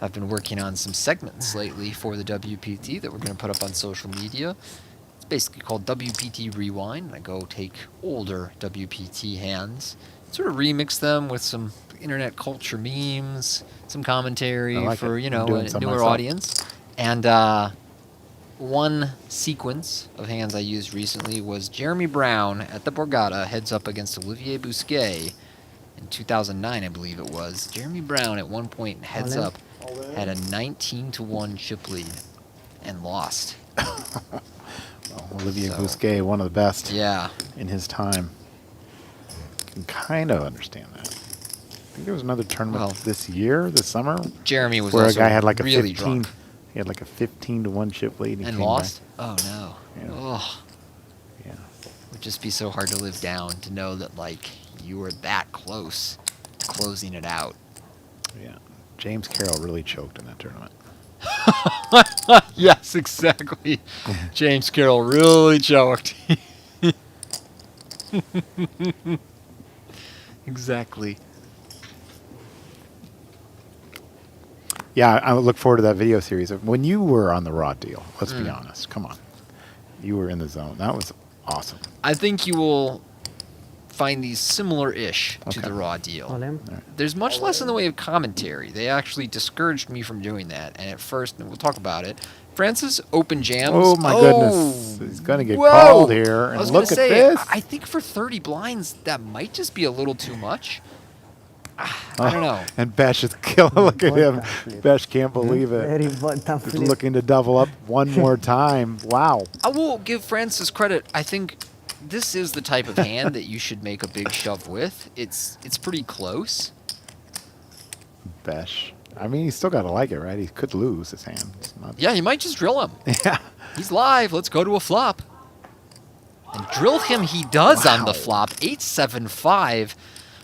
D: I've been working on some segments lately for the WPT that we're going to put up on social media. It's basically called WPT Rewind. I go take older WPT hands, sort of remix them with some internet culture memes, some commentary for, you know, a newer audience. And one sequence of hands I used recently was Jeremy Brown at the Borgata heads up against Olivier Bousquet in 2009, I believe it was. Jeremy Brown at one point heads up had a 19-1 chip lead and lost.
C: Well, Olivier Bousquet, one of the best in his time. Can kind of understand that. I think there was another tournament this summer.
D: Jeremy was
C: where
D: also
C: a guy had like
D: really
C: a 15.
D: drunk.
C: He had like a 15-1 chip lead
D: And lost?
C: Back.
D: Oh no.
C: Yeah.
D: Oh.
C: Yeah.
D: It would just be so hard to live down to know that like you were that close to closing it out.
C: Yeah. James Carroll really choked in that tournament.
D: Yes, exactly. James Carroll really choked. Exactly.
C: Yeah, I look forward to that video series. When you were on the raw deal, let's be honest. Come on. You were in the zone. That was awesome.
D: I think you will find these similar-ish to the raw deal. There's much less in the way of commentary. They actually discouraged me from doing that. And at first, and we'll talk about it, Francis open jams.
C: Oh, my goodness. He's going to get called here. And
D: I was
C: look
D: gonna
C: at
D: say,
C: this.
D: I think for 30 blinds, that might just be a little too much. I don't know.
C: And Bösch is killing. Look at him. Bösch can't believe it. He's looking to double up one more time. Wow.
D: I will give Francis credit. I think this is the type of hand that you should make a big shove with. It's pretty close.
C: Bösch. I mean, he's still got to like it, right? He could lose his hand.
D: Yeah, he might just drill him.
C: Yeah.
D: He's live. Let's go to a flop. And drill him he does on the flop. 8-7-5.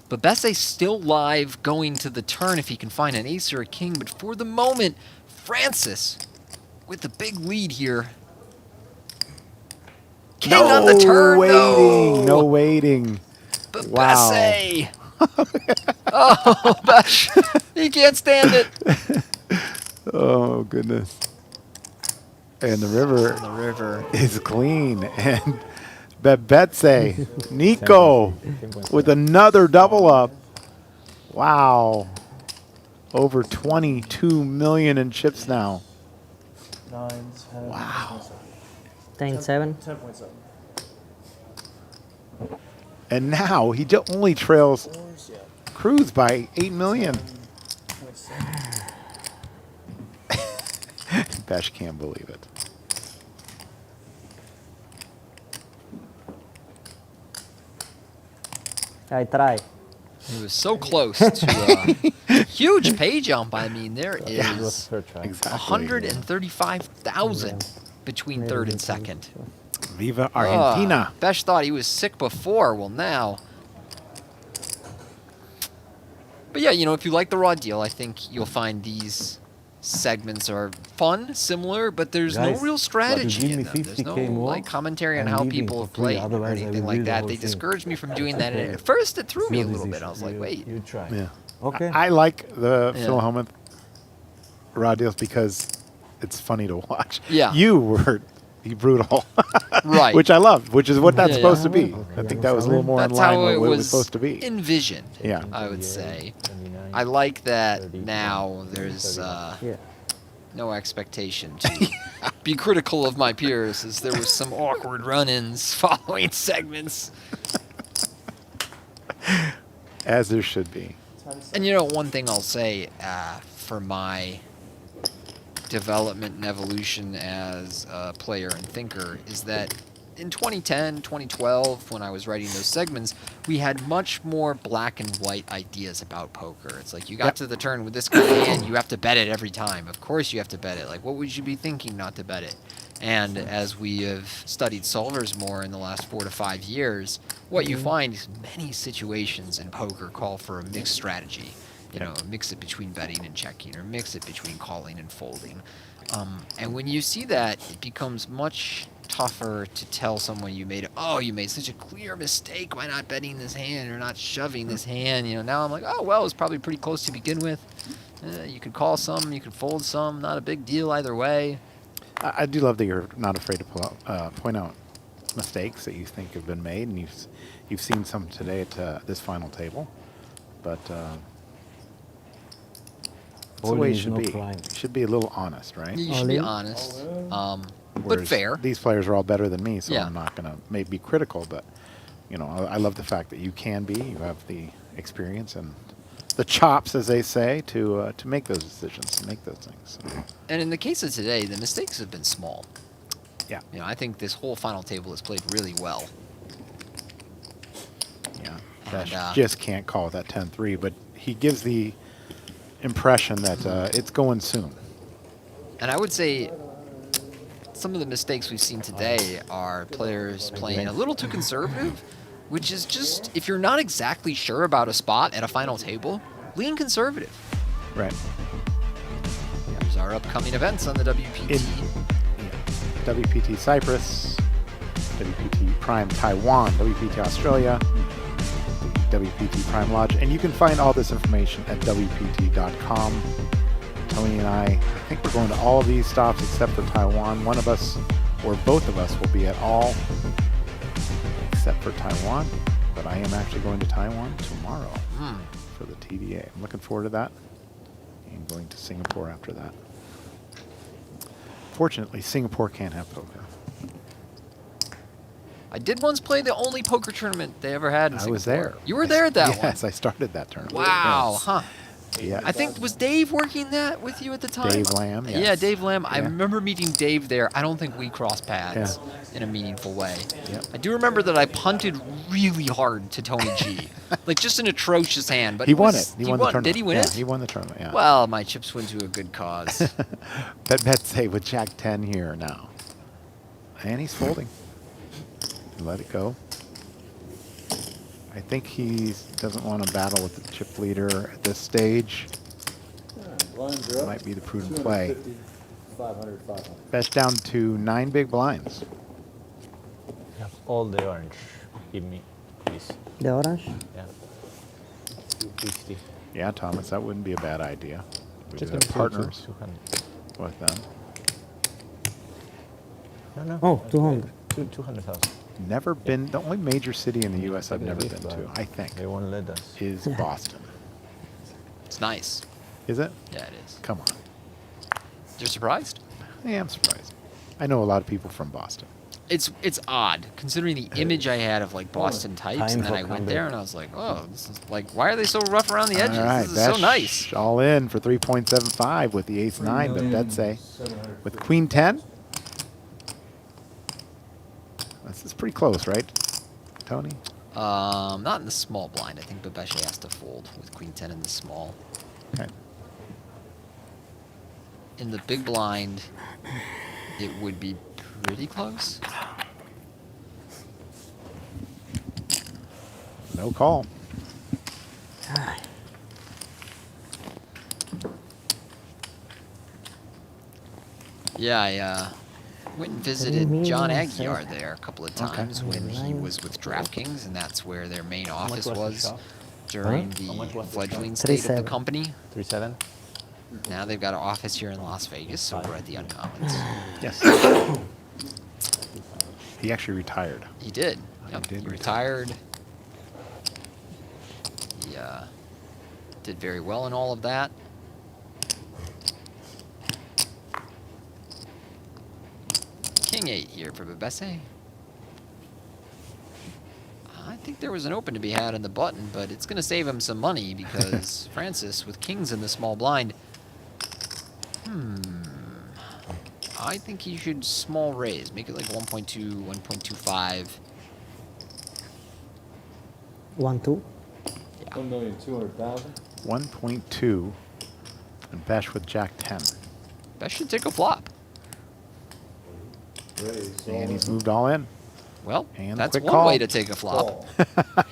D: But Betbese still live going to the turn if he can find an ace or a king. But for the moment, Francis with the big lead here. King on the turn,
C: waiting.
D: though.
C: No waiting.
D: Betbese. Oh, Bösch. He can't stand it.
C: Oh, goodness. And the river is clean. And Betbese, Nico with another double up. Wow. Over 22 million in chips now.
G: 9, 10.
C: Wow.
I: 10-7.
G: 10.7.
C: And now he only trails Cruz by 8 million. Bösch can't believe it.
I: I try.
D: He was so close to a huge pay jump. I mean, there is 135,000 between third and second.
C: Viva Argentina.
D: Bösch thought he was sick before. Well, now. But yeah, you know, if you like the raw deal, I think you'll find these segments are fun, similar, but there's no real strategy in them. There's no like commentary on how people have played or anything like that. They discouraged me from doing that. And at first, it threw me a little bit. I was like, wait.
G: You try.
C: Yeah.
J: Okay.
C: I like the Phil Hellmuth raw deals because it's funny to watch.
D: Yeah.
C: You were brutal.
D: Right.
C: Which I love, which is what that's supposed to be. I think that was a little more in line with what it was supposed to be.
D: Envisioned,
C: Yeah.
D: I would say. I like that now there's no expectation to be critical of my peers, as there was some awkward run-ins following segments.
C: As there should be.
D: And you know, one thing I'll say for my development and evolution as a player and thinker is that in 2010, 2012, when I was writing those segments, we had much more black and white ideas about poker. It's like, you got to the turn with this kind of hand, you have to bet it every time. Of course you have to bet it. Like, what would you be thinking not to bet it? And as we have studied solvers more in the last 4 to 5 years, what you find is many situations in poker call for a mixed strategy. You know, mix it between betting and checking, or mix it between calling and folding. And when you see that, it becomes much tougher to tell someone you made such a clear mistake by not betting this hand or not shoving this hand. You know, now I'm like, oh well, it's probably pretty close to begin with. You could call some, you could fold some, not a big deal either way.
C: I do love that you're not afraid to point out mistakes that you think have been made, and you've seen some today at this final table. But that's the way it should be. You should be a little honest, right?
D: You should be honest, but fair.
C: These players are all better than me, so
D: Yeah.
C: I'm not going to maybe be critical, but you know, I love the fact that you can be. You have the experience and the chops, as they say, to make those decisions, to make those things. So.
D: And in the case of today, the mistakes have been small.
C: Yeah.
D: You know, I think this whole final table is played really well.
C: Yeah.
D: And,
C: Bösch just can't call that 10-3, but he gives the impression that it's going soon.
D: And I would say some of the mistakes we've seen today are players playing a little too conservative, which is just, if you're not exactly sure about a spot at a final table, lean conservative.
C: Right.
D: Here's our upcoming events on the WPT.
C: WPT Cyprus, WPT Prime Taiwan, WPT Australia, WPT Prime Lodge, and you can find all this information at WPT.com. Tony and I think we're going to all of these stops except for Taiwan. One of us or both of us will be at all except for Taiwan, but I am actually going to Taiwan tomorrow for the TDA. I'm looking forward to that, and going to Singapore after that. Fortunately, Singapore can't have poker.
D: I did once play the only poker tournament they ever had in Singapore.
C: I was there.
D: You were there at that one?
C: Yes, I started that tournament.
D: Wow,
C: Yes.
D: huh.
C: Yeah.
D: I think, was Dave working that with you at the time?
C: Dave Lamb, yes.
D: Yeah, Dave Lamb. I
C: Yeah.
D: remember meeting Dave there. I don't think we crossed paths in a meaningful way.
C: Yep.
D: I do remember that I punted really hard to Tony G. Like, just an atrocious hand. But
C: He won
D: was-
C: it. He won the tournament.
D: Did he win
C: Yeah,
D: it?
C: he won the tournament, yeah.
D: Well, my chips went to a good cause.
C: Betbese with Jack 10 here now. And he's folding. Let it go. I think he doesn't want to battle with the chip leader at this stage.
F: Blinds are up.
C: Might be the prudent play.
F: 250, 500, 500.
C: Best down to 9 big blinds.
G: Have all the orange. Give me, please.
I: The orange?
G: Yeah. 250.
C: Yeah, Thomas, that wouldn't be a bad idea. We
G: Just
C: could
G: give
C: have
G: me
C: partners
G: 200.
C: with them.
G: No.
I: Oh, 200.
G: 200,000.
C: Never been, the only major city in the U.S. I've never been to, I think,
G: They won't let us.
C: is Boston.
D: It's nice.
C: Is it?
D: Yeah, it is.
C: Come on.
D: You're surprised?
C: Yeah, I'm surprised. I know a lot of people from Boston.
D: It's odd, considering the image I had of, like, Boston types,
J: Time
D: and then
J: for
D: I went
J: comeback.
D: there and I was like, oh, this is, like, why are they so rough around the edges?
C: All right,
D: This is so
C: Bösch
D: nice.
C: all in for 3.75 with the ace 9, but Betbese
F: 700.
C: with queen 10. This is pretty close, right, Tony?
D: Not in the small blind. I think Betbese has to fold with queen 10 in the small.
C: Okay.
D: In the big blind, it would be pretty close.
C: No call.
D: Yeah, I went and visited John Aguiar there a couple of times when he was with DraftKings, and that's where their main office
G: was the
D: was
G: shop?
D: during
G: How much
D: the
G: was the
D: fledgling
G: shop?
D: state of the
I: 37.
D: company.
G: 37.
D: Now they've got an office here in Las Vegas, so we're at the Uncommons.
C: Yes. He actually retired.
D: He did. Yep,
C: did
D: he
C: retire.
D: retired. He did very well in all of that. King 8 here for Betbese. I think there was an open to be had on the button, but it's going to save him some money because Francis, with kings in the small blind, I think he should small raise. Make it like 1.2, 1.25.
I: 1, 2.
F: 1,200,000.
C: 1.2 and Bösch with Jack 10.
D: That should take a flop.
F: Raise.
C: And he's moved all in.
D: Well,
C: And
D: that's
C: quick
D: one
C: call.
D: way to take a flop.
F: Call.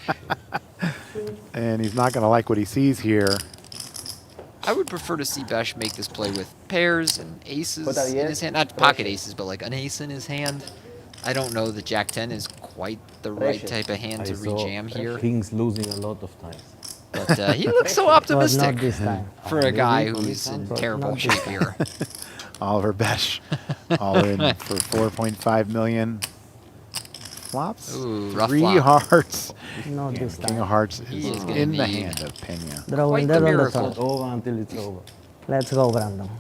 C: And he's not going to like what he sees here.
D: I would prefer to see Bösch make this play with pairs and aces in his hand. Not pocket aces, but like an ace in his hand. I don't know that Jack-10 is quite the right type of hand to rejam here.
J: Kings losing a lot of times.
D: But he looks so optimistic
I: Not this time.
D: for a guy who's in terrible shape here.
C: Oliver Bösch, all in for 4.5 million. Flops.
D: Ooh, rough
C: 3
D: flop.
C: hearts.
I: Not this
C: King
I: time.
C: of Hearts
D: He
C: is
D: is gonna
C: in the
D: need
C: hand of Pena.
I: Drawing
D: Quite
I: that
D: the
I: on the
D: miracle.
J: Not
I: top.
J: over until it's over.
I: Let's go, Brandon.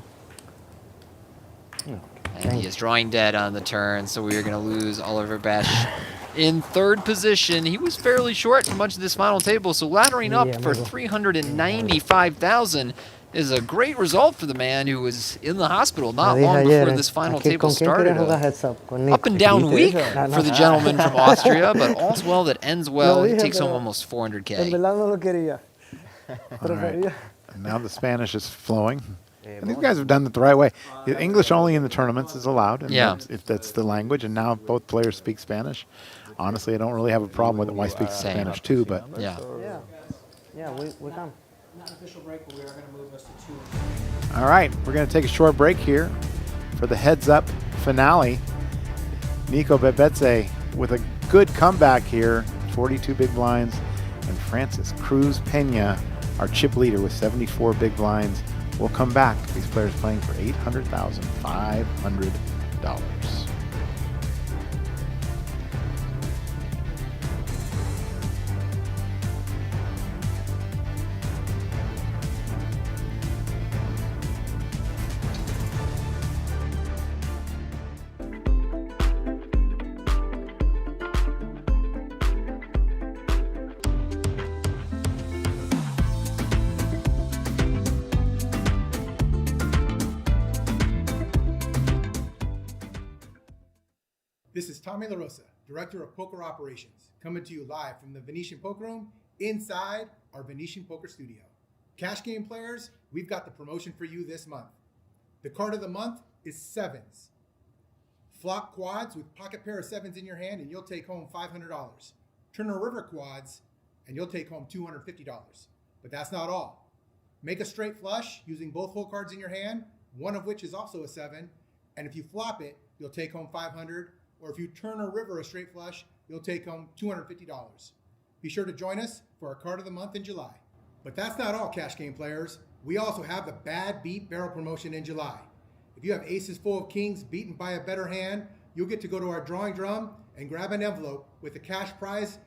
D: And he is drawing dead on the turn, so we are going to lose Oliver Bösch in third position. He was fairly short for much of this final table, so laddering up for 395,000 is a great result for the man who was in the hospital not long before this final table started. Up and down week for the gentleman from Austria, but all's well that ends well. He takes home almost 400K.
C: All right. And now the Spanish is flowing. And these guys have done it the right way. English only in the tournaments is allowed, and if that's the language. And now both players speak Spanish. Honestly, I don't really have a problem with it. Why speak Spanish too? But
I: Yeah, we come.
F: Not an official break, but we are going to move us to 2.
C: all right, we're going to take a short break here for the heads-up finale. Nico Betbese with a good comeback here, 42 big blinds, and Francis Cruz Pena, our chip leader, with 74 big blinds. We'll come back. These players playing for $800,500.
L: This is Tommy LaRosa, Director of Poker Operations, coming to you live from the Venetian Poker Room inside our Venetian Poker Studio. Cash game players, we've got the promotion for you this month. The card of the month is sevens. Flop quads with pocket pair of sevens in your hand and you'll take home $500. Turn a river quads and you'll take home $250. But that's not all. Make a straight flush using both hole cards in your hand, one of which is also a 7, and if you flop it, you'll take home $500. Or if you turn a river a straight flush, you'll take home $250. Be sure to join us for our card of the month in July. But that's not all, cash game players. We also have the Bad Beat Barrel promotion in July. If you have aces full of kings beaten by a better hand, you'll get to go to our drawing drum and grab an envelope with a cash prize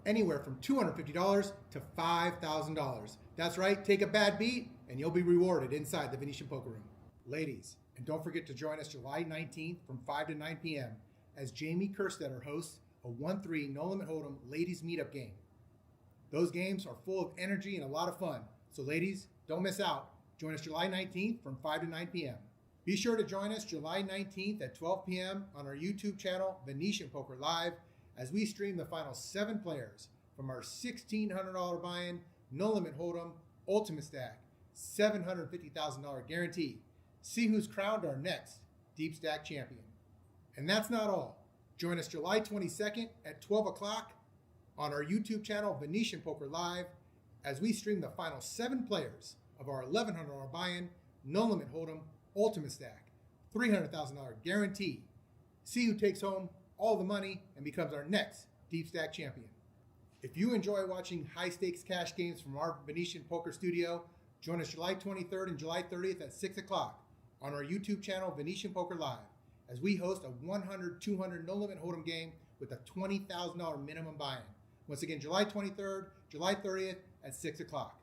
L: anywhere from $250 to $5,000. That's right, take a bad beat and you'll be rewarded inside the Venetian Poker Room. Ladies, and don't forget to join us July 19th from 5 to 9 p.m. as Jamie Kerstetter hosts a 1-3 No Limit Hold'em ladies meetup game. Those games are full of energy and a lot of fun. So ladies, don't miss out. Join us July 19th from 5 to 9 p.m. Be sure to join us July 19th at 12 p.m. on our YouTube channel, Venetian Poker Live, as we stream the final 7 players from our $1,600 buy-in No Limit Hold'em Ultimate Stack, $750,000 guarantee. See who's crowned our next Deep Stack champion. And that's not all. Join us July 22nd at 12 o'clock on our YouTube channel, Venetian Poker Live, as we stream the final 7 players of our $1,100 buy-in No Limit Hold'em Ultimate Stack, $300,000 guarantee. See who takes home all the money and becomes our next Deep Stack champion. If you enjoy watching high-stakes cash games from our Venetian Poker Studio, join us July 23rd and July 30th at 6 o'clock on our YouTube channel, Venetian Poker Live, as we host a 100-200 No Limit Hold'em game with a $20,000 minimum buy-in. Once again, July 23rd, July 30th at 6 o'clock.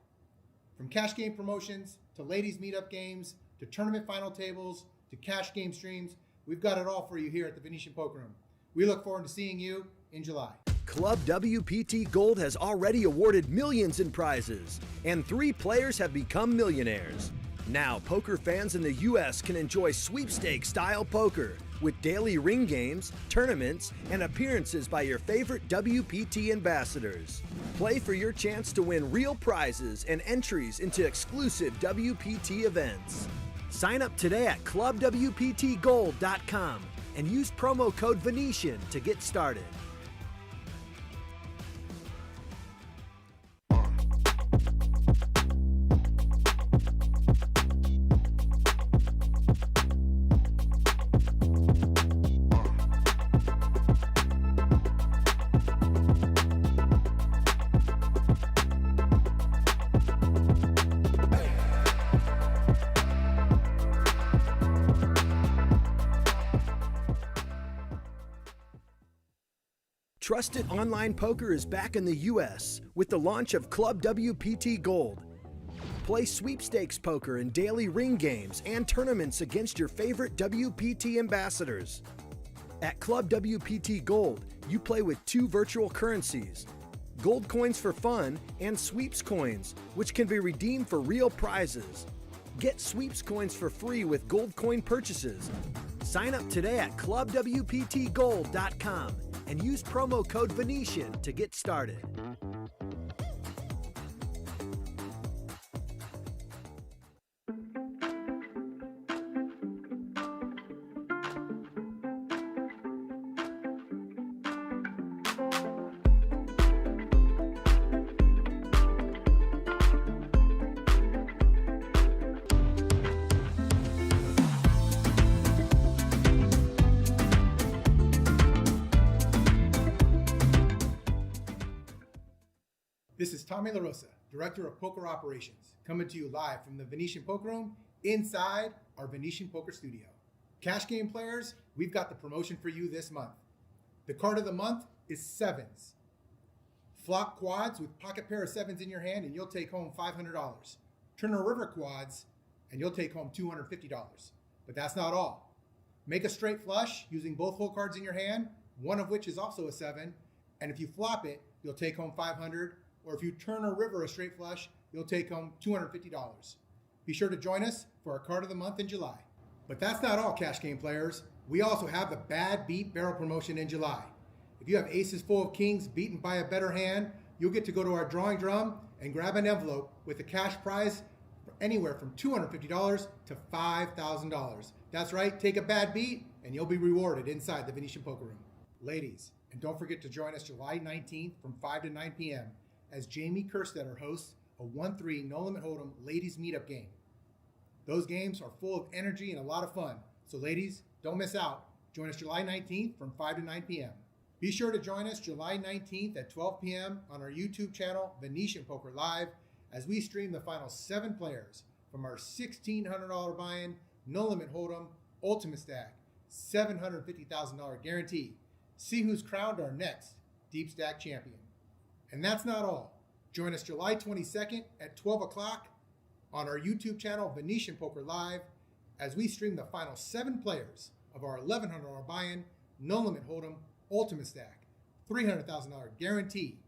L: From cash game promotions to ladies meetup games to tournament final tables to cash game streams, we've got it all for you here at the Venetian Poker Room. We look forward to seeing you in July.
K: Club WPT Gold has already awarded millions in prizes, and 3 players have become millionaires. Now, poker fans in the U.S. can enjoy sweepstakes-style poker with daily ring games, tournaments, and appearances by your favorite WPT ambassadors. Play for your chance to win real prizes and entries into exclusive WPT events. Sign up today at clubwptgold.com and use promo code Venetian to get started. Trusted online poker is back in the U.S. with the launch of Club WPT Gold. Play sweepstakes poker and daily ring games and tournaments against your favorite WPT ambassadors. At Club WPT Gold, you play with 2 virtual currencies, gold coins for fun and sweeps coins, which can be redeemed for real prizes. Get sweeps coins for free with gold coin purchases. Sign up today at clubwptgold.com and use promo code Venetian to get started.
L: This is Tommy LaRosa, Director of Poker Operations, coming to you live from the Venetian Poker Room inside our Venetian Poker Studio. Cash game players, we've got the promotion for you this month. The card of the month is sevens. Flop quads with pocket pair of sevens in your hand and you'll take home $500. Turner River quads and you'll take home $250. But that's not all. Make a straight flush using both hole cards in your hand, one of which is also a 7, and if you flop it, you'll take home $500. Or if you turn a river a straight flush, you'll take home $250. Be sure to join us for our card of the month in July. But that's not all, cash game players. We also have the Bad Beat Barrel promotion in July. If you have aces full of kings beaten by a better hand, you'll get to go to our drawing drum and grab an envelope with a cash prize anywhere from $250 to $5,000. That's right, take a bad beat and you'll be rewarded inside the Venetian Poker Room. Ladies, and don't forget to join us July 19th from 5 to 9 p.m. as Jamie Kerstetter hosts a 1-3 No Limit Hold'em ladies meetup game. Those games are full of energy and a lot of fun. So ladies, don't miss out. Join us July 19th from 5 to 9 p.m. Be sure to join us July 19th at 12 p.m. on our YouTube channel, Venetian Poker Live, as we stream the final 7 players from our $1,600 buy-in No Limit Hold'em Ultimate Stack, $750,000 guarantee. See who's crowned our next Deep Stack champion. And that's not all. Join us July 22nd at 12 o'clock on our YouTube channel, Venetian Poker Live, as we stream the final 7 players of our $1,100 buy-in, No Limit Hold'em, Ultimate Stack, $300,000 guarantee.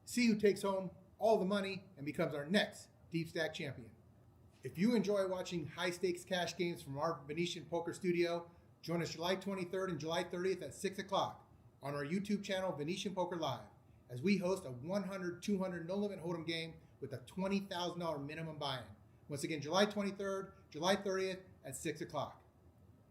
L: See who takes home all the money and becomes our next Deep Stack champion. If you enjoy watching high-stakes cash games from our Venetian Poker Studio, join us July 23rd and July 30th at 6 o'clock on our YouTube channel, Venetian Poker Live, as we host a 100-200 No Limit Hold'em game with a $20,000 minimum buy-in. Once again, July 23rd, July 30th at 6 o'clock.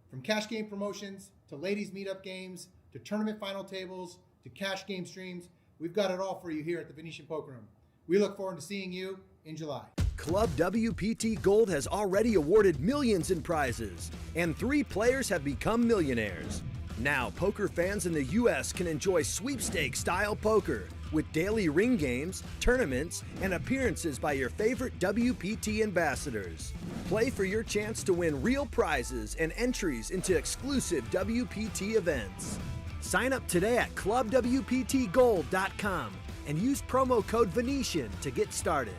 L: From cash game promotions to ladies meetup games to tournament final tables to cash game streams, we've got it all for you here at the Venetian Poker Room. We look forward to seeing you in July.
K: Club WPT Gold has already awarded millions in prizes, and 3 players have become millionaires. Now, poker fans in the U.S. can enjoy sweepstakes-style poker with daily ring games, tournaments, and appearances by your favorite WPT ambassadors. Play for your chance to win real prizes and entries into exclusive WPT events. Sign up today at clubwptgold.com and use promo code Venetian to get started.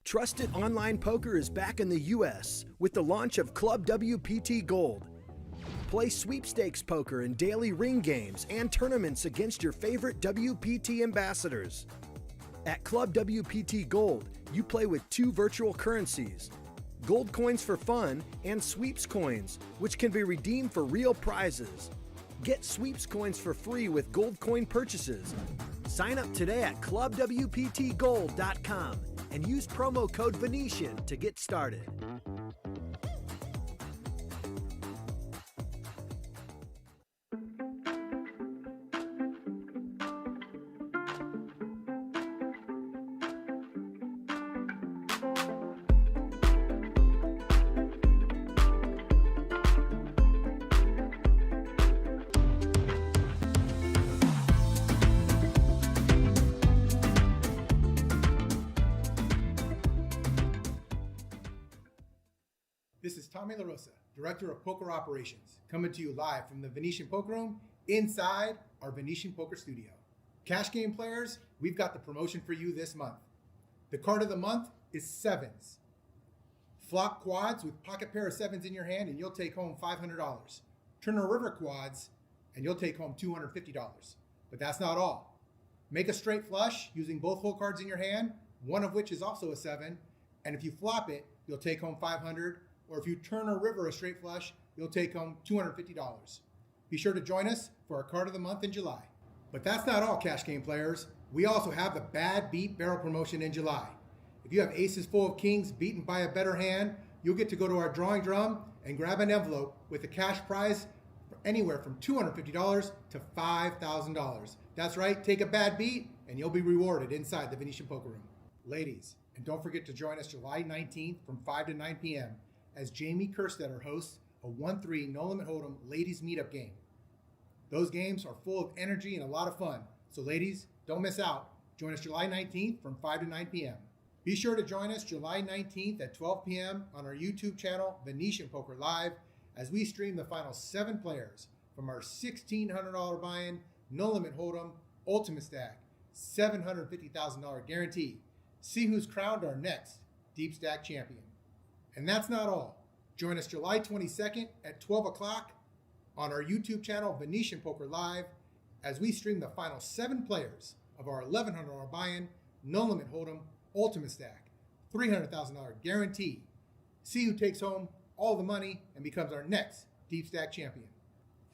K: Trusted online poker is back in the U.S. with the launch of Club WPT Gold. Play sweepstakes poker and daily ring games and tournaments against your favorite WPT ambassadors. At Club WPT Gold, you play with 2 virtual currencies, gold coins for fun and sweeps coins, which can be redeemed for real prizes. Get sweeps coins for free with gold coin purchases. Sign up today at clubwptgold.com and use promo code Venetian to get started.
L: Tommy LaRosa, Director of Poker Operations, coming to you live from the Venetian Poker Room inside our Venetian Poker Studio. Cash game players, we've got the promotion for you this month. The card of the month is sevens. Flop quads with pocket pair of sevens in your hand and you'll take home $500. Turn a river quads and you'll take home $250. But that's not all. Make a straight flush using both hole cards in your hand, one of which is also a seven, and if you flop it, you'll take home $500, or if you turn a river a straight flush, you'll take home $250. Be sure to join us for our card of the month in July. But that's not all, cash game players. We also have the Bad Beat Barrel promotion in July. If you have aces full of kings beaten by a better hand, you'll get to go to our drawing drum and grab an envelope with a cash prize for anywhere from $250 to $5,000. That's right, take a bad beat and you'll be rewarded inside the Venetian Poker Room. Ladies, and don't forget to join us July 19th from 5 to 9 p.m. as Jamie Kerstetter hosts a 1-3 No Limit Hold'em ladies meetup game. Those games are full of energy and a lot of fun. So ladies, don't miss out. Join us July 19th from 5 to 9 p.m. Be sure to join us July 19th at 12 p.m. on our YouTube channel, Venetian Poker Live, as we stream the final 7 players from our $1,600 buy-in, No Limit Hold'em, Ultimate Stack, $750,000 guarantee. See who's crowned our next Deep Stack champion. And that's not all. Join us July 22nd at 12 o'clock on our YouTube channel, Venetian Poker Live, as we stream the final 7 players of our $1,100 buy-in, No Limit Hold'em, Ultimate Stack, $300,000 guarantee. See who takes home all the money and becomes our next Deep Stack champion.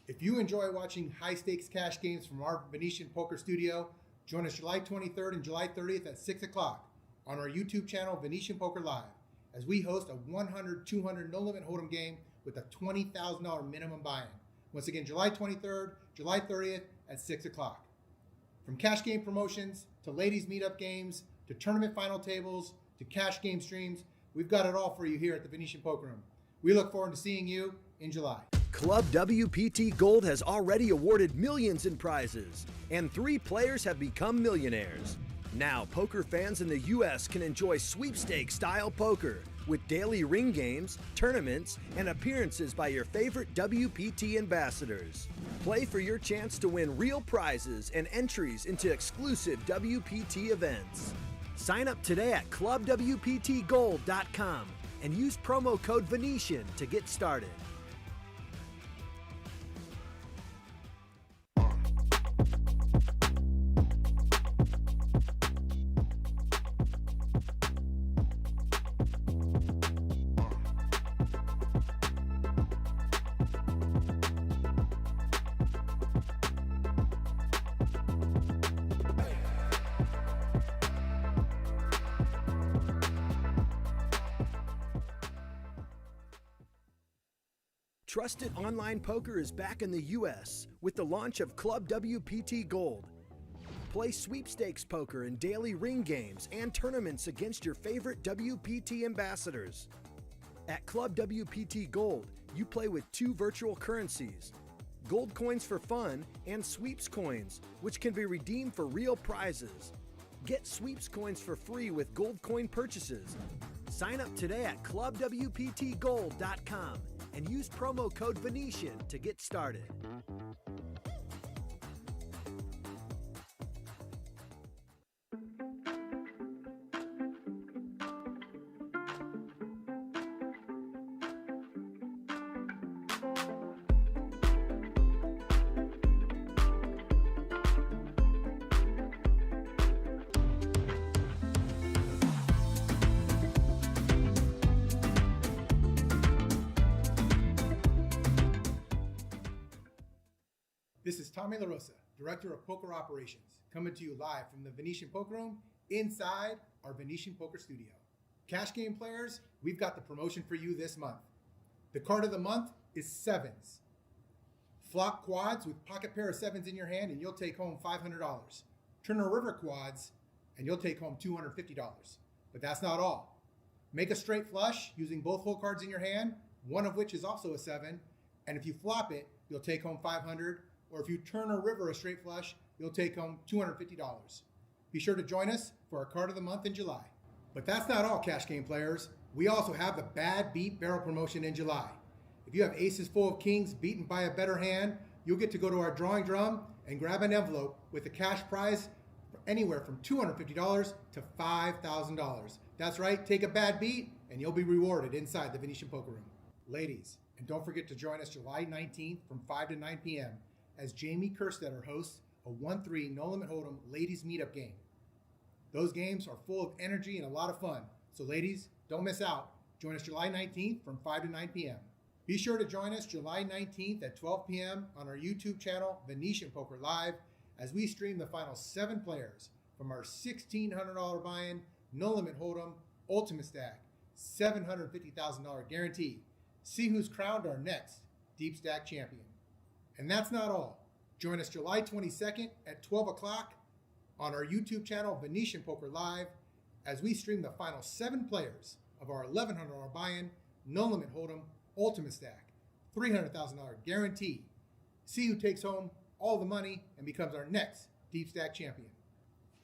L: If you enjoy watching high-stakes cash games from our Venetian Poker Studio, join us July 23rd and July 30th at 6 o'clock on our YouTube channel, Venetian Poker Live, as we host a 100-200 No Limit Hold'em game with a $20,000 minimum buy-in. Once again, July 23rd, July 30th at 6 o'clock. From cash game promotions to ladies meetup games to tournament final tables to cash game streams, we've got it all for you here at the Venetian Poker Room. We look forward to seeing you in July.
K: Club WPT Gold has already awarded millions in prizes, and 3 players have become millionaires. Now, poker fans in the U.S. can enjoy sweepstakes-style poker with daily ring games, tournaments, and appearances by your favorite WPT ambassadors. Play for your chance to win real prizes and entries into exclusive WPT events. Sign up today at clubwptgold.com and use promo code Venetian to get started. Trusted online poker is back in the U.S. with the launch of Club WPT Gold. Play sweepstakes poker in daily ring games and tournaments against your favorite WPT ambassadors. At Club WPT Gold, you play with 2 virtual currencies, gold coins for fun and sweeps coins, which can be redeemed for real prizes. Get sweeps coins for free with gold coin purchases. Sign up today at clubwptgold.com and use promo code Venetian to get started.
L: This is Tommy LaRosa, Director of Poker Operations, coming to you live from the Venetian Poker Room inside our Venetian Poker Studio. Cash game players, we've got the promotion for you this month. The card of the month is sevens. Flop quads with pocket pair of sevens in your hand and you'll take home $500. Turn a river quads and you'll take home $250. But that's not all. Make a straight flush using both hole cards in your hand, one of which is also a 7, and if you flop it, you'll take home $500, or if you turn a river a straight flush, you'll take home $250. Be sure to join us for our card of the month in July. But that's not all, cash game players. We also have the Bad Beat Barrel promotion in July. If you have aces full of kings beaten by a better hand, you'll get to go to our drawing drum and grab an envelope with a cash prize anywhere from $250 to $5,000. That's right, take a bad beat and you'll be rewarded inside the Venetian Poker Room. Ladies, and don't forget to join us July 19th from 5 to 9 p.m. as Jamie Kerstetter hosts a 1-3 No Limit Hold'em ladies meetup game. Those games are full of energy and a lot of fun. So ladies, don't miss out. Join us July 19th from 5 to 9 p.m. Be sure to join us July 19th at 12 p.m. on our YouTube channel, Venetian Poker Live, as we stream the final 7 players from our $1,600 buy-in, No Limit Hold'em, Ultimate Stack, $750,000 guarantee. See who's crowned our next Deep Stack champion. And that's not all. Join us July 22nd at 12 o'clock on our YouTube channel, Venetian Poker Live, as we stream the final 7 players of our $1,100 buy-in, No Limit Hold'em, Ultimate Stack, $300,000 guarantee. See who takes home all the money and becomes our next Deep Stack champion.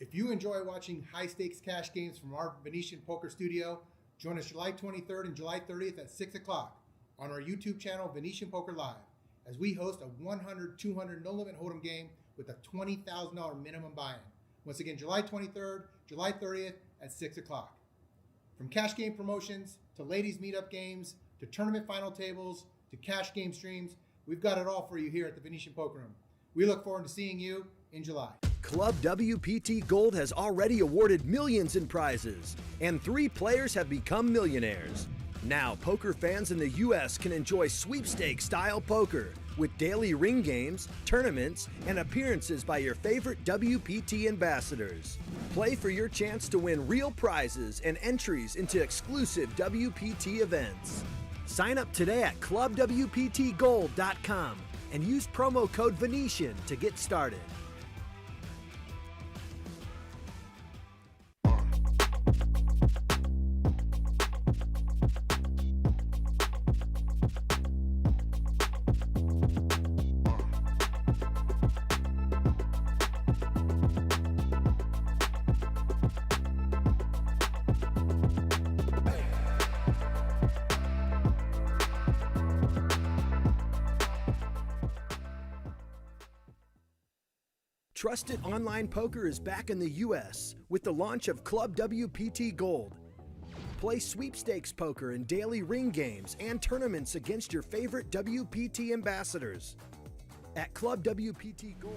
L: If you enjoy watching high-stakes cash games from our Venetian Poker Studio, join us July 23rd and July 30th at 6 o'clock on our YouTube channel, Venetian Poker Live, as we host a 100-200 No Limit Hold'em game with a $20,000 minimum buy-in. Once again, July 23rd, July 30th at 6 o'clock. From cash game promotions to ladies meetup games to tournament final tables to cash game streams, we've got it all for you here at the Venetian Poker Room. We look forward to seeing you in July.
K: Club WPT Gold has already awarded millions in prizes, and 3 players have become millionaires. Now, poker fans in the U.S. can enjoy sweepstakes-style poker with daily ring games, tournaments, and appearances by your favorite WPT ambassadors. Play for your chance to win real prizes and entries into exclusive WPT events. Sign up today at clubwptgold.com and use promo code Venetian to get started. Trusted online poker is back in the U.S. with the launch of Club WPT Gold. Play sweepstakes poker and daily ring games and tournaments against your favorite WPT ambassadors at Club WPT Gold.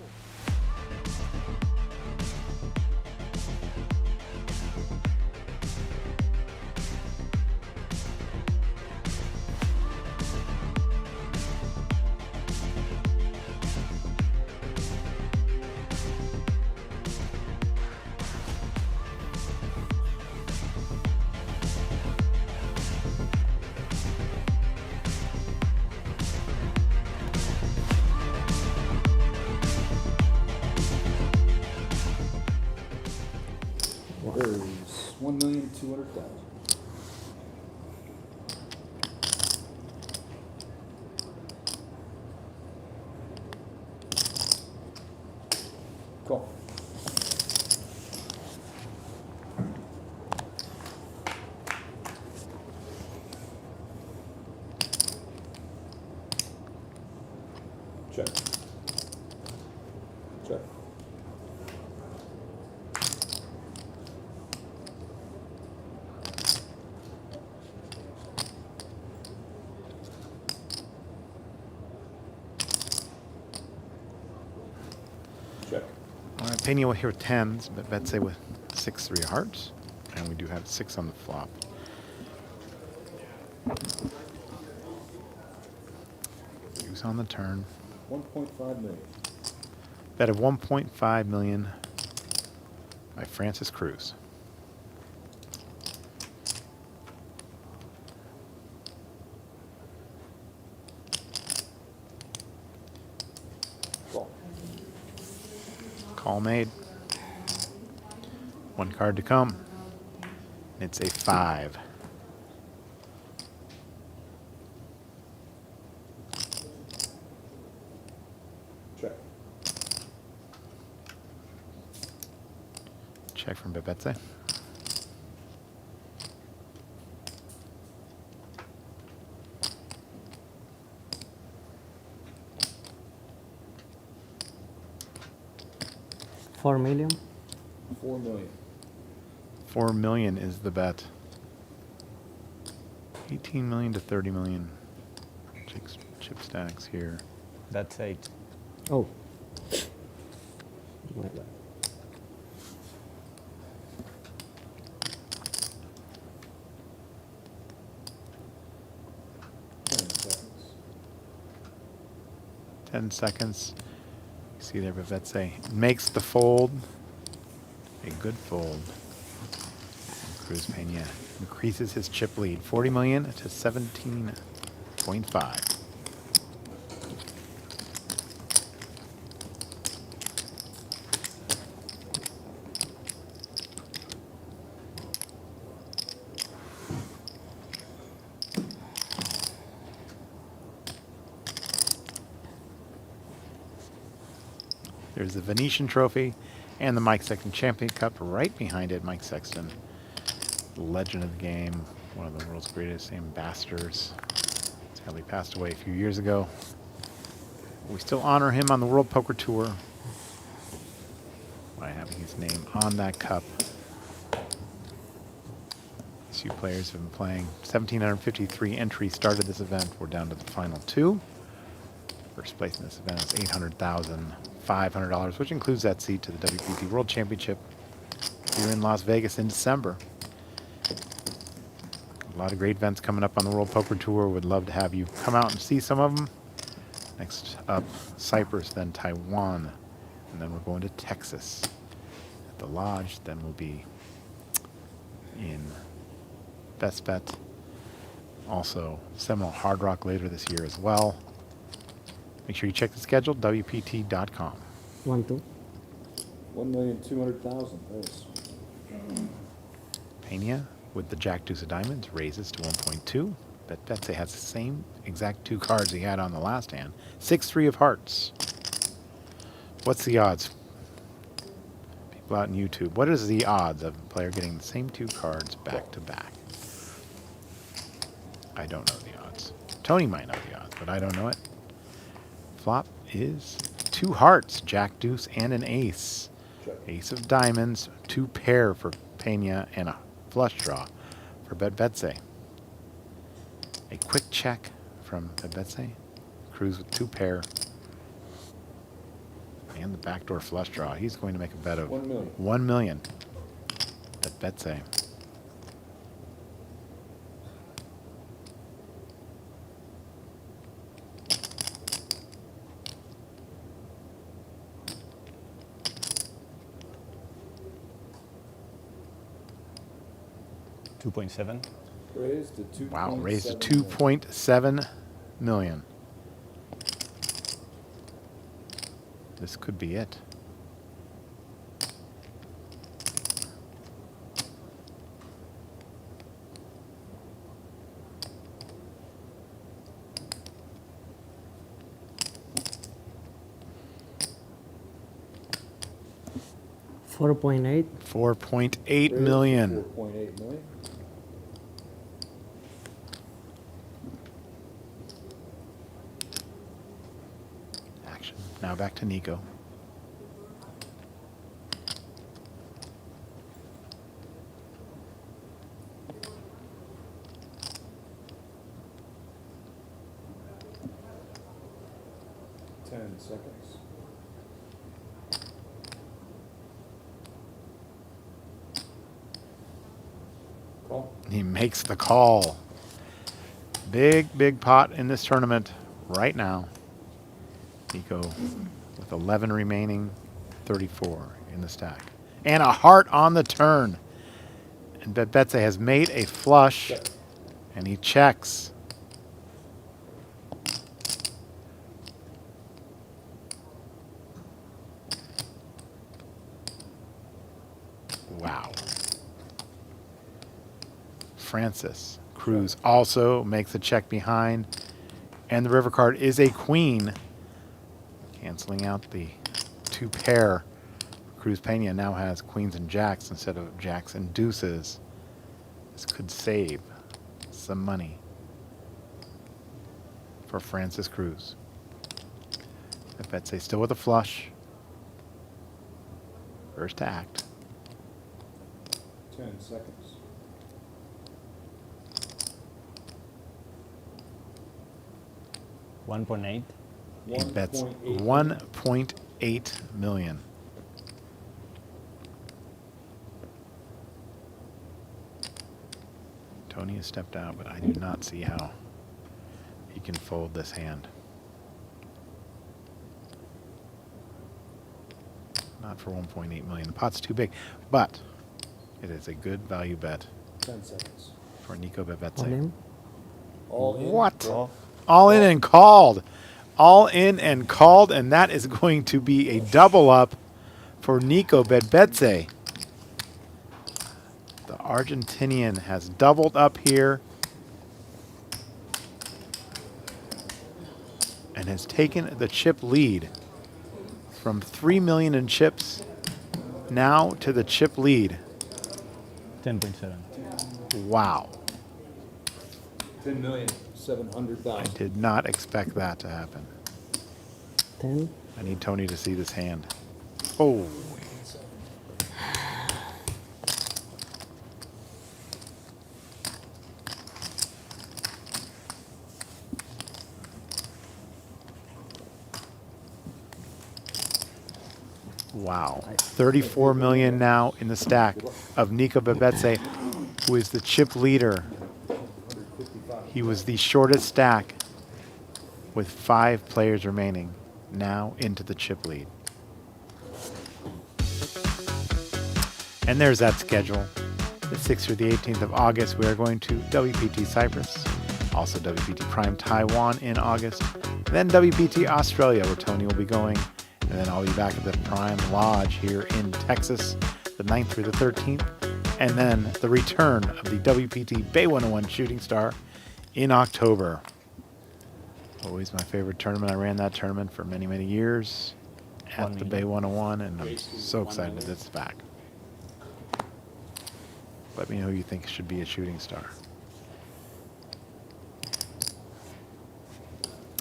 F: There's 1,200,000. Cool. Check. Check. Check.
C: All right, Pena will hear 10s, but Betbese with 6-3 hearts. And we do have 6 on the flop. Deuce on the turn.
F: 1.5 million.
C: Bet of 1.5 million by Francis Cruz.
F: Cool.
C: Call made. 1 card to come. It's a 5.
F: Check.
C: Check from Betbese.
I: 4 million.
F: 4 million.
C: 4 million is the bet. 18 million to 30 million. Chip stacks here.
G: That's 8.
I: Oh. My bad.
C: Ten seconds. You see there, Betbese makes the fold. A good fold. Cruz Pena increases his chip lead, 40 million to 17.5. There's the Venetian trophy and the Mike Sexton Champion Cup right behind it. Mike Sexton, legend of the game, one of the world's greatest ambassadors. Sadly passed away a few years ago. We still honor him on the World Poker Tour by having his name on that cup. These few players have been playing. 1,753 entries started this event. We're down to the final 2. First place in this event is $800,500, which includes that seat to the WPT World Championship here in Las Vegas in December. A lot of great events coming up on the World Poker Tour. Would love to have you come out and see some of them. Next up, Cyprus, then Taiwan, and then we're going to Texas at the Lodge. Then we'll be in Best Bet. Also, Seminole Hard Rock later this year as well. Make sure you check the schedule, WPT.com.
I: 1-2.
F: 1,200,000. Nice.
C: Pena with the Jack Deuce of Diamonds raises to 1.2. Betbese has the same exact 2 cards he had on the last hand. 6-3 of hearts. What's the odds? People out in YouTube. What is the odds of a player getting the same 2 cards back to back? I don't know the odds. Tony might know the odds, but I don't know it. Flop is 2 hearts, Jack Deuce and an ace. Ace of diamonds, 2 pair for Pena, and a flush draw for Betbese. A quick check from Betbese. Cruz with 2 pair. And the backdoor flush draw. He's going to make a bet of
F: 1 million.
C: 1 million. Betbese.
G: $2.7.
F: Raised to 2.
C: Wow, raised to 2.7 million. This could be it.
I: $4.8.
C: 4.8 million.
F: 4.8 million.
C: Action. Now back to Nico.
F: Seconds. Call.
C: He makes the call. Big pot in this tournament right now. Nico with 11 remaining, 34 in the stack. And a heart on the turn. And Betbese has made a flush.
F: Check.
C: And he checks. Wow. Francis. Cruz also makes a check behind. And the river card is a queen. Canceling out the 2 pair. Cruz Pena now has queens and jacks instead of jacks and deuces. This could save some money for Francis Cruz. Betbese still with a flush. First to act.
F: 10 seconds.
G: $1.8.
C: He bets
F: 1.8
C: 1.8 million. Tony has stepped out, but I do not see how he can fold this hand. Not for 1.8 million. The pot's too big, but it is a good value bet
F: 10 seconds.
C: for Nico
I: All
C: Betbese.
I: in.
F: All in.
C: What?
F: Off.
C: All in and called. All in and called, and that is going to be a double up for Nico Betbese. The Argentinian has doubled up here and has taken the chip lead from 3 million in chips now to the chip lead.
G: 10.7.
C: Wow.
F: 10,700,000.
C: I did not expect that to happen.
I: 10.
C: I need Tony to see this hand. Oh. Wow. 34 million now in the stack of Nico Betbese, who is the chip leader. He was the shortest stack with 5 players remaining, now into the chip lead. And there's that schedule. The 6th through the 18th of August, we are going to WPT Cyprus, also WPT Prime Taiwan in August, then WPT Australia, where Tony will be going, and then I'll be back at the Prime Lodge here in Texas, the 9th through the 13th, and then the return of the WPT Bay 101 Shooting Star in October. Always my favorite tournament. I ran that tournament for many, many years at the Bay 101, and I'm so excited that it's back. Let me know who you think should be a shooting star.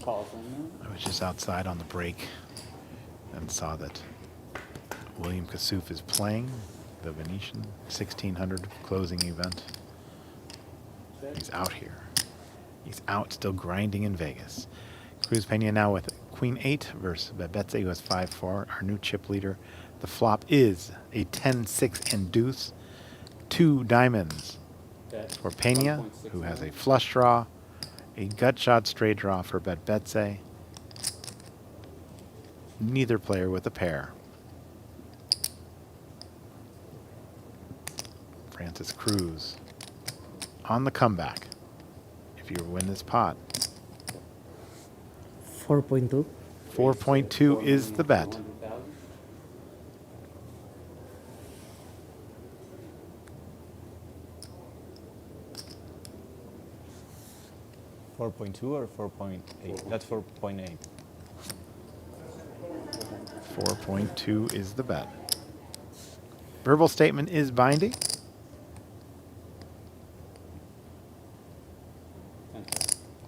C: I was just outside on the break and saw that William Kassouf is playing the Venetian 1600 closing event. He's out here. He's out, still grinding in Vegas. Cruz Pena now with Queen 8 versus Betbese, who has 5-4, our new chip leader. The flop is a 10-6 and deuce. 2 diamonds for Pena, who has a flush draw. A gut shot straight draw for Betbese. Neither player with a pair. Francis Cruz on the comeback. If you win this pot.
I: 4.2.
C: 4.2 is the bet.
G: $4.2 or 4.8? That's 4.8.
C: 4.2 is the bet. Verbal statement is binding.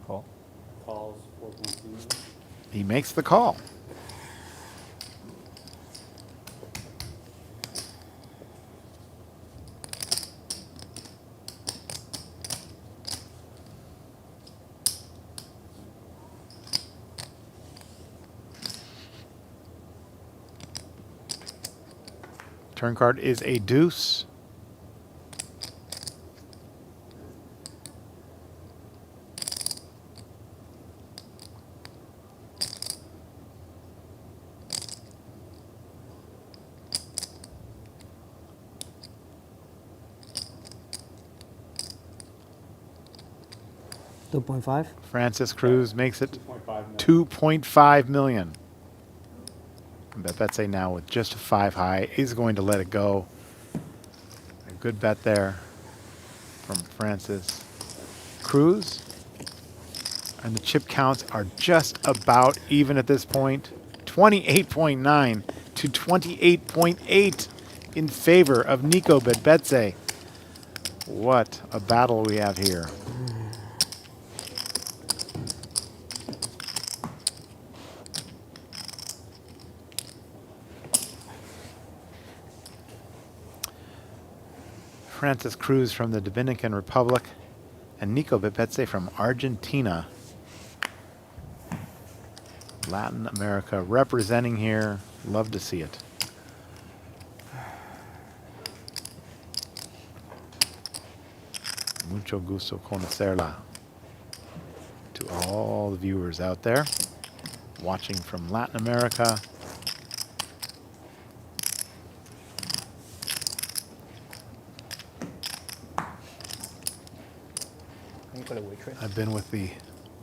G: Call.
F: Calls 4.2.
C: He makes the call. Turn card is a deuce.
I: $2.5.
C: Francis Cruz makes it
F: 2.5
C: 2.5 million. Betbese now with just a 5 high is going to let it go. A good bet there from Francis Cruz. And the chip counts are just about even at this point. 28.9 to 28.8 in favor of Nico Betbese. What a battle we have here. Francis Cruz from the Dominican Republic, and Nico Betbese from Argentina. Latin America representing here. Love to see it. Mucho gusto conocerla. To all the viewers out there watching from Latin America. I've been with the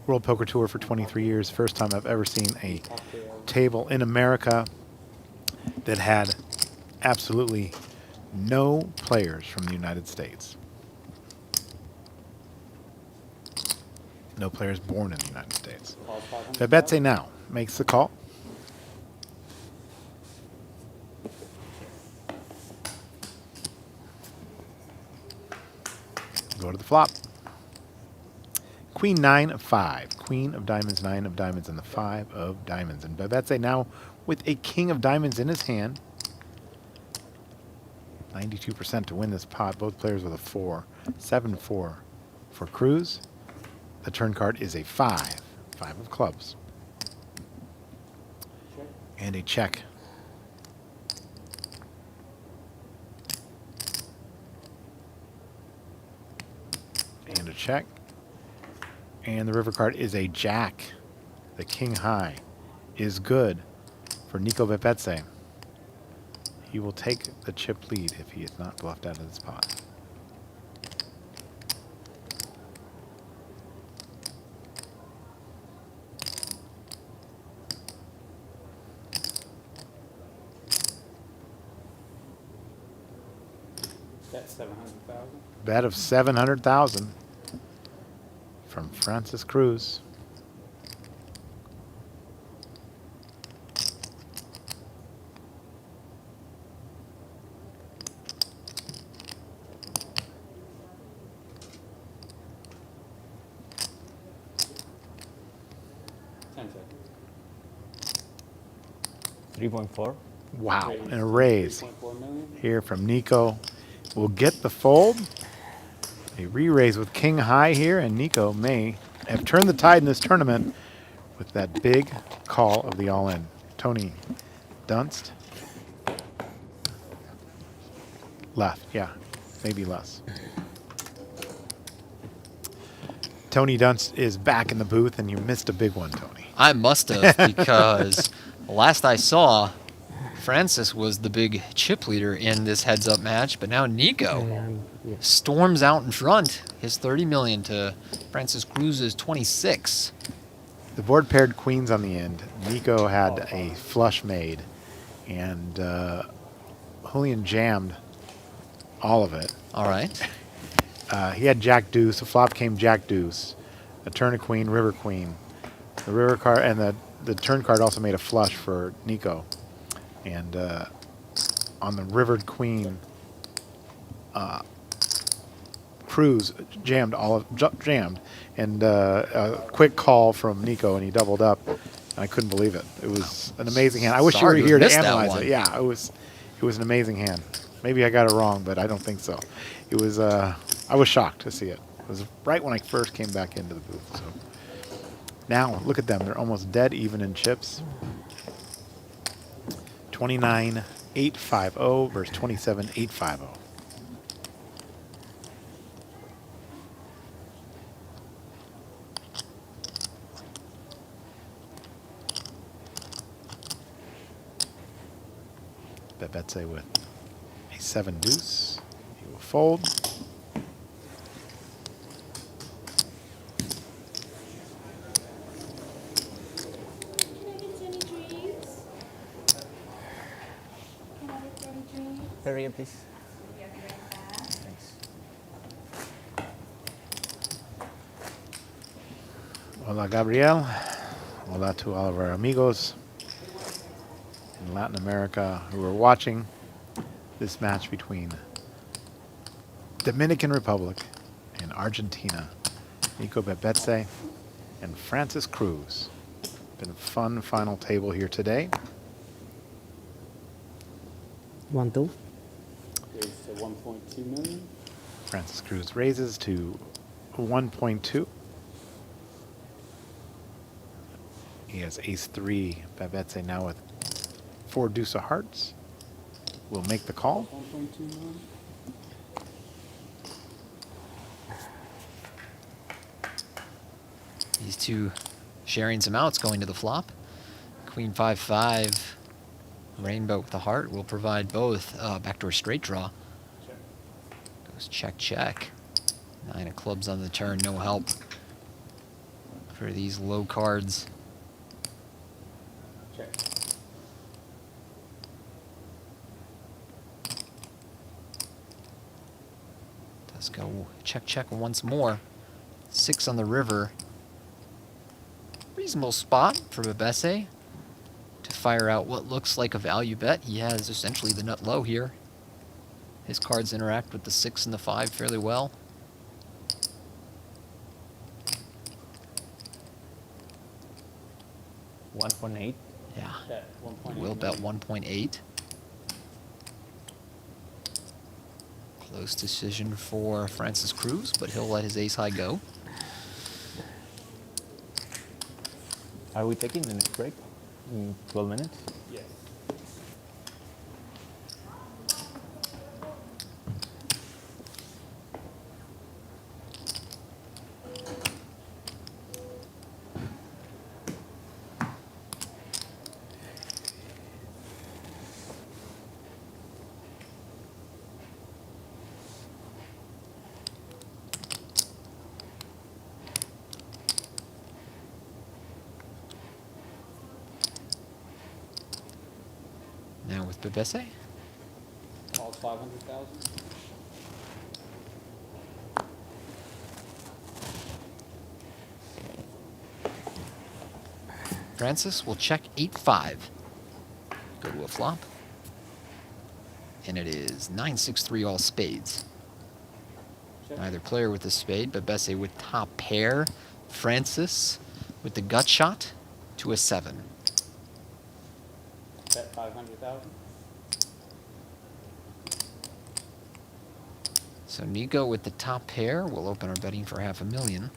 C: World Poker Tour for 23 years. First time I've ever seen a table in America that had absolutely no players from the United States. No players born in the United States. Betbese now makes the call. Go to the flop. Queen 9 of 5. Queen of diamonds, 9 of diamonds, and the 5 of diamonds. And Betbese now with a king of diamonds in his hand. 92% to win this pot. Both players with a 4. 7-4 for Cruz. The turn card is a 5. 5 of clubs. And a check. And a check. And the river card is a jack. The king high is good for Nico Betbese. He will take the chip lead if he is not bluffed out of this pot.
F: That's 700,000.
C: Bet of 700,000 from Francis Cruz.
G: $3.4.
C: Wow, and a raise
F: 3.4 million.
C: here from Nico. Will get the fold. A re-raise with king high here, and Nico may have turned the tide in this tournament with that big call of the all-in. Tony Dunst. Left, yeah, maybe less. Tony Dunst is back in the booth, and you missed a big one, Tony.
D: I must have, because last I saw, Francis was the big chip leader in this heads-up match, but now Nico storms out in front. His 30 million to Francis Cruz's 26.
C: The board paired queens on the end. Nico had a flush made, and Iulian jammed all of it.
D: All right.
C: He had jack deuce. The flop came jack deuce, a turn of queen, river queen. The river card and the turn card also made a flush for Nico. And on the rivered queen, Cruz jammed and a quick call from Nico, and he doubled up. And I couldn't believe it. It was an amazing hand. I wish you were here to analyze it. Yeah, it was an amazing hand. Maybe I got it wrong, but I don't think so. It was. I was shocked to see it. It was right when I first came back into the booth. So now look at them. They're almost dead even in chips. 29,850 versus 27,850. Betbese with a 7 deuce. He will fold.
G: Hurry up, please. Thanks.
C: Hola, Gabriel. Hola to all of our amigos in Latin America who are watching this match between Dominican Republic and Argentina. Nico Betbese and Francis Cruz. Been a fun final table here today.
I: 1-2.
F: Raised to 1.2 million.
C: Francis Cruz raises to 1.2. He has ace-3. Betbese now with 4 deuce of hearts. Will make the call.
F: 1.2 million.
D: These two sharing some outs going to the flop. Queen 5-5, rainbow with the heart will provide both. Backdoor straight draw. Goes check, check. 9 of clubs on the turn, no help for these low cards.
F: Check.
D: Let's go check, check once more. 6 on the river. Reasonable spot for Betbese to fire out what looks like a value bet. He has essentially the nut low here. His cards interact with the 6 and the 5 fairly well.
G: $1.8.
D: Yeah,
F: Bet 1.8
D: will bet
F: million.
D: 1.8. Close decision for Francis Cruz, but he'll let his ace high go.
G: Are we taking the next break in 12 minutes?
F: Yes.
D: Now with Betbese.
F: Calls 500,000.
D: Francis will check 8-5. Go to a flop. And it is 9-6-3 all spades.
F: Check.
D: Neither player with a spade, Betbese with top pair. Francis with the gut shot to a 7.
F: Bet 500,000.
D: So Nico with the top pair will open our betting for $500,000.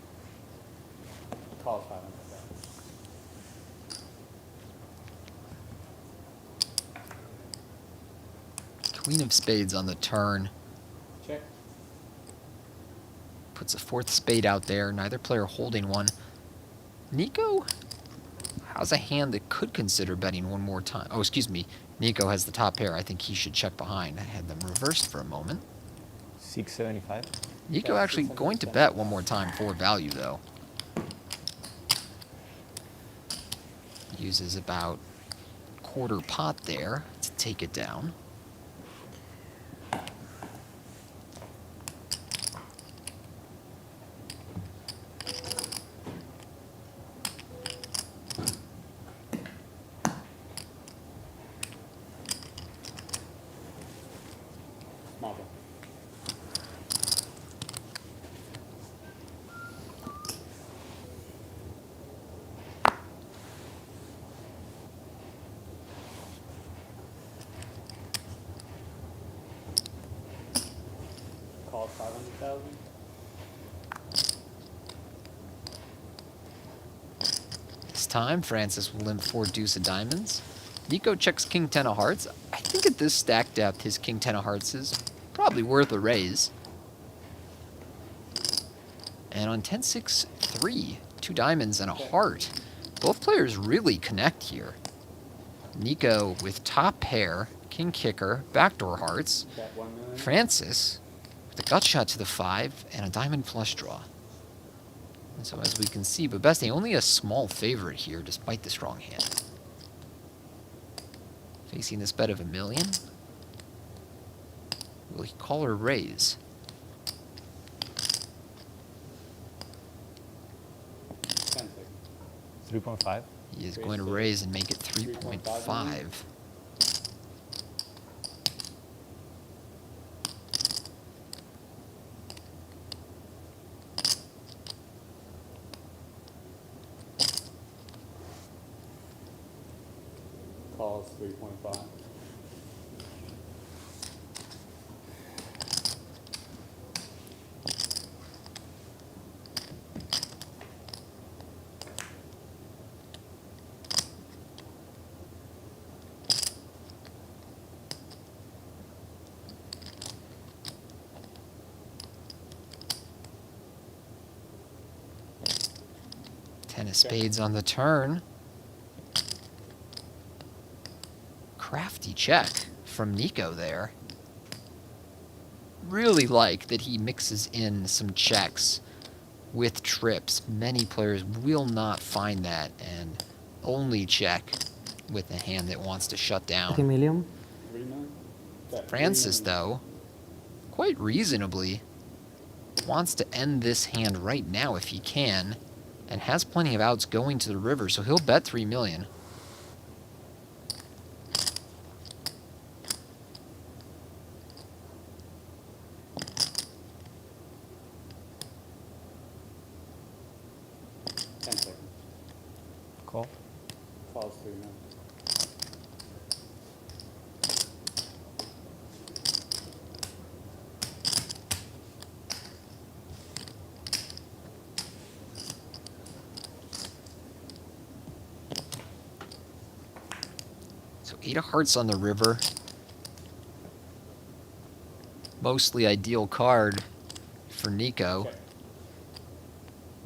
F: Calls 500,000.
D: Queen of spades on the turn.
F: Check.
D: Puts a 4th spade out there. Neither player holding one. Nico has a hand that could consider betting one more time. Oh, excuse me. Nico has the top pair. I think he should check behind. I had them reversed for a moment.
G: 675.
D: Nico actually going to bet one more time for value, though. Uses about quarter pot there to take it down.
F: Small bet. Calls 500,000.
D: This time, Francis will limp 4 deuce of diamonds. Nico checks king 10 of hearts. I think at this stack depth, his king 10 of hearts is probably worth a raise. And on 10-6-3, 2 diamonds and a heart. Both players really connect here. Nico with top pair, king kicker, backdoor hearts.
F: Bet 1 million.
D: Francis with a gut shot to the 5 and a diamond flush draw. And so as we can see, Betbese only a small favorite here despite the strong hand. Facing this bet of $1 million. Will he call or raise?
F: 10 seconds.
G: 3.5.
D: He is going to raise and make it 3.5.
F: Calls 3.5.
D: of spades on the turn. Crafty check from Nico there. Really like that he mixes in some checks with trips. Many players will not find that and only check with a hand that wants to shut
I: 3
D: down.
I: million.
D: Francis, though, quite reasonably, wants to end this hand right now if he can, and has plenty of outs going to the river, so he'll bet 3 million.
G: Call.
F: Calls 3 million.
D: So 8 of hearts on the river. Mostly ideal card for Nico.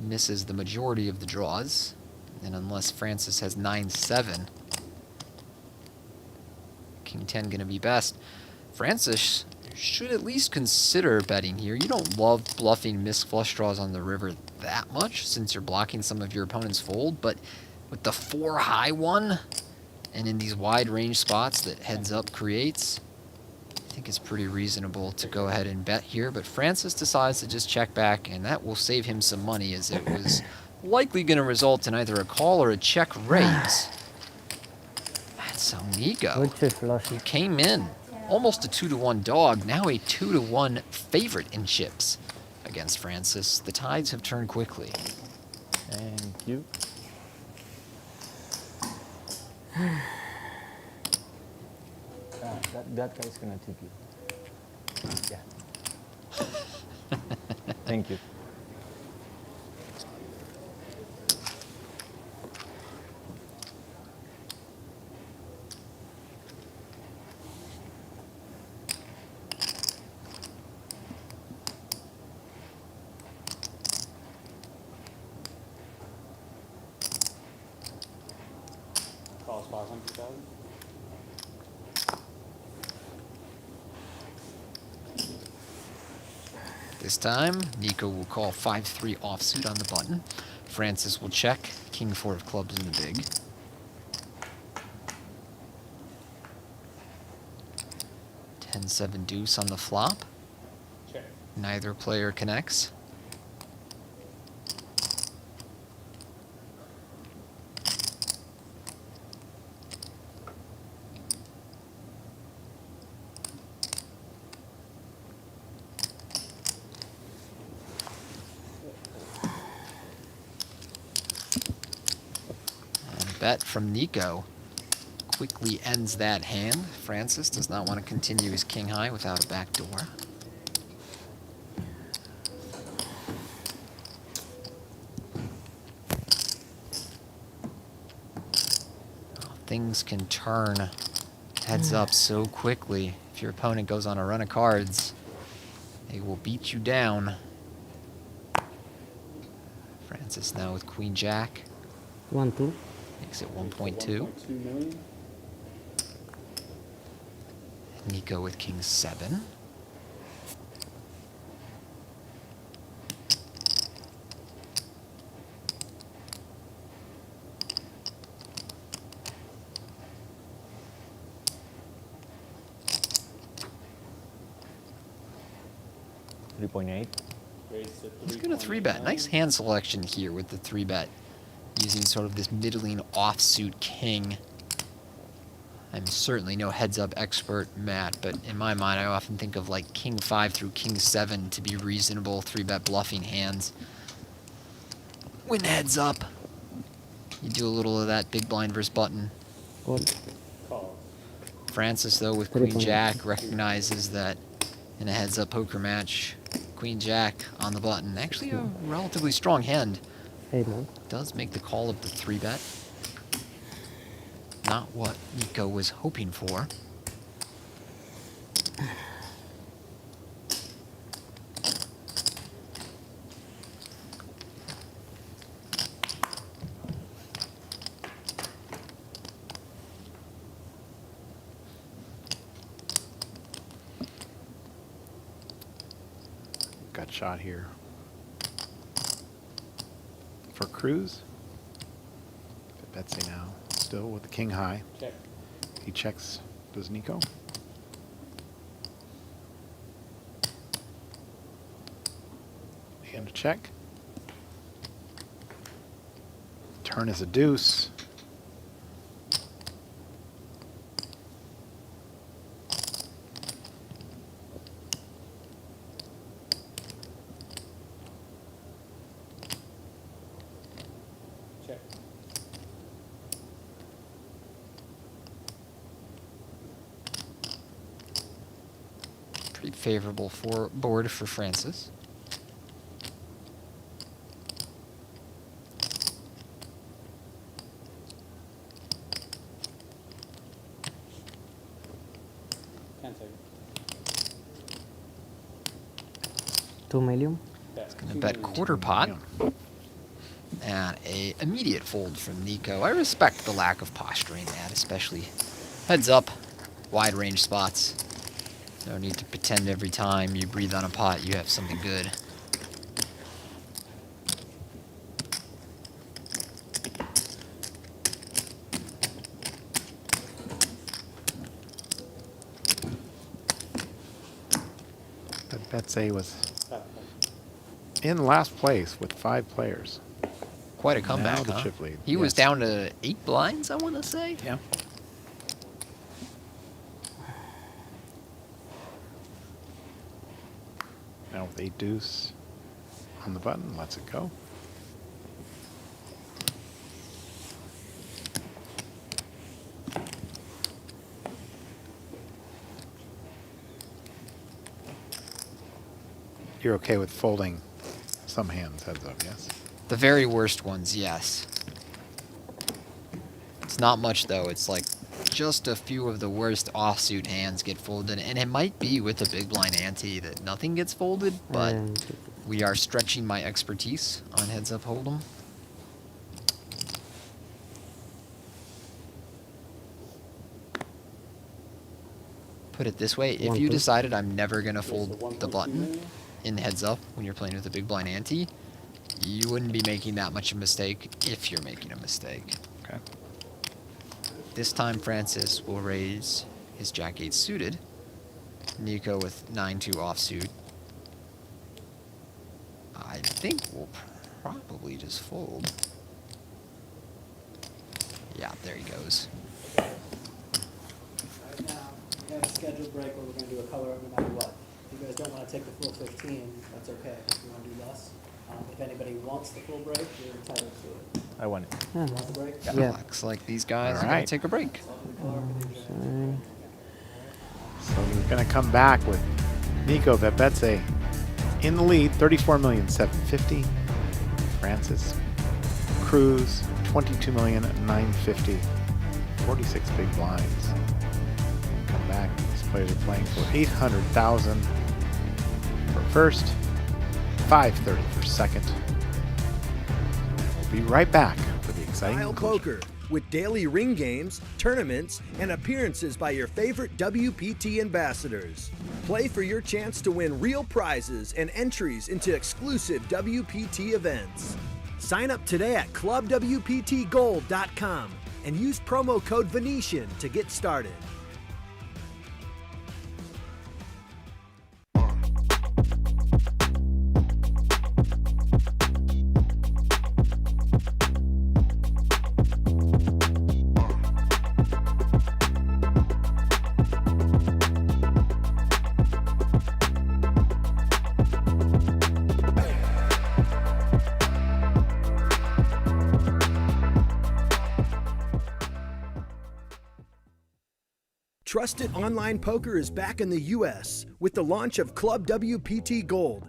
D: Misses the majority of the draws. And unless Francis has 9-7, King 10 going to be best. Francis should at least consider betting here. You don't love bluffing missed flush draws on the river that much since you're blocking some of your opponent's fold, but with the 4 high one and in these wide range spots that heads up creates, I think it's pretty reasonable to go ahead and bet here. But Francis decides to just check back, and that will save him some money, as it was likely going to result in either a call or a check raise. That's how Nico, who came in almost a 2-to-1 dog, now a 2-to-1 favorite in chips against Francis. The tides have turned quickly.
G: Thank you. That guy's gonna tip you. Yeah. Thank you.
F: Calls 500,000.
D: This time, Nico will call 5-3 offsuit on the button. Francis will check, King 4 of clubs in the big. Ten-7 deuce on the flop.
F: Check.
D: Neither player connects. Bet from Nico quickly ends that hand. Francis does not want to continue his king high without a back door. Things can turn heads up so quickly. If your opponent goes on a run of cards, they will beat you down. Francis now with Queen Jack.
I: 1-2.
D: Makes it 1.2.
F: 1.2 million.
D: Nico with King 7.
G: $3.8.
D: He's going to 3-bet. Nice hand selection here with the 3-bet. Using sort of this middling offsuit king. I'm certainly no heads-up expert, Matt, but in my mind I often think of like King 5 through King 7 to be reasonable 3-bet bluffing hands. When heads up, you do a little of that big blind versus button. Francis, though, with Queen Jack, recognizes that in a heads-up poker match, Queen Jack on the button, actually a relatively strong hand. Does make the call of the 3-bet. Not what Nico was hoping for.
C: bet shot here for Cruz. Betbese now, still with the king high.
F: Check.
C: He checks, does Nico? And a check. Turn is a deuce.
F: Check.
D: Pretty favorable for board for Francis.
F: Can't take it.
I: 2 million.
F: Bet.
D: Gonna
F: 2
D: bet
F: million.
D: quarter pot. And a immediate fold from Nico. I respect the lack of posturing, that, especially heads up, wide range spots. No need to pretend every time you breathe on a pot you have something good.
C: Betbese was
F: Bet.
C: in last place with 5 players.
D: Quite a comeback,
C: Now the
D: huh?
C: chip lead.
D: He was
C: Yes.
D: down to 8 blinds, I want to say.
C: Yeah. Now with 8 deuce on the button, lets it go. You're okay with folding some hands heads up, yes?
D: The very worst ones, yes. It's not much, though. It's like just a few of the worst offsuit hands get folded. And it might be with a big blind ante that nothing gets folded, but
I: And
D: we are stretching my expertise on heads up hold'em. Put it this way, if
I: One,
D: you
I: two.
D: decided I'm never going to fold the
F: 1.2
D: button
F: million.
D: in heads up when you're playing with a big blind ante, you wouldn't be making that much of a mistake if you're making a mistake.
C: Okay.
D: This time Francis will raise his jack-8 suited. Nico with 9-2 offsuit. I think we'll probably just fold. Yeah, there he goes.
M: Right now, we have a scheduled break where we're going to do a color up no matter what. If you guys don't want to take the full 15, that's okay. If you want to do less, if anybody wants the full break, you're entitled to it.
G: I want it.
I: yeah,
M: You want the break?
I: yeah.
D: Looks like these guys
C: All
D: are going
C: right.
D: to take a break.
M: So I'll do the color for these guys.
I: Sorry.
C: So we're going to come back with Nico Betbese in the lead, 34,750,000. Francis Cruz, 22,950,000. 46 big blinds. Come back. These players are playing for 800,000 for first, 530 for second. We'll be right back for the exciting
K: Style
C: conclusion.
K: Poker with daily ring games, tournaments, and appearances by your favorite WPT ambassadors. Play for your chance to win real prizes and entries into exclusive WPT events. Sign up today at clubwptgold.com and use promo code Venetian to get started. Trusted online poker is back in the U.S. with the launch of Club WPT Gold.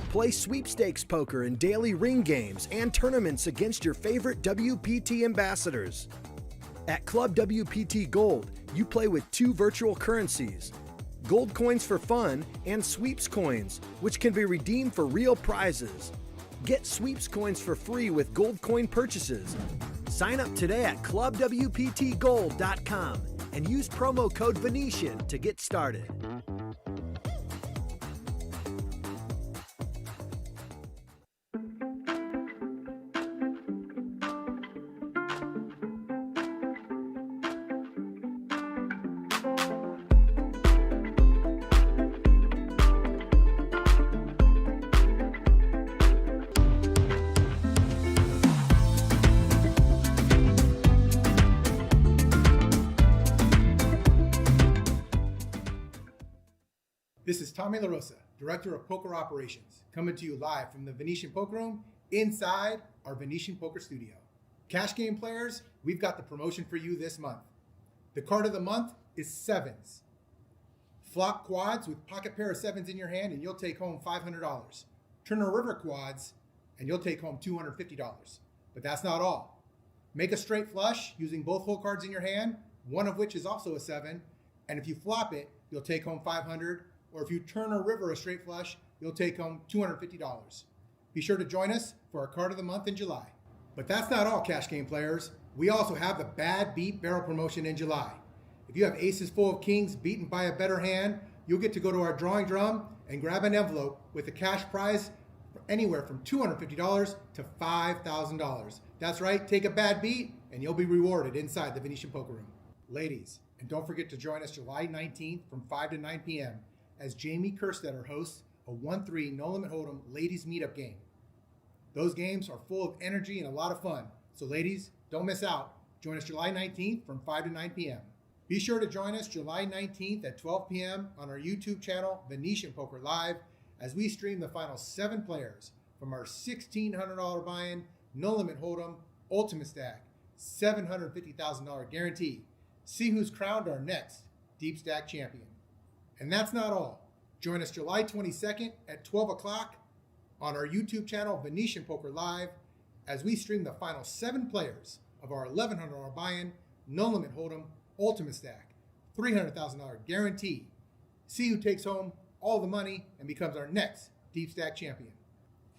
K: Play sweepstakes poker and daily ring games and tournaments against your favorite WPT ambassadors. At Club WPT Gold, you play with 2 virtual currencies, gold coins for fun and sweeps coins, which can be redeemed for real prizes. Get sweeps coins for free with gold coin purchases. Sign up today at clubwptgold.com and use promo code Venetian to get started.
L: This is Tommy LaRosa, Director of Poker Operations, coming to you live from the Venetian Poker Room inside our Venetian Poker Studio. Cash game players, we've got the promotion for you this month. The card of the month is sevens. Flop quads with pocket pair of sevens in your hand and you'll take home $500. Turner river quads and you'll take home $250. But that's not all. Make a straight flush using both hole cards in your hand, one of which is also a 7, and if you flop it, you'll take home $500, or if you turn a river a straight flush, you'll take home $250. Be sure to join us for our card of the month in July. But that's not all, cash game players. We also have the Bad Beat Barrel promotion in July. If you have aces full of kings beaten by a better hand, you'll get to go to our drawing drum and grab an envelope with a cash prize anywhere from $250 to $5,000. That's right, take a bad beat and you'll be rewarded inside the Venetian Poker Room. Ladies, and don't forget to join us July 19th from 5 to 9 p.m. as Jamie Kerstetter hosts a 1-3 No Limit Hold'em ladies meetup game. Those games are full of energy and a lot of fun. So ladies, don't miss out. Join us July 19th from 5 to 9 p.m. Be sure to join us July 19th at 12 p.m. on our YouTube channel, Venetian Poker Live, as we stream the final 7 players from our $1,600 buy-in, No Limit Hold'em, Ultimate Stack, $750,000 guarantee. See who's crowned our next Deep Stack champion. And that's not all. Join us July 22nd at 12 o'clock on our YouTube channel, Venetian Poker Live, as we stream the final 7 players of our $1,100 buy-in, No Limit Hold'em, Ultimate Stack, $300,000 guarantee. See who takes home all the money and becomes our next Deep Stack champion.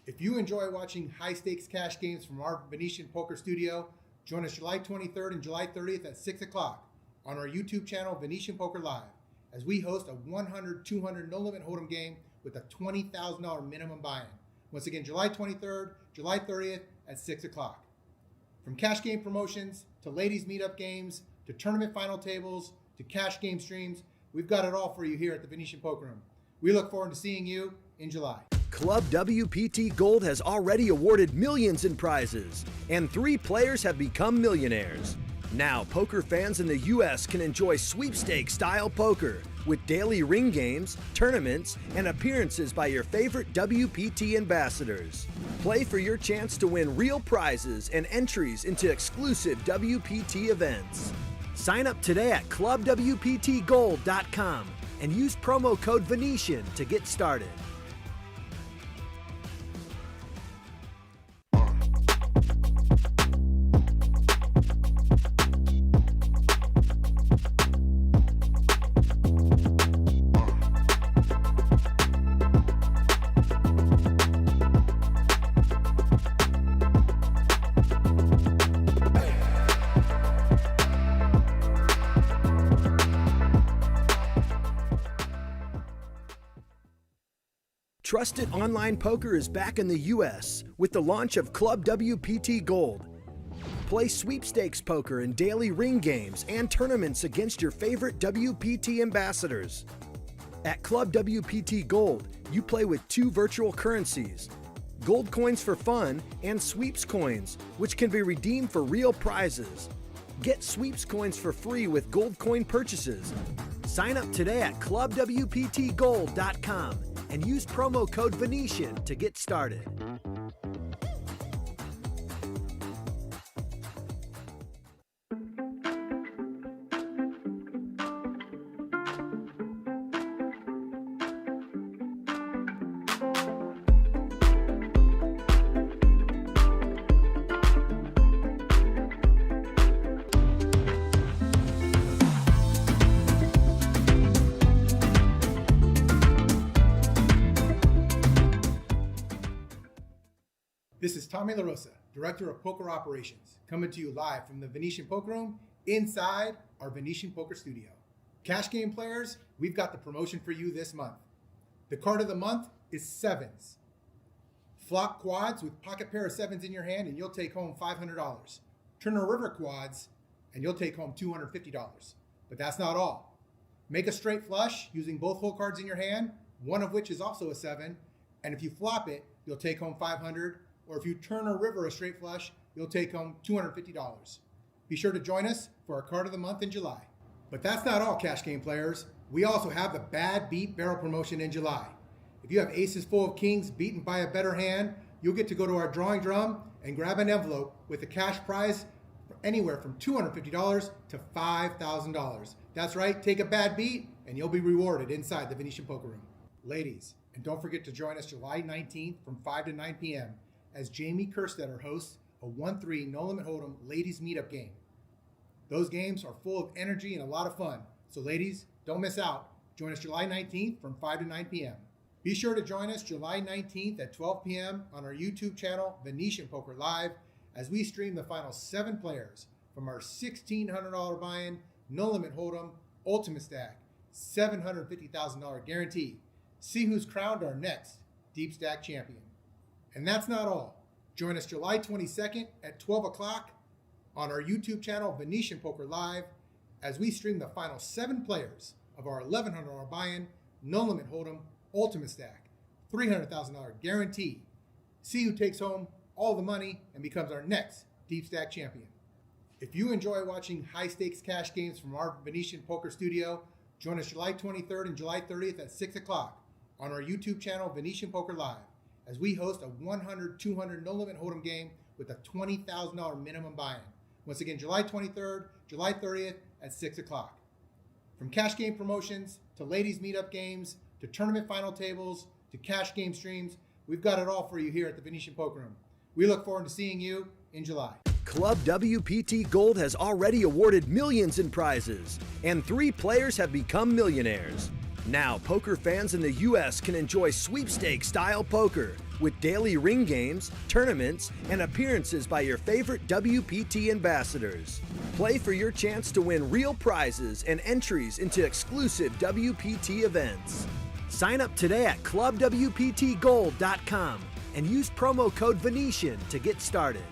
L: If you enjoy watching high-stakes cash games from our Venetian Poker Studio, join us July 23rd and July 30th at 6 o'clock on our YouTube channel, Venetian Poker Live, as we host a 100-200 No Limit Hold'em game with a $20,000 minimum buy-in. Once again, July 23rd, July 30th at 6 o'clock. From cash game promotions to ladies meetup games to tournament final tables to cash game streams, we've got it all for you here at the Venetian Poker Room. We look forward to seeing you in July.
K: Club WPT Gold has already awarded millions in prizes, and 3 players have become millionaires. Now, poker fans in the U.S. can enjoy sweepstakes-style poker with daily ring games, tournaments, and appearances by your favorite WPT ambassadors. Play for your chance to win real prizes and entries into exclusive WPT events. Sign up today at clubwptgold.com and use promo code Venetian to get started. Trusted online poker is back in the U.S. with the launch of Club WPT Gold. Play sweepstakes poker and daily ring games and tournaments against your favorite WPT ambassadors. At Club WPT Gold, you play with 2 virtual currencies, gold coins for fun and sweeps coins, which can be redeemed for real prizes. Get sweeps coins for free with gold coin purchases. Sign up today at clubwptgold.com and use promo code Venetian to get started.
L: This is Tommy LaRosa, Director of Poker Operations, coming to you live from the Venetian Poker Room inside our Venetian Poker Studio. Cash game players, we've got the promotion for you this month. The card of the month is sevens. Flop quads with pocket pair of sevens in your hand and you'll take home $500. Turner river quads and you'll take home $250. But that's not all. Make a straight flush using both hole cards in your hand, one of which is also a 7, and if you flop it, you'll take home $500. Or if you turn a river a straight flush, you'll take home $250. Be sure to join us for our card of the month in July. But that's not all, cash game players. We also have the Bad Beat Barrel promotion in July. If you have aces full of kings beaten by a better hand, you'll get to go to our drawing drum and grab an envelope with a cash prize anywhere from $250 to $5,000. That's right, take a bad beat and you'll be rewarded inside the Venetian Poker Room. Ladies, and don't forget to join us July 19th from 5 to 9 p.m. as Jamie Kerstetter hosts a 1-3 No Limit Hold'em ladies meetup game. Those games are full of energy and a lot of fun. So ladies, don't miss out. Join us July 19th from 5 to 9 p.m. Be sure to join us July 19th at 12 p.m. on our YouTube channel, Venetian Poker Live, as we stream the final 7 players from our $1,600 buy-in, No Limit Hold'em, Ultimate Stack, $750,000 guarantee. See who's crowned our next Deep Stack champion. And that's not all. Join us July 22nd at 12 o'clock on our YouTube channel, Venetian Poker Live, as we stream the final 7 players of our $1,100 buy-in, No Limit Hold'em, Ultimate Stack, $300,000 guarantee. See who takes home all the money and becomes our next Deep Stack champion. If you enjoy watching high-stakes cash games from our Venetian Poker Studio, join us July 23rd and July 30th at 6 o'clock on our YouTube channel, Venetian Poker Live, as we host a 100-200 No Limit Hold'em game with a $20,000 minimum buy-in. Once again, July 23rd, July 30th at 6 o'clock. From cash game promotions to ladies meetup games to tournament final tables to cash game streams, we've got it all for you here at the Venetian Poker Room. We look forward to seeing you in July.
K: Club WPT Gold has already awarded millions in prizes, and 3 players have become millionaires. Now, poker fans in the U.S. can enjoy sweepstakes-style poker with daily ring games, tournaments, and appearances by your favorite WPT ambassadors. Play for your chance to win real prizes and entries into exclusive WPT events. Sign up today at clubwptgold.com and use promo code Venetian to get started.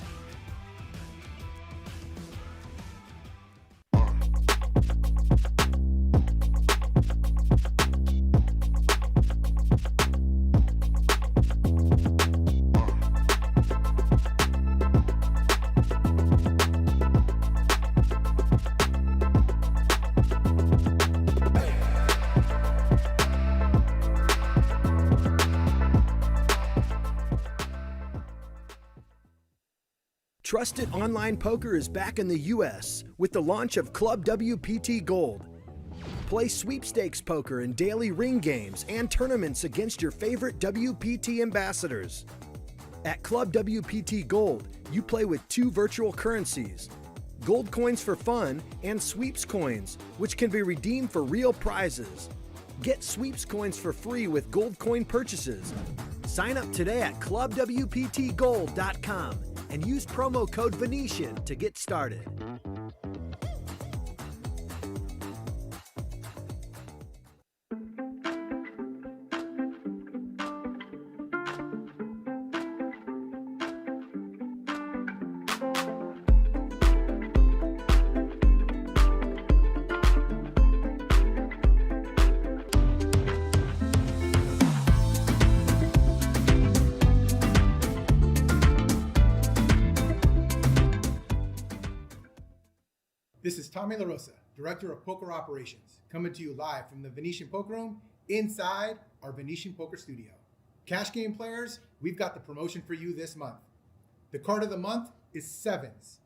K: Trusted online poker is back in the U.S. with the launch of Club WPT Gold. Play sweepstakes poker and daily ring games and tournaments against your favorite WPT ambassadors. At Club WPT Gold, you play with 2 virtual currencies, gold coins for fun and sweeps coins, which can be redeemed for real prizes. Get sweeps coins for free with gold coin purchases. Sign up today at clubwptgold.com and use promo code Venetian to get started.
L: This is Tommy LaRosa, Director of Poker Operations, coming to you live from the Venetian Poker Room inside our Venetian Poker Studio. Cash game players, we've got the promotion for you this month. The card of the month is sevens.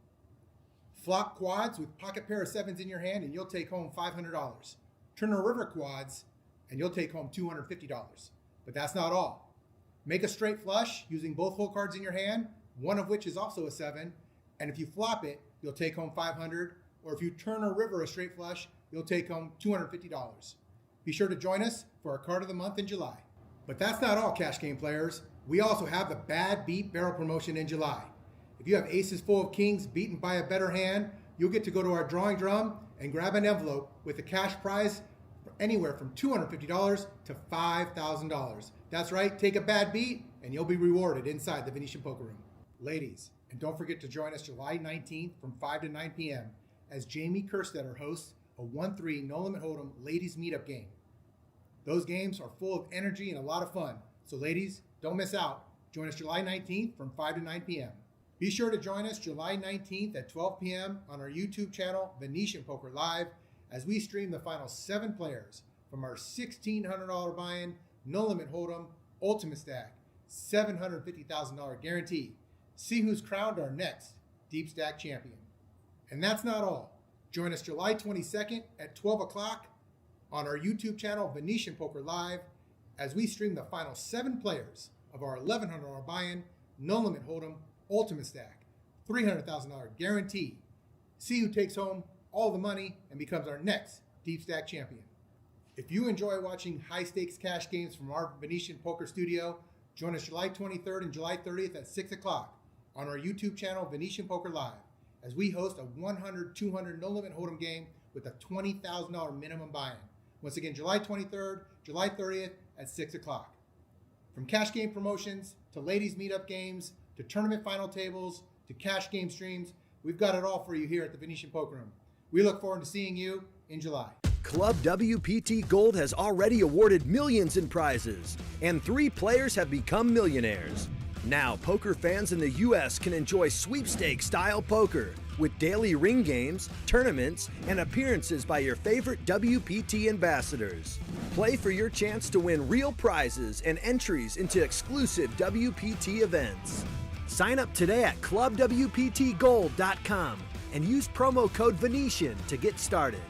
L: Flop quads with pocket pair of sevens in your hand and you'll take home $500. Turn a river quads and you'll take home $250. But that's not all. Make a straight flush using both hole cards in your hand, one of which is also a 7, and if you flop it, you'll take home $500. Or if you turn a river a straight flush, you'll take home $250. Be sure to join us for our card of the month in July. But that's not all, cash game players. We also have the Bad Beat Barrel promotion in July. If you have aces full of kings beaten by a better hand, you'll get to go to our drawing drum and grab an envelope with a cash prize anywhere from $250 to $5,000. That's right, take a bad beat and you'll be rewarded inside the Venetian Poker Room. Ladies, and don't forget to join us July 19th from 5 to 9 p.m. as Jamie Kerstetter hosts a 1-3 No Limit Hold'em ladies meetup game. Those games are full of energy and a lot of fun. So ladies, don't miss out. Join us July 19th from 5 to 9 p.m. Be sure to join us July 19th at 12 p.m. on our YouTube channel, Venetian Poker Live, as we stream the final 7 players from our $1,600 buy-in, no limit hold'em, ultimate stack, $750,000 guarantee. See who's crowned our next deep stack champion. And that's not all. Join us July 22nd at 12 o'clock on our YouTube channel, Venetian Poker Live, as we stream the final 7 players of our $1,100 buy-in, no limit hold'em, ultimate stack, $300,000 guarantee. See who takes home all the money and becomes our next deep stack champion. If you enjoy watching high stakes cash games from our Venetian Poker Studio, join us July 23rd and July 30th at 6 o'clock on our YouTube channel, Venetian Poker Live, as we host a 100, 200 no limit hold'em game with a $20,000 minimum buy-in. Once again, July 23rd, July 30th at 6 o'clock. From cash game promotions to ladies meetup games to tournament final tables to cash game streams, we've got it all for you here at the Venetian Poker Room. We look forward to seeing you in July.
K: Club WPT Gold has already awarded millions in prizes, and 3 players have become millionaires. Now, poker fans in the U.S. can enjoy sweepstakes-style poker with daily ring games, tournaments, and appearances by your favorite WPT ambassadors. Play for your chance to win real prizes and entries into exclusive WPT events. Sign up today at clubwptgold.com and use promo code Venetian to get started.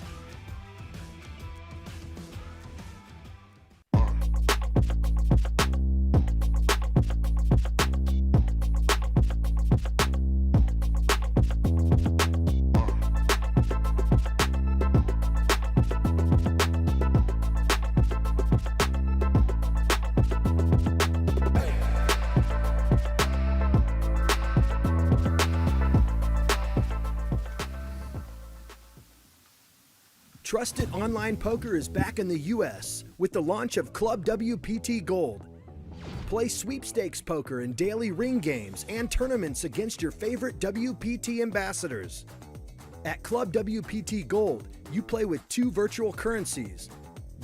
K: Trusted online poker is back in the U.S. with the launch of Club WPT Gold. Play sweepstakes poker in daily ring games and tournaments against your favorite WPT ambassadors. At Club WPT Gold, you play with 2 virtual currencies,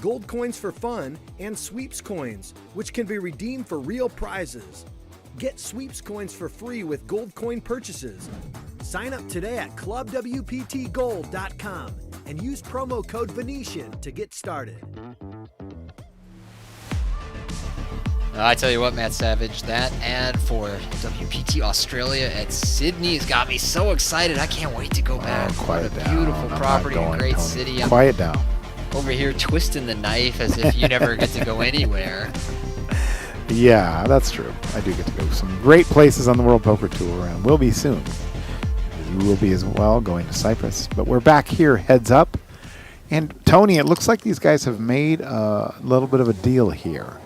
K: gold coins for fun and sweeps coins, which can be redeemed for real prizes. Get sweeps coins for free with gold coin purchases. Sign up today at clubwptgold.com and use promo code Venetian to get started.
D: I tell you what, Matt Savage, that ad for WPT Australia at Sydney has got me so excited. I can't wait to go back.
C: Quiet
D: What a
C: down.
D: beautiful
C: I'm
D: property,
C: not
D: a
C: going,
D: great
C: Tony.
D: city. I'm
C: Quiet down.
D: over here twisting the knife as if you never get to go anywhere.
C: Yeah, that's true. I do get to go some great places on the World Poker Tour, and will be soon. You will be as well, going to Cyprus. But we're back here, heads up. And Tony, it looks like these guys have made a little bit of a deal here.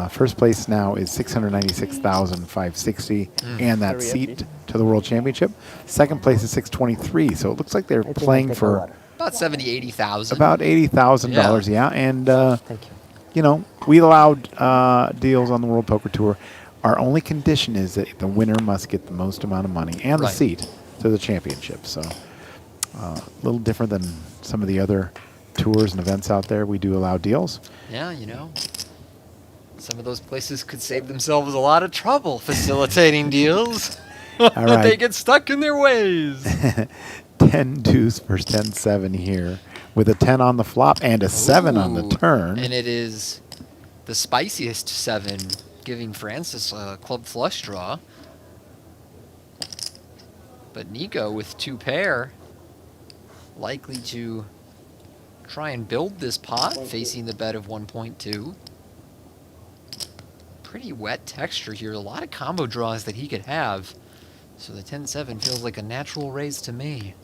C: First place now is $696,560, and that seat to the World Championship. Second place is $623. So it looks like they're playing for
D: About $70,000, $80,000.
C: about $80,000. Yeah, and you know, we allowed deals on the World Poker Tour. Our only condition is that the winner must get the most amount of money and the seat to the championship. So a little different than some of the other tours and events out there. We do allow deals.
D: Yeah, you know, some of those places could save themselves a lot of trouble facilitating deals.
C: All right.
D: They get stuck in their ways.
C: 10 deuce versus 10-7 here with a 10 on the flop and a 7 on the turn.
D: And it is the spiciest 7, giving Francis a club flush draw. But Nico with 2 pair, likely to try and build this pot, facing the bet of 1.2. Pretty wet texture here. A lot of combo draws that he could have. So the 10-7 feels like a natural raise to me.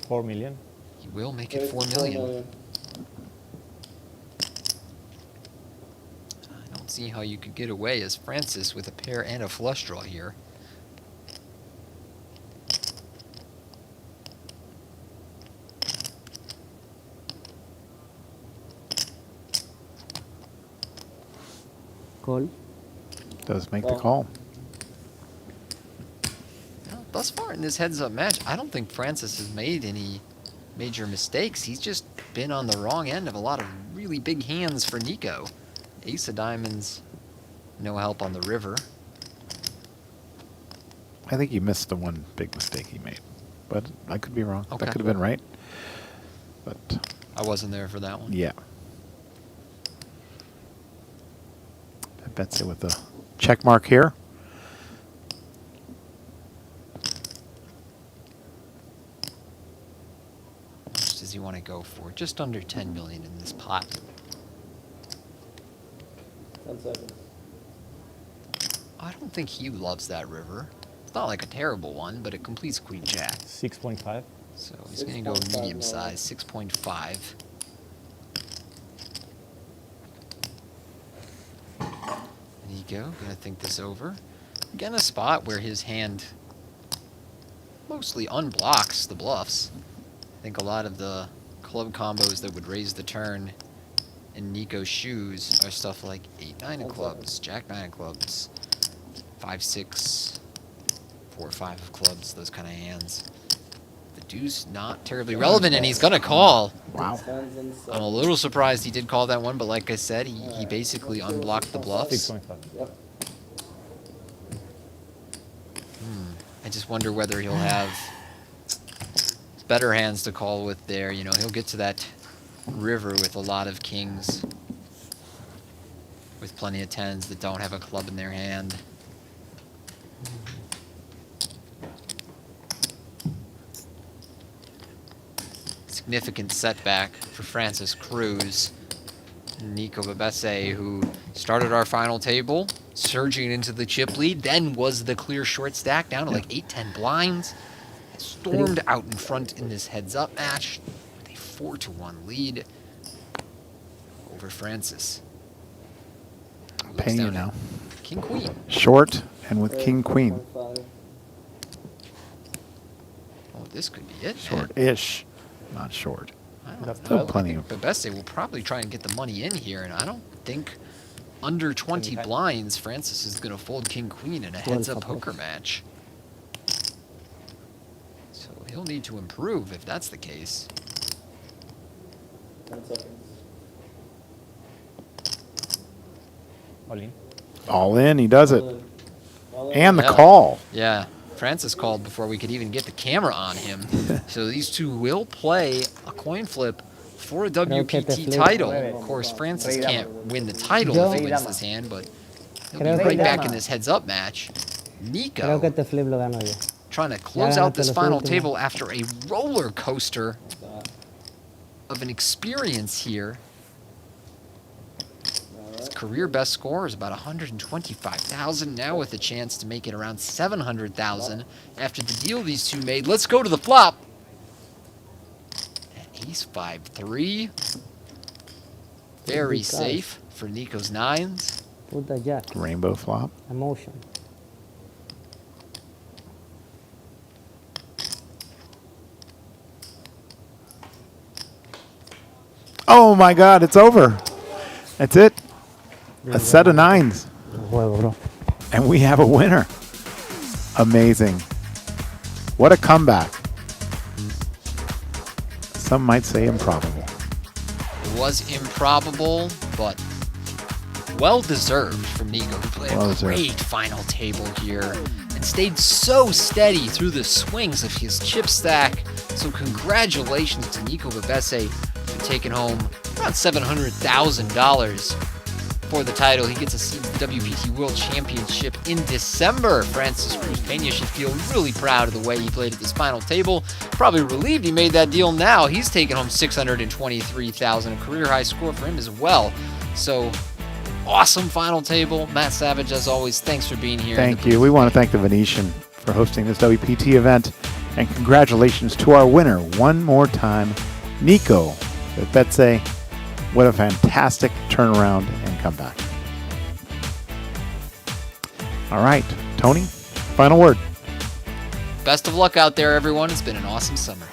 G: $4 million.
D: He will make it 4 million. I don't see how you could get away as Francis with a pair and a flush draw here.
I: Call.
C: Does make the call.
D: Well, thus far in this heads-up match, I don't think Francis has made any major mistakes. He's just been on the wrong end of a lot of really big hands for Nico. Ace of diamonds, no help on the river.
C: I think he missed the one big mistake he made, but I could be wrong.
D: Okay.
C: That could have been right. But
D: I wasn't there for that one.
C: yeah. Betbese with the check mark here.
D: How much does he want to go for? Just under 10 million in this pot.
F: 10 seconds.
D: I don't think he loves that river. It's not like a terrible one, but it completes Queen Jack.
G: 6.5.
D: So he's going to go
F: 6.5
D: medium size, 6.5. Nico, going to think this over. Again, a spot where his hand mostly unblocks the bluffs. I think a lot of the club combos that would raise the turn in Nico's shoes are stuff like 8-9 of clubs, Jack-9 of clubs, 5-6, 4-5 of clubs, those kind of hands. The deuce not terribly relevant, and he's going to call.
C: Wow.
D: I'm a little surprised he did call that one, but like I said, he basically unblocked the bluffs.
G: 6.5.
F: Yep.
D: I just wonder whether he'll have better hands to call with there. You know, he'll get to that river with a lot of kings, with plenty of tens that don't have a club in their hand. Significant setback for Francis Cruz. Nico Betbese, who started our final table, surging into the chip lead, then was the clear short stack down to like 8-10 blinds. Stormed out in front in this heads-up match with a 4-1 lead over Francis.
C: I'm paying you now.
D: King Queen.
C: Short and with King Queen.
F: 0.5.
D: Oh, this could be it.
C: Short-ish, not short.
D: I don't
C: Still
D: know.
C: plenty
D: I
C: of.
D: think Betbese will probably try and get the money in here, and I don't think under 20 blinds Francis is going to fold King Queen in a heads-up poker match. So he'll need to improve if that's the case.
F: 10 seconds.
G: All in.
C: All in, he does it.
F: All in. All in.
C: And the
D: Yeah.
C: call.
D: Yeah, Francis called before we could even get the camera on him. So these two will play a coin flip for a WPT title. Of course, Francis can't win the title if he wins this hand, but he'll be right back in this heads-up match. Nico
I: este flip lo gano yo.
D: trying to close out this final table after a roller coaster of an experience here. His career best score is about 125,000, now with a chance to make it around 700,000 after the deal these two made. Let's go to the flop. Ace 5-3. Very safe for Nico's nines.
I: Puta jack.
C: Rainbow flop.
I: Emotion.
C: Oh my God, it's over. That's it. A set of nines.
I: Juego, bro.
C: And we have a winner. Amazing. What a comeback. Some might say improbable.
D: It was improbable, but well-deserved from Nico, who played a great final table here and stayed so steady through the swings of his chip stack. So congratulations to Nico Betbese for taking home around $700,000 for the title. He gets a seat at the WPT World Championship in December. Francis Cruz Peña should feel really proud of the way he played at this final table. Probably relieved he made that deal now. He's taken home $623,000, a career high score for him as well. So awesome final table. Matt Savage, as always, thanks for being here.
C: Thank you. We want to thank the Venetian for hosting this WPT event. And congratulations to our winner one more time, Nico Betbese. What a fantastic turnaround and comeback. All right, Tony, final word.
D: Best of luck out there, everyone. It's been an awesome summer.